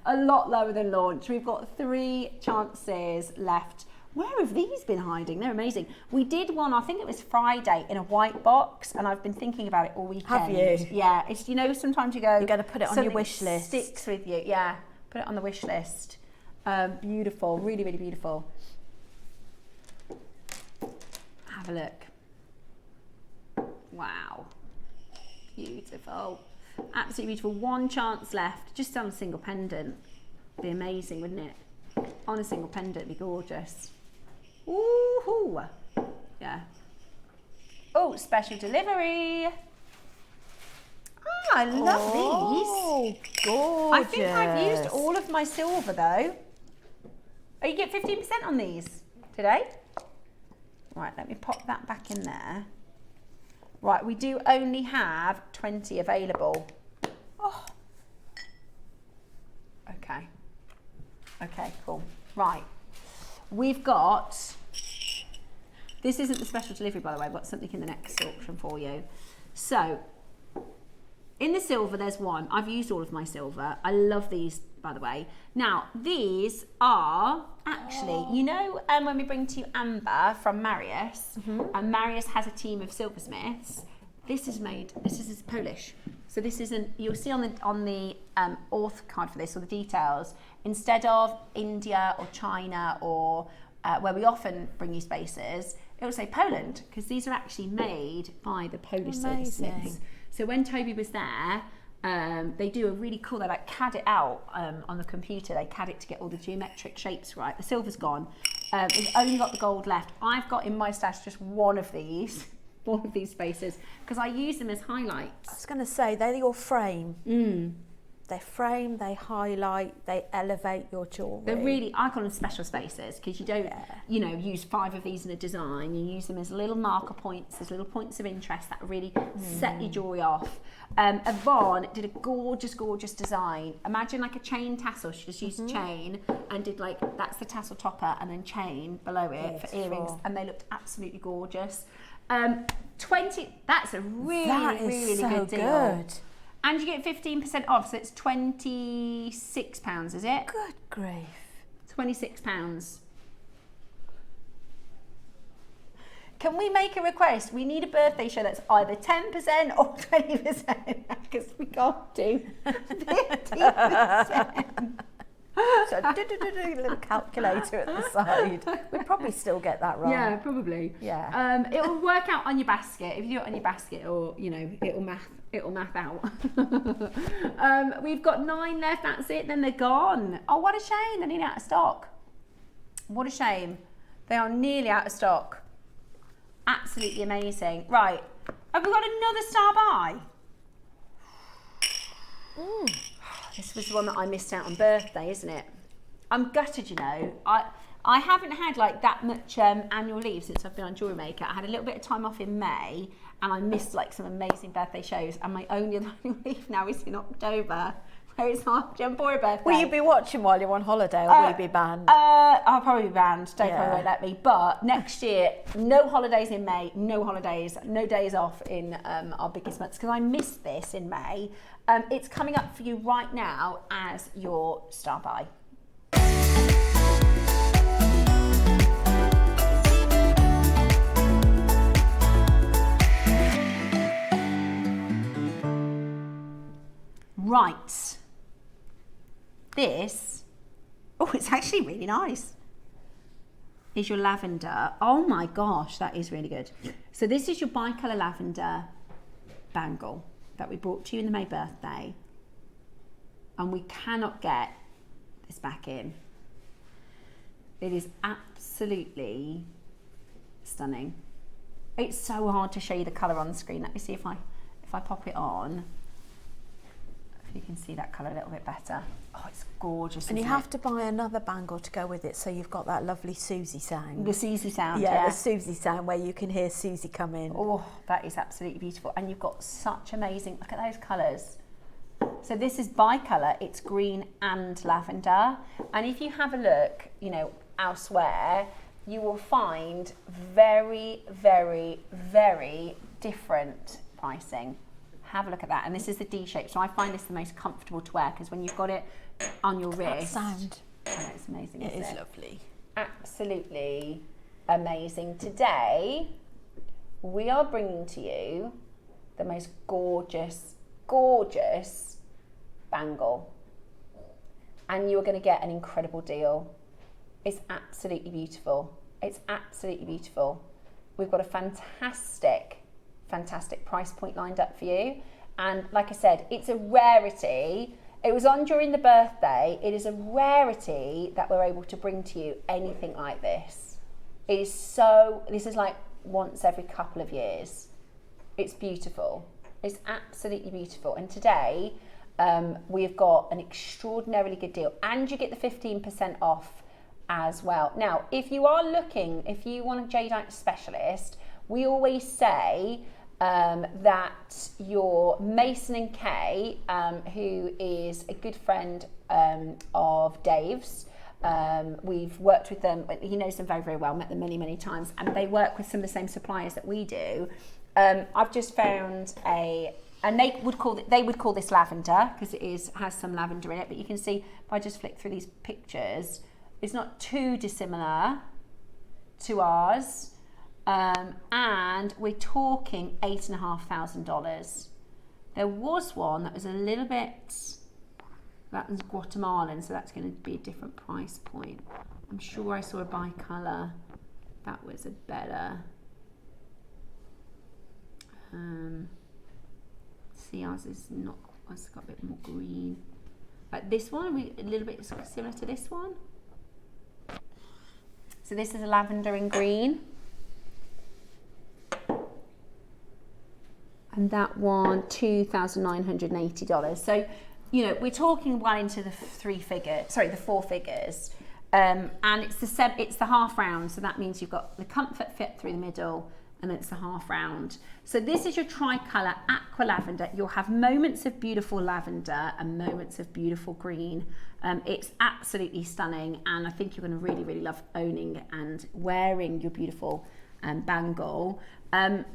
A lot lower than launch. We've got 3 chances left. Where have these been hiding? They're amazing. We did one, I think it was Friday, in a white box, and I've been thinking about it all weekend. Have you? Yeah. It's, you know, sometimes you go... You're going to put it on your wish list. Sticks with you. Yeah. Put it on the wish list. Beautiful. Really, really beautiful. Have a look. Wow. Beautiful. Absolutely beautiful. 1 chance left. Just on a single pendant. Be amazing, wouldn't it? On a single pendant, it'd be gorgeous. Woohoo! Yeah. Oh, special delivery. I love these. Gorgeous. I think I've used all of my silver though. Oh, you get 15% on these today. Right, let me pop that back in there. Right, we do only have 20 available. Oh. Okay. Okay, cool. Right. We've got, this isn't the special delivery, by the way. I've got something in the next auction for you. So, in the silver, there's one. I've used all of my silver. I love these, by the way. Now, these are actually, you know, when we bring to you Amber from Marius, and Marius has a team of silversmiths. This is Polish. So this isn't, you'll see on the auth card for this, or the details, instead of India or China or where we often bring you spaces, it will say Poland, because these are actually made by the Polish silversmiths. So when Toby was there, they do a really cool, they like CAD it out on the computer, they CAD it to get all the geometric shapes right. The silver's gone. We've only got the gold left. I've got in my stash just one of these spaces, because I use them as highlights. I was going to say, they're your frame. They frame, they highlight, they elevate your jewellery. They're really, I call them special spaces, because you don't, you know, use 5 of these in a design. You use them as little marker points, as little points of interest that really set your jewellery off. Yvonne did a gorgeous, gorgeous design. Imagine like a chain tassel. She just used a chain and did like, that's the tassel topper, and then chain below it for earrings, and they looked absolutely gorgeous. 20, that's a really so good deal. Good. And you get 15% off, so it's £26, is it? Good grief. £26. Can we make a request? We need a birthday show that's either 10% or 20%, because we can't do 50%. So a little calculator at the side. We'd probably still get that right. Yeah, probably. Yeah. It'll work out on your basket. If you do it on your basket, or you know, it'll math out. We've got 9 left. That's it. Then they're gone. Oh, what a shame! They're nearly out of stock. What a shame. They are nearly out of stock. Absolutely amazing. Right, have we got another star buy? This was the one that I missed out on birthday, isn't it? I'm gutted, you know. I haven't had like that much annual leave since I've been on JewelleryMaker. I had a little bit of time off in May and I missed like some amazing birthday shows, and my only other annual leave now is in October, where it's our Jambora birthday. Will you be watching while you're on holiday, or will you be banned? I'll probably be banned. Dave probably won't let me. But next year, no holidays in May, no holidays, no days off in our biggest months, because I missed this in May. It's coming up for you right now as your star buy. Right. This, oh, it's actually really nice, is your lavender. Oh my gosh, that is really good. So this is your bi-colour lavender bangle that we brought to you in the May birthday. And we cannot get this back in. It is absolutely stunning. It's so hard to show you the colour on the screen. Let me see if I pop it on. You can see that colour a little bit better. Oh, it's gorgeous. And you have to buy another bangle to go with it, so you've got that lovely Susie sound. The Susie sound, yeah. The Susie sound where you can hear Susie come in. Oh, that is absolutely beautiful. And you've got such amazing, look at those colours. So this is bi-colour, it's green and lavender. And if you have a look, you know, elsewhere, you will find very, very, very different pricing. Have a look at that. And this is the D shape. So I find this the most comfortable to wear, because when you've got it on your wrist. That sound. Oh, it's amazing. It is lovely. Absolutely amazing. Today, we are bringing to you the most gorgeous, gorgeous bangle. And you're going to get an incredible deal. It's absolutely beautiful. It's absolutely beautiful. We've got a fantastic price point lined up for you, and like I said, it's a rarity. It was on during the birthday. It is a rarity that we're able to bring to you anything like this. It is so, this is like once every couple of years. It's beautiful. It's absolutely beautiful. And today we've got an extraordinarily good deal, and you get the 15% off as well. Now, if you are looking, if you want a jadeite specialist, we always say that your Mason and Kay, who is a good friend of Dave's, we've worked with them, he knows them very, very well, met them many, many times, and they work with some of the same suppliers that we do. I've just found and they would call this lavender, because it has some lavender in it, but you can see if I just flick through these pictures, it's not too dissimilar to ours. And we're talking $8,500. There was one that was a little bit, that was Guatemalan, so that's going to be a different price point. I'm sure I saw a bi-colour that was a better. See, ours is not, it's got a bit more green. This one, a little bit similar to this one. So this is a lavender and green. And that one, $2,980. So, you know, we're talking well into the four figures. And it's the half round. So that means you've got the comfort fit through the middle, and then it's the half round. So this is your tricolour aqua lavender. You'll have moments of beautiful lavender and moments of beautiful green. It's absolutely stunning. And I think you're going to really, really love owning and wearing your beautiful bangle.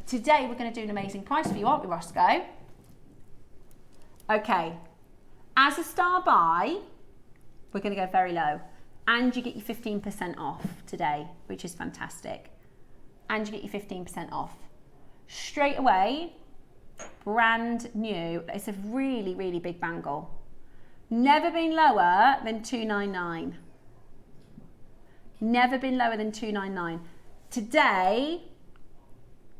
Today we're going to do an amazing price for you, aren't we, Roscoe? Okay, as a star buy, we're going to go very low, and you get your 15% off today, which is fantastic. And you get your 15% off straight away, brand new. It's a really, really big bangle. Never been lower than $299. Never been lower than $299. Today,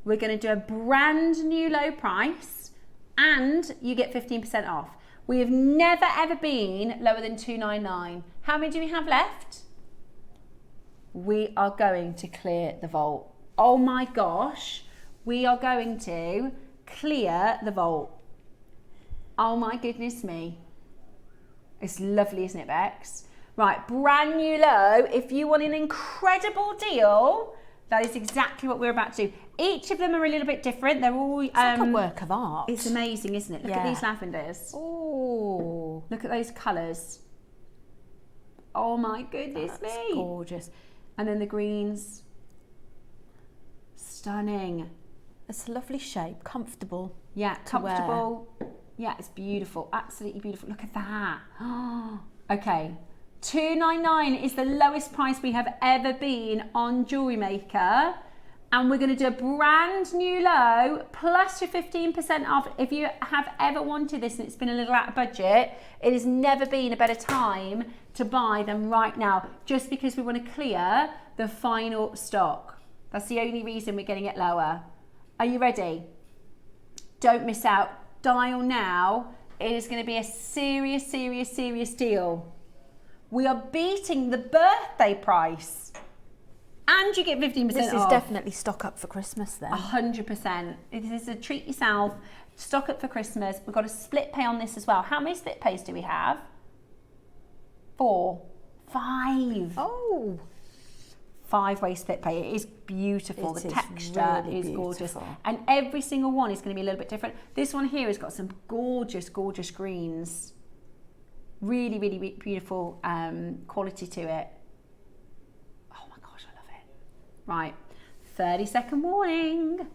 we're going to do a brand new low price, and you get 15% off. We have never ever been lower than $299. How many do we have left? We are going to clear the vault. Oh my gosh, we are going to clear the vault. Oh my goodness me. It's lovely, isn't it, Bex? Right, brand new low. If you want an incredible deal, that is exactly what we're about to do. Each of them are a little bit different. They're all It's like a work of art. It's amazing, isn't it? Look at these lavenders. Oh, look at those colours. Oh my goodness That's me. gorgeous. And then the greens. Stunning. It's a lovely shape, comfortable. Yeah, comfortable. Yeah, it's beautiful. Absolutely beautiful. Look at that. Okay. $299 is the lowest price we have ever been on Jewellery Maker. And we're going to do a brand new low plus your 15% off. If you have ever wanted this and it's been a little out of budget, it has never been a better time to buy them right now, just because we want to clear the final stock. That's the only reason we're getting it lower. Are you ready? Don't miss out. Dial now. It is going to be a serious, serious, serious deal. We are beating the birthday price. And you get 15% off. This is definitely stock up for Christmas then. 100%. This is a treat yourself. Stock up for Christmas. We've got a split pay on this as well. How many split pays do we have? 4. 5. Oh. 5-way split pay. It is beautiful. The texture is gorgeous. And every single one is going to be a little bit different. This one here has got some gorgeous, gorgeous greens. Really, really beautiful quality to it. Oh my gosh, I love it. Right, 30-second warning.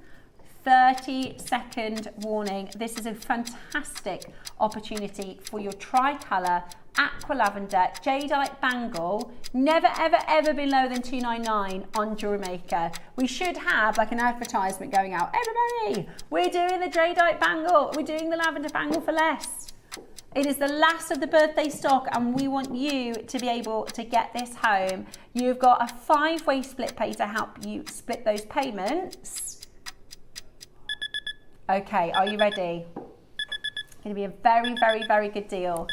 30-second warning. This is a fantastic opportunity for your tricolour aqua lavender jadeite bangle. Never ever ever been lower than $299 on Jewellery Maker. We should have like an advertisement going out. Everybody, we're doing the jadeite bangle. We're doing the lavender bangle for less. It is the last of the birthday stock and we want you to be able to get this home. You've got a 5-way split pay to help you split those payments. Okay, are you ready? It's going to be a very, very, very good deal.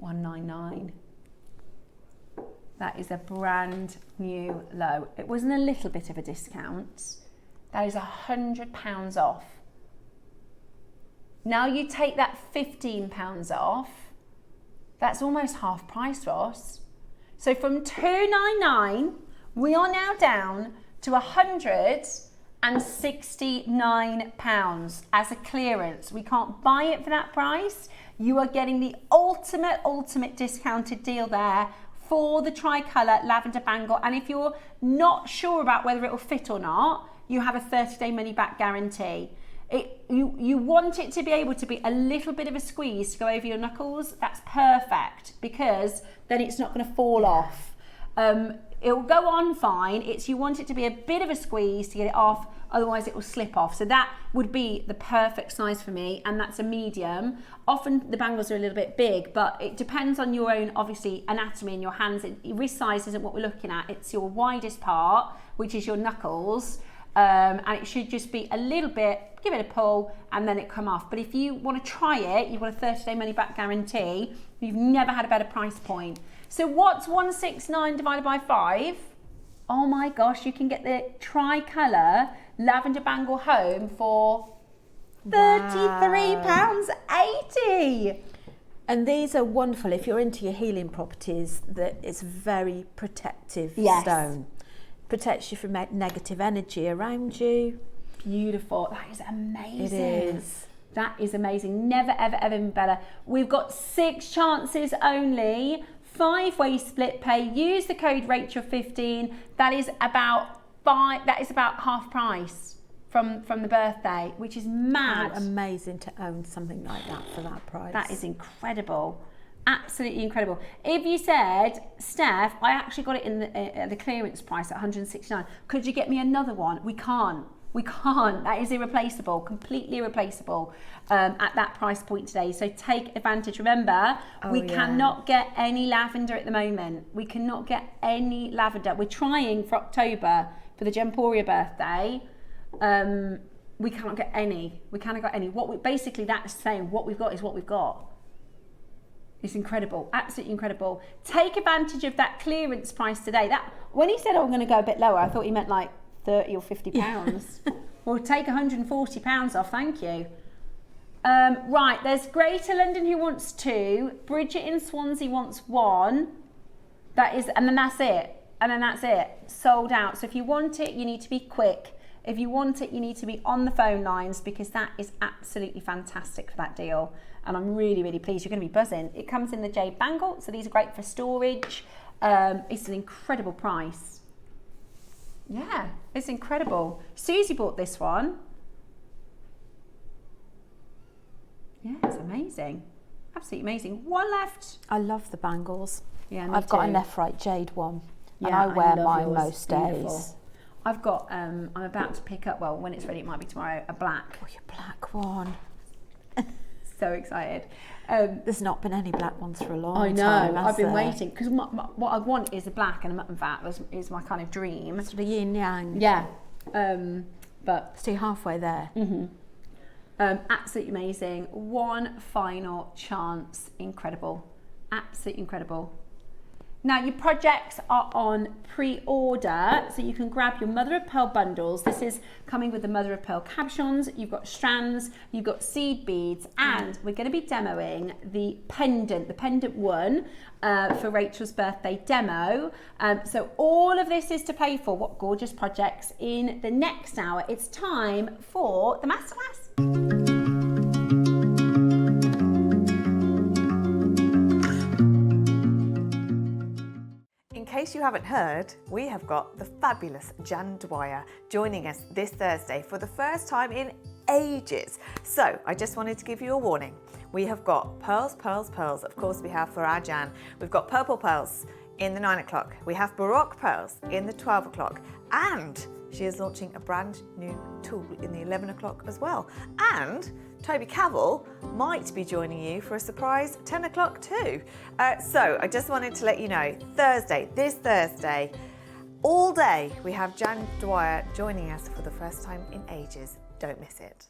$199. That is a brand new low. It wasn't a little bit of a discount. That is £100 off. Now you take that £15 off, that's almost half price, Ross. So from $299, we are now down to £169 as a clearance. We can't buy it for that price. You are getting the ultimate discounted deal there for the tricolour lavender bangle. And if you're not sure about whether it will fit or not, you have a 30-day money back guarantee. You want it to be able to be a little bit of a squeeze to go over your knuckles. That's perfect, because then it's not going to fall off. It will go on fine. You want it to be a bit of a squeeze to get it off, otherwise it will slip off. So that would be the perfect size for me, and that's a medium. Often the bangles are a little bit big, but it depends on your own, obviously, anatomy in your hands. Wrist size isn't what we're looking at. It's your widest part, which is your knuckles. And it should just be a little bit, give it a pull, and then it come off. But if you want to try it, you've got a 30-day money back guarantee. You've never had a better price point. So what's 169 divided by 5? Oh my gosh, you can get the tricolour lavender bangle home for £33.80. And these are wonderful if you're into your healing properties. That it's very protective stone. Protects you from negative energy around you. Beautiful. That is amazing. It is. That is amazing. Never, ever, ever been better. We've got 6 chances only. 5-way split pay. Use the code Rachel15. That is about half price from the birthday, which is mad. How amazing to own something like that for that price. That is incredible. Absolutely incredible. If you said, Steph, I actually got it in the clearance price at $169. Could you get me another one? We can't. We can't. That is irreplaceable, completely irreplaceable at that price point today. So take advantage. Remember, we cannot get any lavender at the moment. We cannot get any lavender. We're trying for October for the Gemporia birthday. We cannot get any. We cannot get any. Basically that's saying what we've got is what we've got. It's incredible, absolutely incredible. Take advantage of that clearance price today. That when he said, "Oh, I'm going to go a bit lower," I thought he meant like 30 or 50 pounds. We'll take 140 pounds off, thank you. Right, there's Greater London who wants 2. Bridget in Swansea wants 1. And then that's it. And then that's it. Sold out. So if you want it, you need to be quick. If you want it, you need to be on the phone lines, because that is absolutely fantastic for that deal. And I'm really, really pleased. You're going to be buzzing. It comes in the jade bangle, so these are great for storage. It's an incredible price. Yeah, it's incredible. Susie bought this one. Yeah, it's amazing. Absolutely amazing. One left. I love the bangles. Yeah, I've got a left-right jade one, and I wear mine most days. I've got, I'm about to pick up, well, when it's ready, it might be tomorrow, a black. Oh, your black one. So excited. There's not been any black ones for a long time. I've been waiting, because what I want is a black and a mutton fat is my kind of dream. Sort of yin yang. Yeah. But so you're halfway there. Mm-hmm. Absolutely amazing. One final chance. Incredible. Absolutely incredible. Now your projects are on pre-order, so you can grab your mother of pearl bundles. This is coming with the mother of pearl captions. You've got strands, you've got seed beads, and we're going to be demoing the pendant one for Rachel's birthday demo. So all of this is to pay for what gorgeous projects in the next hour. It's time for the Masterclass. In case you haven't heard, we have got the fabulous Jan Dwyer joining us this Thursday for the first time in ages. So I just wanted to give you a warning. We have got pearls, pearls, pearls. Of course we have for our Jan. We've got purple pearls in the 9 o'clock. We have Baroque pearls in the 12 o'clock. And she is launching a brand new tool in the 11 o'clock as well. And Toby Cavell might be joining you for a surprise 10 o'clock too. So I just wanted to let you know, this Thursday, all day, we have Jan Dwyer joining us for the first time in ages. Don't miss it.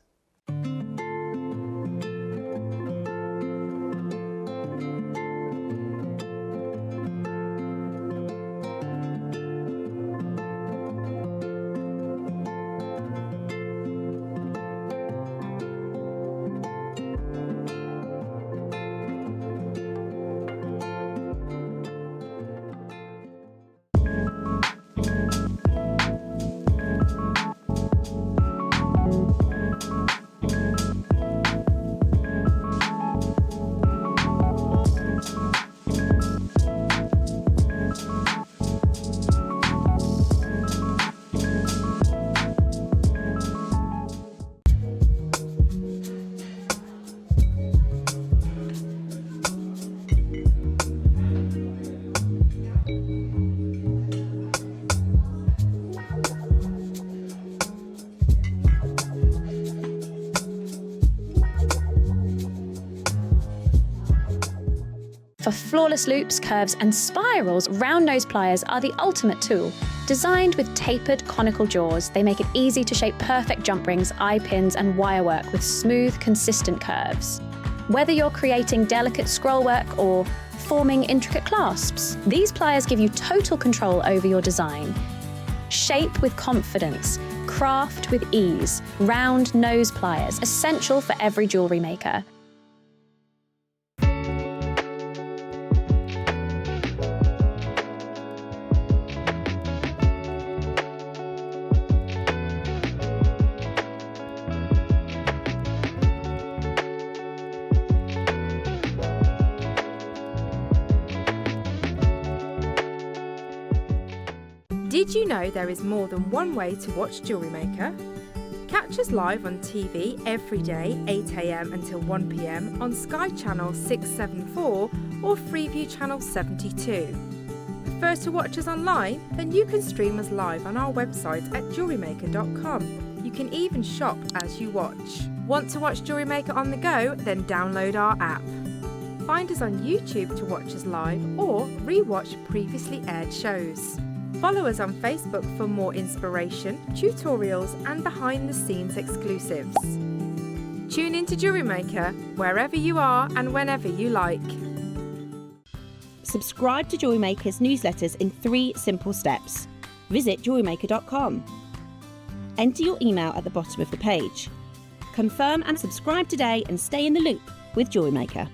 For flawless loops, curves and spirals, round nose pliers are the ultimate tool. Designed with tapered conical jaws, they make it easy to shape perfect jump rings, eye pins and wire work with smooth, consistent curves. Whether you're creating delicate scroll work or forming intricate clasps, these pliers give you total control over your design. Shape with confidence, craft with ease. Round nose pliers, essential for every jewellery maker. Did you know there is more than one way to watch JewelleryMaker? Catch us live on TV every day, 8 AM until 1 PM on Sky Channel 674 or Freeview Channel 72. Prefer to watch us online? Then you can stream us live on our website at jewellerymaker.com. You can even shop as you watch. Want to watch JewelleryMaker on the go? Then download our app. Find us on YouTube to watch us live or re-watch previously aired shows. Follow us on Facebook for more inspiration, tutorials and behind-the-scenes exclusives. Tune in to JewelleryMaker wherever you are and whenever you like. Subscribe to JewelleryMaker's newsletters in 3 simple steps. Visit JewelleryMaker.com. Enter your email at the bottom of the page. Confirm and subscribe today and stay in the loop with JewelleryMaker.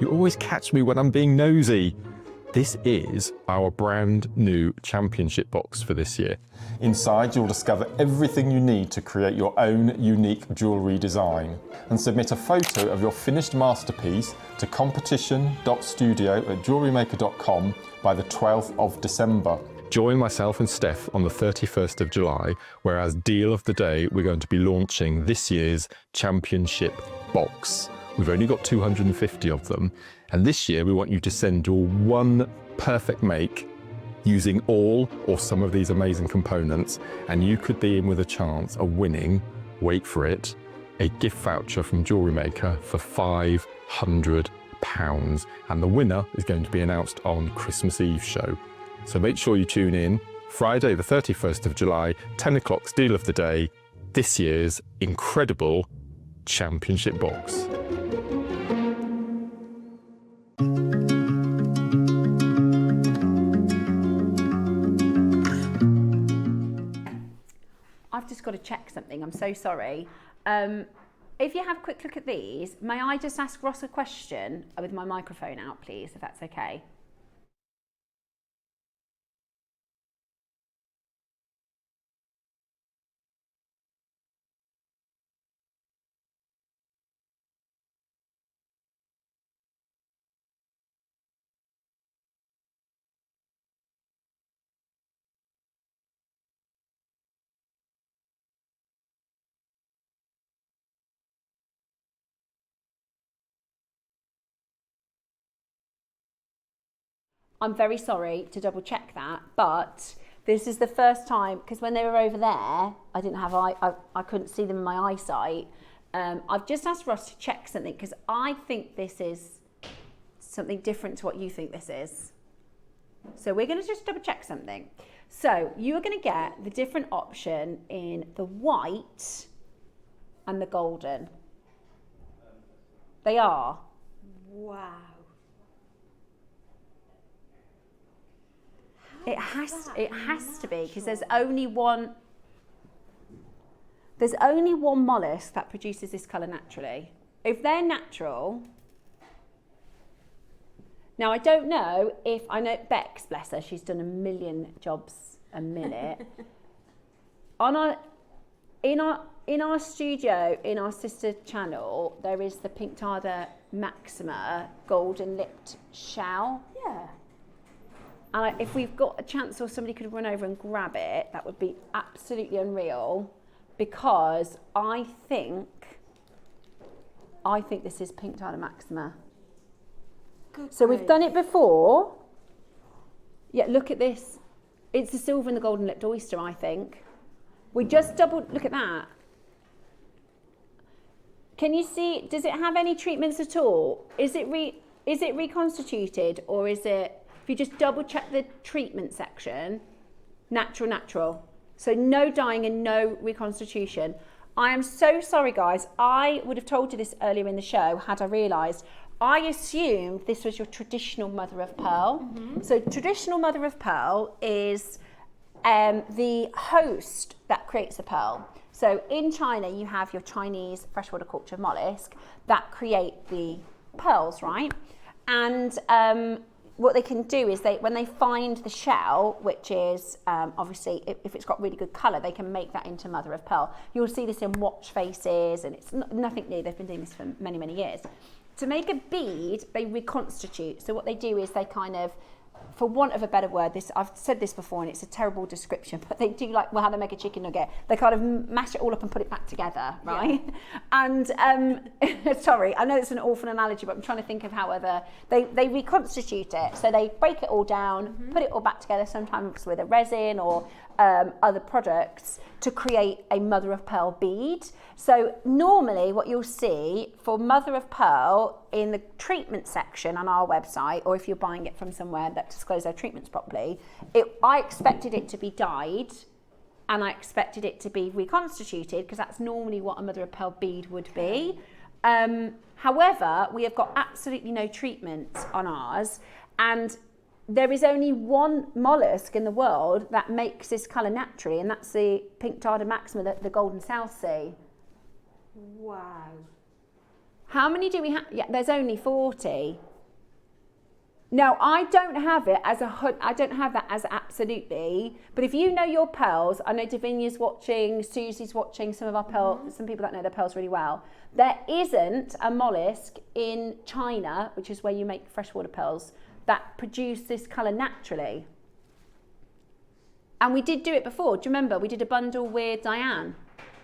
You always catch me when I'm being nosy. This is our brand new championship box for this year. Inside, you'll discover everything you need to create your own unique jewellery design and submit a photo of your finished masterpiece to competition.studio@jewellerymaker.com by the 12th of December. Join myself and Steph on the 31st of July, where as deal of the day, we're going to be launching this year's championship box. We've only got 250 of them, and this year we want you to send your one perfect make using all or some of these amazing components, and you could be in with a chance of winning, wait for it, a gift voucher from JewelleryMaker for £500, and the winner is going to be announced on Christmas Eve show. So make sure you tune in Friday the 31st of July, 10 o'clock, deal of the day, this year's incredible championship box. I've just got to check something, I'm so sorry. If you have a quick look at these, may I just ask Ross a question with my microphone out, please, if that's okay? I'm very sorry to double check that, but this is the first time, because when they were over there, I didn't have I couldn't see them in my eyesight. I've just asked Ross to check something because I think this is something different to what you think this is. So we're going to just double check something. So you are going to get the different option in the white and the golden. They are. Wow. It has to be, because there's only one mollusk that produces this colour naturally. If they're natural, now I don't know if, I know Bex, bless her, she's done a million jobs a minute. In our studio, in our sister channel, there is the Pink Tarda Maxima golden lipped shell. Yeah. And if we've got a chance or somebody could run over and grab it, that would be absolutely unreal, because I think this is Pink Tarda Maxima. Good so we've done it before. Yeah, look at this. It's the silver and the golden lipped oyster, I think. We just look at that. Can you see, does it have any treatments at all? Is it reconstituted, or is it, if you just double check the treatment section, natural. So no dyeing and no reconstitution. I am so sorry, guys. I would have told you this earlier in the show had I realised. I assumed this was your traditional mother of pearl. Mm-hmm. So traditional mother of pearl is the host that creates the pearl. So in China, you have your Chinese freshwater culture mollusk that create the pearls, right? And what they can do is when they find the shell, which is obviously, if it's got really good colour, they can make that into mother of pearl. You'll see this in watch faces, and it's nothing new. They've been doing this for many, many years. To make a bead, they reconstitute. So what they do is they kind of, for want of a better word, I've said this before and it's a terrible description, but they do like how they make a chicken nugget. They kind of mash it all up and put it back together, right? Yeah. And sorry, I know it's an awful analogy, but I'm trying to think of how they reconstitute it. So they break it all down, put it all back together, sometimes with a resin or other products, to create a mother of pearl bead. So normally what you'll see for mother of pearl in the treatment section on our website, or if you're buying it from somewhere that's disclose their treatments properly. I expected it to be dyed, and I expected it to be reconstituted, because that's normally what a mother of pearl bead would be. However, we have got absolutely no treatment on ours, and there is only one mollusk in the world that makes this colour naturally, and that's the pink tartar maxima, the golden South Sea. Wow. How many do we have? Yeah, there's only 40. No, I don't have it as I don't have that as absolutely. But if you know your pearls, I know Davinia's watching, Susie's watching, some of our pearls, some people that know their pearls really well. There isn't a mollusk in China, which is where you make freshwater pearls, that produce this colour naturally. And we did do it before. Do you remember? We did a bundle with Diane,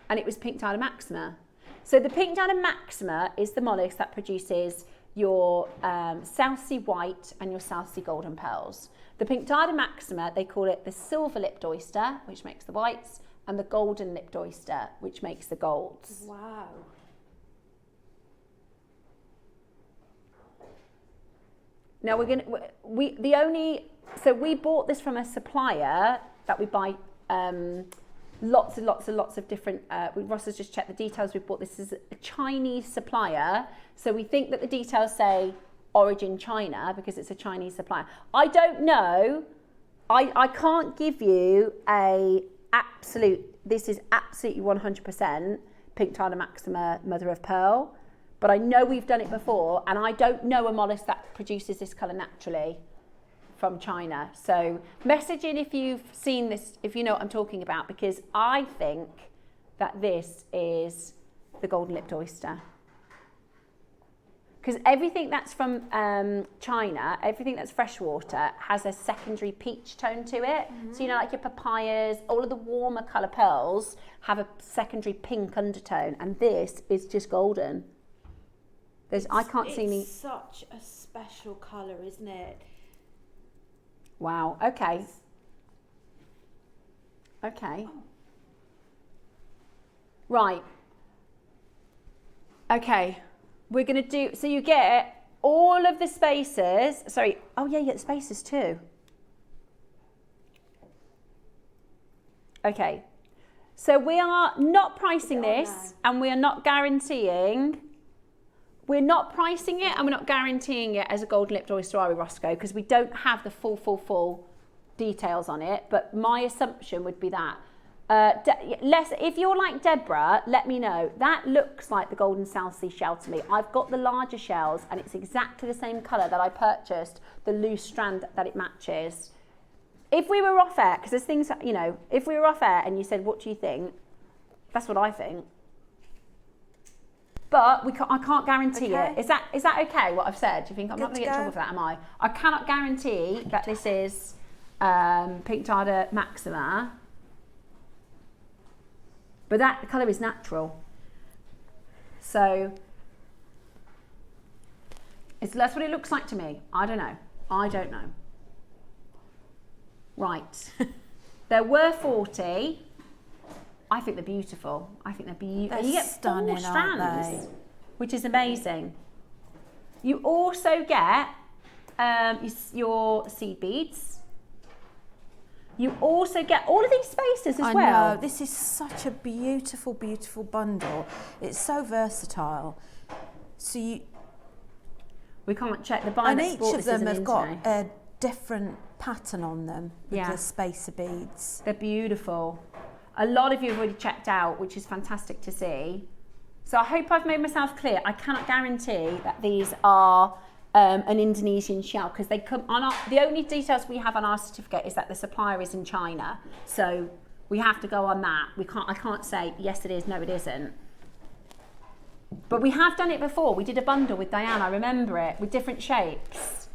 and it was pink tartar maxima. So the pink tartar maxima is the mollusk that produces your South Sea white and your South Sea golden pearls. The pink tartar maxima, they call it the silver lipped oyster, which makes the whites, and the golden lipped oyster, which makes the golds. Wow. Now we bought this from a supplier that we buy lots of different, Ross has just checked the details. We bought this as a Chinese supplier. So we think that the details say origin China because it's a Chinese supplier. I don't know. I can't give you this is absolutely 100% pink tartar maxima mother of pearl, but I know we've done it before, and I don't know a mollusk that produces this colour naturally from China. So message in if you've seen this, if you know what I'm talking about, because I think that this is the golden lipped oyster. Because everything that's from China, everything that's freshwater, has a secondary peach tone to it. So you know, like your papayas, all of the warmer colour pearls have a secondary pink undertone, and this is just golden. I can't see any. It's such a special colour, isn't it? Wow, okay. Okay. Right. Okay. We're going to do, so you get all of the spaces. Sorry. Oh, yeah, you get the spaces too. Okay. So we are not pricing this, and we are not guaranteeing. We're not pricing it, and we're not guaranteeing it as a golden lipped oyster, are we, Roscoe? Because we don't have the full details on it. But my assumption would be that. If you're like Deborah, let me know. That looks like the golden South Sea shell to me. I've got the larger shells, and it's exactly the same colour that I purchased, the loose strand that it matches. If we were off air, because there's things, you know, if we were off air and you said, what do you think? That's what I think. But I can't guarantee it. Is that okay, what I've said? Do you think I'm not going to get in trouble for that, am I? I cannot guarantee that this is pink tartar maxima. But that colour is natural. So that's what it looks like to me. I don't know. Right. There were 40. I think they're beautiful. They're you get stunning, 4 strands, aren't they? which is amazing. You also get your seed beads. You also get all of these spaces as well. I know, this is such a beautiful, beautiful bundle. It's so versatile. So we can't check the binder. And each of them have got a different pattern on them with the spacer beads. They're beautiful. A lot of you have already checked out, which is fantastic to see. So I hope I've made myself clear. I cannot guarantee that these are an Indonesian shell, because they come on the only details we have on our certificate is that the supplier is in China. So we have to go on that. I can't say yes it is, no it isn't. But we have done it before. We did a bundle with Diane, I remember it, with different shapes.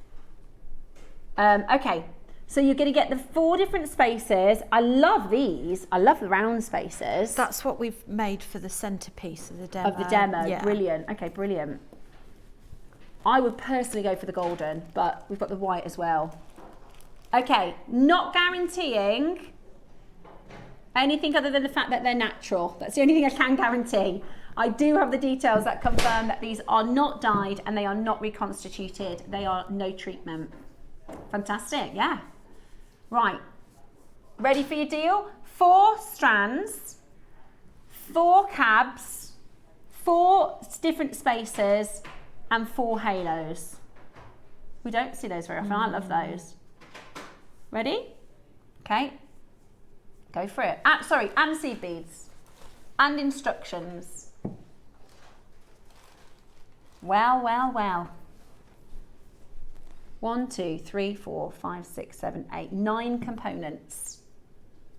Okay. So you're going to get the 4 different spaces. I love these. I love the round spaces. That's what we've made for the centrepiece of the demo. Of the demo, yeah. Brilliant. Okay, brilliant. I would personally go for the golden, but we've got the white as well. Okay, not guaranteeing anything other than the fact that they're natural. That's the only thing I can guarantee. I do have the details that confirm that these are not dyed and they are not reconstituted. They are no treatment. Fantastic, yeah. Right, ready for your deal? 4 strands, 4 cabs, 4 different spaces, and 4 halos. We don't see those very often. I love those. Ready? Okay. Go for it. And seed beads. And instructions. Well, well, well. 1, 2, 3, 4, 5, 6, 7, 8, 9 components.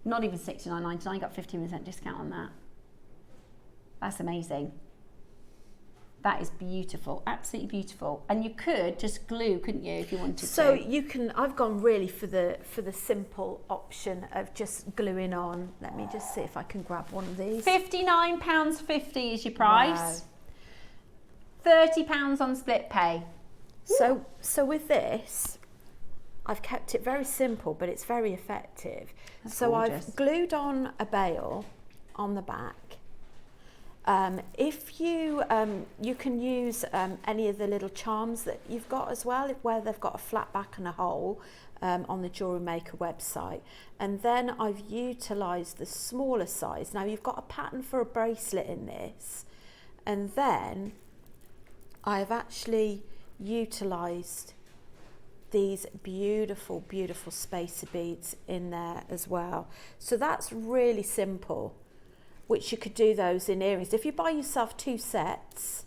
Not even $69.99. Got 15% discount on that. That's amazing. That is beautiful, absolutely beautiful. And you could just glue, couldn't you, if you wanted to? So you can. I've gone really for the simple option of just gluing on. Let me just see if I can grab one of these. £59.50 is your price. Wow. £30 on split pay. So with this, I've kept it very simple, but it's very effective. That's so gorgeous. I've glued on a bail on the back. If you you can use any of the little charms that you've got as well, where they've got a flat back and a hole on the JewelleryMaker website. And then I've utilised the smaller size. Now you've got a pattern for a bracelet in this, and then I've actually utilised these beautiful, beautiful spacer beads in there as well. So that's really simple, which you could do those in earrings. If you buy yourself 2 sets,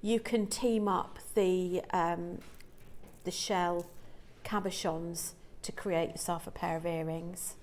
you can team up the shell cabochons to create yourself a pair of earrings.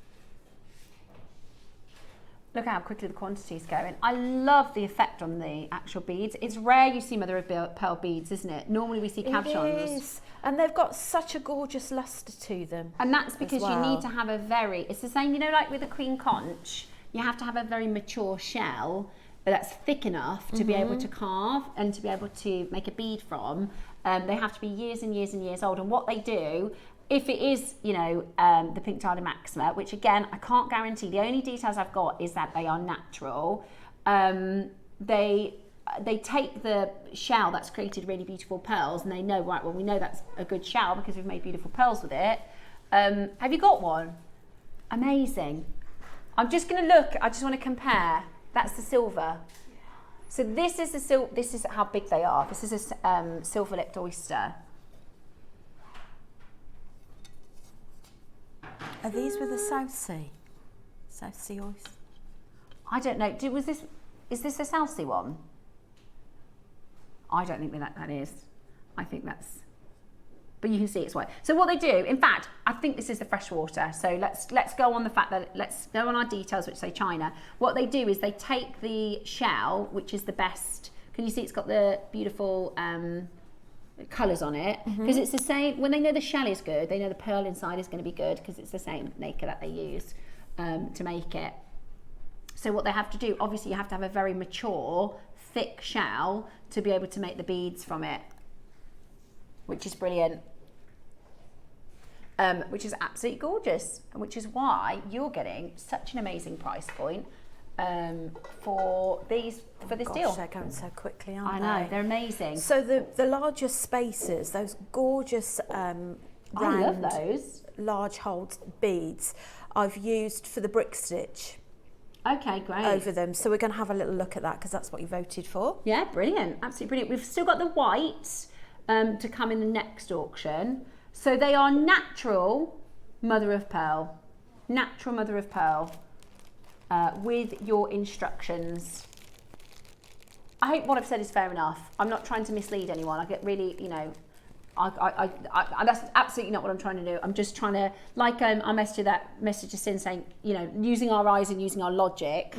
Look how quickly the quantity is going. I love the effect on the actual beads. It's rare you see mother of pearl beads, isn't it? Normally we see cabochons. It is. And they've got such a gorgeous lustre to them. And that's because well. you need to have a very, it's the same, you know, like with a queen conch, you have to have a very mature shell that's thick enough to be able to carve and to be able to make a bead from. They have to be years and years and years old. And what they do, if it is, you know, the Pink Tardy Maxima, which again, I can't guarantee, the only details I've got is that they are natural. They take the shell that's created really beautiful pearls and they know, right, well, we know that's a good shell because we've made beautiful pearls with it. Have you got one? Amazing. I'm just going to look, I just want to compare. That's the silver. So this is the silver, this is how big they are. This is a silver lipped oyster. Are these with the South Sea? South Sea oyster? I don't know. Is this a South Sea one? I don't think that is. I think that's, but you can see it's white. So what they do, in fact, I think this is the freshwater. So let's go on the fact that, let's go on our details which say China. What they do is they take the shell, which is the best. Can you see it's got the beautiful colours on it? Because it's the same, when they know the shell is good, they know the pearl inside is going to be good because it's the same nacre that they use to make it. So what they have to do, obviously you have to have a very mature, thick shell to be able to make the beads from it, which is brilliant. Which is absolutely gorgeous, and which is why you're getting such an amazing price point for this deal. They're going so quickly, aren't they? I know, they're amazing. So the larger spacers, those gorgeous round, I love those. large holed beads, I've used for the brick stitch. Okay, great. Over them. So we're going to have a little look at that because that's what you voted for. Yeah, brilliant. Absolutely brilliant. We've still got the whites to come in the next auction. So they are natural mother of pearl. Natural mother of pearl with your instructions. I hope what I've said is fair enough. I'm not trying to mislead anyone. I get really, you know, that's absolutely not what I'm trying to do. I'm just trying to, like our message is in saying, you know, using our eyes and using our logic.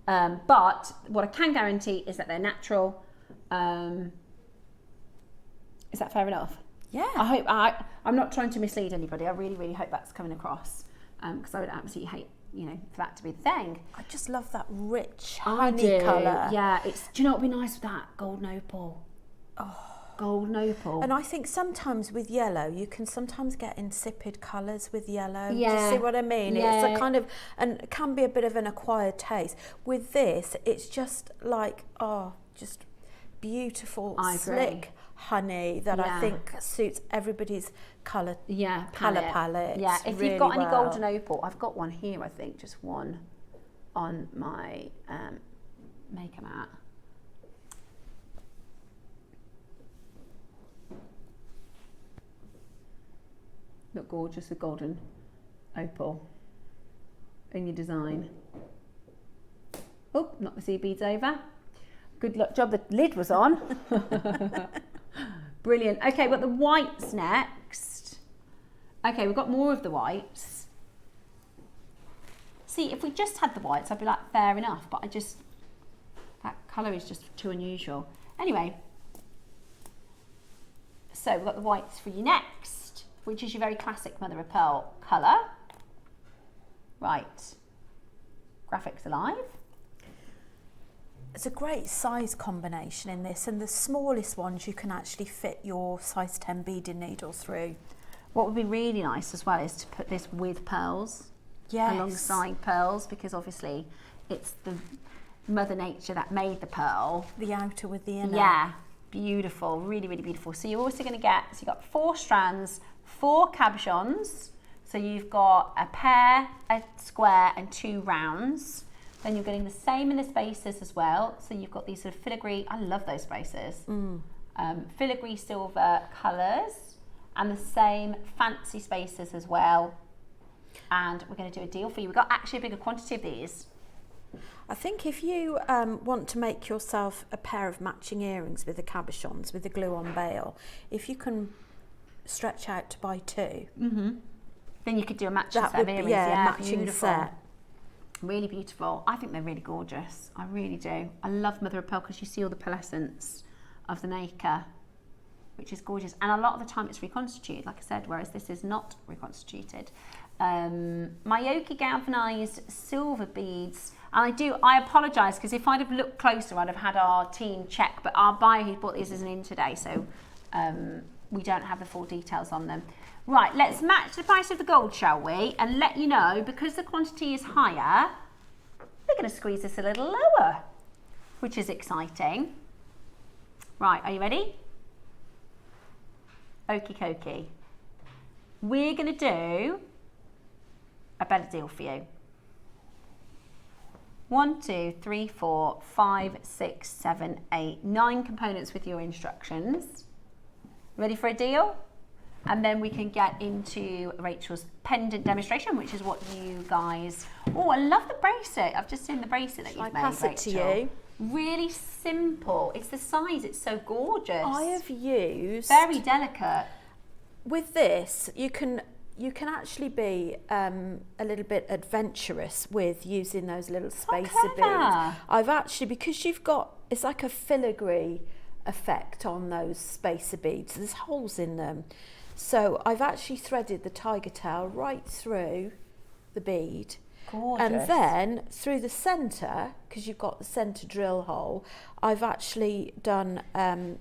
But what I can guarantee is that they're natural. Is that fair enough? Yeah. I'm not trying to mislead anybody. I really, really hope that's coming across because I would absolutely hate, you know, for that to be the thing. I just love that rich honey colour. Yeah. Do you know what would be nice with that? Golden opal. Oh. Golden opal. And I think sometimes with yellow, you can sometimes get insipid colours with yellow. Yeah. Do you see what I mean? Yeah. It's a kind of, and it can be a bit of an acquired taste. With this, it's just like, just beautiful, slick, honey that I think suits everybody's colour palette. Yeah, if really you've got any well. golden opal, I've got one here, I think, just one on my Maker mat. Look gorgeous, a golden opal in your design. Oh, knock the seed beads over. Good luck, job the lid was on. Brilliant. Okay, we've got the whites next. Okay, we've got more of the whites. See, if we just had the whites, I'd be like, fair enough, but that colour is just too unusual. Anyway, so we've got the whites for you next, which is your very classic mother of pearl colour. Right, graphics alive. It's a great size combination in this, and the smallest ones you can actually fit your size 10 beading needle through. What would be really nice as well is to put this with pearls, alongside pearls, because obviously it's the Mother Nature that made the pearl. The outer with the inner. Yeah, beautiful, really, really beautiful. So you're also going to get, so you've got 4 strands, 4 cabochons. So you've got a pear, a square and 2 rounds. Then you're getting the same in the spaces as well. So you've got these sort of filigree, I love those spaces, filigree silver colours, and the same fancy spaces as well. And we're going to do a deal for you. We've got actually a bigger quantity of these. I think if you want to make yourself a pair of matching earrings with the cabochons, with the glue-on bail, if you can stretch out to buy 2, then you could do a matching set of earrings. matching beautiful. set. Really beautiful. I think they're really gorgeous. I really do. I love mother of pearl because you see all the pearlescence of the Maker, which is gorgeous. And a lot of the time it's reconstituted, like I said, whereas this is not reconstituted. Mayoki galvanised silver beads. And I apologise because if I'd have looked closer, I'd have had our team check, but our buyer who bought these isn't in today, so we don't have the full details on them. Right, let's match the price of the gold, shall we? And let you know, because the quantity is higher, we're going to squeeze this a little lower, which is exciting. Right, are you ready? Okie dokie. We're going to do a better deal for you. 1, 2, 3, 4, 5, 6, 7, 8, 9 components with your instructions. Ready for a deal? And then we can get into Rachel's pendant demonstration, which is what you guys... Oh, I love the bracelet. I've just seen the bracelet that you've made, pass it to Rachel. you? Really simple. It's the size. It's so gorgeous. I have used... Very delicate. With this, you can actually be a little bit adventurous with using those little spacer beads. I've actually, because you've got... It's like a filigree effect on those spacer beads. There's holes in them. So I've actually threaded the tiger tail right through the bead. Gorgeous. And then through the centre, because you've got the centre drill hole, I've actually done a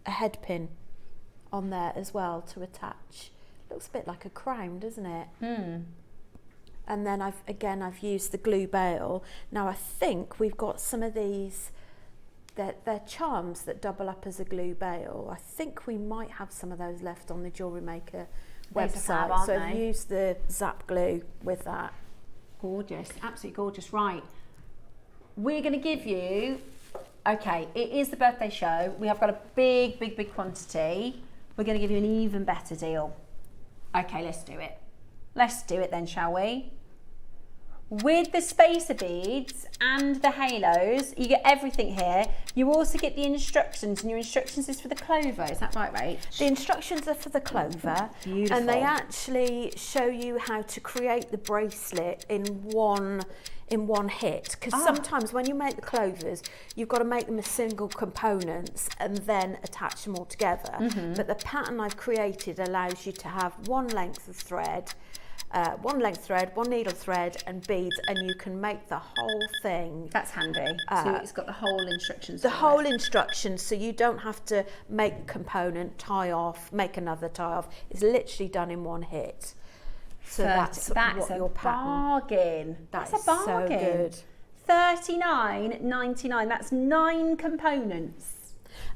head pin on there as well to attach. Looks a bit like a crown, doesn't it? And then I've used the glue bail. Now I think we've got some of these. They're charms that double up as a glue bail. I think we might have some of those left on the JewelleryMaker website. So I've used the Zap glue with that. Gorgeous, absolutely gorgeous. Right, we're going to give you, okay, it is the birthday show. We have got a big, big, big quantity. We're going to give you an even better deal. Okay, let's do it. Let's do it then, shall we? With the spacer beads and the halos, you get everything here. You also get the instructions, and your instructions is for the clover. Is that right, Rach? The instructions are for the clover. Beautiful. And they actually show you how to create the bracelet in one hit. Because sometimes when you make the clovers, you've got to make them as single components and then attach them all together. But the pattern I've created allows you to have one length of thread, one needle thread and beads, and you can make the whole thing. That's handy. So it's got the whole instructions. The whole instructions, so you don't have to make a component, tie off, make another tie off. It's literally done in one hit. So that's what your pattern. Bargain. That's a bargain. So good. $39.99. That's 9 components.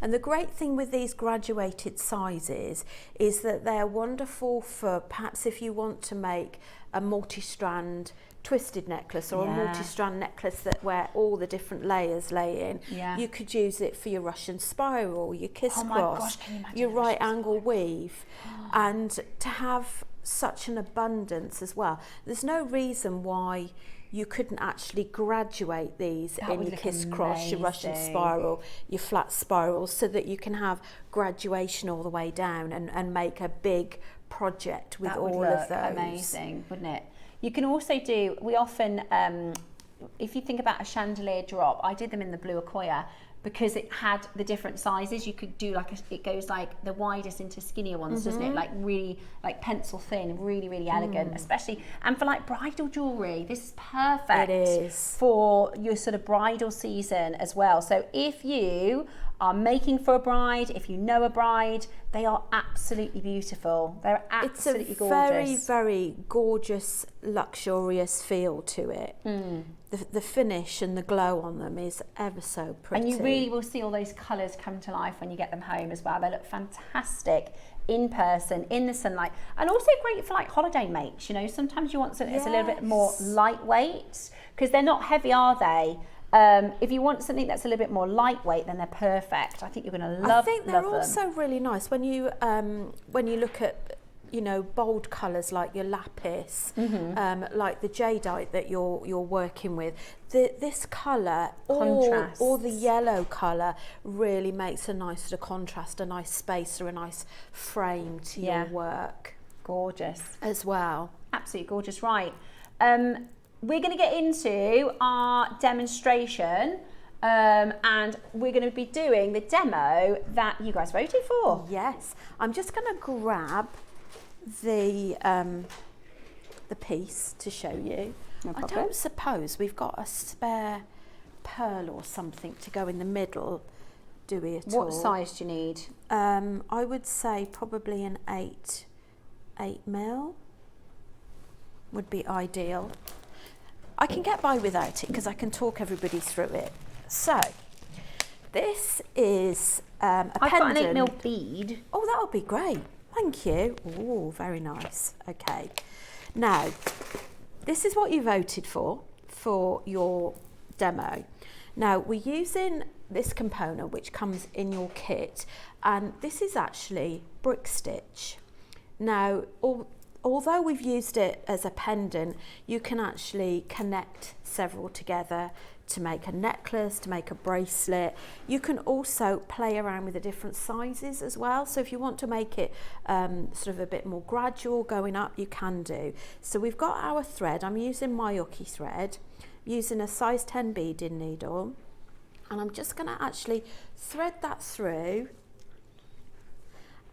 And the great thing with these graduated sizes is that they're wonderful for perhaps if you want to make a multi-strand twisted necklace or a multi-strand necklace where all the different layers lay in. You could use it for your Russian spiral, your kiss cross, your right angle weave, and to have such an abundance as well. There's no reason why you couldn't actually graduate these in your kiss cross, your Russian spiral, your flat spirals, so that you can have graduation all the way down and make a big project with all of those. Amazing, wouldn't it? You can also do, we often, if you think about a chandelier drop, I did them in the blue Acquoia because it had the different sizes. You could do like, it goes like the widest into skinnier ones, doesn't it? Like really, like pencil thin, really, really elegant, especially, and for like bridal jewellery, this is perfect. It is. For your sort of bridal season as well. So if you are making for a bride, if you know a bride, they are absolutely beautiful. They're absolutely gorgeous. It's a very, very gorgeous, luxurious feel to it. The finish and the glow on them is ever so pretty. And you really will see all those colours come to life when you get them home as well. They look fantastic in person, in the sunlight, and also great for like holiday makes. You know, sometimes you want something that's a little bit more lightweight, because they're not heavy, are they? If you want something that's a little bit more lightweight, then they're perfect. I think you're going to love them. I think they're also really nice when you look at, you know, bold colours like your lapis, like the jadeite that you're working with. This colour, or the yellow colour, really makes a nice sort of contrast, a nice space or a nice frame to your work. Gorgeous. As well. Absolutely gorgeous, right. We're going to get into our demonstration, and we're going to be doing the demo that you guys voted for. Yes, I'm just going to grab the piece to show you. No I problem. don't suppose we've got a spare pearl or something to go in the middle, do we at all? What size do you need? I would say probably an 8 mil would be ideal. I can get by without it because I can talk everybody through it. So, this is a pendant. I've got an 8 mil bead. Oh, that would be great. Thank you. Oh, very nice. Okay. Now, this is what you voted for your demo. Now, we're using this component which comes in your kit, and this is actually brick stitch. Now, although we've used it as a pendant, you can actually connect several together to make a necklace, to make a bracelet. You can also play around with the different sizes as well. So if you want to make it sort of a bit more gradual going up, you can do. So we've got our thread. I'm using Mayuki thread, using a size 10 beading needle, and I'm just going to actually thread that through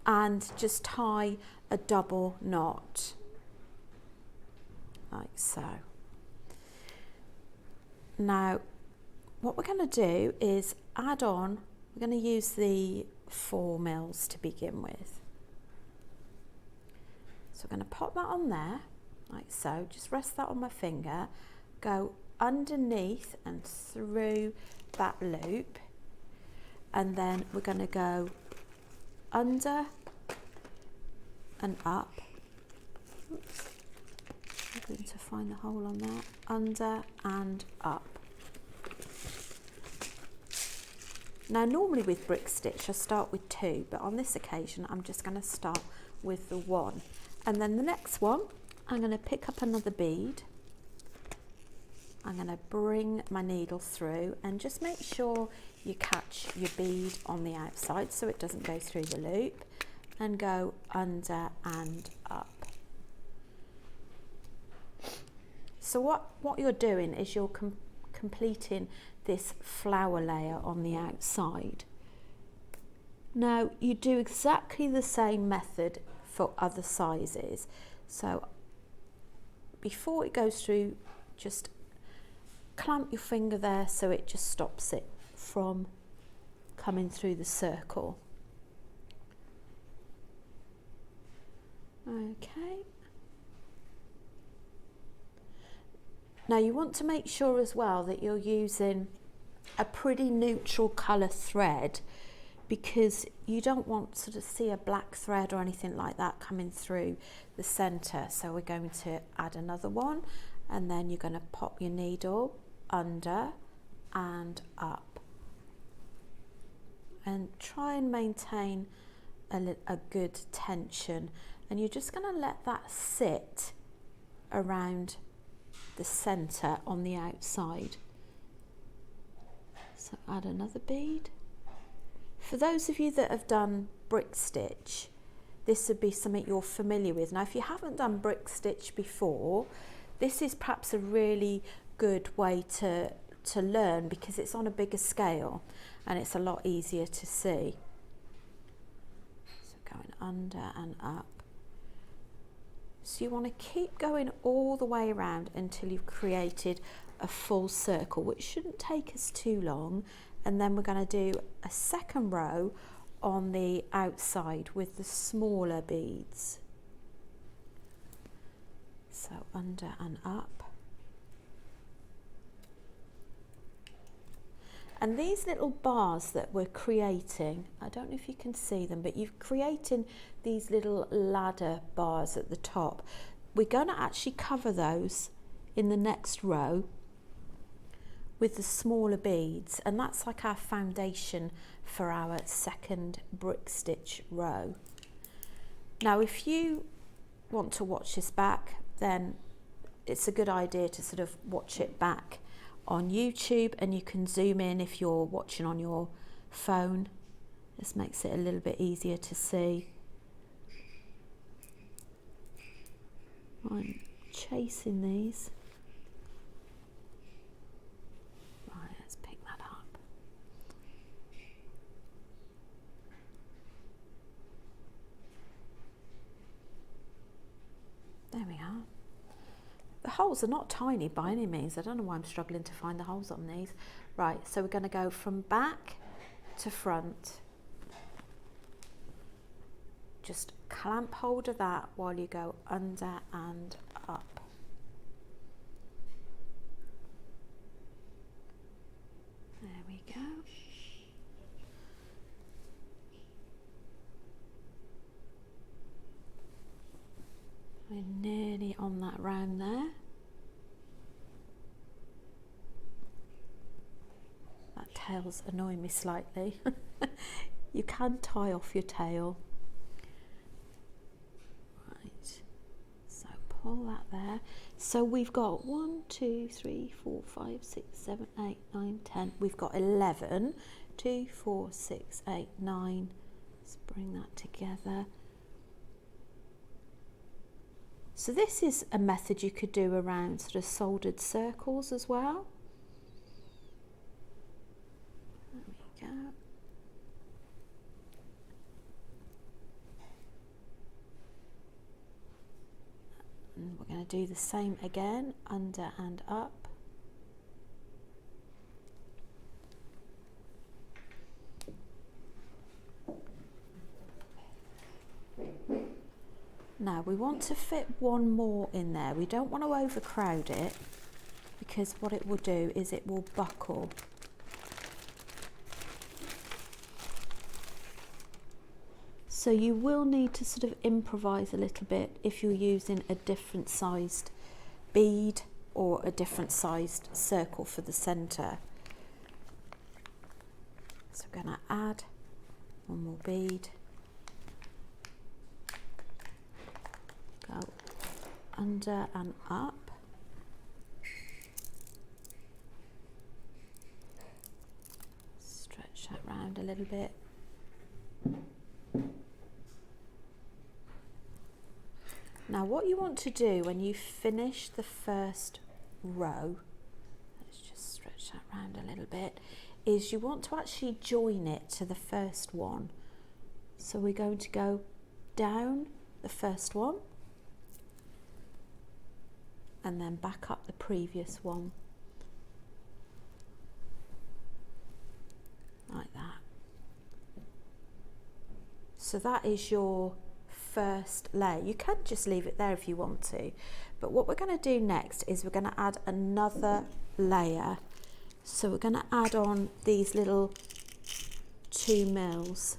and just tie a double knot, like so. Now, what we're going to do is add on, we're going to use the 4 mils to begin with. So we're going to pop that on there, like so, just rest that on my finger, go underneath and through that loop, and then we're going to go under and up. Oops. I'm going to find the hole on that. Under and up. Now, normally with brick stitch I start with 2, but on this occasion I'm just going to start with the 1. And then the next one, I'm going to pick up another bead. I'm going to bring my needle through and just make sure you catch your bead on the outside so it doesn't go through the loop, and go under and up. So what you're doing is you're completing this flower layer on the outside. Now, you do exactly the same method for other sizes. So before it goes through, just clamp your finger there so it just stops it from coming through the circle. Okay. Now, you want to make sure as well that you're using a pretty neutral colour thread because you don't want to sort of see a black thread or anything like that coming through the center. So we're going to add another one, and then you're going to pop your needle under and up, and try and maintain a good tension, and you're just going to let that sit around the center on the outside. So add another bead. For those of you that have done brick stitch, this would be something you're familiar with. Now if you haven't done brick stitch before, this is perhaps a really good way to learn, because it's on a bigger scale and it's a lot easier to see. So going under and up. So you want to keep going all the way around until you've created a full circle, which shouldn't take us too long. And then we're going to do a second row on the outside with the smaller beads. So under and up. And these little bars that we're creating, I don't know if you can see them, but you're creating these little ladder bars at the top. We're going to actually cover those in the next row with the smaller beads, and that's like our foundation for our second brick stitch row. Now if you want to watch this back, then it's a good idea to sort of watch it back on YouTube, and you can zoom in if you're watching on your phone. This makes it a little bit easier to see. I'm chasing these. Right, let's pick that up. There we are. The holes are not tiny by any means. I don't know why I'm struggling to find the holes on these. Right, so we're going to go from back to front. Just clamp hold of that while you go under and up. There we go. We're nearly on that round there. That tail's annoying me slightly. You can tie off your tail. Right, so pull that there. So we've got 1, 2, 3, 4, 5, 6, 7, 8, 9, 10. We've got 11. 2, 4, 6, 8, 9. Let's bring that together. So this is a method you could do around sort of soldered circles as well. There we go. And we're going to do the same again, under and up. Now we want to fit one more in there. We don't want to overcrowd it, because what it will do is it will buckle. So you will need to sort of improvise a little bit if you're using a different sized bead or a different sized circle for the center. So we're going to add one more bead. Go under and up. Stretch that round a little bit. Now what you want to do when you finish the first row, let's just stretch that round a little bit, is you want to actually join it to the first one. So we're going to go down the first one, and then back up the previous one, like that. So that is your first layer. You can just leave it there if you want to, but what we're going to do next is we're going to add another layer. So we're going to add on these little 2 mils.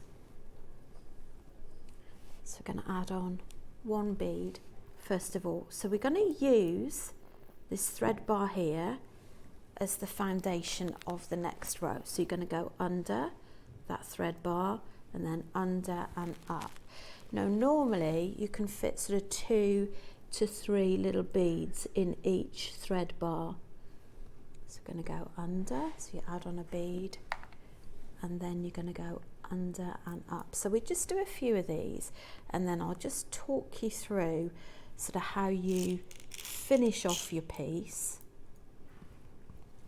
So we're going to add on 1 bead first of all. So we're going to use this thread bar here as the foundation of the next row. So you're going to go under that thread bar and then under and up. Now normally you can fit sort of 2 to 3 little beads in each thread bar. So we're going to go under, so you add on a bead, and then you're going to go under and up. So we just do a few of these, and then I'll just talk you through sort of how you finish off your piece.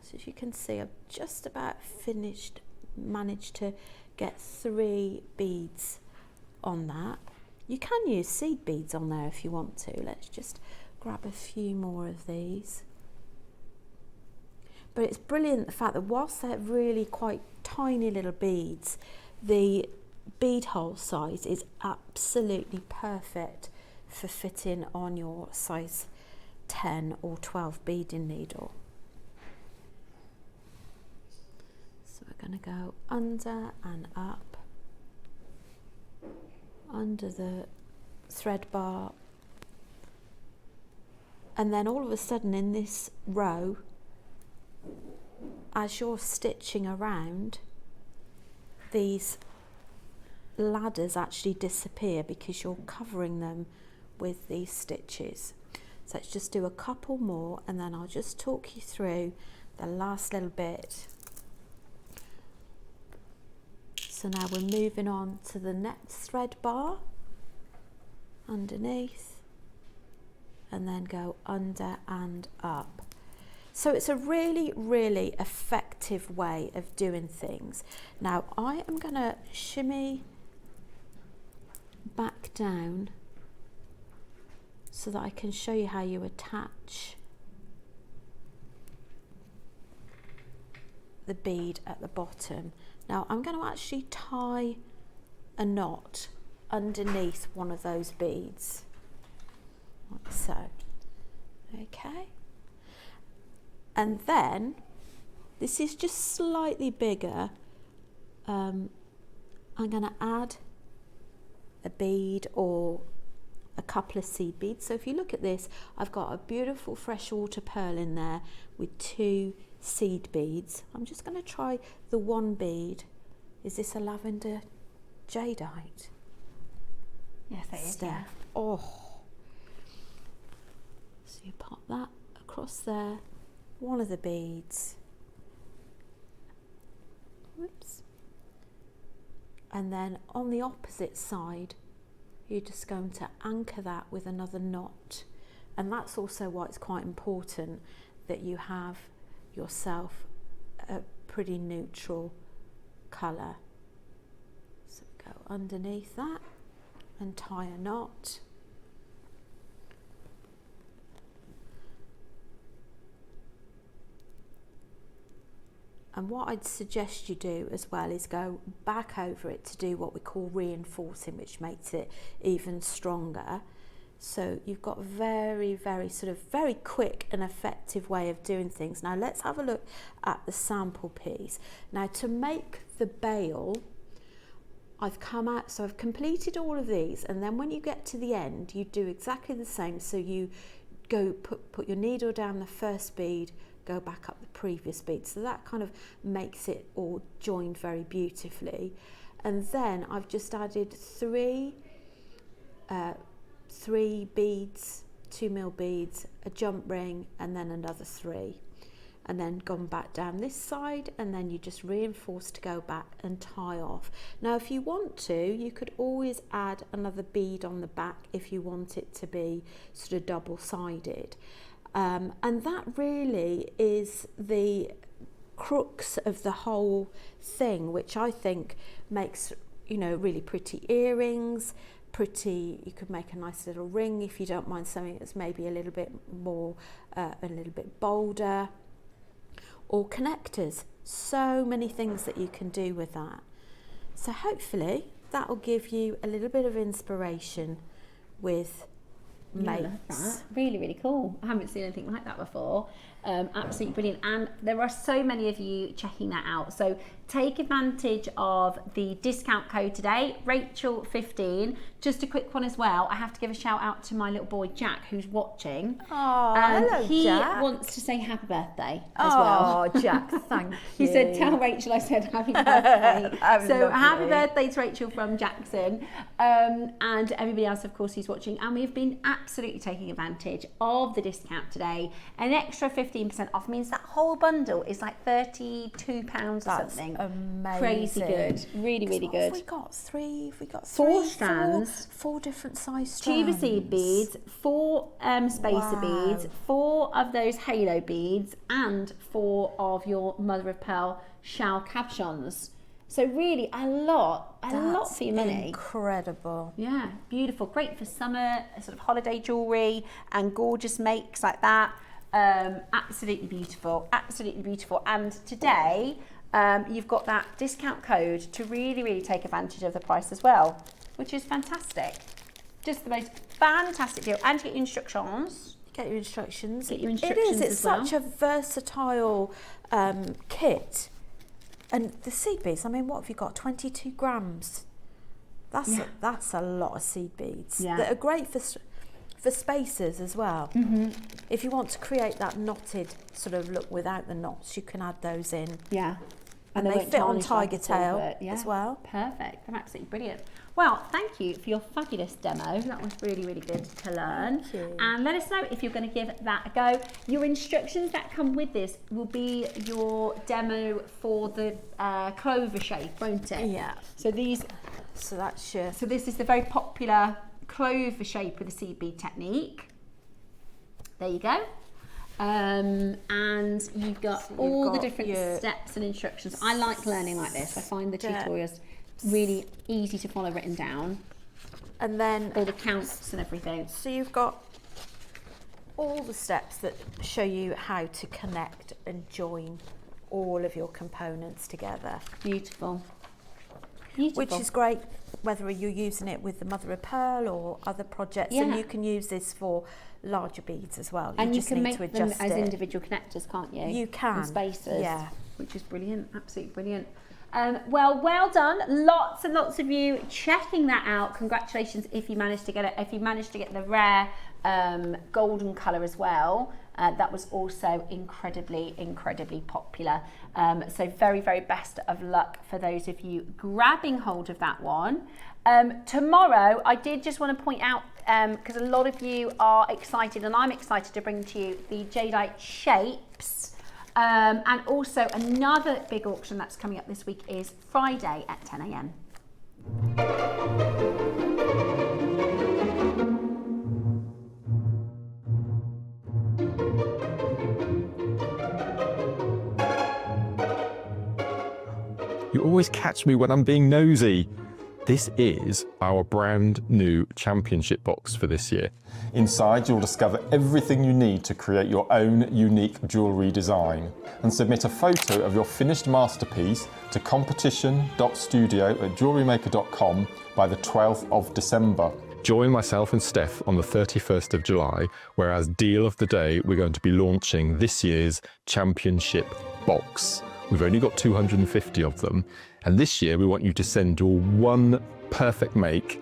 So as you can see, I've just about finished, managed to get 3 beads on that. You can use seed beads on there if you want to. Let's just grab a few more of these. But it's brilliant the fact that whilst they're really quite tiny little beads, the bead hole size is absolutely perfect for fitting on your size 10 or 12 beading needle. So we're going to go under and up, under the thread bar, and then all of a sudden in this row, as you're stitching around, these ladders actually disappear because you're covering them with these stitches. So let's just do a couple more, and then I'll just talk you through the last little bit. So now we're moving on to the next thread bar underneath, and then go under and up. So it's a really, really effective way of doing things. Now I am going to shimmy back down so that I can show you how you attach the bead at the bottom. Now I'm going to actually tie a knot underneath one of those beads, like so. Okay. And then, this is just slightly bigger, I'm going to add a bead or a couple of seed beads. So if you look at this, I've got a beautiful freshwater pearl in there with 2 seed beads. I'm just going to try the 1 bead. Is this a Lavender Jadeite? Yes, it is. Yeah. Oh. So you pop that across there. One of the beads, whoops, and then on the opposite side you're just going to anchor that with another knot, and that's also why it's quite important that you have yourself a pretty neutral colour. So go underneath that and tie a knot. And what I'd suggest you do as well is go back over it to do what we call reinforcing, which makes it even stronger. So you've got a very, very sort of very quick and effective way of doing things. Now let's have a look at the sample piece. Now to make the bail, I've come out, so I've completed all of these, and then when you get to the end, you do exactly the same. So you go put your needle down the first bead, go back up the previous bead, so that kind of makes it all joined very beautifully. And then I've just added 3 beads, 2 mil beads, a jump ring, and then another 3, and then gone back down this side, and then you just reinforce to go back and tie off. Now if you want to, you could always add another bead on the back if you want it to be sort of double-sided. And that really is the crux of the whole thing, which I think makes, you know, really pretty earrings, you could make a nice little ring if you don't mind something that's maybe a little bit more, a little bit bolder, or connectors. So many things that you can do with that. So hopefully that will give you a little bit of inspiration with makes. Really, really cool. I haven't seen anything like that before. Absolutely brilliant. And there are so many of you checking that out. So take advantage of the discount code today, Rachel15. Just a quick one as well. I have to give a shout out to my little boy Jack, who's watching. Oh, and hello, he Jack. wants to say happy birthday as well. Oh, Jack, thank you. He said, tell Rachel I said happy birthday. So happy birthday to Rachel from Jackson. And everybody else, of course, who's watching. And we've been absolutely taking advantage of the discount today. An extra 15% off means that whole bundle is like £32 or something. Amazing. Crazy good. Really, really good. We got four strands. Four different size strands. Tuba seed beads, 4 spacer beads, 4 of those halo beads, and 4 of your mother of pearl shell cabochons. So really a lot for your money. Incredible. Yeah, beautiful. Great for summer, sort of holiday jewellery and gorgeous makes like that. Absolutely beautiful, absolutely beautiful. And today you've got that discount code to really, really take advantage of the price as well, which is fantastic. Just the most fantastic deal. And you get your instructions. Get your instructions. Get your instructions It is. It's as well. such a versatile kit. And the seed beads, I mean, what have you got? 22 grams. That's a lot of seed beads. Yeah. That are great for spacers as well. Mm-hmm. If you want to create that knotted sort of look without the knots, you can add those in. Yeah. And they fit on tiger tail as well. Perfect. They're absolutely brilliant. Well, thank you for your fabulous demo. That was really, really good to learn. Thank you. And let us know if you're going to give that a go. Your instructions that come with this will be your demo for the clover shape, won't it? Yeah. So these. So that's your. So this is the very popular clover shape with the seed bead technique. There you go. And you've got all the different steps and instructions. I like learning like this. I find the tutorials really easy to follow written down. And then all the counts and everything. So you've got all the steps that show you how to connect and join all of your components together. Beautiful. Beautiful. Which is great whether you're using it with the mother of pearl or other projects. And you can use this for larger beads as well. And you just can need make to them adjust as it. individual connectors, can't you? You can. And spacers. Yeah. Which is brilliant. Absolutely brilliant. Well done. Lots and lots of you checking that out. Congratulations if you managed to get it. If you managed to get the rare golden colour as well. That was also incredibly popular. So very, very best of luck for those of you grabbing hold of that one. Tomorrow, I did just want to point out, because a lot of you are excited, and I'm excited to bring to you the Jadeite shapes. And also another big auction that's coming up this week is Friday at 10 a.m. You always catch me when I'm being nosy. This is our brand new championship box for this year. Inside, you'll discover everything you need to create your own unique jewellery design, and submit a photo of your finished masterpiece to competition.studio@jewellerymaker.com by the 12th of December. Join myself and Steph on the 31st of July, where as deal of the day, we're going to be launching this year's championship box. We've only got 250 of them. And this year we want you to send your one perfect make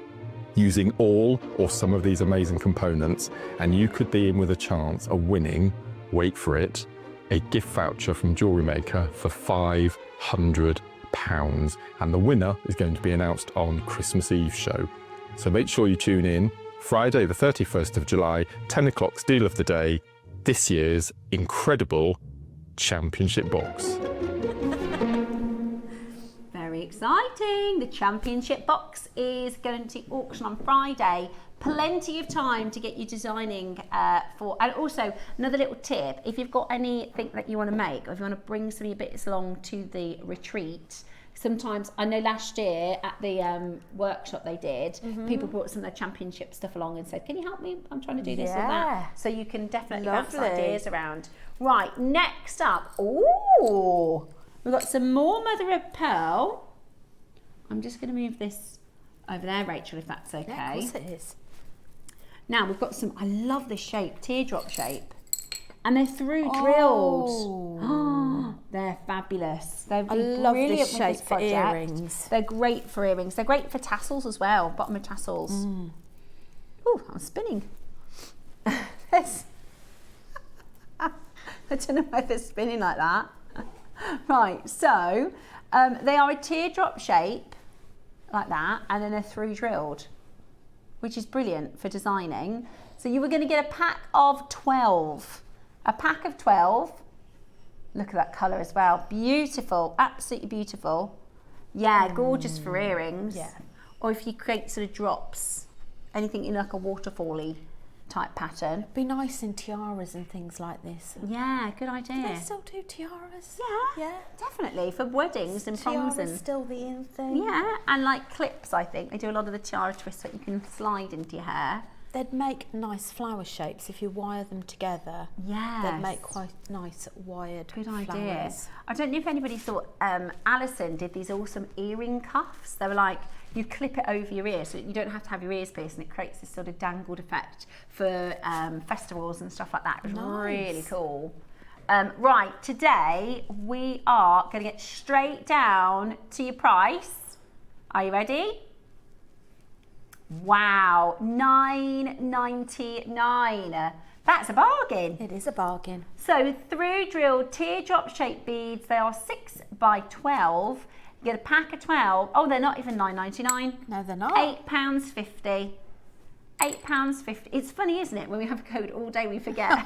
using all or some of these amazing components, and you could be in with a chance of winning, wait for it, a gift voucher from JewelleryMaker for £500. And the winner is going to be announced on Christmas Eve show. So make sure you tune in. Friday the 31st of July, 10 o'clock, deal of the day, this year's incredible championship box. Very exciting. The championship box is going to auction on Friday. Plenty of time to get you designing for, and also another little tip, if you've got anything that you want to make, or if you want to bring some of your bits along to the retreat, sometimes, I know last year at the workshop they did, people brought some of their championship stuff along and said, can you help me? I'm trying to do this or that. So you can definitely bounce ideas around. Right, next up, ooh, we've got some more mother of pearl. I'm just going to move this over there, Rachel, if that's okay. Yeah, of course it is. Now we've got some, I love this shape, teardrop shape. And they're through drills. They're fabulous. They're I love brilliant this with shape this for project. earrings. They're great for earrings. They're great for tassels as well, bottom of tassels. Oh, I'm spinning. This. I don't know why they're spinning like that. Right, so they are a teardrop shape, like that, and then they're through drilled, which is brilliant for designing. So you were going to get a pack of 12. A pack of 12. Look at that colour as well. Beautiful, absolutely beautiful. Yeah, gorgeous for earrings. Yeah. Or if you create sort of drops, anything in like a waterfall-y type pattern. Be nice in tiaras and things like this. Yeah, good idea. Do they still do tiaras? Yeah, definitely for weddings and proms Tiara's and still the in thing. yeah, and like clips. I think they do a lot of the tiara twists that you can slide into your hair. They'd make nice flower shapes if you wire them together. Yes. They'd make quite nice wired Good flowers. idea. I don't know if anybody thought Alison did these awesome earring cuffs. They were like, you clip it over your ear so you don't have to have your ears pierced, and it creates this sort of dangled effect for festivals and stuff like that. It was really cool. Right, today we are going to get straight down to your price. Are you ready? Wow, $9.99. That's a bargain. It is a bargain. So through drilled teardrop shaped beads, they are 6 by 12. You get a pack of 12. Oh, they're not even $9.99. No, they're not. £8.50. £8.50. It's funny, isn't it? When we have a code all day, we forget.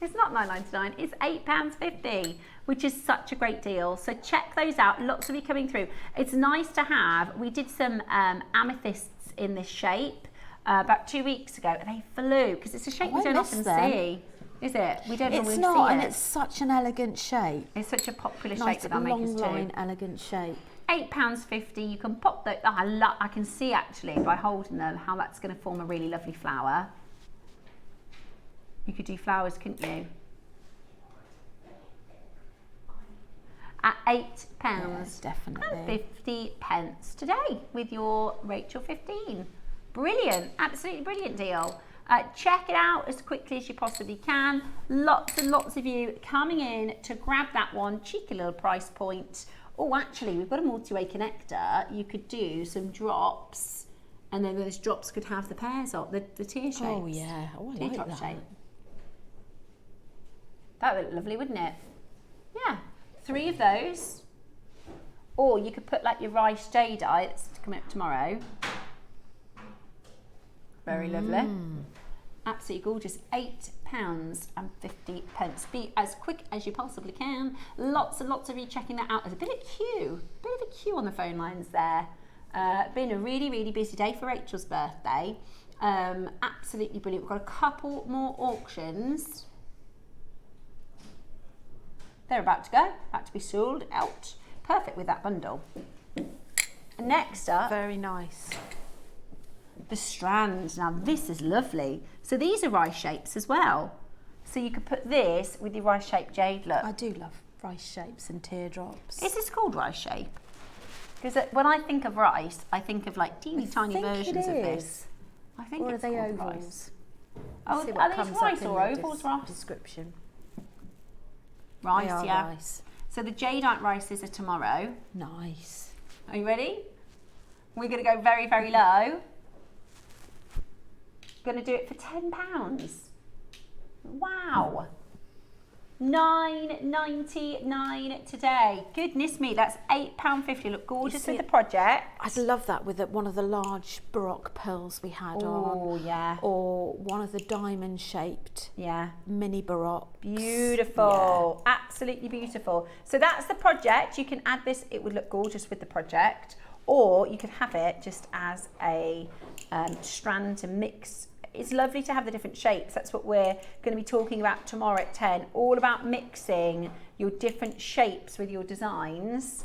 It's not $9.99, it's £8.50, which is such a great deal. So check those out, lots of you coming through. It's nice to have. We did some amethysts in this shape about 2 weeks ago, and they flew, because it's a shape we don't often see. Is it? We don't always see it. It's not, and it's such an elegant shape. It's such a popular Nice shape with our makers long too. line, elegant shape. £8.50, you can pop the, I can see actually by holding them how that's going to form a really lovely flower. You could do flowers, couldn't you? At £8 definitely. and 50 pence today with your Rachel 15. Brilliant, absolutely brilliant deal. Check it out as quickly as you possibly can. Lots and lots of you coming in to grab that one. Cheeky little price point. Oh, actually, we've got a multi-way connector. You could do some drops, and then those drops could have the pairs of the tear shapes. Oh yeah, oh, I like Teardrop that. shape. That would look lovely, wouldn't it? Yeah, 3 of those. Or you could put like your rice jadeite that's coming up tomorrow. Very lovely. Absolutely gorgeous. £8.50. Be as quick as you possibly can. Lots and lots of you checking that out. There's a bit of a queue on the phone lines there. Been a really, really busy day for Rachel's birthday. Absolutely brilliant. We've got a couple more auctions. They're about to go, about to be sold out. Perfect with that bundle. And next up, Very nice. the strands. Now this is lovely. So these are rice shapes as well. So you could put this with your rice shaped jade look. I do love rice shapes and teardrops. Is this called rice shape? Because when I think of rice, I think of like teeny tiny versions of this. I think Or are it's they called ovals? rice. Oh, See what are these comes up rice in or the ovals, Ross? description. Rice, They are yeah. rice. So the jadeite rices are tomorrow. Nice. Are you ready? We're going to go very, very low. Going to do it for £10. Wow. $9.99 today. Goodness me, that's £8.50. Look gorgeous see with the it? project. I'd love that with one of the large Baroque pearls we had on. Oh, yeah. Or one of the diamond shaped Yeah. mini Baroque. Beautiful. Absolutely beautiful. So that's the project. You can add this. It would look gorgeous with the project. Or you could have it just as a strand to mix. It's lovely to have the different shapes. That's what we're going to be talking about tomorrow at 10. All about mixing your different shapes with your designs,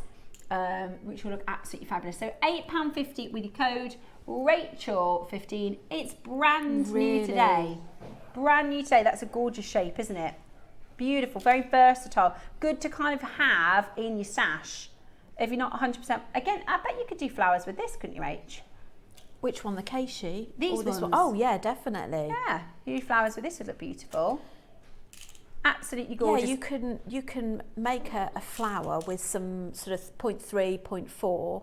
which will look absolutely fabulous. So £8.50 with your code Rachel15. It's brand new today. Brand new today. That's a gorgeous shape, isn't it? Beautiful, very versatile. Good to kind of have in your stash. If you're not 100%, again, I bet you could do flowers with this, couldn't you, Rach? Which one, the Keishi? These Or this ones. one? Oh yeah, definitely. Yeah, you do flowers with this would look beautiful. Absolutely gorgeous. Yeah, you can make a flower with some sort of 0.3, 0.4,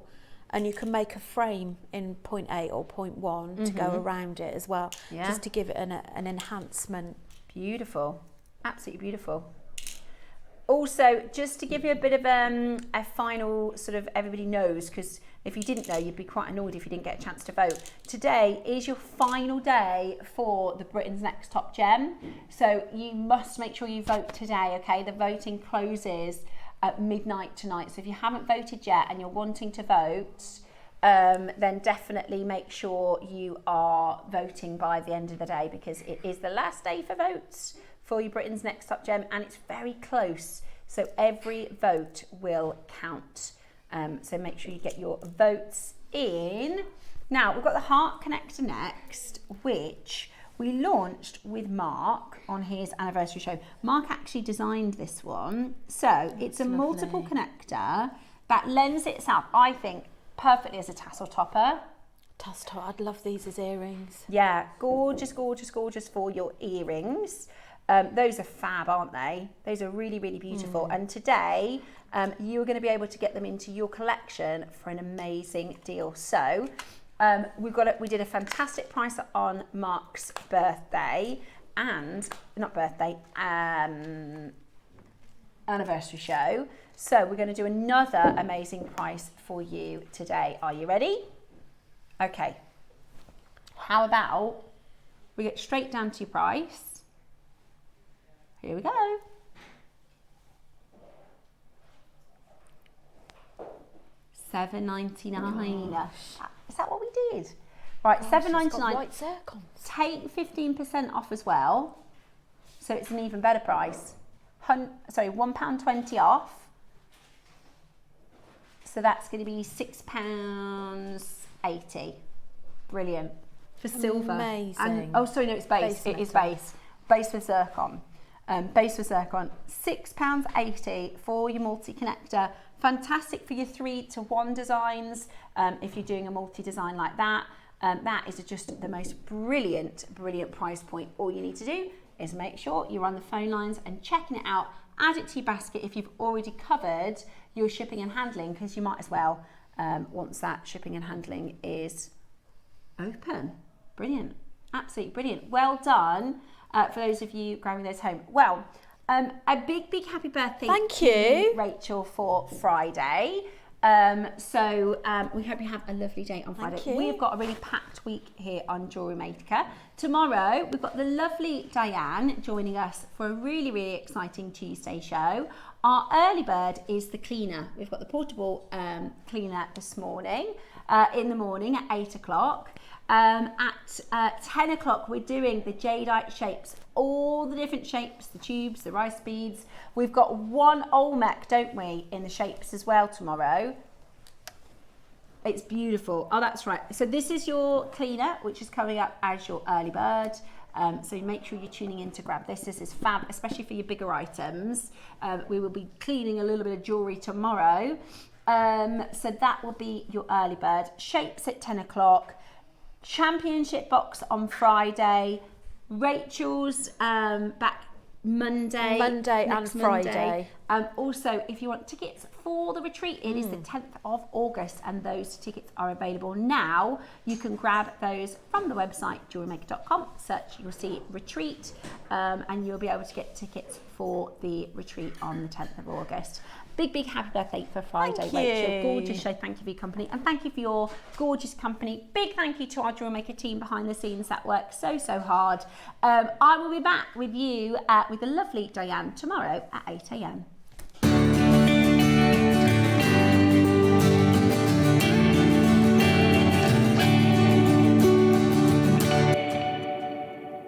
and you can make a frame in 0.8 or 0.1 to go around it as well, just to give it an enhancement. Beautiful, absolutely beautiful. Also, just to give you a bit of a final sort of, everybody knows, because if you didn't know, you'd be quite annoyed if you didn't get a chance to vote. Today is your final day for the Britain's Next Top Gem. So you must make sure you vote today, okay? The voting closes at midnight tonight. So if you haven't voted yet and you're wanting to vote, then definitely make sure you are voting by the end of the day, because it is the last day for votes for your Britain's Next Top Gem, and it's very close. So every vote will count. So make sure you get your votes in. Now, we've got the Heart Connector next, which we launched with Mark on his anniversary show. Mark actually designed this one. So it's a multiple connector that lends itself, I think, perfectly as a tassel topper. Tassel top, I'd love these as earrings. Yeah, gorgeous, gorgeous, gorgeous for your earrings. Those are fab, aren't they? Those are really, really beautiful. And today, you're going to be able to get them into your collection for an amazing deal. So we did a fantastic price on Mark's birthday and anniversary show. So we're going to do another amazing price for you today. Are you ready? Okay. How about we get straight down to your price? Here we go. $7.99. Is that what we did? Right, $7.99. White zircons. Take 15% off as well, so it's an even better price. £1.20 off. So that's going to be £6.80. Brilliant. For silver. Amazing. And, oh, sorry, no, it's base. It is base. Base with zircon. Base with zircon. £6.80 for your multi-connector. Fantastic for your 3-to-1 designs. If you're doing a multi-design like that, that is just the most brilliant price point. All you need to do is make sure you're on the phone lines and checking it out. Add it to your basket if you've already covered your shipping and handling, because you might as well once that shipping and handling is open. Brilliant, absolutely brilliant. Well done for those of you grabbing those home. Well, a big happy birthday to you, Rachel, for Friday. So we hope you have a lovely day on Friday. We've got a really packed week here on JewelleryMaker. Tomorrow, we've got the lovely Diane joining us for a really exciting Tuesday show. Our early bird is the cleaner. We've got the portable cleaner this morning, in the morning at 8 o'clock. At 10 o'clock, we're doing the jadeite shapes, all the different shapes, the tubes, the rice beads. We've got one Olmec, don't we, in the shapes as well tomorrow. It's beautiful. Oh, that's right. So this is your cleaner, which is coming up as your early bird. So make sure you're tuning in to grab this. This is fab, especially for your bigger items. We will be cleaning a little bit of jewellery tomorrow. So that will be your early bird. Shapes at 10 o'clock. Championship box on Friday. Rachel's back Monday and Friday. Also, if you want tickets for the retreat, it is the 10th of August, and those tickets are available now. You can grab those from the website jewellerymaker.com. Search, you'll see retreat, and you'll be able to get tickets for the retreat on the 10th of August. Big happy birthday for Friday, Rachel. Gorgeous show. Thank you for your company, and thank you for your gorgeous company. Big thank you to our JewelleryMaker team behind the scenes that work so hard. I will be back with you with the lovely Diane tomorrow at 8 a.m.